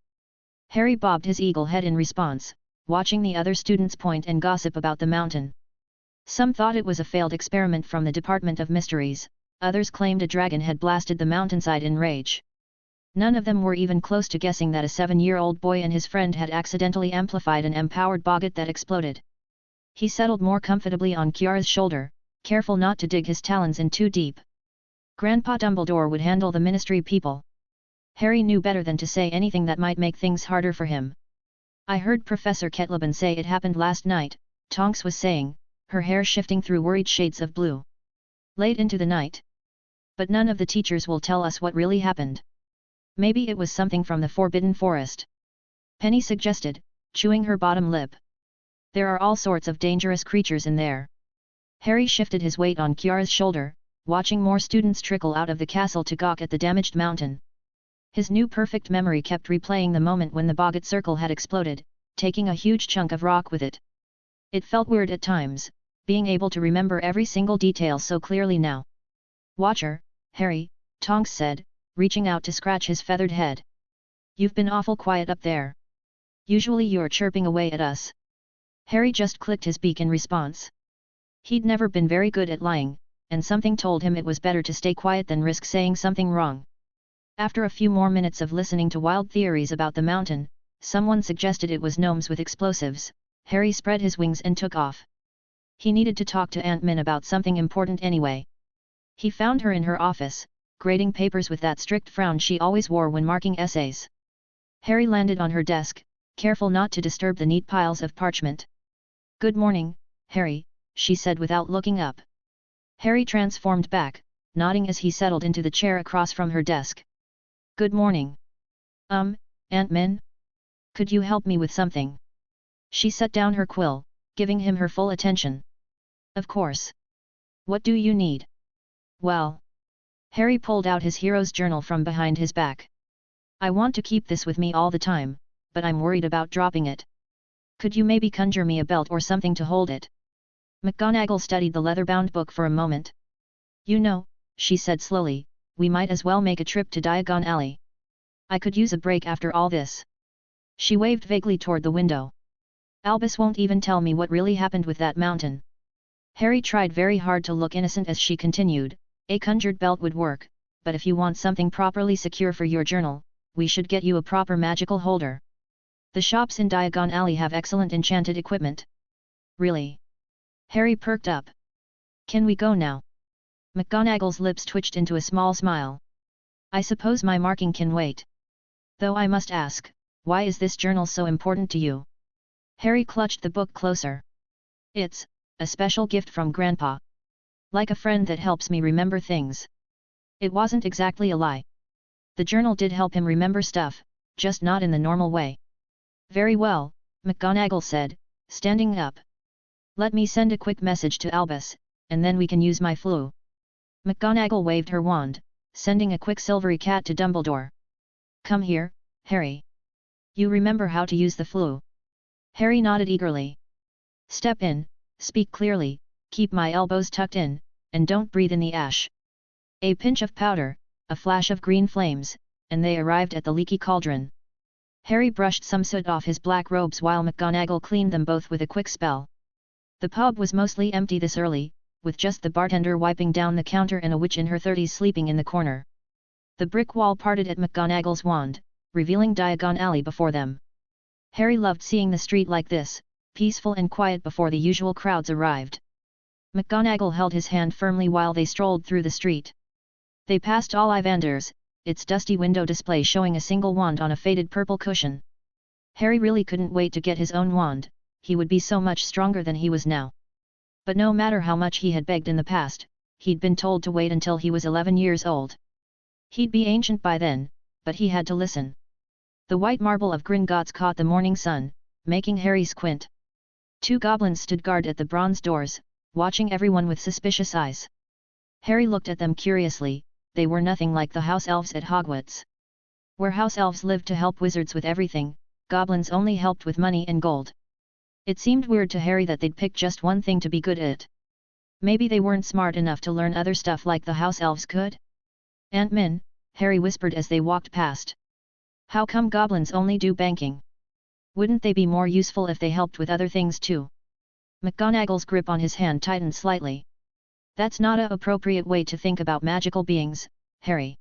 Harry bobbed his eagle head in response, watching the other students point and gossip about the mountain. Some thought it was a failed experiment from the Department of Mysteries, others claimed a dragon had blasted the mountainside in rage. None of them were even close to guessing that a 7-year-old boy and his friend had accidentally amplified an empowered Boggart that exploded. He settled more comfortably on Kiara's shoulder, careful not to dig his talons in too deep. Grandpa Dumbledore would handle the Ministry people. Harry knew better than to say anything that might make things harder for him. I heard Professor Ketlaban say it happened last night, Tonks was saying, her hair shifting through worried shades of blue. Late into the night. But none of the teachers will tell us what really happened. Maybe it was something from the Forbidden Forest. Penny suggested, chewing her bottom lip. There are all sorts of dangerous creatures in there. Harry shifted his weight on Kiara's shoulder, watching more students trickle out of the castle to gawk at the damaged mountain. His new perfect memory kept replaying the moment when the Boggart circle had exploded, taking a huge chunk of rock with it. It felt weird at times, being able to remember every single detail so clearly now. "Watcher, Harry," Tonks said, reaching out to scratch his feathered head. "You've been awful quiet up there. Usually you're chirping away at us." Harry just clicked his beak in response. He'd never been very good at lying, and something told him it was better to stay quiet than risk saying something wrong. After a few more minutes of listening to wild theories about the mountain, someone suggested it was gnomes with explosives. Harry spread his wings and took off. He needed to talk to Aunt Min about something important anyway. He found her in her office, grading papers with that strict frown she always wore when marking essays. Harry landed on her desk, careful not to disturb the neat piles of parchment. "Good morning, Harry," she said without looking up. Harry transformed back, nodding as he settled into the chair across from her desk. "Good morning. Aunt Min? Could you help me with something?" She set down her quill, giving him her full attention. "Of course. What do you need?" "Well..." Harry pulled out his hero's journal from behind his back. "I want to keep this with me all the time, but I'm worried about dropping it. Could you maybe conjure me a belt or something to hold it?" McGonagall studied the leather-bound book for a moment. "You know," she said slowly, "we might as well make a trip to Diagon Alley. I could use a break after all this." She waved vaguely toward the window. "Albus won't even tell me what really happened with that mountain." Harry tried very hard to look innocent as she continued, "A conjured belt would work, but if you want something properly secure for your journal, we should get you a proper magical holder. The shops in Diagon Alley have excellent enchanted equipment." "Really?" Harry perked up. "Can we go now?" McGonagall's lips twitched into a small smile. "I suppose my marking can wait. Though I must ask, why is this journal so important to you?" Harry clutched the book closer. "It's a special gift from Grandpa. Like a friend that helps me remember things." It wasn't exactly a lie. The journal did help him remember stuff, just not in the normal way. "Very well," McGonagall said, standing up. "Let me send a quick message to Albus, and then we can use my flue." McGonagall waved her wand, sending a quick silvery cat to Dumbledore. "Come here, Harry. You remember how to use the flue?" Harry nodded eagerly. "Step in, speak clearly, keep my elbows tucked in, and don't breathe in the ash." A pinch of powder, a flash of green flames, and they arrived at the leaky cauldron. Harry brushed some soot off his black robes while McGonagall cleaned them both with a quick spell. The pub was mostly empty this early, with just the bartender wiping down the counter and a witch in her 30s sleeping in the corner. The brick wall parted at McGonagall's wand, revealing Diagon Alley before them. Harry loved seeing the street like this, peaceful and quiet before the usual crowds arrived. McGonagall held his hand firmly while they strolled through the street. They passed Ollivander's, its dusty window display showing a single wand on a faded purple cushion. Harry really couldn't wait to get his own wand, he would be so much stronger than he was now. But no matter how much he had begged in the past, he'd been told to wait until he was 11 years old. He'd be ancient by then, but he had to listen. The white marble of Gringotts caught the morning sun, making Harry squint. 2 goblins stood guard at the bronze doors, watching everyone with suspicious eyes. Harry looked at them curiously. They were nothing like the house elves at Hogwarts. Where house elves lived to help wizards with everything, goblins only helped with money and gold. It seemed weird to Harry that they'd pick just one thing to be good at. Maybe they weren't smart enough to learn other stuff like the house elves could? "Aunt Min," Harry whispered as they walked past. "How come goblins only do banking? Wouldn't they be more useful if they helped with other things too?" McGonagall's grip on his hand tightened slightly. "That's not a appropriate way to think about magical beings, Harry.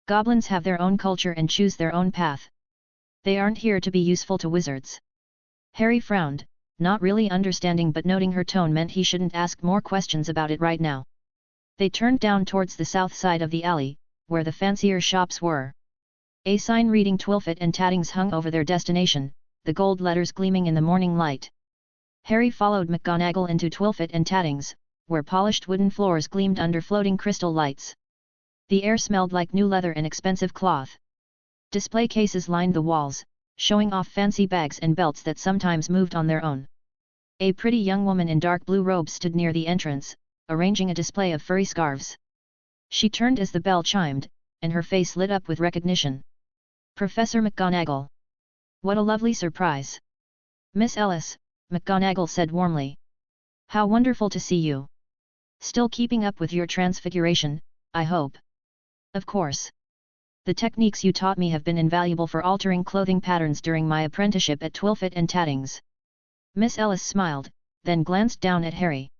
Goblins have their own culture and choose their own path. They aren't here to be useful to wizards." Harry frowned, not really understanding, but noting her tone meant he shouldn't ask more questions about it right now. They turned down towards the south side of the alley, where the fancier shops were. A sign reading Twilfit and Tattings hung over their destination, the gold letters gleaming in the morning light. Harry followed McGonagall into Twilfit and Tattings, where polished wooden floors gleamed under floating crystal lights. The air smelled like new leather and expensive cloth. Display cases lined the walls, showing off fancy bags and belts that sometimes moved on their own. A pretty young woman in dark blue robes stood near the entrance, arranging a display of furry scarves. She turned as the bell chimed, and her face lit up with recognition. Professor McGonagall! What a lovely surprise! Miss Ellis, McGonagall said warmly. How wonderful to see you! Still keeping up with your transfiguration, I hope. Of course. The techniques you taught me have been invaluable for altering clothing patterns during my apprenticeship at Twilfit and Tattings. Miss Ellis smiled, then glanced down at Harry.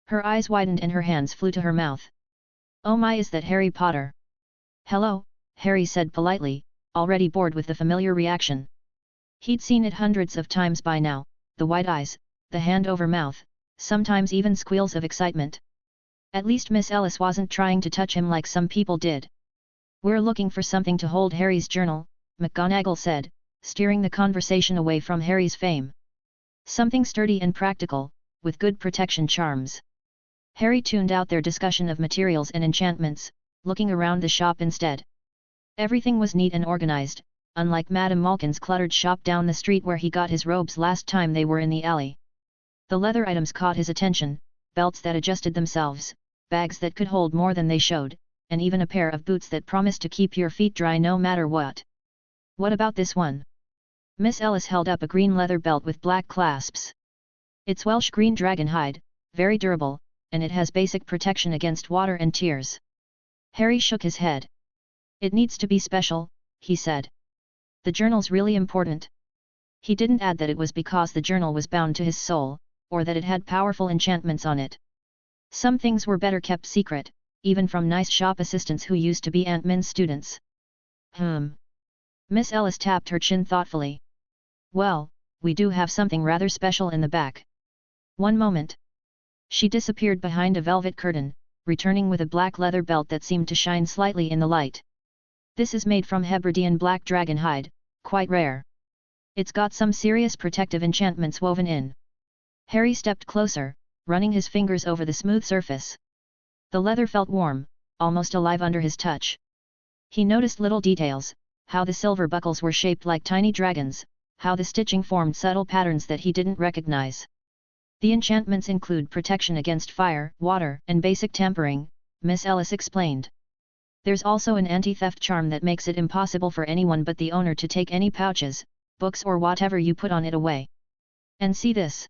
Her eyes widened and her hands flew to her mouth. Oh my, is that Harry Potter? Hello, Harry said politely, already bored with the familiar reaction. He'd seen it hundreds of times by now, the wide eyes, the hand over mouth, sometimes even squeals of excitement. At least Miss Ellis wasn't trying to touch him like some people did. We're looking for something to hold Harry's journal, McGonagall said, steering the conversation away from Harry's fame. Something sturdy and practical, with good protection charms. Harry tuned out their discussion of materials and enchantments, looking around the shop instead. Everything was neat and organized, unlike Madame Malkin's cluttered shop down the street where he got his robes last time they were in the alley. The leather items caught his attention, belts that adjusted themselves, bags that could hold more than they showed, and even a pair of boots that promised to keep your feet dry no matter what. What about this one? Miss Ellis held up a green leather belt with black clasps. It's Welsh green dragon hide, very durable, and it has basic protection against water and tears. Harry shook his head. It needs to be special, he said. The journal's really important. He didn't add that it was because the journal was bound to his soul, or that it had powerful enchantments on it. Some things were better kept secret, even from nice shop assistants who used to be Aunt Min's students. Miss Ellis tapped her chin thoughtfully. Well, we do have something rather special in the back. One moment. She disappeared behind a velvet curtain, returning with a black leather belt that seemed to shine slightly in the light. This is made from Hebridean black dragon hide, quite rare. It's got some serious protective enchantments woven in. Harry stepped closer, running his fingers over the smooth surface. The leather felt warm, almost alive under his touch. He noticed little details, how the silver buckles were shaped like tiny dragons, how the stitching formed subtle patterns that he didn't recognize. The enchantments include protection against fire, water, and basic tampering, Miss Ellis explained. There's also an anti-theft charm that makes it impossible for anyone but the owner to take any pouches, books or whatever you put on it away. And see this.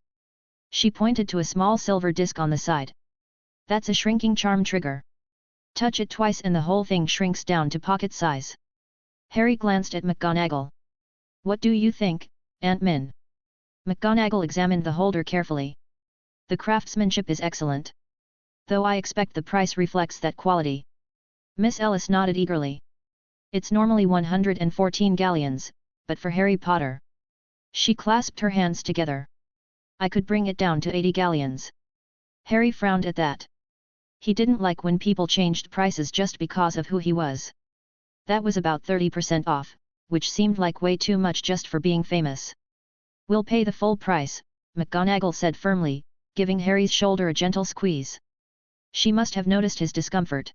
She pointed to a small silver disc on the side. That's a shrinking charm trigger. Touch it twice and the whole thing shrinks down to pocket size. Harry glanced at McGonagall. What do you think, Aunt Min? McGonagall examined the holder carefully. The craftsmanship is excellent. Though I expect the price reflects that quality. Miss Ellis nodded eagerly. It's normally 114 galleons, but for Harry Potter. She clasped her hands together. I could bring it down to 80 galleons. Harry frowned at that. He didn't like when people changed prices just because of who he was. That was about 30% off, which seemed like way too much just for being famous. We'll pay the full price, McGonagall said firmly, giving Harry's shoulder a gentle squeeze. She must have noticed his discomfort.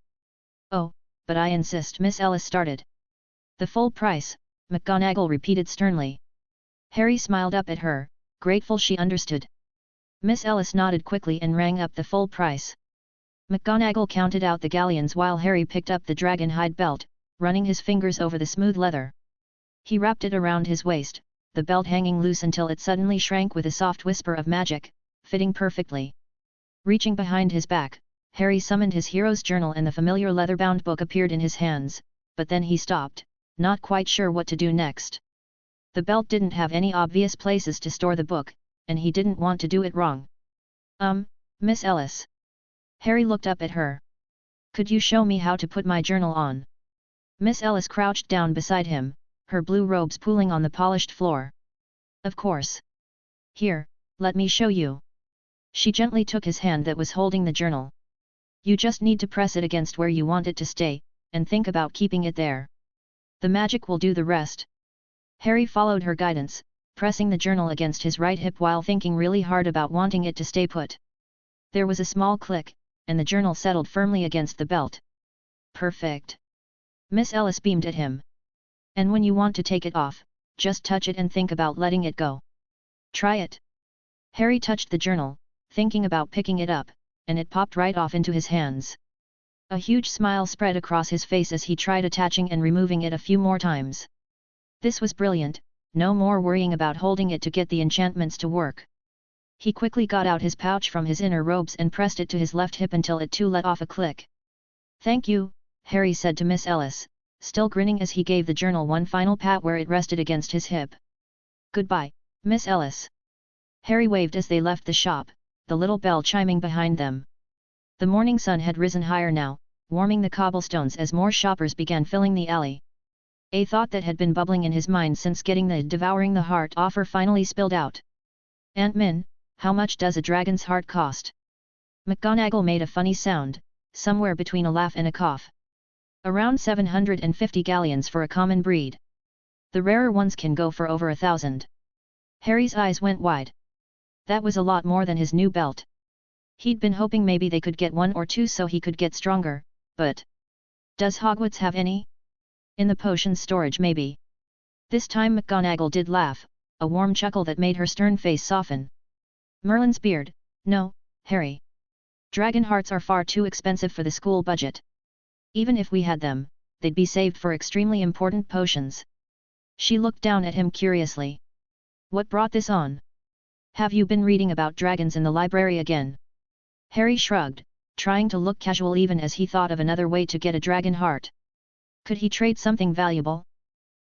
Oh, but I insist, Miss Ellis started. The full price, McGonagall repeated sternly. Harry smiled up at her, grateful she understood. Miss Ellis nodded quickly and rang up the full price. McGonagall counted out the galleons while Harry picked up the dragon hide belt, running his fingers over the smooth leather. He wrapped it around his waist, the belt hanging loose until it suddenly shrank with a soft whisper of magic, fitting perfectly. Reaching behind his back, Harry summoned his hero's journal and the familiar leather-bound book appeared in his hands, but then he stopped, not quite sure what to do next. The belt didn't have any obvious places to store the book, and he didn't want to do it wrong. Miss Ellis. Harry looked up at her. Could you show me how to put my journal on? Miss Ellis crouched down beside him, her blue robes pooling on the polished floor. Of course. Here, let me show you. She gently took his hand that was holding the journal. You just need to press it against where you want it to stay, and think about keeping it there. The magic will do the rest. Harry followed her guidance, pressing the journal against his right hip while thinking really hard about wanting it to stay put. There was a small click, and the journal settled firmly against the belt. Perfect. Miss Ellis beamed at him. And when you want to take it off, just touch it and think about letting it go. Try it. Harry touched the journal, thinking about picking it up, and it popped right off into his hands. A huge smile spread across his face as he tried attaching and removing it a few more times. This was brilliant, no more worrying about holding it to get the enchantments to work. He quickly got out his pouch from his inner robes and pressed it to his left hip until it too let off a click. Thank you, Harry said to Miss Ellis, still grinning as he gave the journal one final pat where it rested against his hip. Goodbye, Miss Ellis. Harry waved as they left the shop, the little bell chiming behind them. The morning sun had risen higher now, warming the cobblestones as more shoppers began filling the alley. A thought that had been bubbling in his mind since getting the devouring the heart offer finally spilled out. Aunt Min, how much does a dragon's heart cost? McGonagall made a funny sound, somewhere between a laugh and a cough. Around 750 galleons for a common breed. The rarer ones can go for over 1,000. Harry's eyes went wide. That was a lot more than his new belt. He'd been hoping maybe they could get one or two so he could get stronger, but... Does Hogwarts have any? In the potion storage maybe. This time McGonagall did laugh, a warm chuckle that made her stern face soften. Merlin's beard, no, Harry. Dragon hearts are far too expensive for the school budget. Even if we had them, they'd be saved for extremely important potions. She looked down at him curiously. What brought this on? Have you been reading about dragons in the library again? Harry shrugged, trying to look casual even as he thought of another way to get a dragon heart. Could he trade something valuable?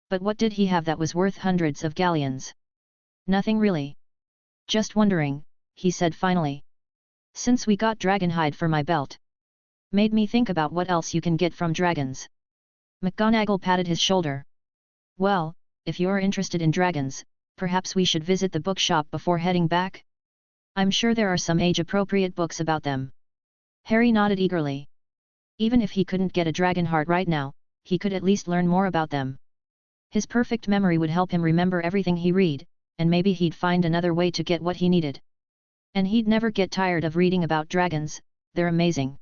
But what did he have that was worth hundreds of galleons? Nothing really. Just wondering, he said finally. Since we got dragonhide for my belt. Made me think about what else you can get from dragons. McGonagall patted his shoulder. Well, if you're interested in dragons, perhaps we should visit the bookshop before heading back? I'm sure there are some age-appropriate books about them. Harry nodded eagerly. Even if he couldn't get a dragon heart right now, he could at least learn more about them. His perfect memory would help him remember everything he read, and maybe he'd find another way to get what he needed. And he'd never get tired of reading about dragons, they're amazing.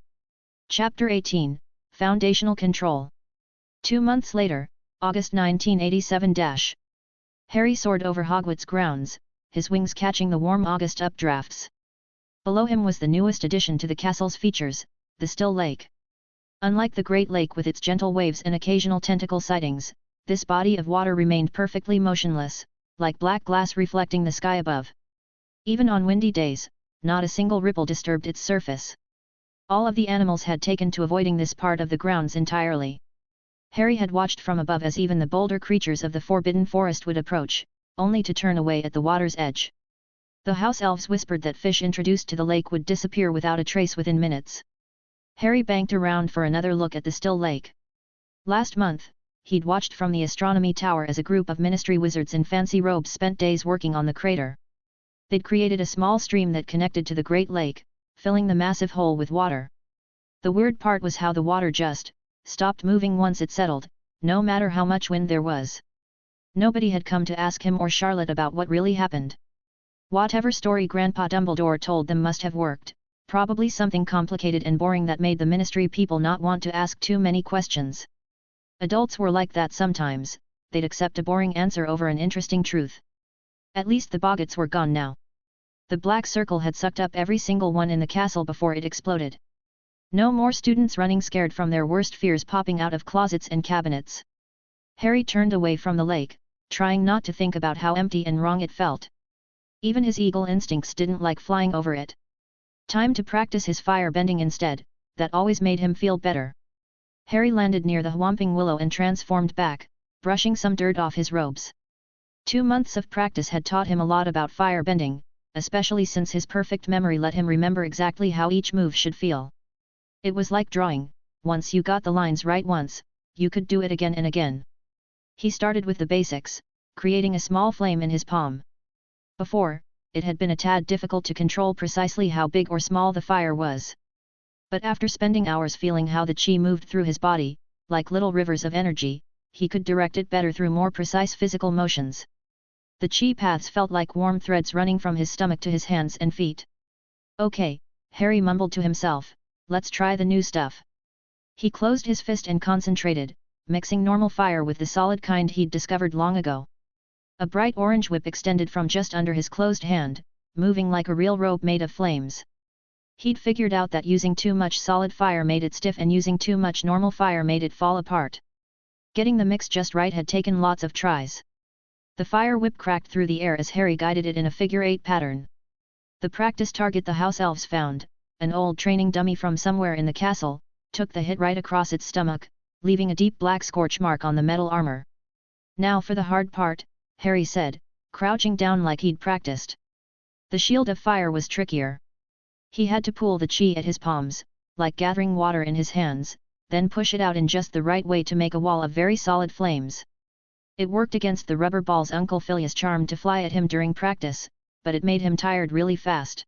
Chapter 18, Foundational Control. 2 months later, August 1987. Harry soared over Hogwarts grounds, his wings catching the warm August updrafts. Below him was the newest addition to the castle's features, the Still Lake. Unlike the Great Lake with its gentle waves and occasional tentacle sightings, this body of water remained perfectly motionless, like black glass reflecting the sky above. Even on windy days, not a single ripple disturbed its surface. All of the animals had taken to avoiding this part of the grounds entirely. Harry had watched from above as even the bolder creatures of the Forbidden Forest would approach, only to turn away at the water's edge. The house elves whispered that fish introduced to the lake would disappear without a trace within minutes. Harry banked around for another look at the Still Lake. Last month, he'd watched from the astronomy tower as a group of ministry wizards in fancy robes spent days working on the crater. They'd created a small stream that connected to the Great Lake, filling the massive hole with water. The weird part was how the water just stopped moving once it settled, no matter how much wind there was. Nobody had come to ask him or Charlotte about what really happened. Whatever story Grandpa Dumbledore told them must have worked, probably something complicated and boring that made the ministry people not want to ask too many questions. Adults were like that sometimes, they'd accept a boring answer over an interesting truth. At least the Boggarts were gone now. The black circle had sucked up every single one in the castle before it exploded. No more students running scared from their worst fears popping out of closets and cabinets. Harry turned away from the lake, trying not to think about how empty and wrong it felt. Even his eagle instincts didn't like flying over it. Time to practice his fire bending instead, that always made him feel better. Harry landed near the Whomping Willow and transformed back, brushing some dirt off his robes. 2 months of practice had taught him a lot about fire bending, especially since his perfect memory let him remember exactly how each move should feel. It was like drawing, once you got the lines right once, you could do it again and again. He started with the basics, creating a small flame in his palm. Before, it had been a tad difficult to control precisely how big or small the fire was. But after spending hours feeling how the chi moved through his body, like little rivers of energy, he could direct it better through more precise physical motions. The chi paths felt like warm threads running from his stomach to his hands and feet. Okay, Harry mumbled to himself, let's try the new stuff. He closed his fist and concentrated, mixing normal fire with the solid kind he'd discovered long ago. A bright orange whip extended from just under his closed hand, moving like a real rope made of flames. He'd figured out that using too much solid fire made it stiff and using too much normal fire made it fall apart. Getting the mix just right had taken lots of tries. The fire whip cracked through the air as Harry guided it in a figure-8 pattern. The practice target the house elves found, an old training dummy from somewhere in the castle, took the hit right across its stomach, leaving a deep black scorch mark on the metal armor. Now for the hard part, Harry said, crouching down like he'd practiced. The shield of fire was trickier. He had to pool the chi at his palms, like gathering water in his hands, then push it out in just the right way to make a wall of very solid flames. It worked against the rubber balls Uncle Phileas charmed to fly at him during practice, but it made him tired really fast.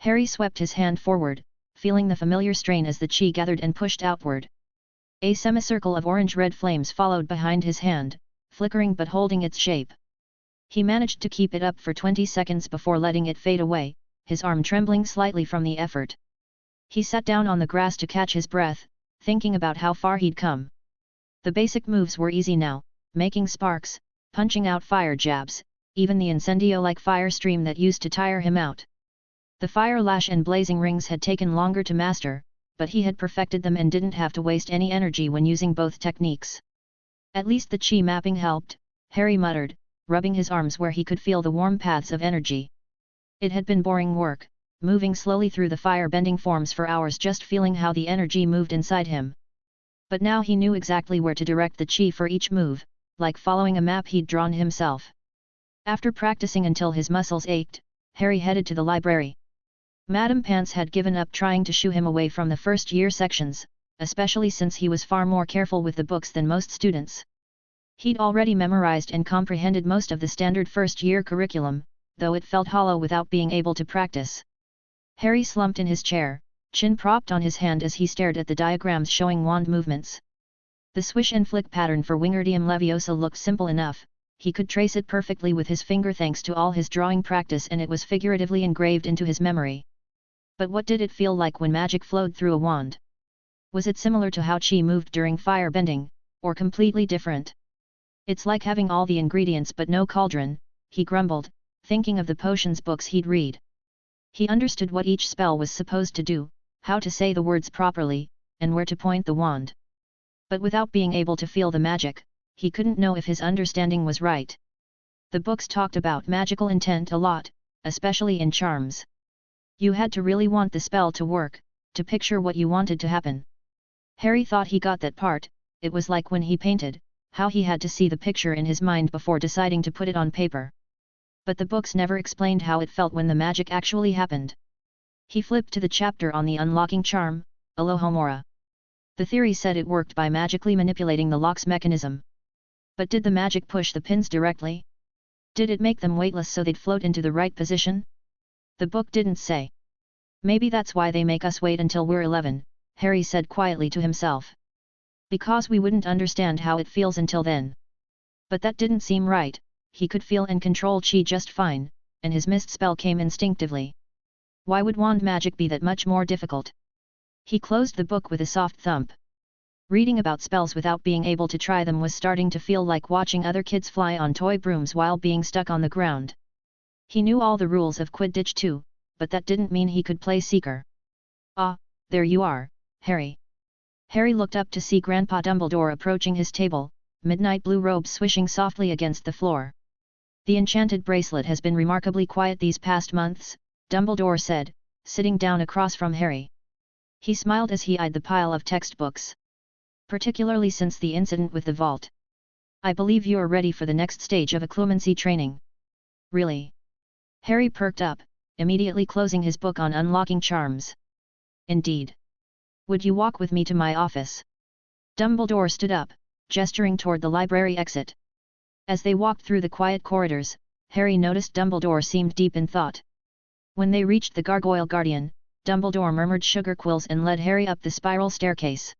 Harry swept his hand forward, feeling the familiar strain as the chi gathered and pushed outward. A semicircle of orange-red flames followed behind his hand, flickering but holding its shape. He managed to keep it up for 20 seconds before letting it fade away, his arm trembling slightly from the effort. He sat down on the grass to catch his breath, thinking about how far he'd come. The basic moves were easy now, making sparks, punching out fire jabs, even the incendio-like fire stream that used to tire him out. The fire lash and blazing rings had taken longer to master, but he had perfected them and didn't have to waste any energy when using both techniques. At least the chi mapping helped, Harry muttered, rubbing his arms where he could feel the warm paths of energy. It had been boring work, moving slowly through the fire-bending forms for hours just feeling how the energy moved inside him. But now he knew exactly where to direct the chi for each move, like following a map he'd drawn himself. After practicing until his muscles ached, Harry headed to the library. Madame Pants had given up trying to shoo him away from the first-year sections, especially since he was far more careful with the books than most students. He'd already memorized and comprehended most of the standard first-year curriculum, though it felt hollow without being able to practice. Harry slumped in his chair, chin propped on his hand as he stared at the diagrams showing wand movements. The swish and flick pattern for Wingardium Leviosa looked simple enough, he could trace it perfectly with his finger thanks to all his drawing practice and it was figuratively engraved into his memory. But what did it feel like when magic flowed through a wand? Was it similar to how chi moved during fire bending, or completely different? It's like having all the ingredients but no cauldron, he grumbled, thinking of the potions books he'd read. He understood what each spell was supposed to do, how to say the words properly, and where to point the wand. But without being able to feel the magic, he couldn't know if his understanding was right. The books talked about magical intent a lot, especially in charms. You had to really want the spell to work, to picture what you wanted to happen. Harry thought he got that part, it was like when he painted, how he had to see the picture in his mind before deciding to put it on paper. But the books never explained how it felt when the magic actually happened. He flipped to the chapter on the unlocking charm, Alohomora. The theory said it worked by magically manipulating the lock's mechanism. But did the magic push the pins directly? Did it make them weightless so they'd float into the right position? The book didn't say. Maybe that's why they make us wait until we're 11, Harry said quietly to himself. Because we wouldn't understand how it feels until then. But that didn't seem right, he could feel and control chi just fine, and his mist spell came instinctively. Why would wand magic be that much more difficult? He closed the book with a soft thump. Reading about spells without being able to try them was starting to feel like watching other kids fly on toy brooms while being stuck on the ground. He knew all the rules of Quidditch too, but that didn't mean he could play Seeker. Ah, there you are, Harry. Harry looked up to see Grandpa Dumbledore approaching his table, midnight blue robes swishing softly against the floor. The enchanted bracelet has been remarkably quiet these past months, Dumbledore said, sitting down across from Harry. He smiled as he eyed the pile of textbooks. Particularly since the incident with the vault. I believe you're ready for the next stage of occlumency training. Really? Harry perked up, immediately closing his book on unlocking charms. Indeed. Would you walk with me to my office? Dumbledore stood up, gesturing toward the library exit. As they walked through the quiet corridors, Harry noticed Dumbledore seemed deep in thought. When they reached the Gargoyle Guardian, Dumbledore murmured sugar quills and led Harry up the spiral staircase.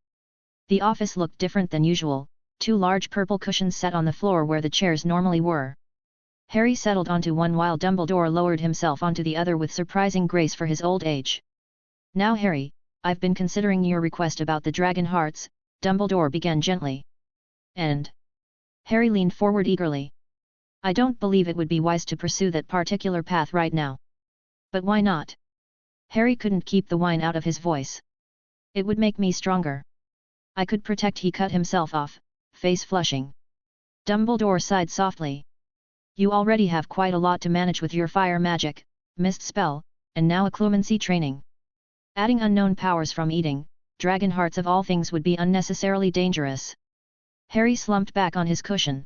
The office looked different than usual, two large purple cushions sat on the floor where the chairs normally were. Harry settled onto one while Dumbledore lowered himself onto the other with surprising grace for his old age. "Now Harry, I've been considering your request about the dragon hearts," Dumbledore began gently. "And?" Harry leaned forward eagerly. "I don't believe it would be wise to pursue that particular path right now." "But why not?" Harry couldn't keep the whine out of his voice. "It would make me stronger. I could protect." He cut himself off, face flushing. Dumbledore sighed softly. "You already have quite a lot to manage with your fire magic, mist spell, and now occlumency training. Adding unknown powers from eating dragon hearts of all things would be unnecessarily dangerous." Harry slumped back on his cushion.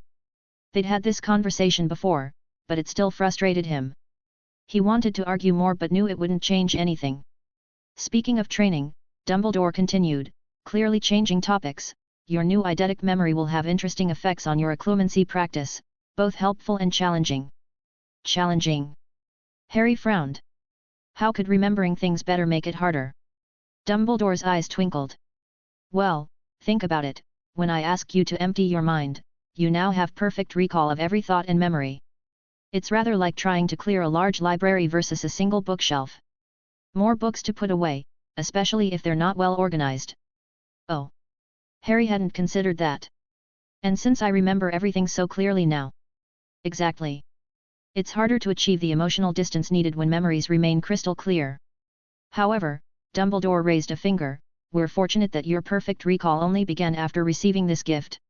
They'd had this conversation before, but it still frustrated him. He wanted to argue more but knew it wouldn't change anything. "Speaking of training," Dumbledore continued, clearly changing topics, "your new eidetic memory will have interesting effects on your occlumency practice, both helpful and challenging." "Challenging?" Harry frowned. How could remembering things better make it harder? Dumbledore's eyes twinkled. "Well, think about it, when I ask you to empty your mind, you now have perfect recall of every thought and memory. It's rather like trying to clear a large library versus a single bookshelf. More books to put away, especially if they're not well organized." "Oh. Harry hadn't considered that. And since I remember everything so clearly now." "Exactly. It's harder to achieve the emotional distance needed when memories remain crystal clear. However," Dumbledore raised a finger, "we're fortunate that your perfect recall only began after receiving this gift.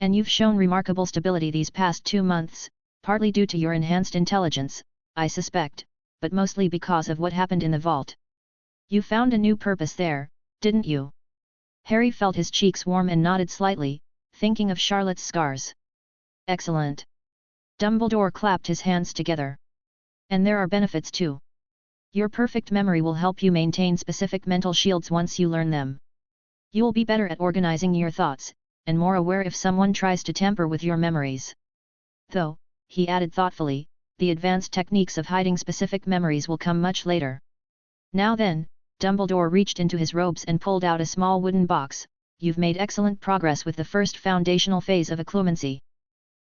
And you've shown remarkable stability these past 2 months, partly due to your enhanced intelligence, I suspect, but mostly because of what happened in the vault. You found a new purpose there, didn't you?" Harry felt his cheeks warm and nodded slightly, thinking of Charlotte's scars. "Excellent." Dumbledore clapped his hands together. "And there are benefits too. Your perfect memory will help you maintain specific mental shields once you learn them. You'll be better at organizing your thoughts, and more aware if someone tries to tamper with your memories. Though," he added thoughtfully, "the advanced techniques of hiding specific memories will come much later. Now then," Dumbledore reached into his robes and pulled out a small wooden box, "you've made excellent progress with the first foundational phase of occlumency.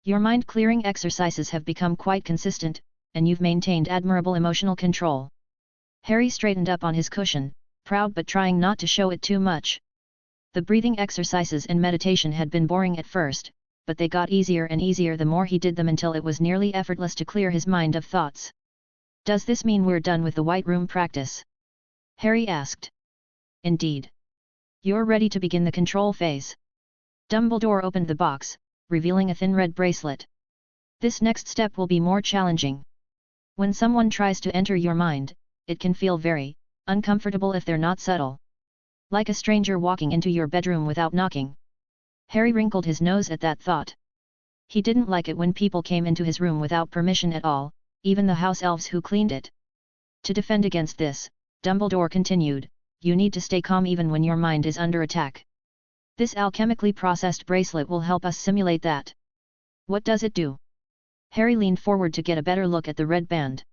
Your mind-clearing exercises have become quite consistent, and you've maintained admirable emotional control." Harry straightened up on his cushion, proud but trying not to show it too much. The breathing exercises and meditation had been boring at first, but they got easier and easier the more he did them until it was nearly effortless to clear his mind of thoughts. "Does this mean we're done with the White Room practice?" Harry asked. "Indeed. You're ready to begin the control phase." Dumbledore opened the box, revealing a thin red bracelet. "This next step will be more challenging. When someone tries to enter your mind, it can feel very uncomfortable if they're not subtle. Like a stranger walking into your bedroom without knocking." Harry wrinkled his nose at that thought. He didn't like it when people came into his room without permission at all, even the house elves who cleaned it. To defend against this, Dumbledore continued, "You need to stay calm even when your mind is under attack. This alchemically processed bracelet will help us simulate that." "What does it do?" Harry leaned forward to get a better look at the red band.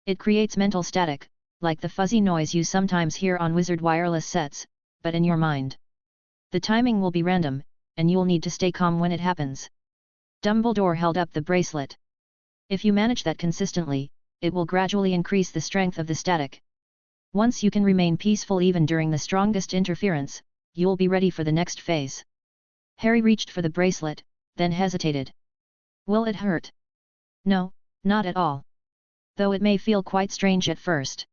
"It creates mental static, like the fuzzy noise you sometimes hear on Wizard wireless sets, but in your mind. The timing will be random, and you'll need to stay calm when it happens." Dumbledore held up the bracelet. "If you manage that consistently, it will gradually increase the strength of the static. Once you can remain peaceful even during the strongest interference, you'll be ready for the next phase." Harry reached for the bracelet, then hesitated. "Will it hurt?" "No, not at all. Though it may feel quite strange at first."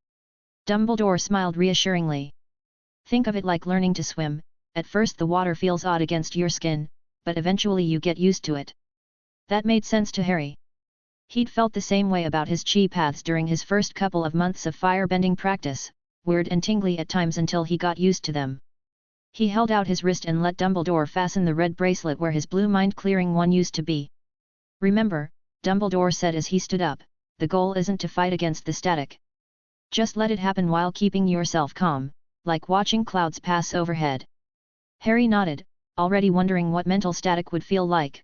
Dumbledore smiled reassuringly. "Think of it like learning to swim, at first the water feels odd against your skin, but eventually you get used to it." That made sense to Harry. He'd felt the same way about his chi paths during his first couple of months of firebending practice, weird and tingly at times until he got used to them. He held out his wrist and let Dumbledore fasten the red bracelet where his blue mind-clearing one used to be. "Remember," Dumbledore said as he stood up, "the goal isn't to fight against the static. Just let it happen while keeping yourself calm, like watching clouds pass overhead." Harry nodded, already wondering what mental static would feel like.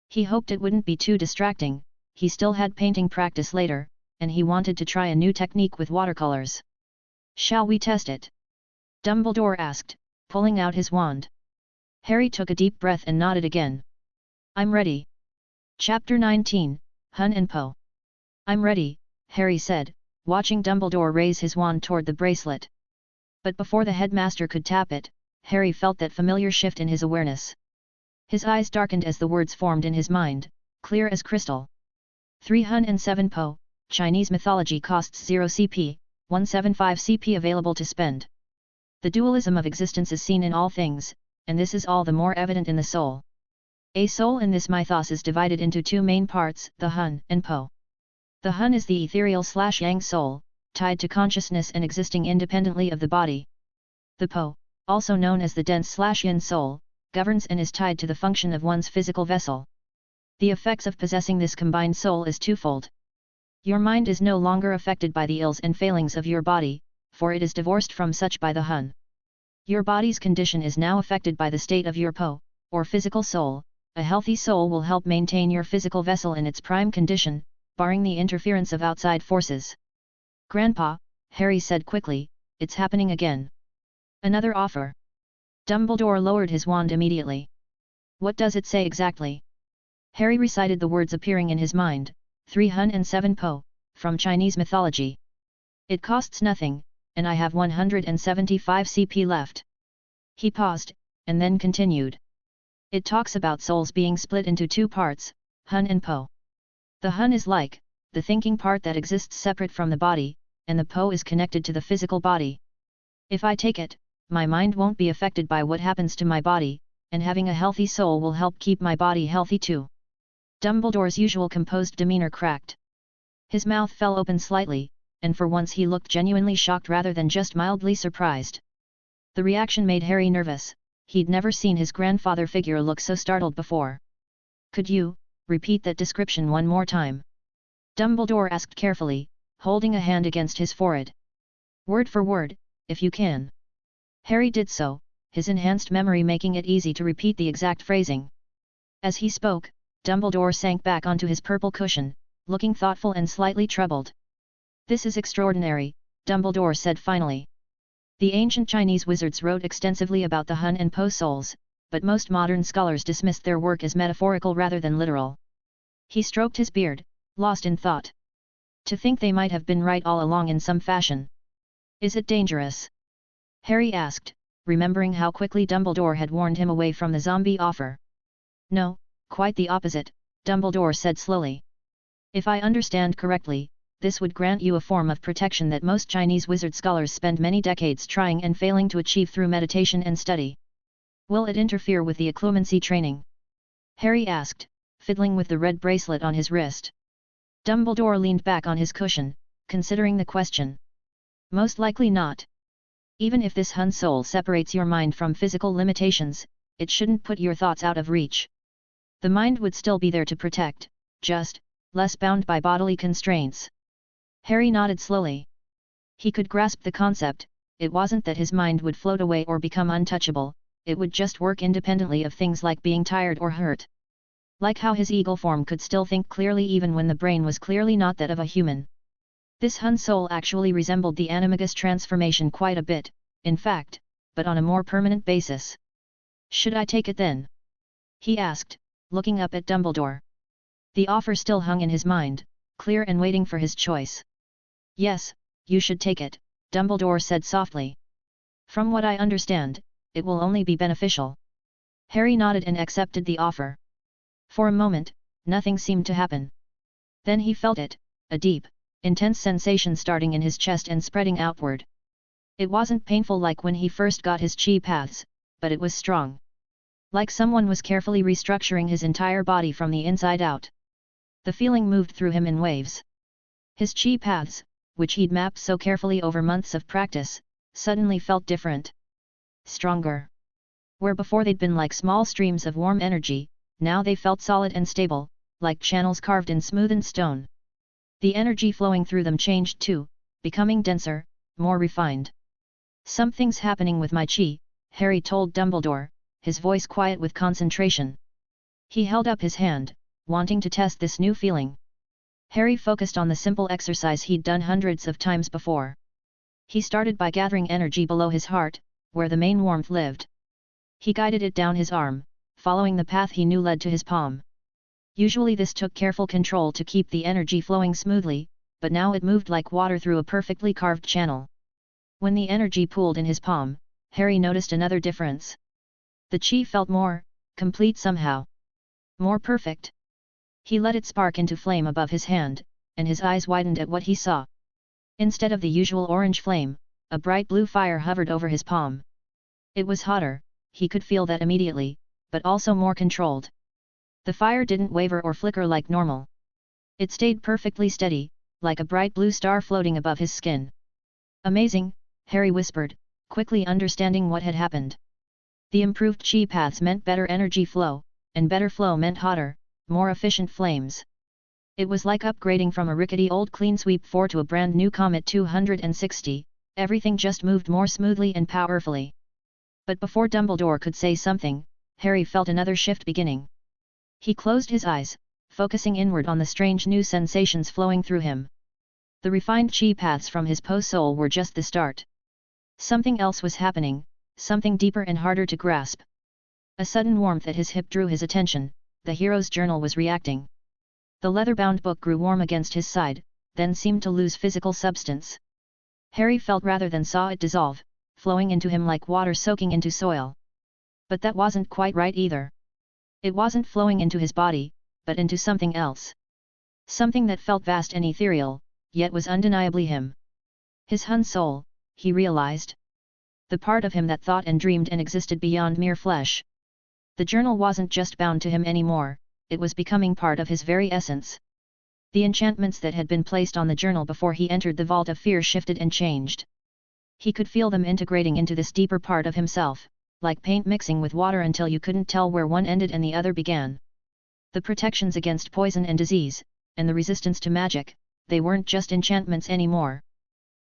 He hoped it wouldn't be too distracting, he still had painting practice later, and he wanted to try a new technique with watercolors. "Shall we test it?" Dumbledore asked, pulling out his wand. Harry took a deep breath and nodded again. "I'm ready." Chapter 19, Hun and Po. I'm ready, Harry said, watching Dumbledore raise his wand toward the bracelet. But before the headmaster could tap it, Harry felt that familiar shift in his awareness. His eyes darkened as the words formed in his mind, clear as crystal. 307 Po, Chinese mythology costs 0 CP, 175 CP available to spend. The dualism of existence is seen in all things, and this is all the more evident in the soul. A soul in this mythos is divided into two main parts, the Hun and Po. The Hun is the ethereal/yang soul, tied to consciousness and existing independently of the body. The Po, also known as the dense/yin soul, governs and is tied to the function of one's physical vessel. The effects of possessing this combined soul is twofold. Your mind is no longer affected by the ills and failings of your body, for it is divorced from such by the Hun. Your body's condition is now affected by the state of your Po, or physical soul. A healthy soul will help maintain your physical vessel in its prime condition, barring the interference of outside forces. Grandpa, Harry said quickly, it's happening again. Another offer. Dumbledore lowered his wand immediately. What does it say exactly? Harry recited the words appearing in his mind, 307 Po, from Chinese mythology. It costs nothing, and I have 175 CP left. He paused, and then continued. It talks about souls being split into two parts, Hun and Po. The Hun is like the thinking part that exists separate from the body, and the Po is connected to the physical body. If I take it, my mind won't be affected by what happens to my body, and having a healthy soul will help keep my body healthy too. Dumbledore's usual composed demeanor cracked. His mouth fell open slightly, and for once he looked genuinely shocked rather than just mildly surprised. The reaction made Harry nervous. He'd never seen his grandfather figure look so startled before. Could you repeat that description one more time? Dumbledore asked carefully, holding a hand against his forehead. Word for word, if you can. Harry did so, his enhanced memory making it easy to repeat the exact phrasing. As he spoke, Dumbledore sank back onto his purple cushion, looking thoughtful and slightly troubled. This is extraordinary, Dumbledore said finally. The ancient Chinese wizards wrote extensively about the Hun and Po souls, but most modern scholars dismissed their work as metaphorical rather than literal. He stroked his beard, lost in thought. To think they might have been right all along in some fashion. Is it dangerous? Harry asked, remembering how quickly Dumbledore had warned him away from the zombie offer. No, quite the opposite, Dumbledore said slowly. If I understand correctly, this would grant you a form of protection that most Chinese wizard scholars spend many decades trying and failing to achieve through meditation and study. Will it interfere with the occlumency training? Harry asked, fiddling with the red bracelet on his wrist. Dumbledore leaned back on his cushion, considering the question. Most likely not. Even if this Hun soul separates your mind from physical limitations, it shouldn't put your thoughts out of reach. The mind would still be there to protect, just less bound by bodily constraints. Harry nodded slowly. He could grasp the concept. It wasn't that his mind would float away or become untouchable, it would just work independently of things like being tired or hurt. Like how his eagle form could still think clearly even when the brain was clearly not that of a human. This Hun soul actually resembled the Animagus transformation quite a bit, in fact, but on a more permanent basis. Should I take it then? He asked, looking up at Dumbledore. The offer still hung in his mind, clear and waiting for his choice. Yes, you should take it, Dumbledore said softly. From what I understand, it will only be beneficial. Harry nodded and accepted the offer. For a moment, nothing seemed to happen. Then he felt it, a deep, intense sensation starting in his chest and spreading outward. It wasn't painful like when he first got his chi paths, but it was strong. Like someone was carefully restructuring his entire body from the inside out. The feeling moved through him in waves. His chi paths, which he'd mapped so carefully over months of practice, suddenly felt different. Stronger. Where before they'd been like small streams of warm energy, now they felt solid and stable, like channels carved in smoothened stone. The energy flowing through them changed too, becoming denser, more refined. Something's happening with my chi, Harry told Dumbledore, his voice quiet with concentration. He held up his hand, wanting to test this new feeling. Harry focused on the simple exercise he'd done hundreds of times before. He started by gathering energy below his heart, where the main warmth lived. He guided it down his arm, following the path he knew led to his palm. Usually this took careful control to keep the energy flowing smoothly, but now it moved like water through a perfectly carved channel. When the energy pooled in his palm, Harry noticed another difference. The chi felt more complete somehow. More perfect. He let it spark into flame above his hand, and his eyes widened at what he saw. Instead of the usual orange flame, a bright blue fire hovered over his palm. It was hotter, he could feel that immediately, but also more controlled. The fire didn't waver or flicker like normal. It stayed perfectly steady, like a bright blue star floating above his skin. Amazing, Harry whispered, quickly understanding what had happened. The improved chi paths meant better energy flow, and better flow meant hotter, more efficient flames. It was like upgrading from a rickety old Cleansweep 4 to a brand new Comet 260, everything just moved more smoothly and powerfully. But before Dumbledore could say something, Harry felt another shift beginning. He closed his eyes, focusing inward on the strange new sensations flowing through him. The refined chi paths from his po-soul were just the start. Something else was happening, something deeper and harder to grasp. A sudden warmth at his hip drew his attention. The hero's journal was reacting. The leather-bound book grew warm against his side, then seemed to lose physical substance. Harry felt rather than saw it dissolve, flowing into him like water soaking into soil. But that wasn't quite right either. It wasn't flowing into his body, but into something else. Something that felt vast and ethereal, yet was undeniably him. His Hun soul, he realized. The part of him that thought and dreamed and existed beyond mere flesh. The journal wasn't just bound to him anymore, it was becoming part of his very essence. The enchantments that had been placed on the journal before he entered the Vault of Fear shifted and changed. He could feel them integrating into this deeper part of himself, like paint mixing with water until you couldn't tell where one ended and the other began. The protections against poison and disease, and the resistance to magic, they weren't just enchantments anymore.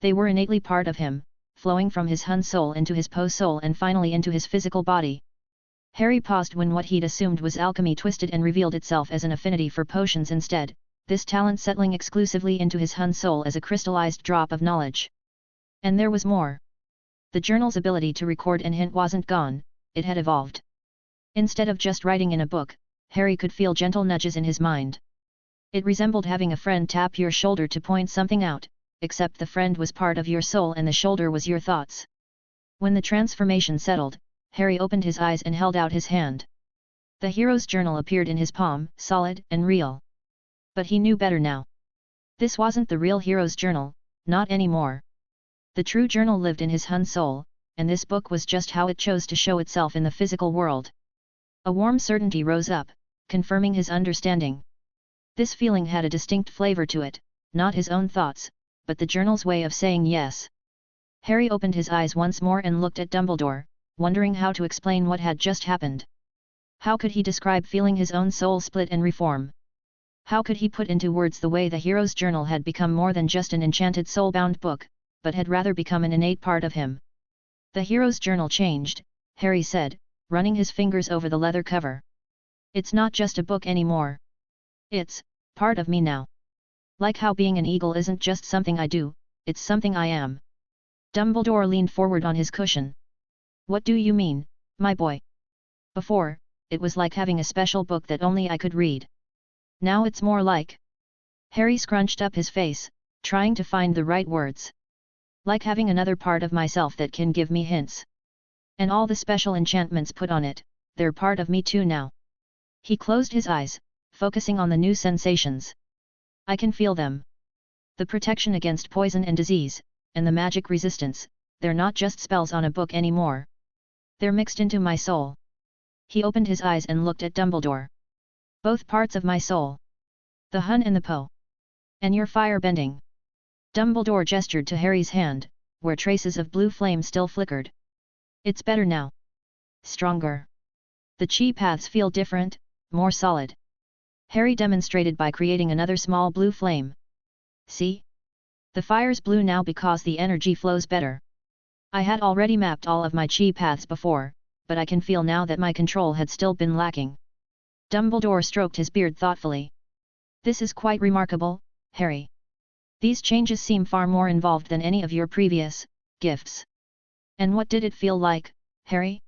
They were innately part of him, flowing from his Hun soul into his Po soul and finally into his physical body. Harry paused when what he'd assumed was alchemy twisted and revealed itself as an affinity for potions instead, this talent settling exclusively into his Hun soul as a crystallized drop of knowledge. And there was more. The journal's ability to record and hint wasn't gone, it had evolved. Instead of just writing in a book, Harry could feel gentle nudges in his mind. It resembled having a friend tap your shoulder to point something out, except the friend was part of your soul and the shoulder was your thoughts. When the transformation settled, Harry opened his eyes and held out his hand. The hero's journal appeared in his palm, solid and real. But he knew better now. This wasn't the real hero's journal, not anymore. The true journal lived in his Hun soul, and this book was just how it chose to show itself in the physical world. A warm certainty rose up, confirming his understanding. This feeling had a distinct flavor to it, not his own thoughts, but the journal's way of saying yes. Harry opened his eyes once more and looked at Dumbledore, wondering how to explain what had just happened. How could he describe feeling his own soul split and reform? How could he put into words the way the hero's journal had become more than just an enchanted soul-bound book, but had rather become an innate part of him? The hero's journal changed, Harry said, running his fingers over the leather cover. It's not just a book anymore. It's part of me now. Like how being an eagle isn't just something I do, it's something I am. Dumbledore leaned forward on his cushion. What do you mean, my boy? Before, it was like having a special book that only I could read. Now it's more like... Harry scrunched up his face, trying to find the right words. Like having another part of myself that can give me hints. And all the special enchantments put on it, they're part of me too now. He closed his eyes, focusing on the new sensations. I can feel them. The protection against poison and disease, and the magic resistance, they're not just spells on a book anymore. They're mixed into my soul. He opened his eyes and looked at Dumbledore. Both parts of my soul. The Hun and the Po. And your fire bending. Dumbledore gestured to Harry's hand, where traces of blue flame still flickered. It's better now. Stronger. The chi paths feel different, more solid. Harry demonstrated by creating another small blue flame. See? The fire's blue now because the energy flows better. I had already mapped all of my chi paths before, but I can feel now that my control had still been lacking. Dumbledore stroked his beard thoughtfully. This is quite remarkable, Harry. These changes seem far more involved than any of your previous gifts. And what did it feel like, Harry?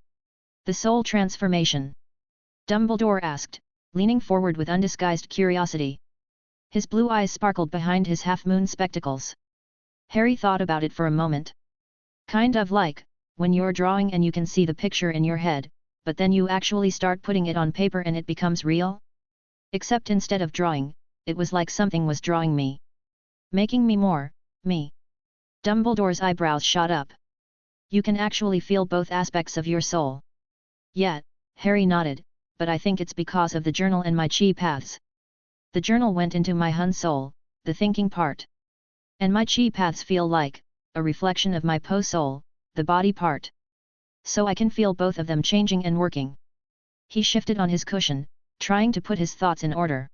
The soul transformation? Dumbledore asked, leaning forward with undisguised curiosity. His blue eyes sparkled behind his half-moon spectacles. Harry thought about it for a moment. Kind of like, when you're drawing and you can see the picture in your head, but then you actually start putting it on paper and it becomes real? Except instead of drawing, it was like something was drawing me. Making me more, me. Dumbledore's eyebrows shot up. You can actually feel both aspects of your soul. Yeah, Harry nodded, but I think it's because of the journal and my chi paths. The journal went into my Hun soul, the thinking part. And my chi paths feel like a reflection of my Po soul, the body part. So I can feel both of them changing and working. He shifted on his cushion, trying to put his thoughts in order.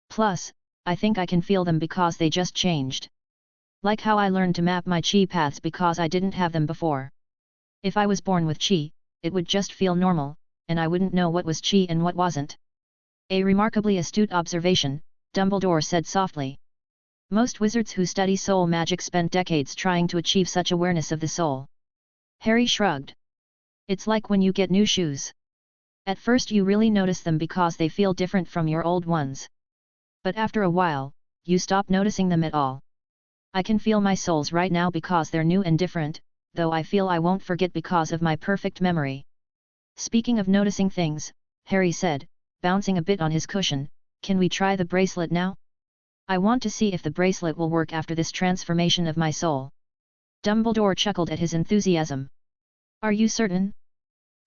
Plus, I think I can feel them because they just changed. Like how I learned to map my chi paths because I didn't have them before. If I was born with chi, it would just feel normal, and I wouldn't know what was chi and what wasn't. A remarkably astute observation, Dumbledore said softly. Most wizards who study soul magic spend decades trying to achieve such awareness of the soul. Harry shrugged. It's like when you get new shoes. At first you really notice them because they feel different from your old ones. But after a while, you stop noticing them at all. I can feel my soles right now because they're new and different, though I feel I won't forget because of my perfect memory. Speaking of noticing things, Harry said, bouncing a bit on his cushion, can we try the bracelet now? I want to see if the bracelet will work after this transformation of my soul. Dumbledore chuckled at his enthusiasm. Are you certain?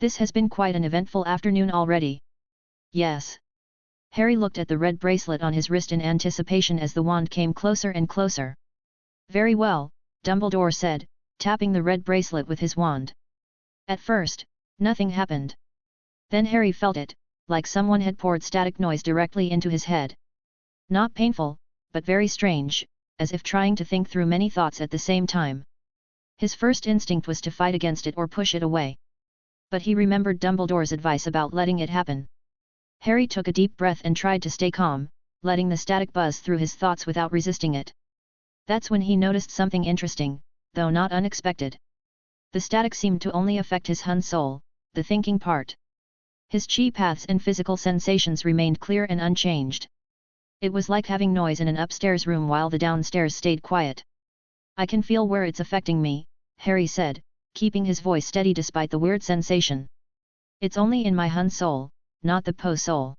This has been quite an eventful afternoon already. Yes. Harry looked at the red bracelet on his wrist in anticipation as the wand came closer and closer. Very well, Dumbledore said, tapping the red bracelet with his wand. At first, nothing happened. Then Harry felt it, like someone had poured static noise directly into his head. Not painful, but very strange, as if trying to think through many thoughts at the same time. His first instinct was to fight against it or push it away. But he remembered Dumbledore's advice about letting it happen. Harry took a deep breath and tried to stay calm, letting the static buzz through his thoughts without resisting it. That's when he noticed something interesting, though not unexpected. The static seemed to only affect his Hun soul, the thinking part. His chi paths and physical sensations remained clear and unchanged. It was like having noise in an upstairs room while the downstairs stayed quiet. I can feel where it's affecting me, Harry said, keeping his voice steady despite the weird sensation. It's only in my Hun soul, not the Po soul.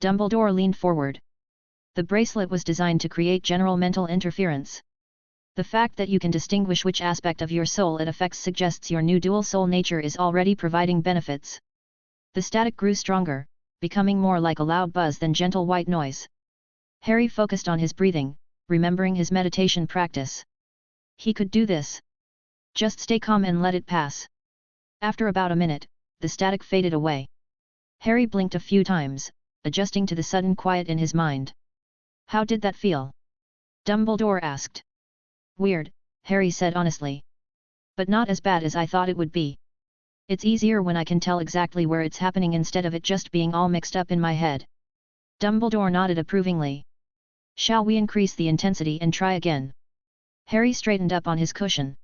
Dumbledore leaned forward. The bracelet was designed to create general mental interference. The fact that you can distinguish which aspect of your soul it affects suggests your new dual soul nature is already providing benefits. The static grew stronger, becoming more like a loud buzz than gentle white noise. Harry focused on his breathing, remembering his meditation practice. He could do this. Just stay calm and let it pass. After about a minute, the static faded away. Harry blinked a few times, adjusting to the sudden quiet in his mind. How did that feel? Dumbledore asked. Weird, Harry said honestly. But not as bad as I thought it would be. It's easier when I can tell exactly where it's happening instead of it just being all mixed up in my head. Dumbledore nodded approvingly. Shall we increase the intensity and try again? Harry straightened up on his cushion.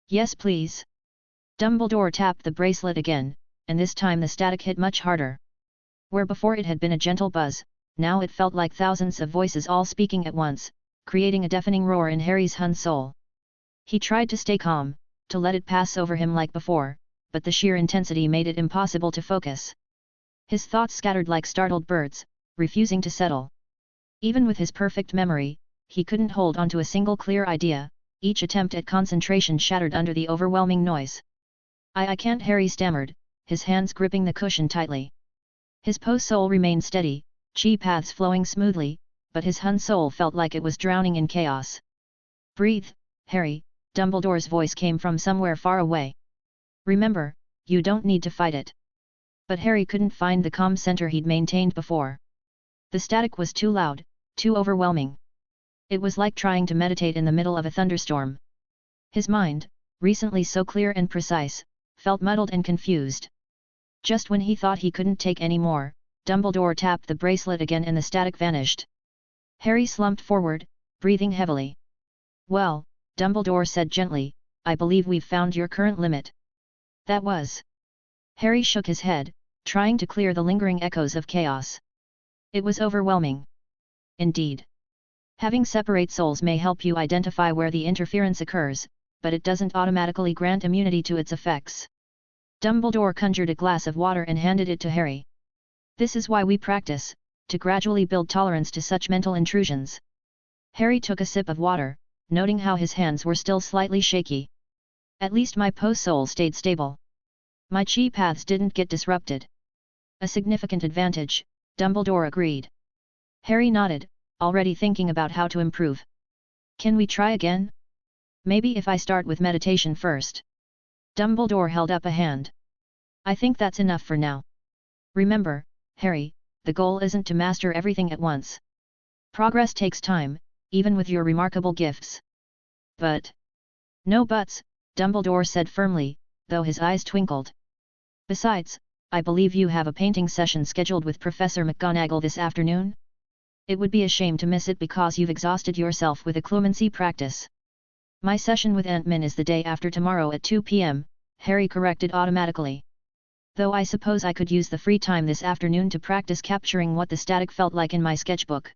Yes please. Dumbledore tapped the bracelet again, and this time the static hit much harder. Where before it had been a gentle buzz, now it felt like thousands of voices all speaking at once, creating a deafening roar in Harry's Hun soul. He tried to stay calm, to let it pass over him like before, but the sheer intensity made it impossible to focus. His thoughts scattered like startled birds, refusing to settle. Even with his perfect memory, he couldn't hold on to a single clear idea, each attempt at concentration shattered under the overwhelming noise. I can't, Harry stammered, his hands gripping the cushion tightly. His Po soul remained steady, chi paths flowing smoothly, but his Hun soul felt like it was drowning in chaos. Breathe, Harry, Dumbledore's voice came from somewhere far away. Remember, you don't need to fight it. But Harry couldn't find the calm center he'd maintained before. The static was too loud, too overwhelming. It was like trying to meditate in the middle of a thunderstorm. His mind, recently so clear and precise, felt muddled and confused. Just when he thought he couldn't take any more, Dumbledore tapped the bracelet again and the static vanished. Harry slumped forward, breathing heavily. Well, Dumbledore said gently, I believe we've found your current limit. That was. Harry shook his head, trying to clear the lingering echoes of chaos. It was overwhelming. Indeed. Having separate souls may help you identify where the interference occurs, but it doesn't automatically grant immunity to its effects. Dumbledore conjured a glass of water and handed it to Harry. This is why we practice, to gradually build tolerance to such mental intrusions. Harry took a sip of water, noting how his hands were still slightly shaky. At least my post-soul stayed stable. My chi paths didn't get disrupted. A significant advantage, Dumbledore agreed. Harry nodded, already thinking about how to improve. Can we try again? Maybe if I start with meditation first. Dumbledore held up a hand. I think that's enough for now. Remember, Harry, the goal isn't to master everything at once. Progress takes time, even with your remarkable gifts. But... No buts, Dumbledore said firmly, though his eyes twinkled. Besides, I believe you have a painting session scheduled with Professor McGonagall this afternoon? It would be a shame to miss it because you've exhausted yourself with occlumency practice. My session with Ant-Man is the day after tomorrow at 2 p.m., Harry corrected automatically. Though I suppose I could use the free time this afternoon to practice capturing what the static felt like in my sketchbook.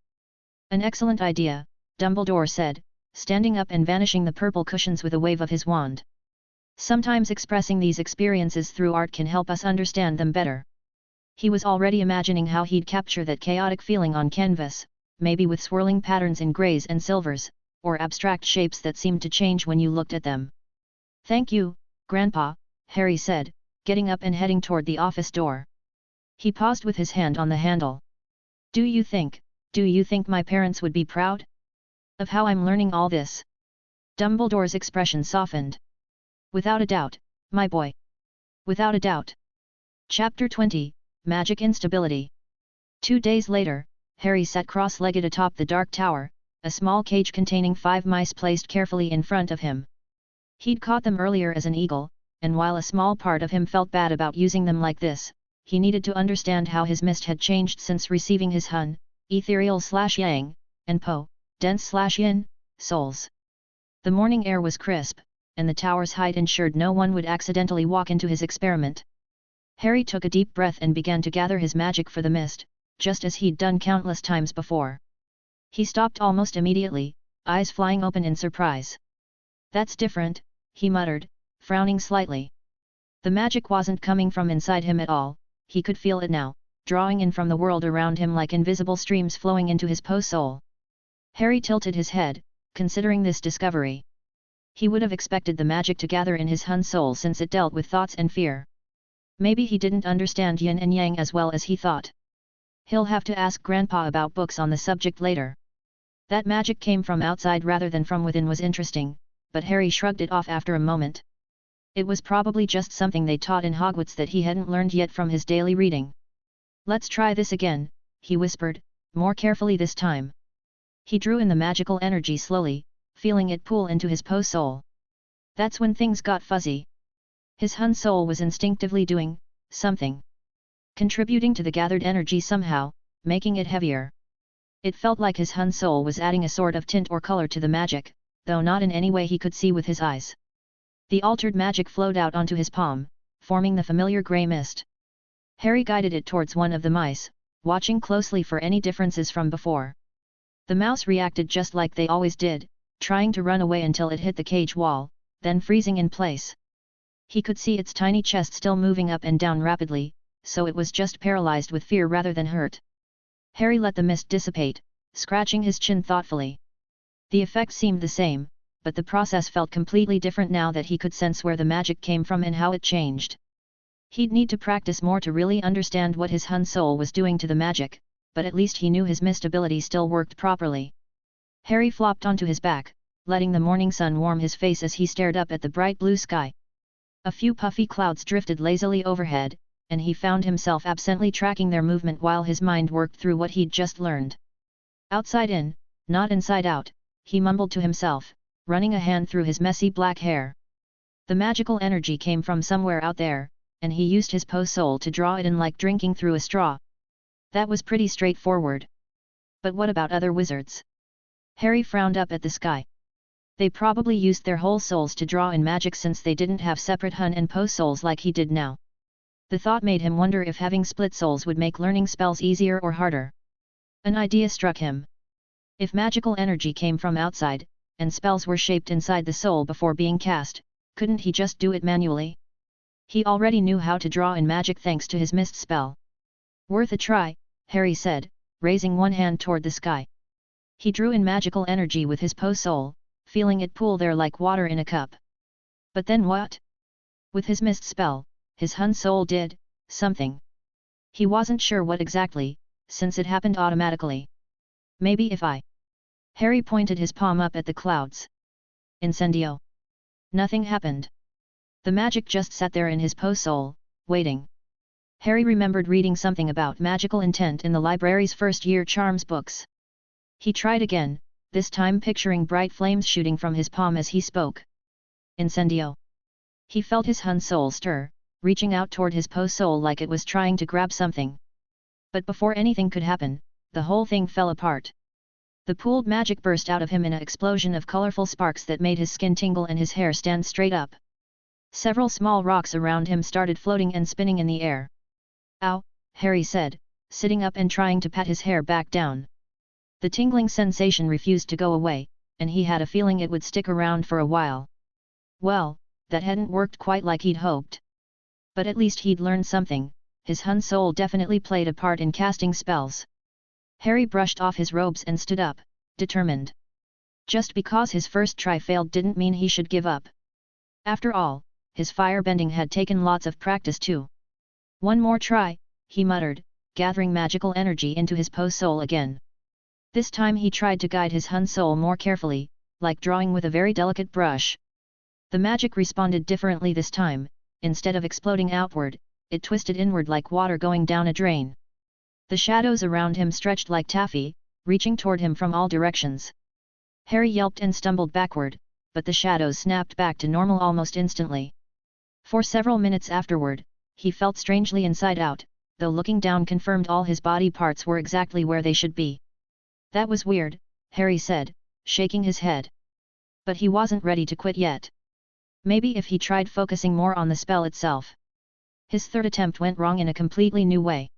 An excellent idea, Dumbledore said, standing up and vanishing the purple cushions with a wave of his wand. Sometimes expressing these experiences through art can help us understand them better. He was already imagining how he'd capture that chaotic feeling on canvas, maybe with swirling patterns in greys and silvers, or abstract shapes that seemed to change when you looked at them. Thank you, Grandpa, Harry said, getting up and heading toward the office door. He paused with his hand on the handle. Do you think my parents would be proud of how I'm learning all this? Dumbledore's expression softened. Without a doubt, my boy. Without a doubt. Chapter 20, Magic Instability. 2 days later, Harry sat cross-legged atop the dark tower, a small cage containing 5 mice placed carefully in front of him. He'd caught them earlier as an eagle, and while a small part of him felt bad about using them like this, he needed to understand how his mist had changed since receiving his Hun, ethereal/yang, and Po, dense/yin, souls. The morning air was crisp, and the tower's height ensured no one would accidentally walk into his experiment. Harry took a deep breath and began to gather his magic for the mist, just as he'd done countless times before. He stopped almost immediately, eyes flying open in surprise. That's different, he muttered, frowning slightly. The magic wasn't coming from inside him at all, he could feel it now, drawing in from the world around him like invisible streams flowing into his post-soul. Harry tilted his head, considering this discovery. He would have expected the magic to gather in his Hun soul since it dealt with thoughts and fear. Maybe he didn't understand yin and yang as well as he thought. He'll have to ask Grandpa about books on the subject later. That magic came from outside rather than from within was interesting, but Harry shrugged it off after a moment. It was probably just something they taught in Hogwarts that he hadn't learned yet from his daily reading. Let's try this again, he whispered, more carefully this time. He drew in the magical energy slowly, feeling it pool into his post-soul. That's when things got fuzzy. His Hun soul was instinctively doing something. Contributing to the gathered energy somehow, making it heavier. It felt like his Hun soul was adding a sort of tint or color to the magic, though not in any way he could see with his eyes. The altered magic flowed out onto his palm, forming the familiar grey mist. Harry guided it towards one of the mice, watching closely for any differences from before. The mouse reacted just like they always did, trying to run away until it hit the cage wall, then freezing in place. He could see its tiny chest still moving up and down rapidly, so it was just paralyzed with fear rather than hurt. Harry let the mist dissipate, scratching his chin thoughtfully. The effect seemed the same, but the process felt completely different now that he could sense where the magic came from and how it changed. He'd need to practice more to really understand what his Hun soul was doing to the magic, but at least he knew his mist ability still worked properly. Harry flopped onto his back, letting the morning sun warm his face as he stared up at the bright blue sky. A few puffy clouds drifted lazily overhead, and he found himself absently tracking their movement while his mind worked through what he'd just learned. Outside in, not inside out, he mumbled to himself, running a hand through his messy black hair. The magical energy came from somewhere out there, and he used his post-soul to draw it in like drinking through a straw. That was pretty straightforward. But what about other wizards? Harry frowned up at the sky. They probably used their whole souls to draw in magic since they didn't have separate Hun and post-souls like he did now. The thought made him wonder if having split souls would make learning spells easier or harder. An idea struck him. If magical energy came from outside, and spells were shaped inside the soul before being cast, couldn't he just do it manually? He already knew how to draw in magic thanks to his mist spell. Worth a try, Harry said, raising one hand toward the sky. He drew in magical energy with his Po soul, feeling it pool there like water in a cup. But then what? With his mist spell, his Hun soul did something. He wasn't sure what exactly, since it happened automatically. Maybe if I... Harry pointed his palm up at the clouds. Incendio. Nothing happened. The magic just sat there in his Po soul, waiting. Harry remembered reading something about magical intent in the library's first-year charms books. He tried again, this time picturing bright flames shooting from his palm as he spoke. Incendio. He felt his Hun soul stir, reaching out toward his Po soul like it was trying to grab something. But before anything could happen, the whole thing fell apart. The pooled magic burst out of him in an explosion of colorful sparks that made his skin tingle and his hair stand straight up. Several small rocks around him started floating and spinning in the air. Ow, Harry said, sitting up and trying to pat his hair back down. The tingling sensation refused to go away, and he had a feeling it would stick around for a while. Well, that hadn't worked quite like he'd hoped. But at least he'd learned something, his Hun soul definitely played a part in casting spells. Harry brushed off his robes and stood up, determined. Just because his first try failed didn't mean he should give up. After all, his firebending had taken lots of practice too. One more try, he muttered, gathering magical energy into his Po soul again. This time he tried to guide his Hun soul more carefully, like drawing with a very delicate brush. The magic responded differently this time. Instead of exploding outward, it twisted inward like water going down a drain. The shadows around him stretched like taffy, reaching toward him from all directions. Harry yelped and stumbled backward, but the shadows snapped back to normal almost instantly. For several minutes afterward, he felt strangely inside out, though looking down confirmed all his body parts were exactly where they should be. That was weird, Harry said, shaking his head. But he wasn't ready to quit yet. Maybe if he tried focusing more on the spell itself. His third attempt went wrong in a completely new way.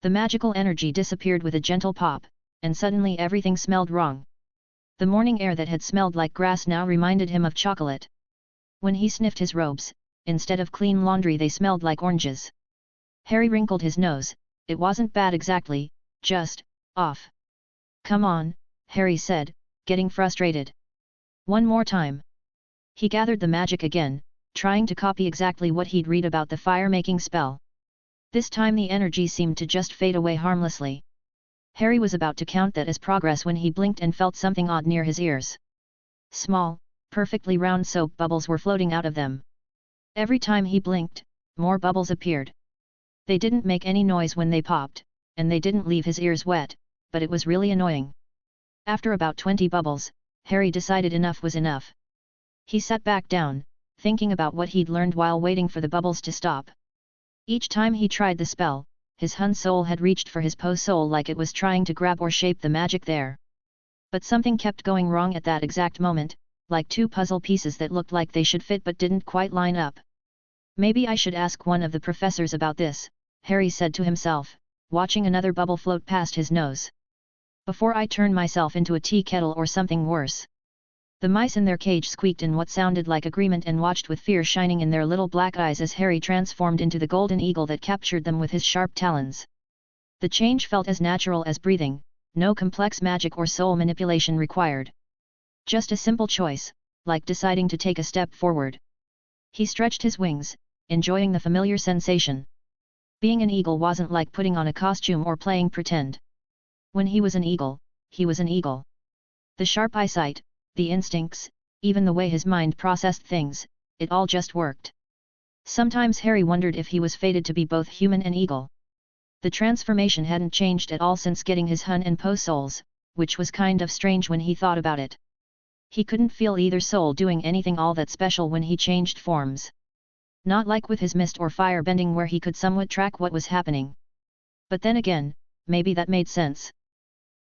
The magical energy disappeared with a gentle pop, and suddenly everything smelled wrong. The morning air that had smelled like grass now reminded him of chocolate. When he sniffed his robes, instead of clean laundry they smelled like oranges. Harry wrinkled his nose. It wasn't bad exactly, just off. Come on, Harry said, getting frustrated. One more time. He gathered the magic again, trying to copy exactly what he'd read about the fire-making spell. This time the energy seemed to just fade away harmlessly. Harry was about to count that as progress when he blinked and felt something odd near his ears. Small, perfectly round soap bubbles were floating out of them. Every time he blinked, more bubbles appeared. They didn't make any noise when they popped, and they didn't leave his ears wet, but it was really annoying. After about 20 bubbles, Harry decided enough was enough. He sat back down, thinking about what he'd learned while waiting for the bubbles to stop. Each time he tried the spell, his Hun soul had reached for his Po soul like it was trying to grab or shape the magic there. But something kept going wrong at that exact moment, like two puzzle pieces that looked like they should fit but didn't quite line up. Maybe I should ask one of the professors about this, Harry said to himself, watching another bubble float past his nose. Before I turn myself into a tea kettle or something worse. The mice in their cage squeaked in what sounded like agreement and watched with fear shining in their little black eyes as Harry transformed into the golden eagle that captured them with his sharp talons. The change felt as natural as breathing, no complex magic or soul manipulation required. Just a simple choice, like deciding to take a step forward. He stretched his wings, enjoying the familiar sensation. Being an eagle wasn't like putting on a costume or playing pretend. When he was an eagle, he was an eagle. The sharp eyesight, the instincts, even the way his mind processed things, it all just worked. Sometimes Harry wondered if he was fated to be both human and eagle. The transformation hadn't changed at all since getting his Hun and Po souls, which was kind of strange when he thought about it. He couldn't feel either soul doing anything all that special when he changed forms. Not like with his mist or fire bending where he could somewhat track what was happening. But then again, maybe that made sense.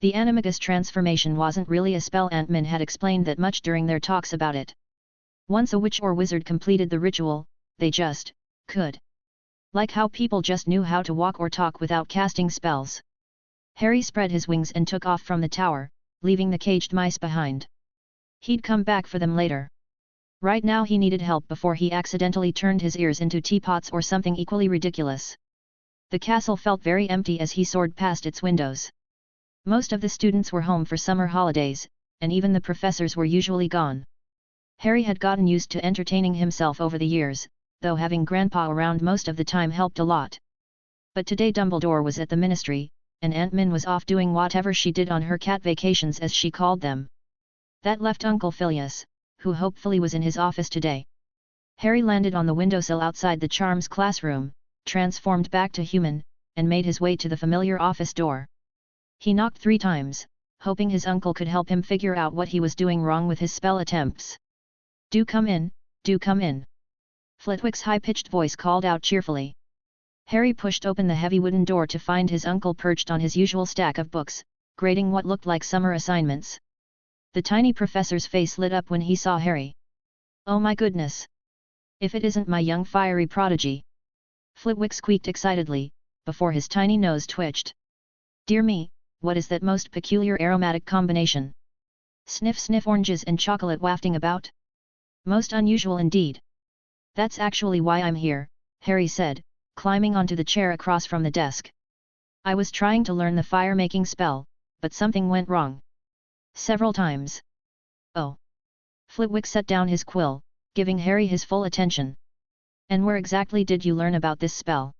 The Animagus transformation wasn't really a spell. Ant-Man had explained that much during their talks about it. Once a witch or wizard completed the ritual, they just could Like how people just knew how to walk or talk without casting spells. Harry spread his wings and took off from the tower, leaving the caged mice behind. He'd come back for them later. Right now he needed help before he accidentally turned his ears into teapots or something equally ridiculous. The castle felt very empty as he soared past its windows. Most of the students were home for summer holidays, and even the professors were usually gone. Harry had gotten used to entertaining himself over the years, though having Grandpa around most of the time helped a lot. But today Dumbledore was at the ministry, and Aunt Min was off doing whatever she did on her cat vacations as she called them. That left Uncle Phileas, who hopefully was in his office today. Harry landed on the windowsill outside the Charms classroom, transformed back to human, and made his way to the familiar office door. He knocked 3 times, hoping his uncle could help him figure out what he was doing wrong with his spell attempts. "Do come in, do come in." Flitwick's high-pitched voice called out cheerfully. Harry pushed open the heavy wooden door to find his uncle perched on his usual stack of books, grading what looked like summer assignments. The tiny professor's face lit up when he saw Harry. "Oh my goodness! If it isn't my young fiery prodigy!" Flitwick squeaked excitedly, before his tiny nose twitched. "Dear me, what is that most peculiar aromatic combination? Sniff sniff, oranges and chocolate wafting about? Most unusual indeed." "That's actually why I'm here," Harry said, climbing onto the chair across from the desk. "I was trying to learn the fire-making spell, but something went wrong. Several times." "Oh." Flitwick set down his quill, giving Harry his full attention. "And where exactly did you learn about this spell?"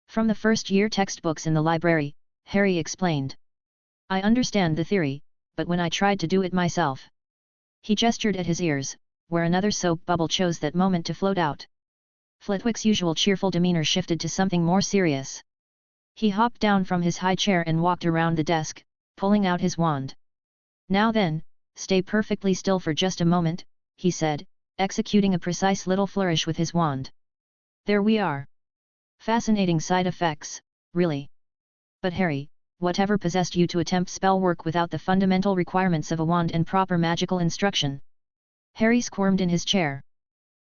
"From the first-year textbooks in the library," Harry explained. "I understand the theory, but when I tried to do it myself..." He gestured at his ears, where another soap bubble chose that moment to float out. Flitwick's usual cheerful demeanor shifted to something more serious. He hopped down from his high chair and walked around the desk, pulling out his wand. "Now then, stay perfectly still for just a moment," he said, executing a precise little flourish with his wand. "There we are. Fascinating side effects, really. But Harry, whatever possessed you to attempt spell work without the fundamental requirements of a wand and proper magical instruction?" Harry squirmed in his chair.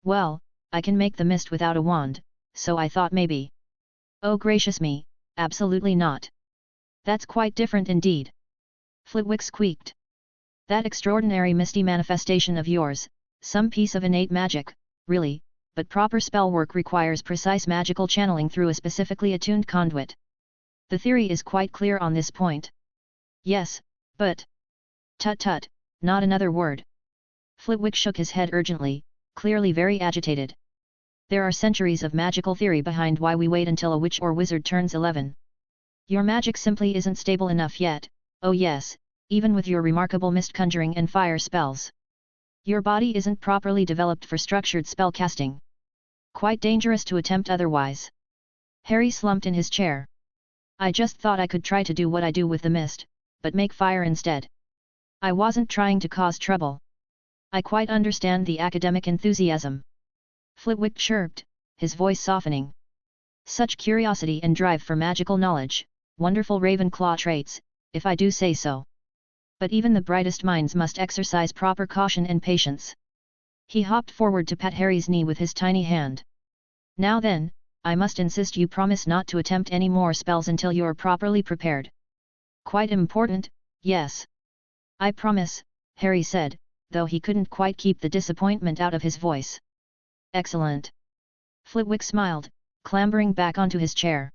"Well, I can make the mist without a wand, so I thought maybe." "Oh gracious me, absolutely not. That's quite different indeed." Flitwick squeaked. "That extraordinary misty manifestation of yours, some piece of innate magic, really, but proper spell work requires precise magical channeling through a specifically attuned conduit. The theory is quite clear on this point." "Yes, but..." "Tut tut, not another word." Flitwick shook his head urgently, clearly very agitated. "There are centuries of magical theory behind why we wait until a witch or wizard turns 11. Your magic simply isn't stable enough yet, oh yes, even with your remarkable mist conjuring and fire spells. Your body isn't properly developed for structured spell casting. Quite dangerous to attempt otherwise." Harry slumped in his chair. "I just thought I could try to do what I do with the mist, but make fire instead. I wasn't trying to cause trouble." "I quite understand the academic enthusiasm," Flitwick chirped, his voice softening. "Such curiosity and drive for magical knowledge, wonderful Ravenclaw traits, if I do say so. But even the brightest minds must exercise proper caution and patience." He hopped forward to pat Harry's knee with his tiny hand. "Now then, I must insist you promise not to attempt any more spells until you're properly prepared." "Quite important, yes. I promise," Harry said, though he couldn't quite keep the disappointment out of his voice. "Excellent." Flitwick smiled, clambering back onto his chair.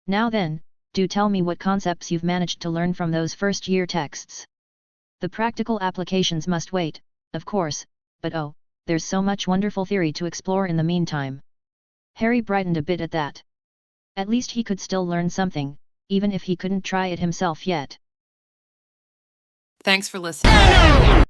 "Now then, do tell me what concepts you've managed to learn from those first-year texts. The practical applications must wait, of course, but oh, there's so much wonderful theory to explore in the meantime." Harry brightened a bit at that. At least he could still learn something, even if he couldn't try it himself yet. Thanks for listening.